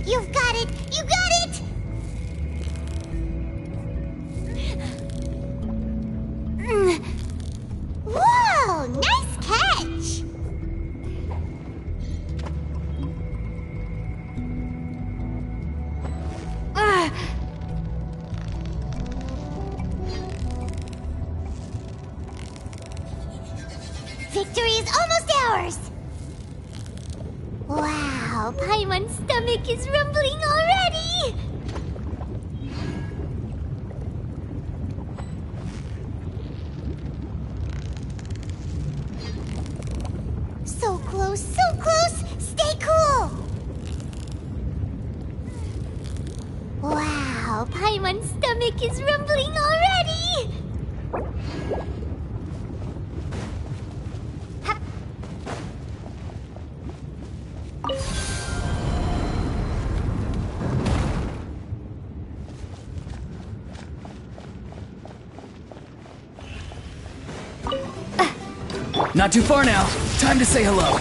You've got it! You got it! Whoa! Nice catch! Victory is almost ours! Wow, Paimon's stomach is rumbling already! So close, so close! Stay cool! Wow, Paimon's stomach is rumbling already! Not too far now. Time to say hello.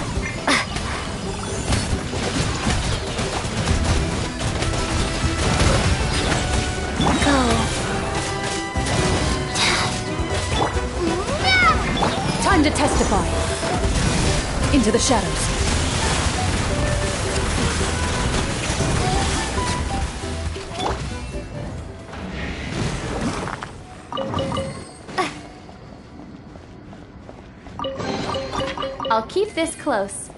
Time to testify. Into the shadows. I'll keep this close.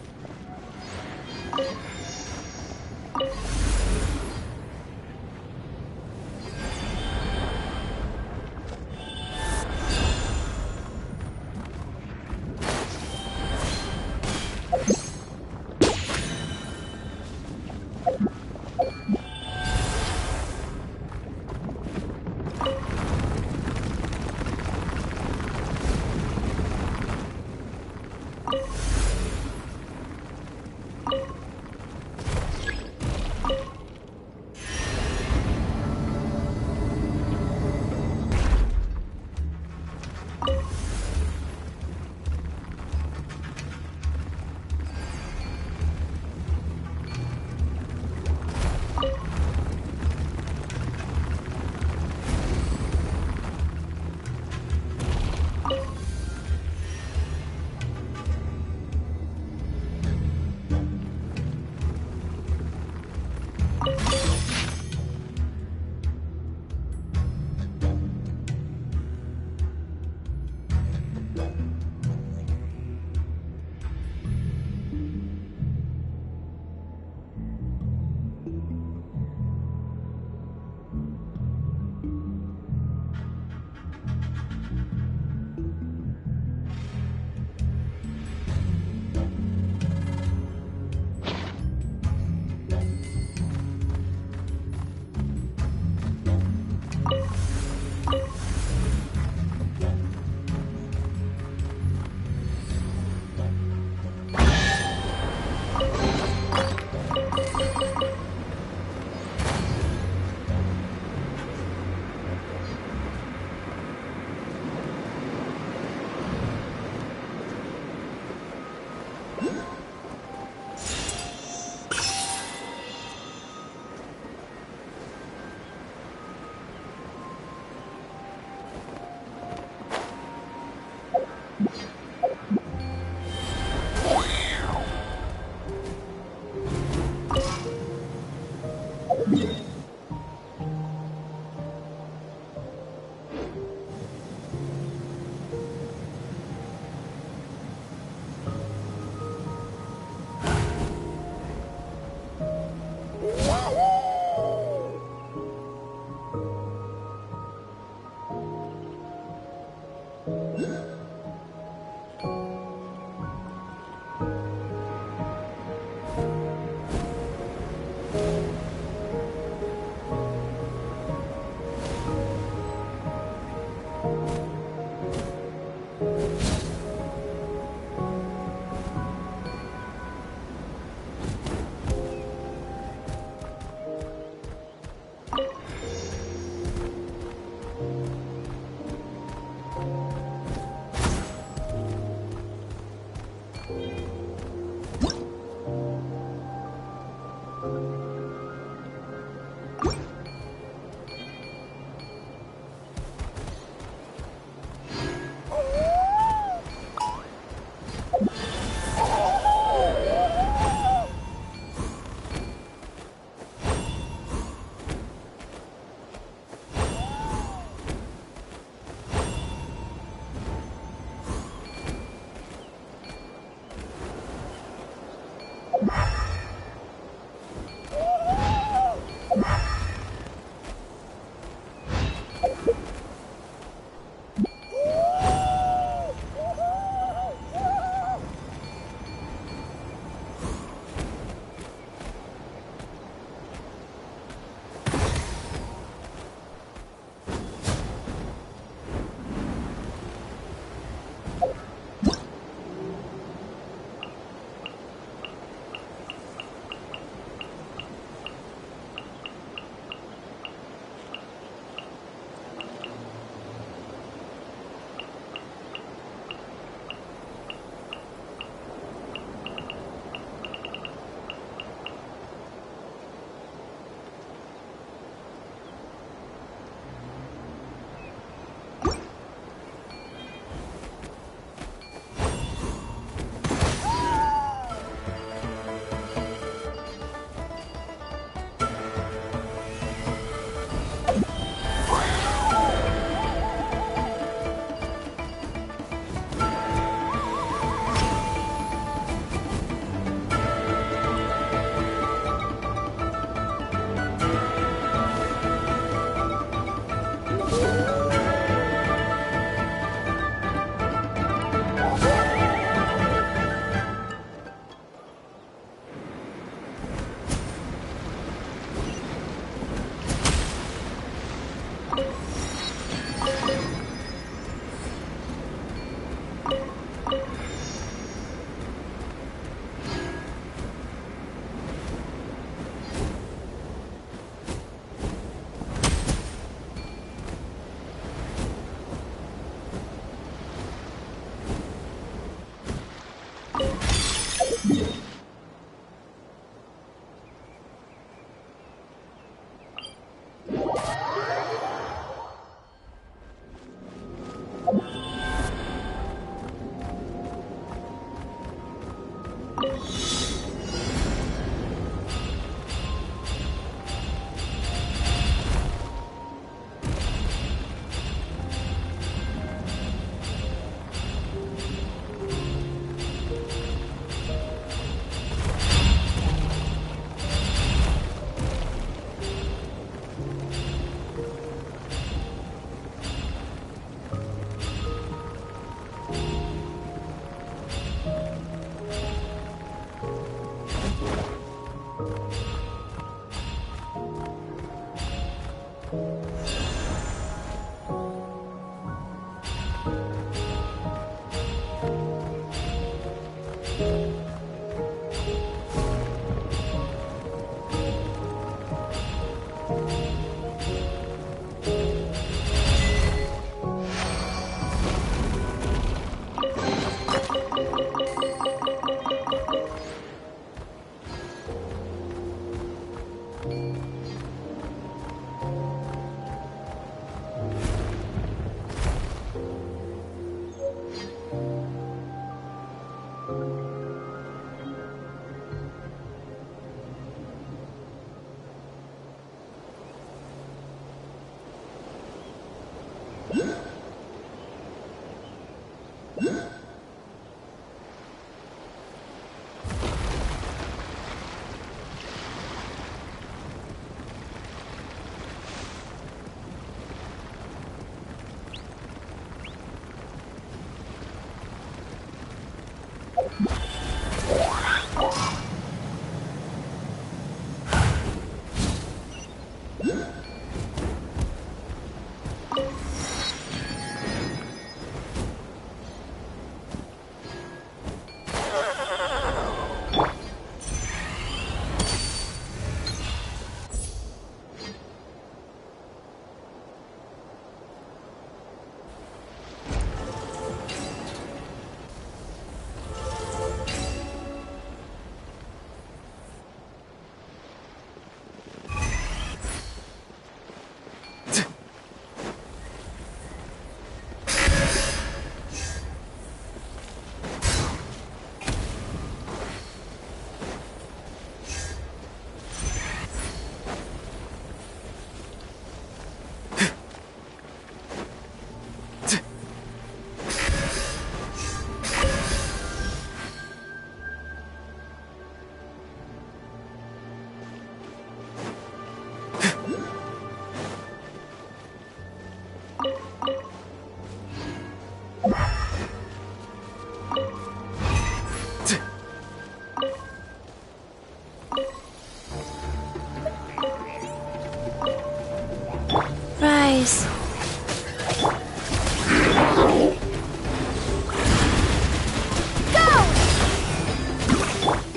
prize.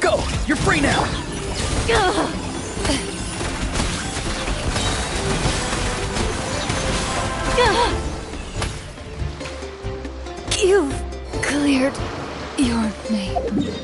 Go! You're free now! You've cleared your name.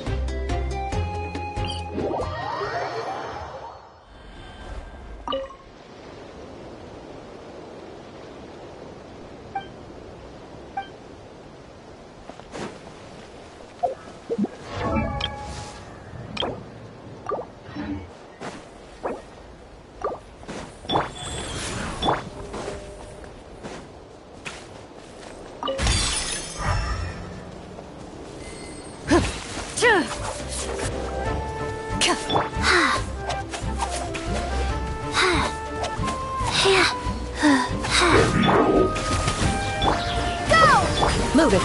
Loaded.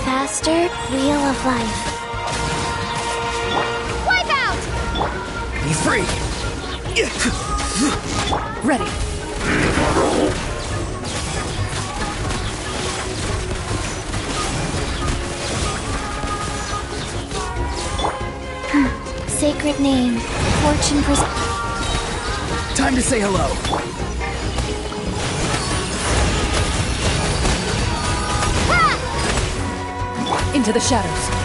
Faster wheel of life. Wipe out! Be free! Ready. Sacred name. Fortune pres- Time to say hello. Into the shadows.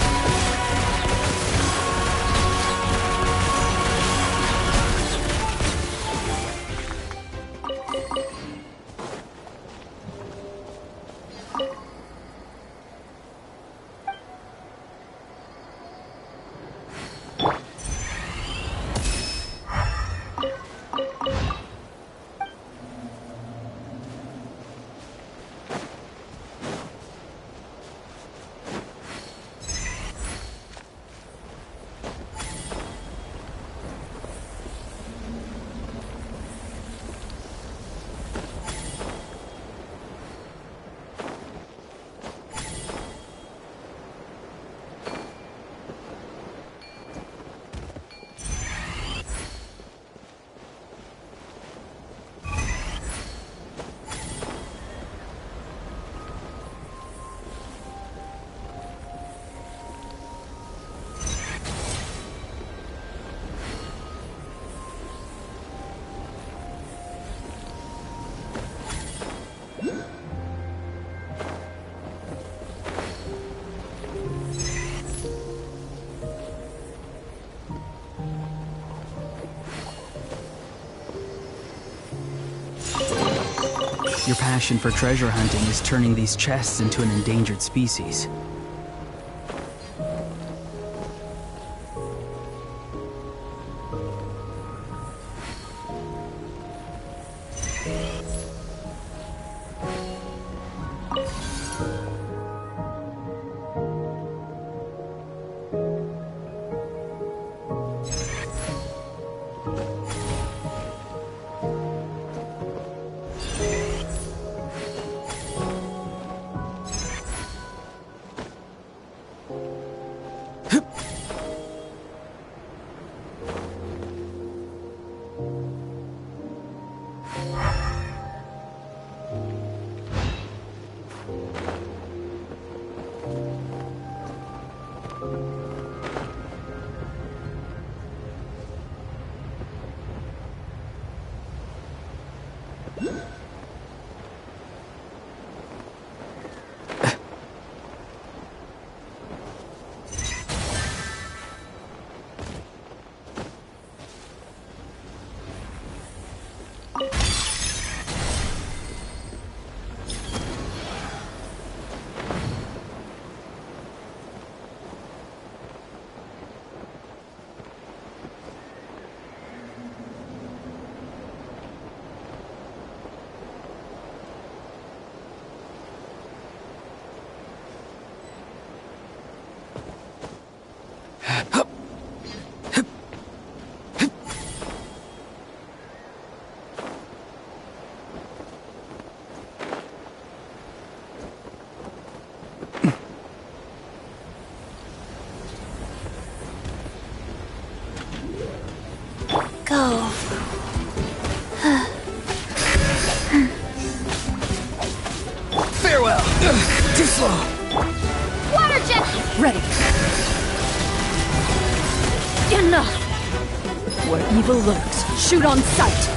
Your passion for treasure hunting is turning these chests into an endangered species. go. Farewell! Too slow! Water jet! Ready. Enough! Where evil lurks, shoot on sight.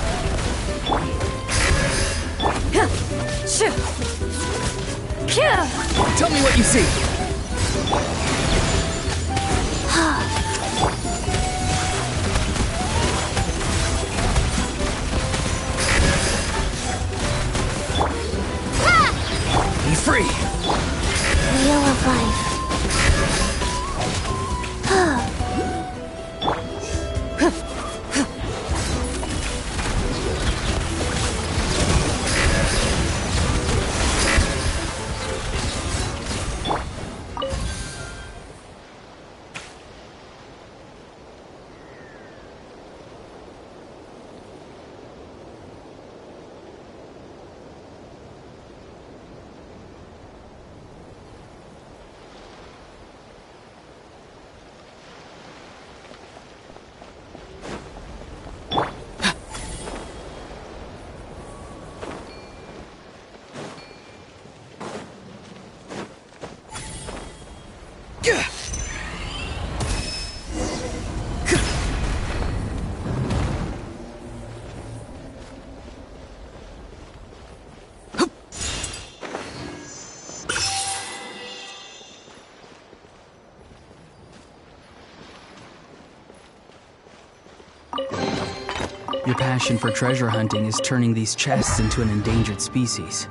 Tell me what you see! Be free! Wheel of life. Your passion for treasure hunting is turning these chests into an endangered species.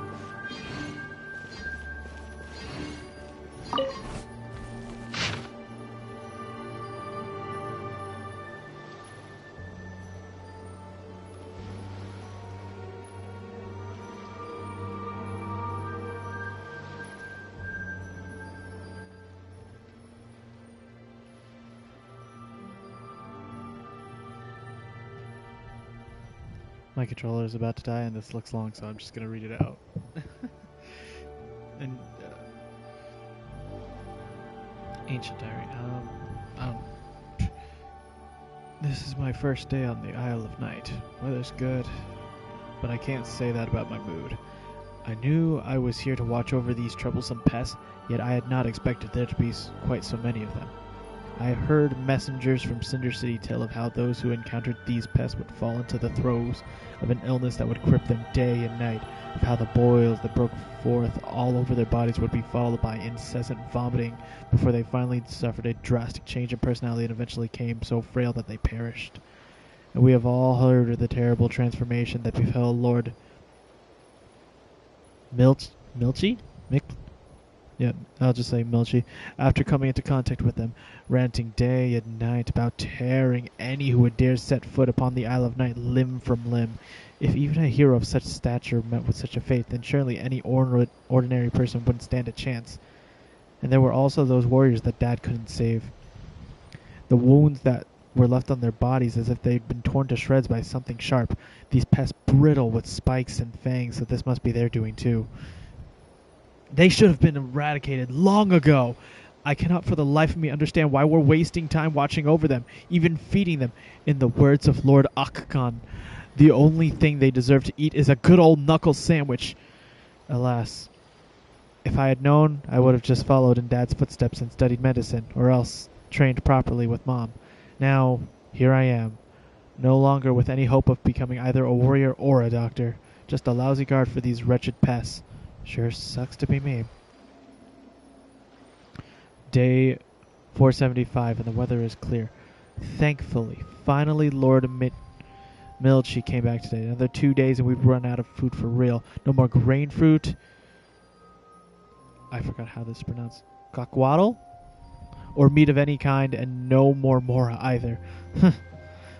My controller is about to die, and this looks long, so I'm just going to read it out. And Ancient Diary. This is my first day on the Isle of Night. Weather's good, but I can't say that about my mood. I knew I was here to watch over these troublesome pests, yet I had not expected there to be quite so many of them. I heard messengers from Cinder City tell of how those who encountered these pests would fall into the throes of an illness that would grip them day and night, of how the boils that broke forth all over their bodies would be followed by incessant vomiting before they finally suffered a drastic change in personality and eventually became so frail that they perished. And we have all heard of the terrible transformation that befell Lord Milchi? Yeah, I'll just say Milchi, after coming into contact with them, ranting day and night about tearing any who would dare set foot upon the Isle of Night limb from limb. If even a hero of such stature met with such a fate, then surely any ordinary person wouldn't stand a chance. And there were also those warriors that Dad couldn't save. The wounds that were left on their bodies as if they'd been torn to shreds by something sharp. These pests brittle with spikes and fangs, so this must be their doing too. They should have been eradicated long ago. I cannot for the life of me understand why we're wasting time watching over them, even feeding them. In the words of Lord Akkhan, the only thing they deserve to eat is a good old knuckle sandwich. Alas, if I had known, I would have just followed in Dad's footsteps and studied medicine, or else trained properly with Mom. Now, here I am, no longer with any hope of becoming either a warrior or a doctor, just a lousy guard for these wretched pests. Sure sucks to be me. Day 475 and the weather is clear. Thankfully, finally Lord Milchi came back today. Another 2 days and we'd run out of food for real. No more grain fruit. I forgot how this is pronounced. Cacahuatl? Or meat of any kind, and no more mora either.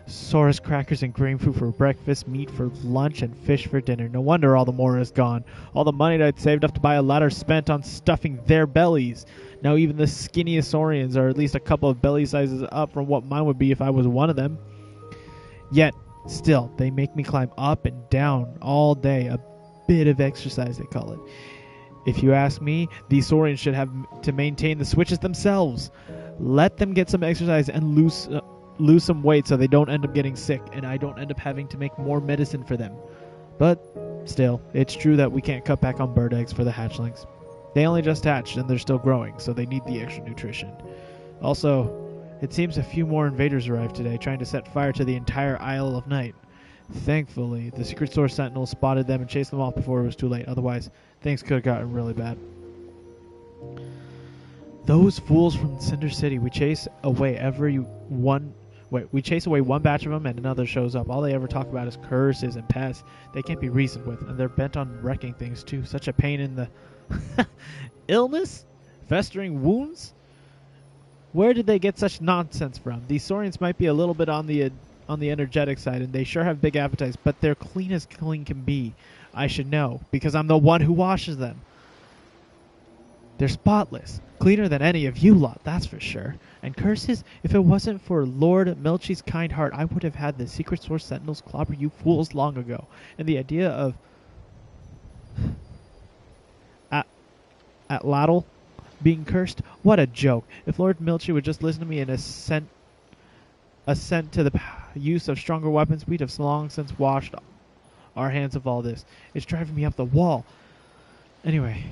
Saurus crackers and grain fruit for breakfast, meat for lunch, and fish for dinner. No wonder all the mora is gone. All the money that I'd saved up to buy a ladder spent on stuffing their bellies. Now even the skinniest saurians are at least a couple of belly sizes up from what mine would be if I was one of them. Yet, still, they make me climb up and down all day. A bit of exercise, they call it. If you ask me, these saurians should have to maintain the switches themselves. Let them get some exercise and lose some weight so they don't end up getting sick and I don't end up having to make more medicine for them. But still, it's true that we can't cut back on bird eggs for the hatchlings. They only just hatched and they're still growing, so they need the extra nutrition. Also, it seems a few more invaders arrived today, trying to set fire to the entire Isle of Night. Thankfully, the Secret Source Sentinels spotted them and chased them off before it was too late. Otherwise, things could have gotten really bad. Those fools from Cinder City, we chase away one batch of them and another shows up. All they ever talk about is curses and pests. They can't be reasoned with, and they're bent on wrecking things too. Such a pain in the... illness? Festering wounds? Where did they get such nonsense from? These Saurians might be a little bit on the energetic side, and they sure have big appetites, but they're clean as clean can be. I should know, because I'm the one who washes them. They're spotless. Cleaner than any of you lot, that's for sure. And curses? If it wasn't for Lord Milchie's kind heart, I would have had the Secret Source Sentinels clobber you fools long ago. And the idea of... Atlatl being cursed? What a joke. If Lord Milchie would just listen to me and assent to the use of stronger weapons, we'd have long since washed our hands of all this. It's driving me up the wall. Anyway,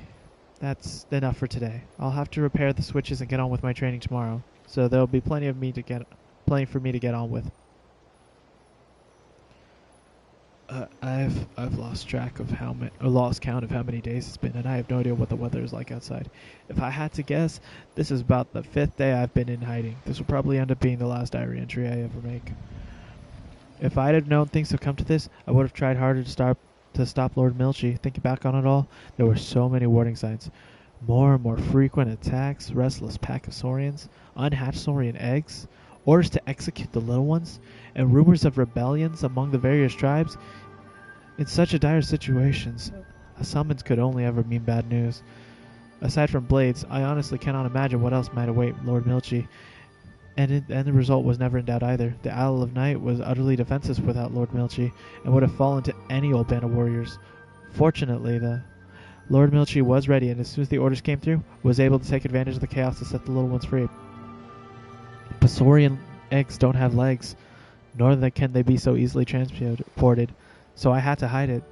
that's enough for today. I'll have to repair the switches and get on with my training tomorrow, so there'll be plenty for me to get on with. I've lost count of how many days it's been, and I have no idea what the weather is like outside. If I had to guess, this is about the 5th day I've been in hiding. This will probably end up being the last diary entry I ever make. If I'd have known things would come to this, I would have tried harder to stop Lord Milchie. Thinking back on it all, there were so many warning signs. More and more frequent attacks, restless pack of Saurians, unhatched Saurian eggs, orders to execute the little ones, and rumors of rebellions among the various tribes. In such a dire situations, a summons could only ever mean bad news. Aside from blades, I honestly cannot imagine what else might await Lord Milchie. And the result was never in doubt either. The Isle of Night was utterly defenseless without Lord Milchie, and would have fallen to any old band of warriors. Fortunately, the Lord Milchie was ready, and as soon as the orders came through, was able to take advantage of the chaos to set the little ones free. But Saurian eggs don't have legs, nor can they be so easily transported, so I had to hide it.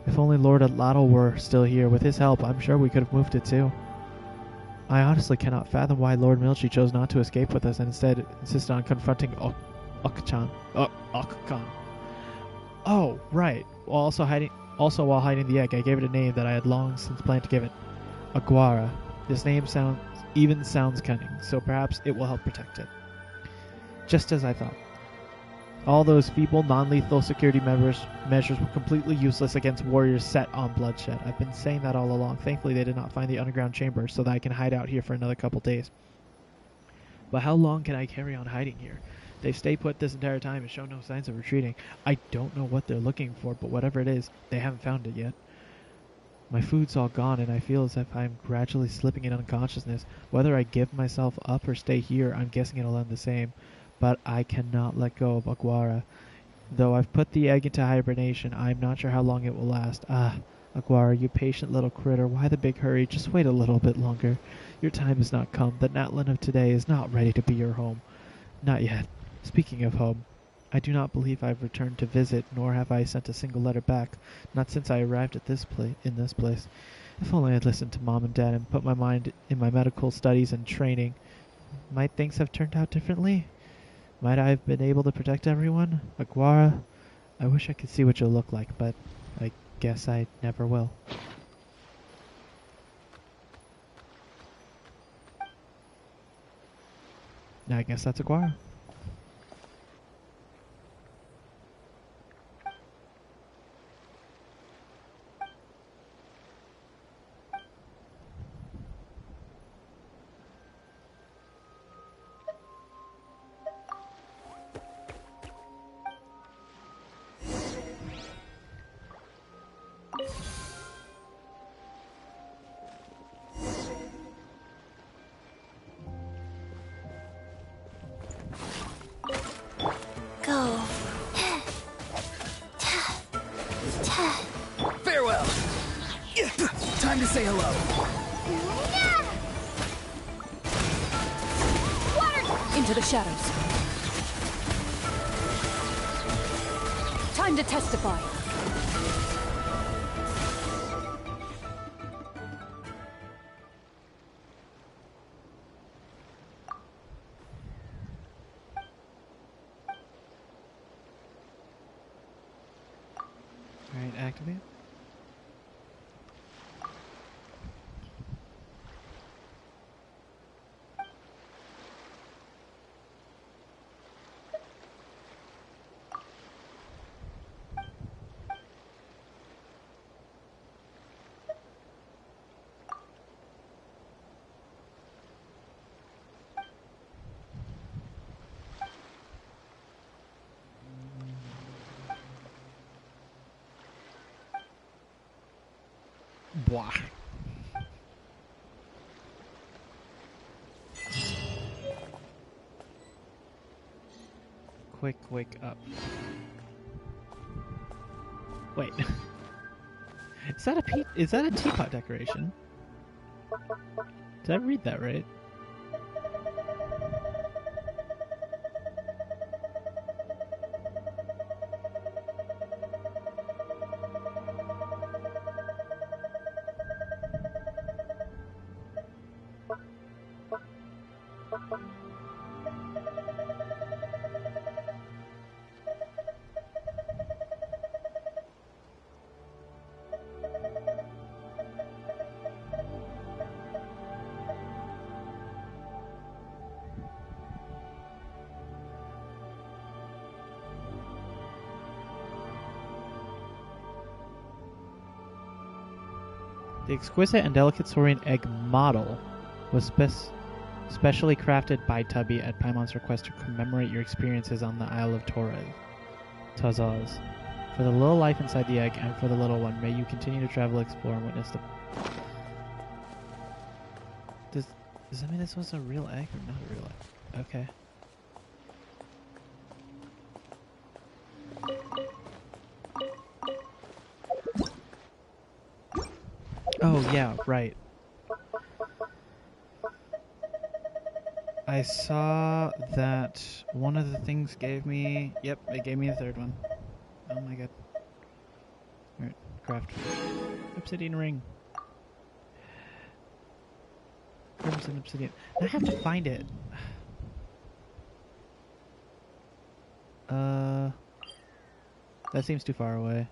If only Lord Atlatl were still here. With his help, I'm sure we could have moved it too. I honestly cannot fathom why Lord Milchie chose not to escape with us and instead insisted on confronting Okkhan. Oh, right. Also while hiding the egg, I gave it a name that I had long since planned to give it. Aguara. This name sounds cunning, so perhaps it will help protect it. Just as I thought. All those feeble, non-lethal security measures were completely useless against warriors set on bloodshed. I've been saying that all along. Thankfully, they did not find the underground chamber, so that I can hide out here for another couple days. But how long can I carry on hiding here? They've stayed put this entire time and shown no signs of retreating. I don't know what they're looking for, but whatever it is, they haven't found it yet. My food's all gone, and I feel as if I'm gradually slipping in unconsciousness. Whether I give myself up or stay here, I'm guessing it'll end the same. But I cannot let go of Aguara. Though I've put the egg into hibernation, I'm not sure how long it will last. Aguara, you patient little critter, why the big hurry? Just wait a little bit longer. Your time has not come. The Natlan of today is not ready to be your home. Not yet. Speaking of home, I do not believe I've returned to visit, nor have I sent a single letter back, not since I arrived at this place. If only I'd listened to Mom and Dad and put my mind in my medical studies and training. Might things have turned out differently? Might I have been able to protect everyone? Aguara, I wish I could see what you'll look like, but I guess I never will. I guess that's Aguara. Farewell. Time to say hello. Into the shadows. Time to testify. Alright, activate. Blah. Quick, wake up. Wait. Is that a teapot decoration? Did I read that right? The exquisite and delicate saurian egg model was specially crafted by Tubby at Paimon's request to commemorate your experiences on the Isle of Tazaz. For the little life inside the egg and for the little one, may you continue to travel, explore, and witness the... Does that mean this was a real egg or not a real egg? Okay. Oh, yeah, right. I saw that one of the things gave me... Yep, it gave me a third one. Oh my god. Alright, craft. Obsidian ring. Crimson obsidian. I have to find it. That seems too far away.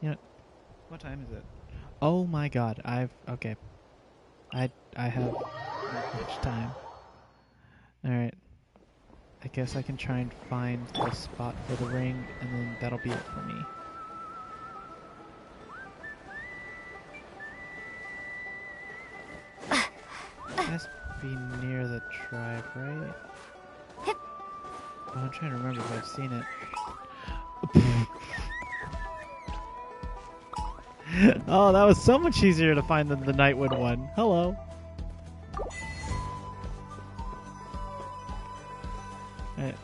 You know, what time is it? Oh my god, okay. I have not much time. Alright. I guess I can try and find the spot for the ring, and then that'll be it for me. It has to be near the tribe, right? Oh, I'm trying to remember if I've seen it. Oh, that was so much easier to find than the Nightwood one. Hello. Alright.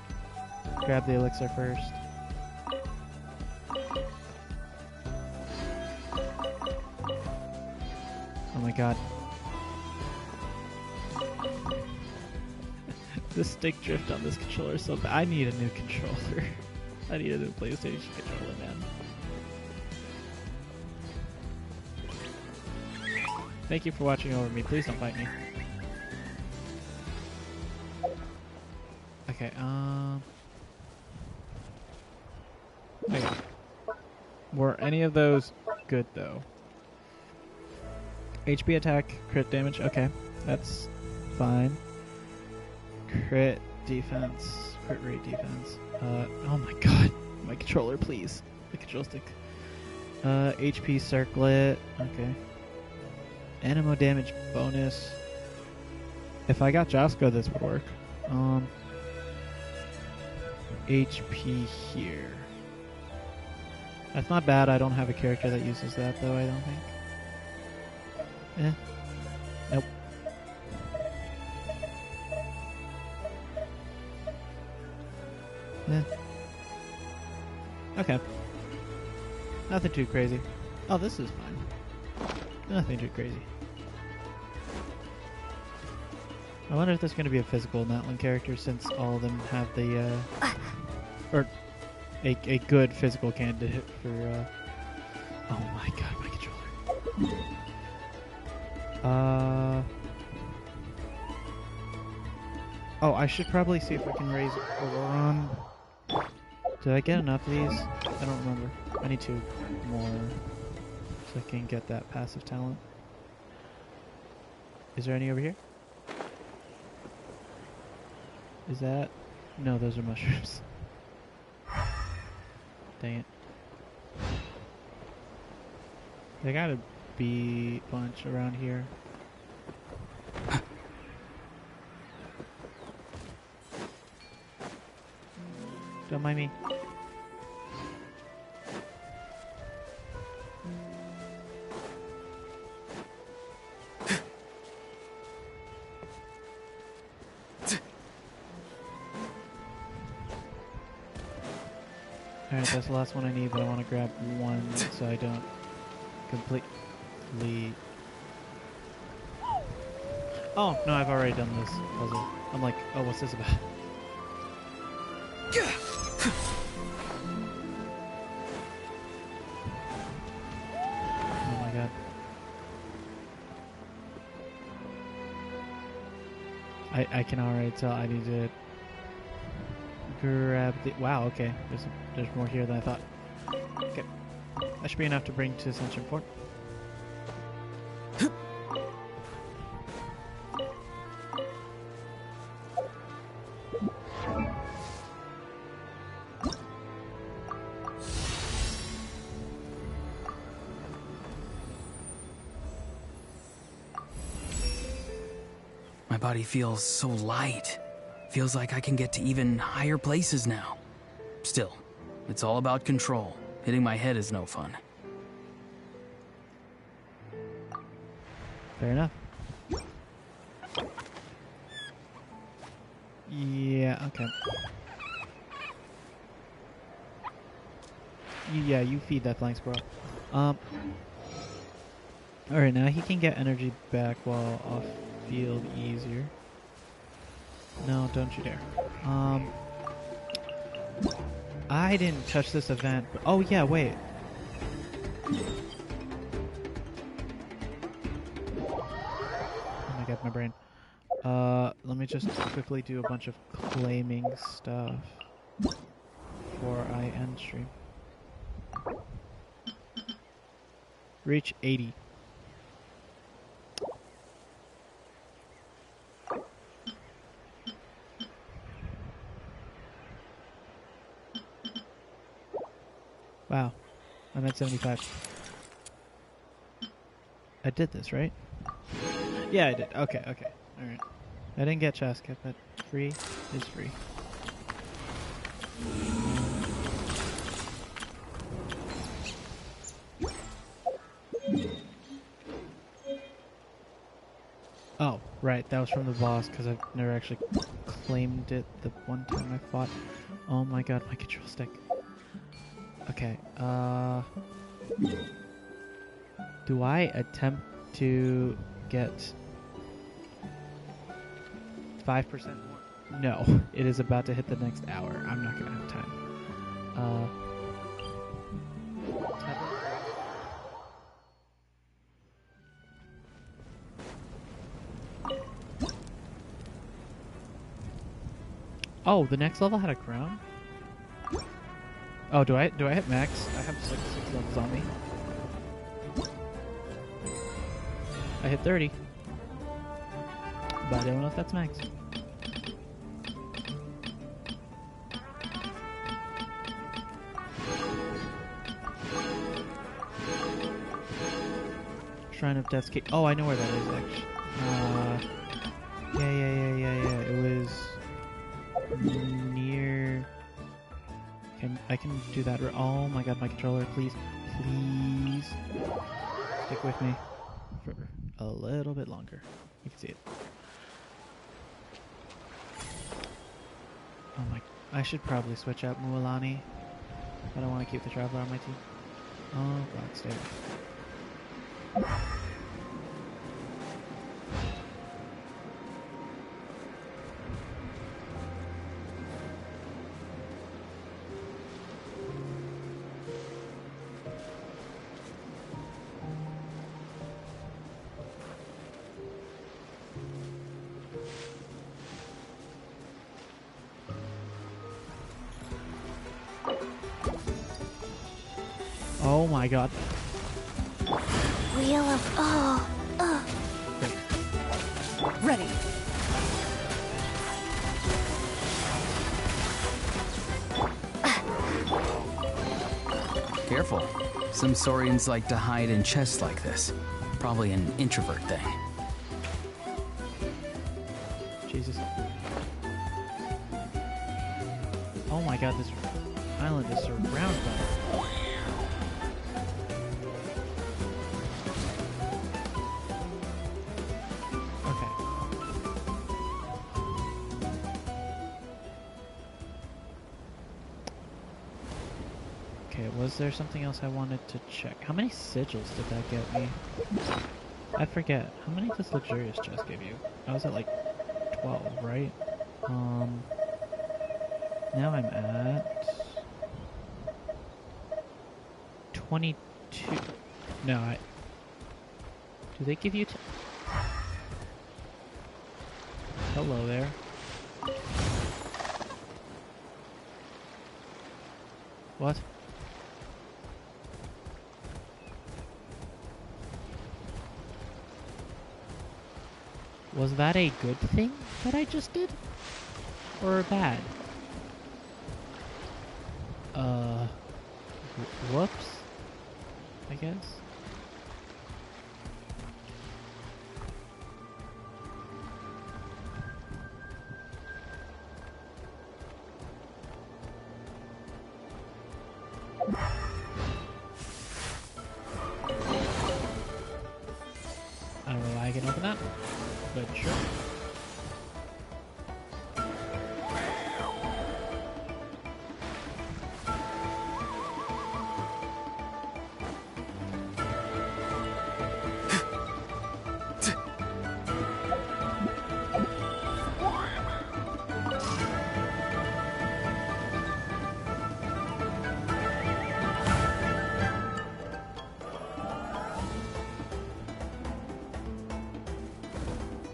Grab the elixir first. Oh my god. The stick drift on this controller is so bad. I need a new controller. I need a new PlayStation controller, man. Thank you for watching over me. Please don't fight me. Okay, okay. Were any of those good, though? HP attack, crit damage. Okay, that's fine. Crit defense, crit rate defense. Oh my god. My controller, please. The control stick. HP circlet. Okay. Animo damage bonus. If I got Jaska, this would work. HP here. That's not bad. I don't have a character that uses that, though, I don't think. Nope. Okay. Nothing too crazy. Oh, this is fine. Nothing too crazy. I wonder if there's going to be a physical Natlan character since all of them have the, or a good physical candidate for. Oh my god, my controller. Oh, I should probably see if I can raise Auroron. Did I get enough of these? I don't remember. I need 2 more so I can get that passive talent. Is there any over here? Is that... No, those are mushrooms. Dang it. There gotta be a bunch around here. Don't mind me. Alright, that's the last one I need, but I want to grab one so I don't completely... Oh, no, I've already done this puzzle. I'm like, oh, what's this about? Oh my god. I can already tell I need to grab the... Wow, okay. There's more here than I thought. Okay. That should be enough to bring to Sunshine Fort. My body feels so light. Feels like I can get to even higher places now. Still, it's all about control. Hitting my head is no fun. Fair enough. Yeah, okay. Yeah, you feed that flying squirrel. Alright, now he can get energy back while off field easier. No, don't you dare. I didn't touch this event, but oh yeah, wait. Oh my god, my brain. Let me just quickly do a bunch of claiming stuff before I end stream. Reach 80. Wow, I'm at 75. I did this, right? Yeah, I did. Okay, okay. Alright. I didn't get Chaska, but free is free. Oh, right. That was from the boss, because I've never actually claimed it the one time I fought. Oh my god, my control stick. Okay, do I attempt to get 5% more? No, it is about to hit the next hour. I'm not gonna have time. Oh, the next level had a crown? Oh, do I hit max? I have like 6 levels on me. I hit 30. But I don't know if that's max. Shrine of Death's Cave. Oh, I know where that is actually. Yeah. It was near... I can do that. Oh my god, my controller, please. Please. Stick with me for a little bit longer. You can see it. Oh my... I should probably switch out Mualani, but I want to keep the Traveler on my team. Oh god, stay away. Oh my god. Wheel of... Oh. Ready. Careful. Some saurians like to hide in chests like this. Probably an introvert thing. Jesus. Oh my god, this island is surrounded by... Okay, was there something else I wanted to check? How many sigils did that get me? I forget. How many does Luxurious Chest give you? I was at like 12, right? Now I'm at 22. No, do they give you hello there. What? Was that a good thing that I just did? Or bad? Whoops, I guess. I don't know why I can open that, but sure.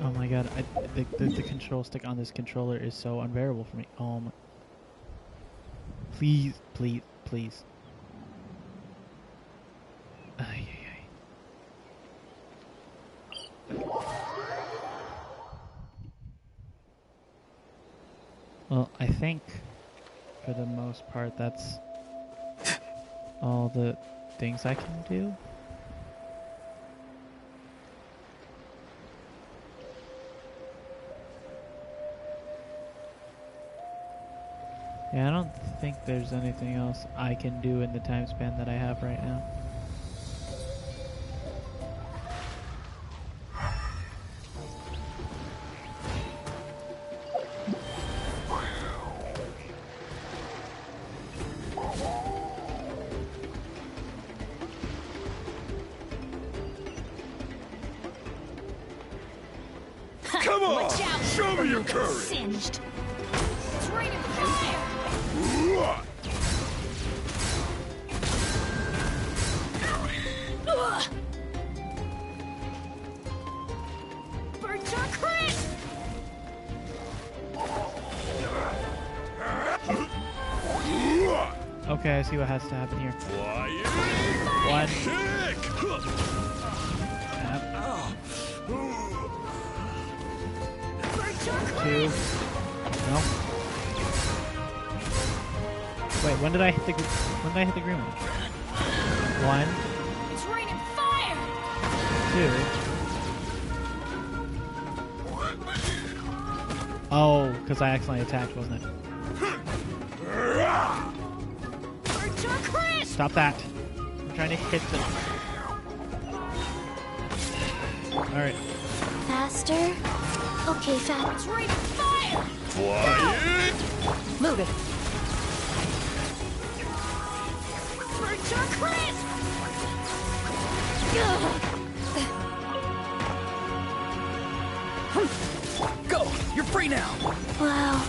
Oh my god, the control stick on this controller is so unbearable for me. Please, please, please. Ay, ay, ay. Well, I think for the most part that's all the things I can do. Yeah, I don't think there's anything else I can do in the time span that I have right now. Come on! Watch out! Show me your courage! Singed. It's raining fire! Burnt your crisp! Okay, I see what has to happen here. One. Two. No. Wait, when did I hit the green one? One. It's raining fire! Two. Oh, because I accidentally attacked, wasn't it? Stop that. I'm trying to hit them. Alright. Faster? Okay, fast. It's raining fire! Fly Move it. Burnt your crisp! Go! You're free now! Wow.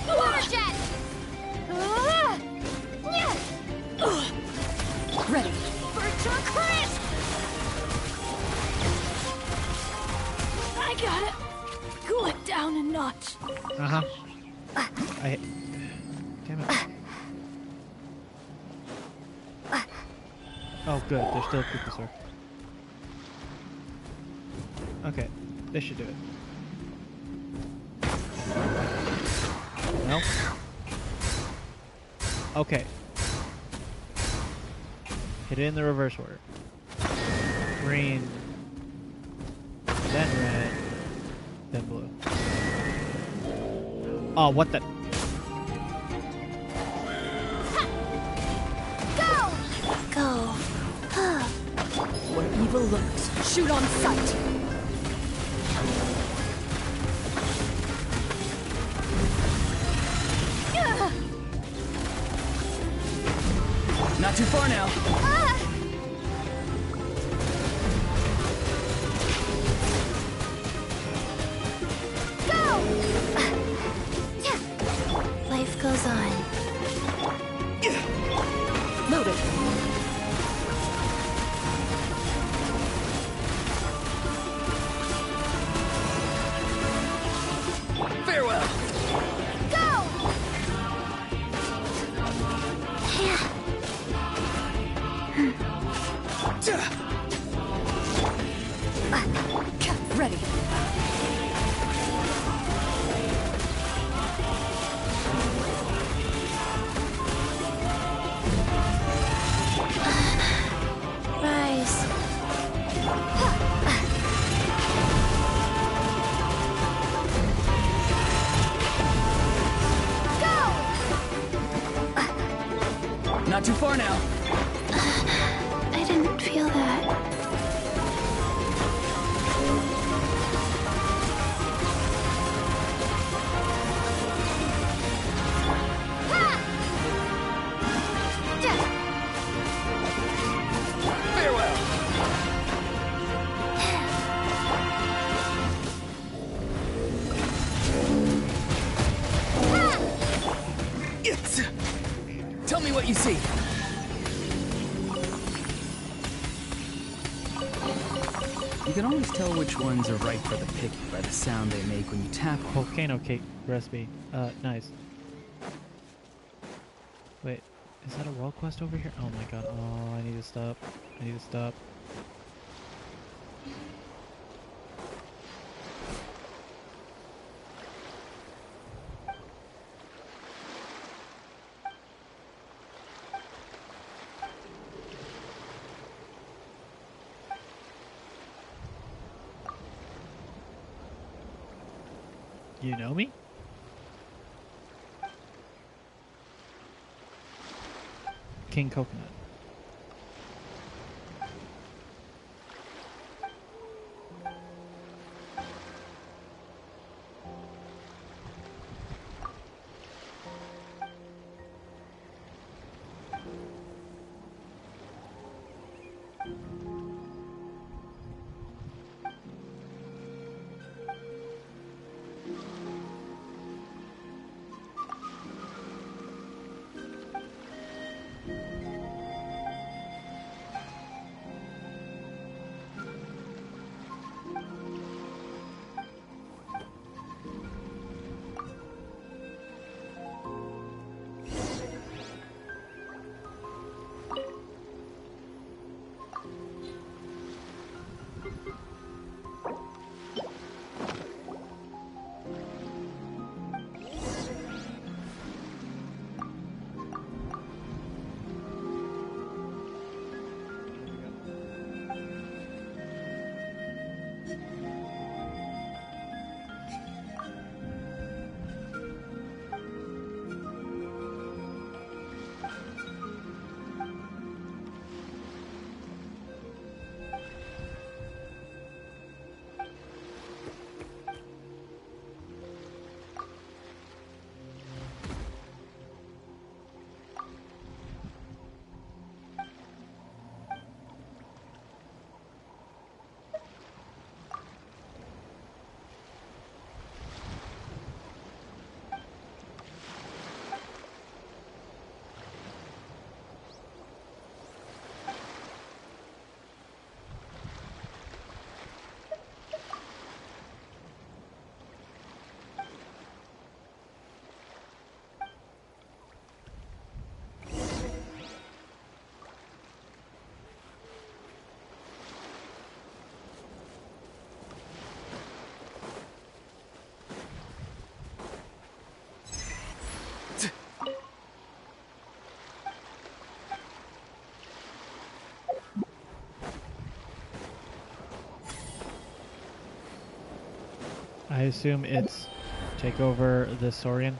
Water jet! Ready. Burnt your crisp! I got it. Cool it down a notch. Uh-huh. Damn it. Oh, good. There's still a Kukusaur. Okay, this should do it. No? Okay. Hit it in the reverse order. Green, then red, then blue. Oh, what the? Go. Where evil lurks, shoot on sight. Not too far now. Life goes on. Loaded. Farewell. Ready. Rise. Not too far now. I didn't feel that. Farewell. Yes. Tell me what you see. You can always tell which ones are right for the picking by the sound they make when you tap them. Volcano cake recipe. Nice. Wait, is that a world quest over here? Oh my god. Oh, I need to stop. I need to stop. You know me? King Coconut. I assume it's take over the Saurian.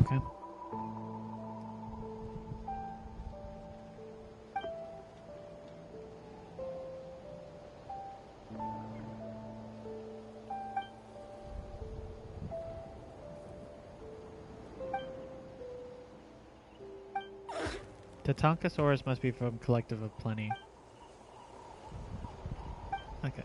Okay. The Tonkasaurus must be from Collective of Plenty. Okay.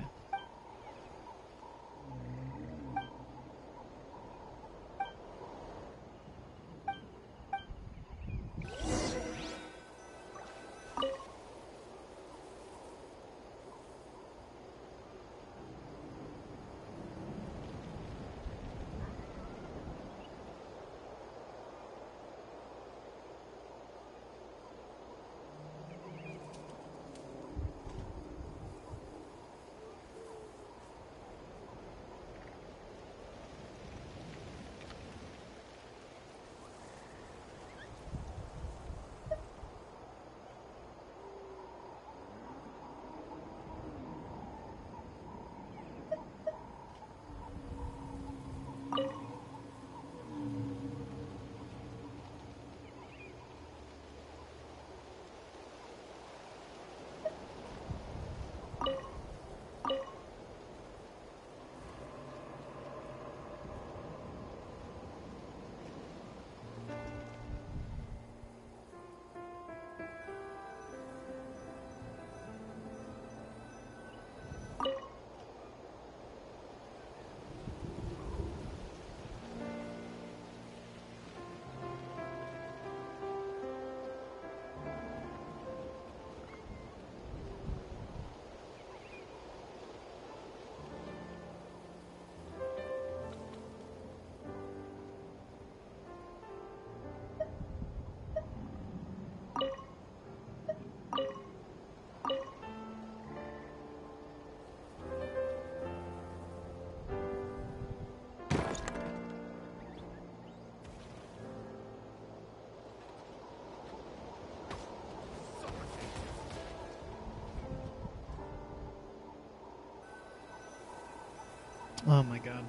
Oh my god.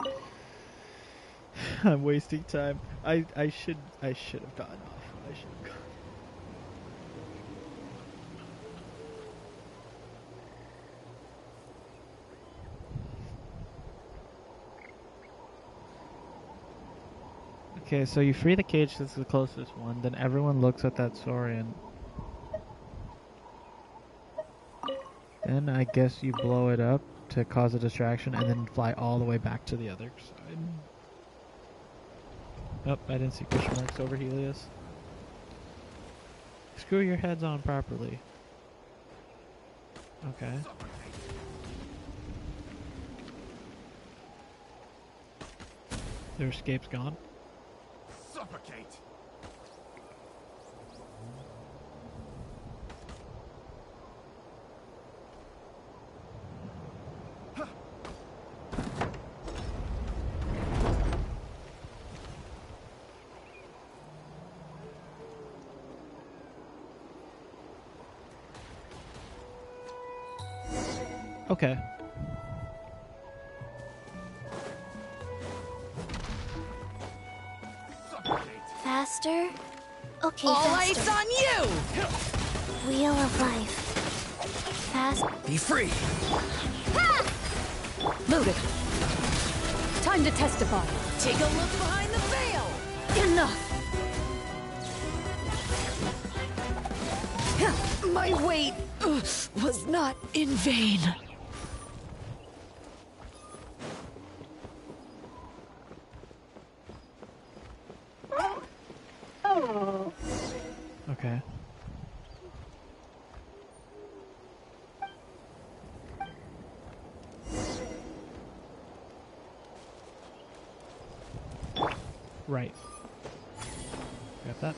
Okay. I'm wasting time. I should have gotten off. I should have gone. Okay, so you free the cage that's the closest one, then everyone looks at that Saurian. Then I guess you blow it up to cause a distraction and then fly all the way back to the other side. Oh, I didn't see question marks over Helios. Screw your heads on properly. Okay. Their escape's gone. Suffocate! Okay. Faster? Okay, All faster. ice on you! Wheel of life. Fast. Be free. Ha! Loaded. Time to testify. Take a look behind the veil! Enough! My wait was not in vain. Okay. Right. Got that.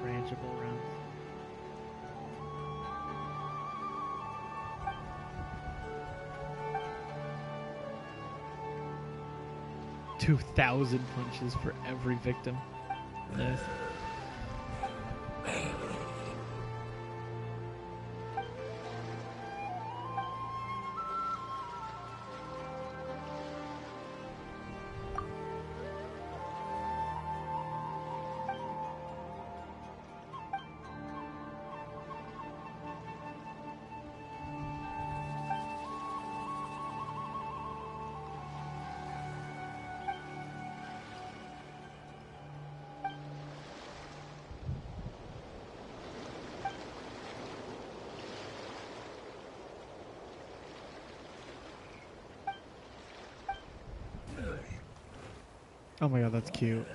Frangible rounds. $2,000 punches for every victim. Nice. Oh my god, that's cute.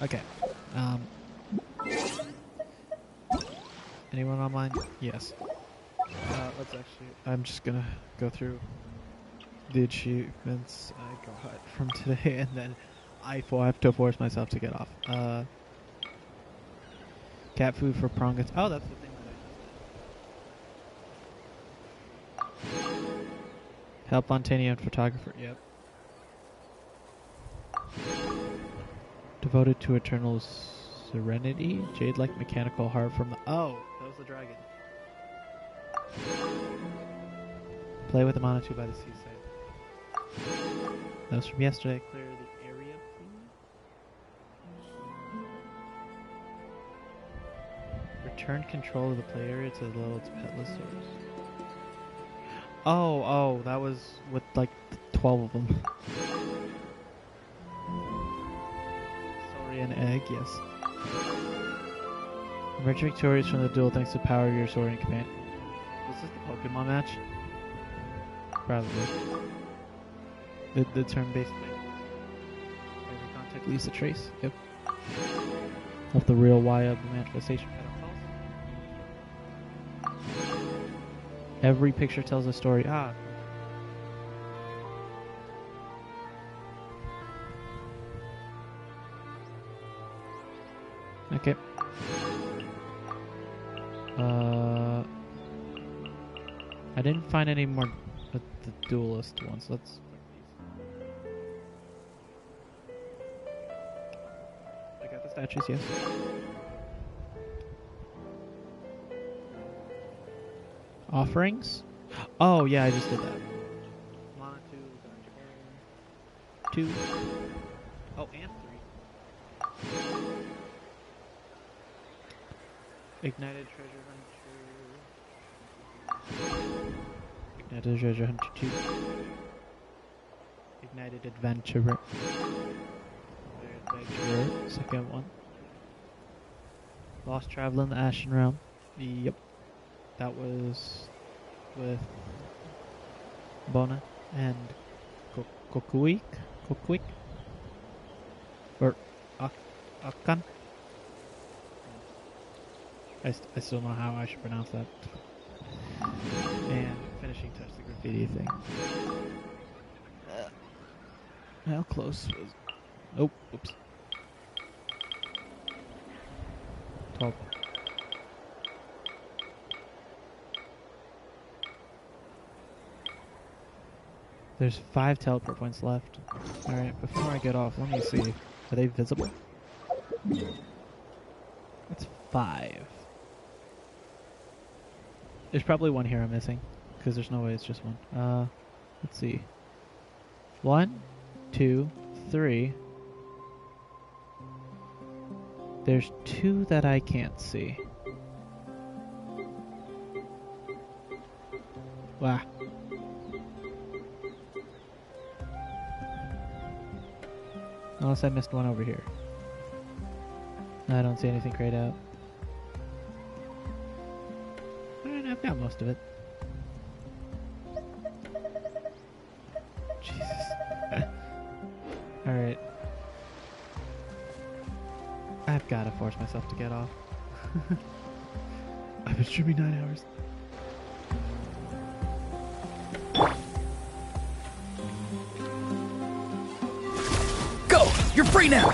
Okay. Anyone online? Yes. Let's actually... I'm just gonna go through the achievements I got from today, and then I have to force myself to get off. Cat food for Prongus. Oh, that's the thing that I just did. Help Montanian photographer. Yep. Devoted to eternal serenity. Jade-like mechanical heart from the... Oh, that was the dragon. Play with the Manitou by the seaside. That was from yesterday. Clear the area, please. Return control of the play area to the level its petless source. Oh, that was with like 12 of them. An egg, yes. Emerge victorious from the duel thanks to the power of your Saurian command. Was this the Pokemon match? Probably. The turn-based thing. Every contact leaves a trace. Yep. Of the real why of the manifestation pedestals. Every picture tells a story. Ah. Okay. I didn't find any more the duelist ones. Let's. I got the statues, yes. Offerings? Oh yeah, I just did that. Mana 2. Oh, and 3. Ignited treasure hunter. Ignited treasure hunter 2. Ignited adventurer. Second one. Lost traveler in the Ashen Realm. Yep. That was with Bona and Kokuik? Or Akan? I still don't know how I should pronounce that. And finishing touch, the graffiti thing. How close was... Oh, oops. 12. There's 5 teleport points left. Alright, before I get off, let me see. Are they visible? That's 5. There's probably one here I'm missing, because there's no way it's just one. Let's see. 1, 2, 3. There's 2 that I can't see. Wow. Unless I missed one over here. I don't see anything grayed out. Alright, I've got most of it. Jesus. Alright. I've gotta force myself to get off. I've been streaming 9 hours. Go! You're free now!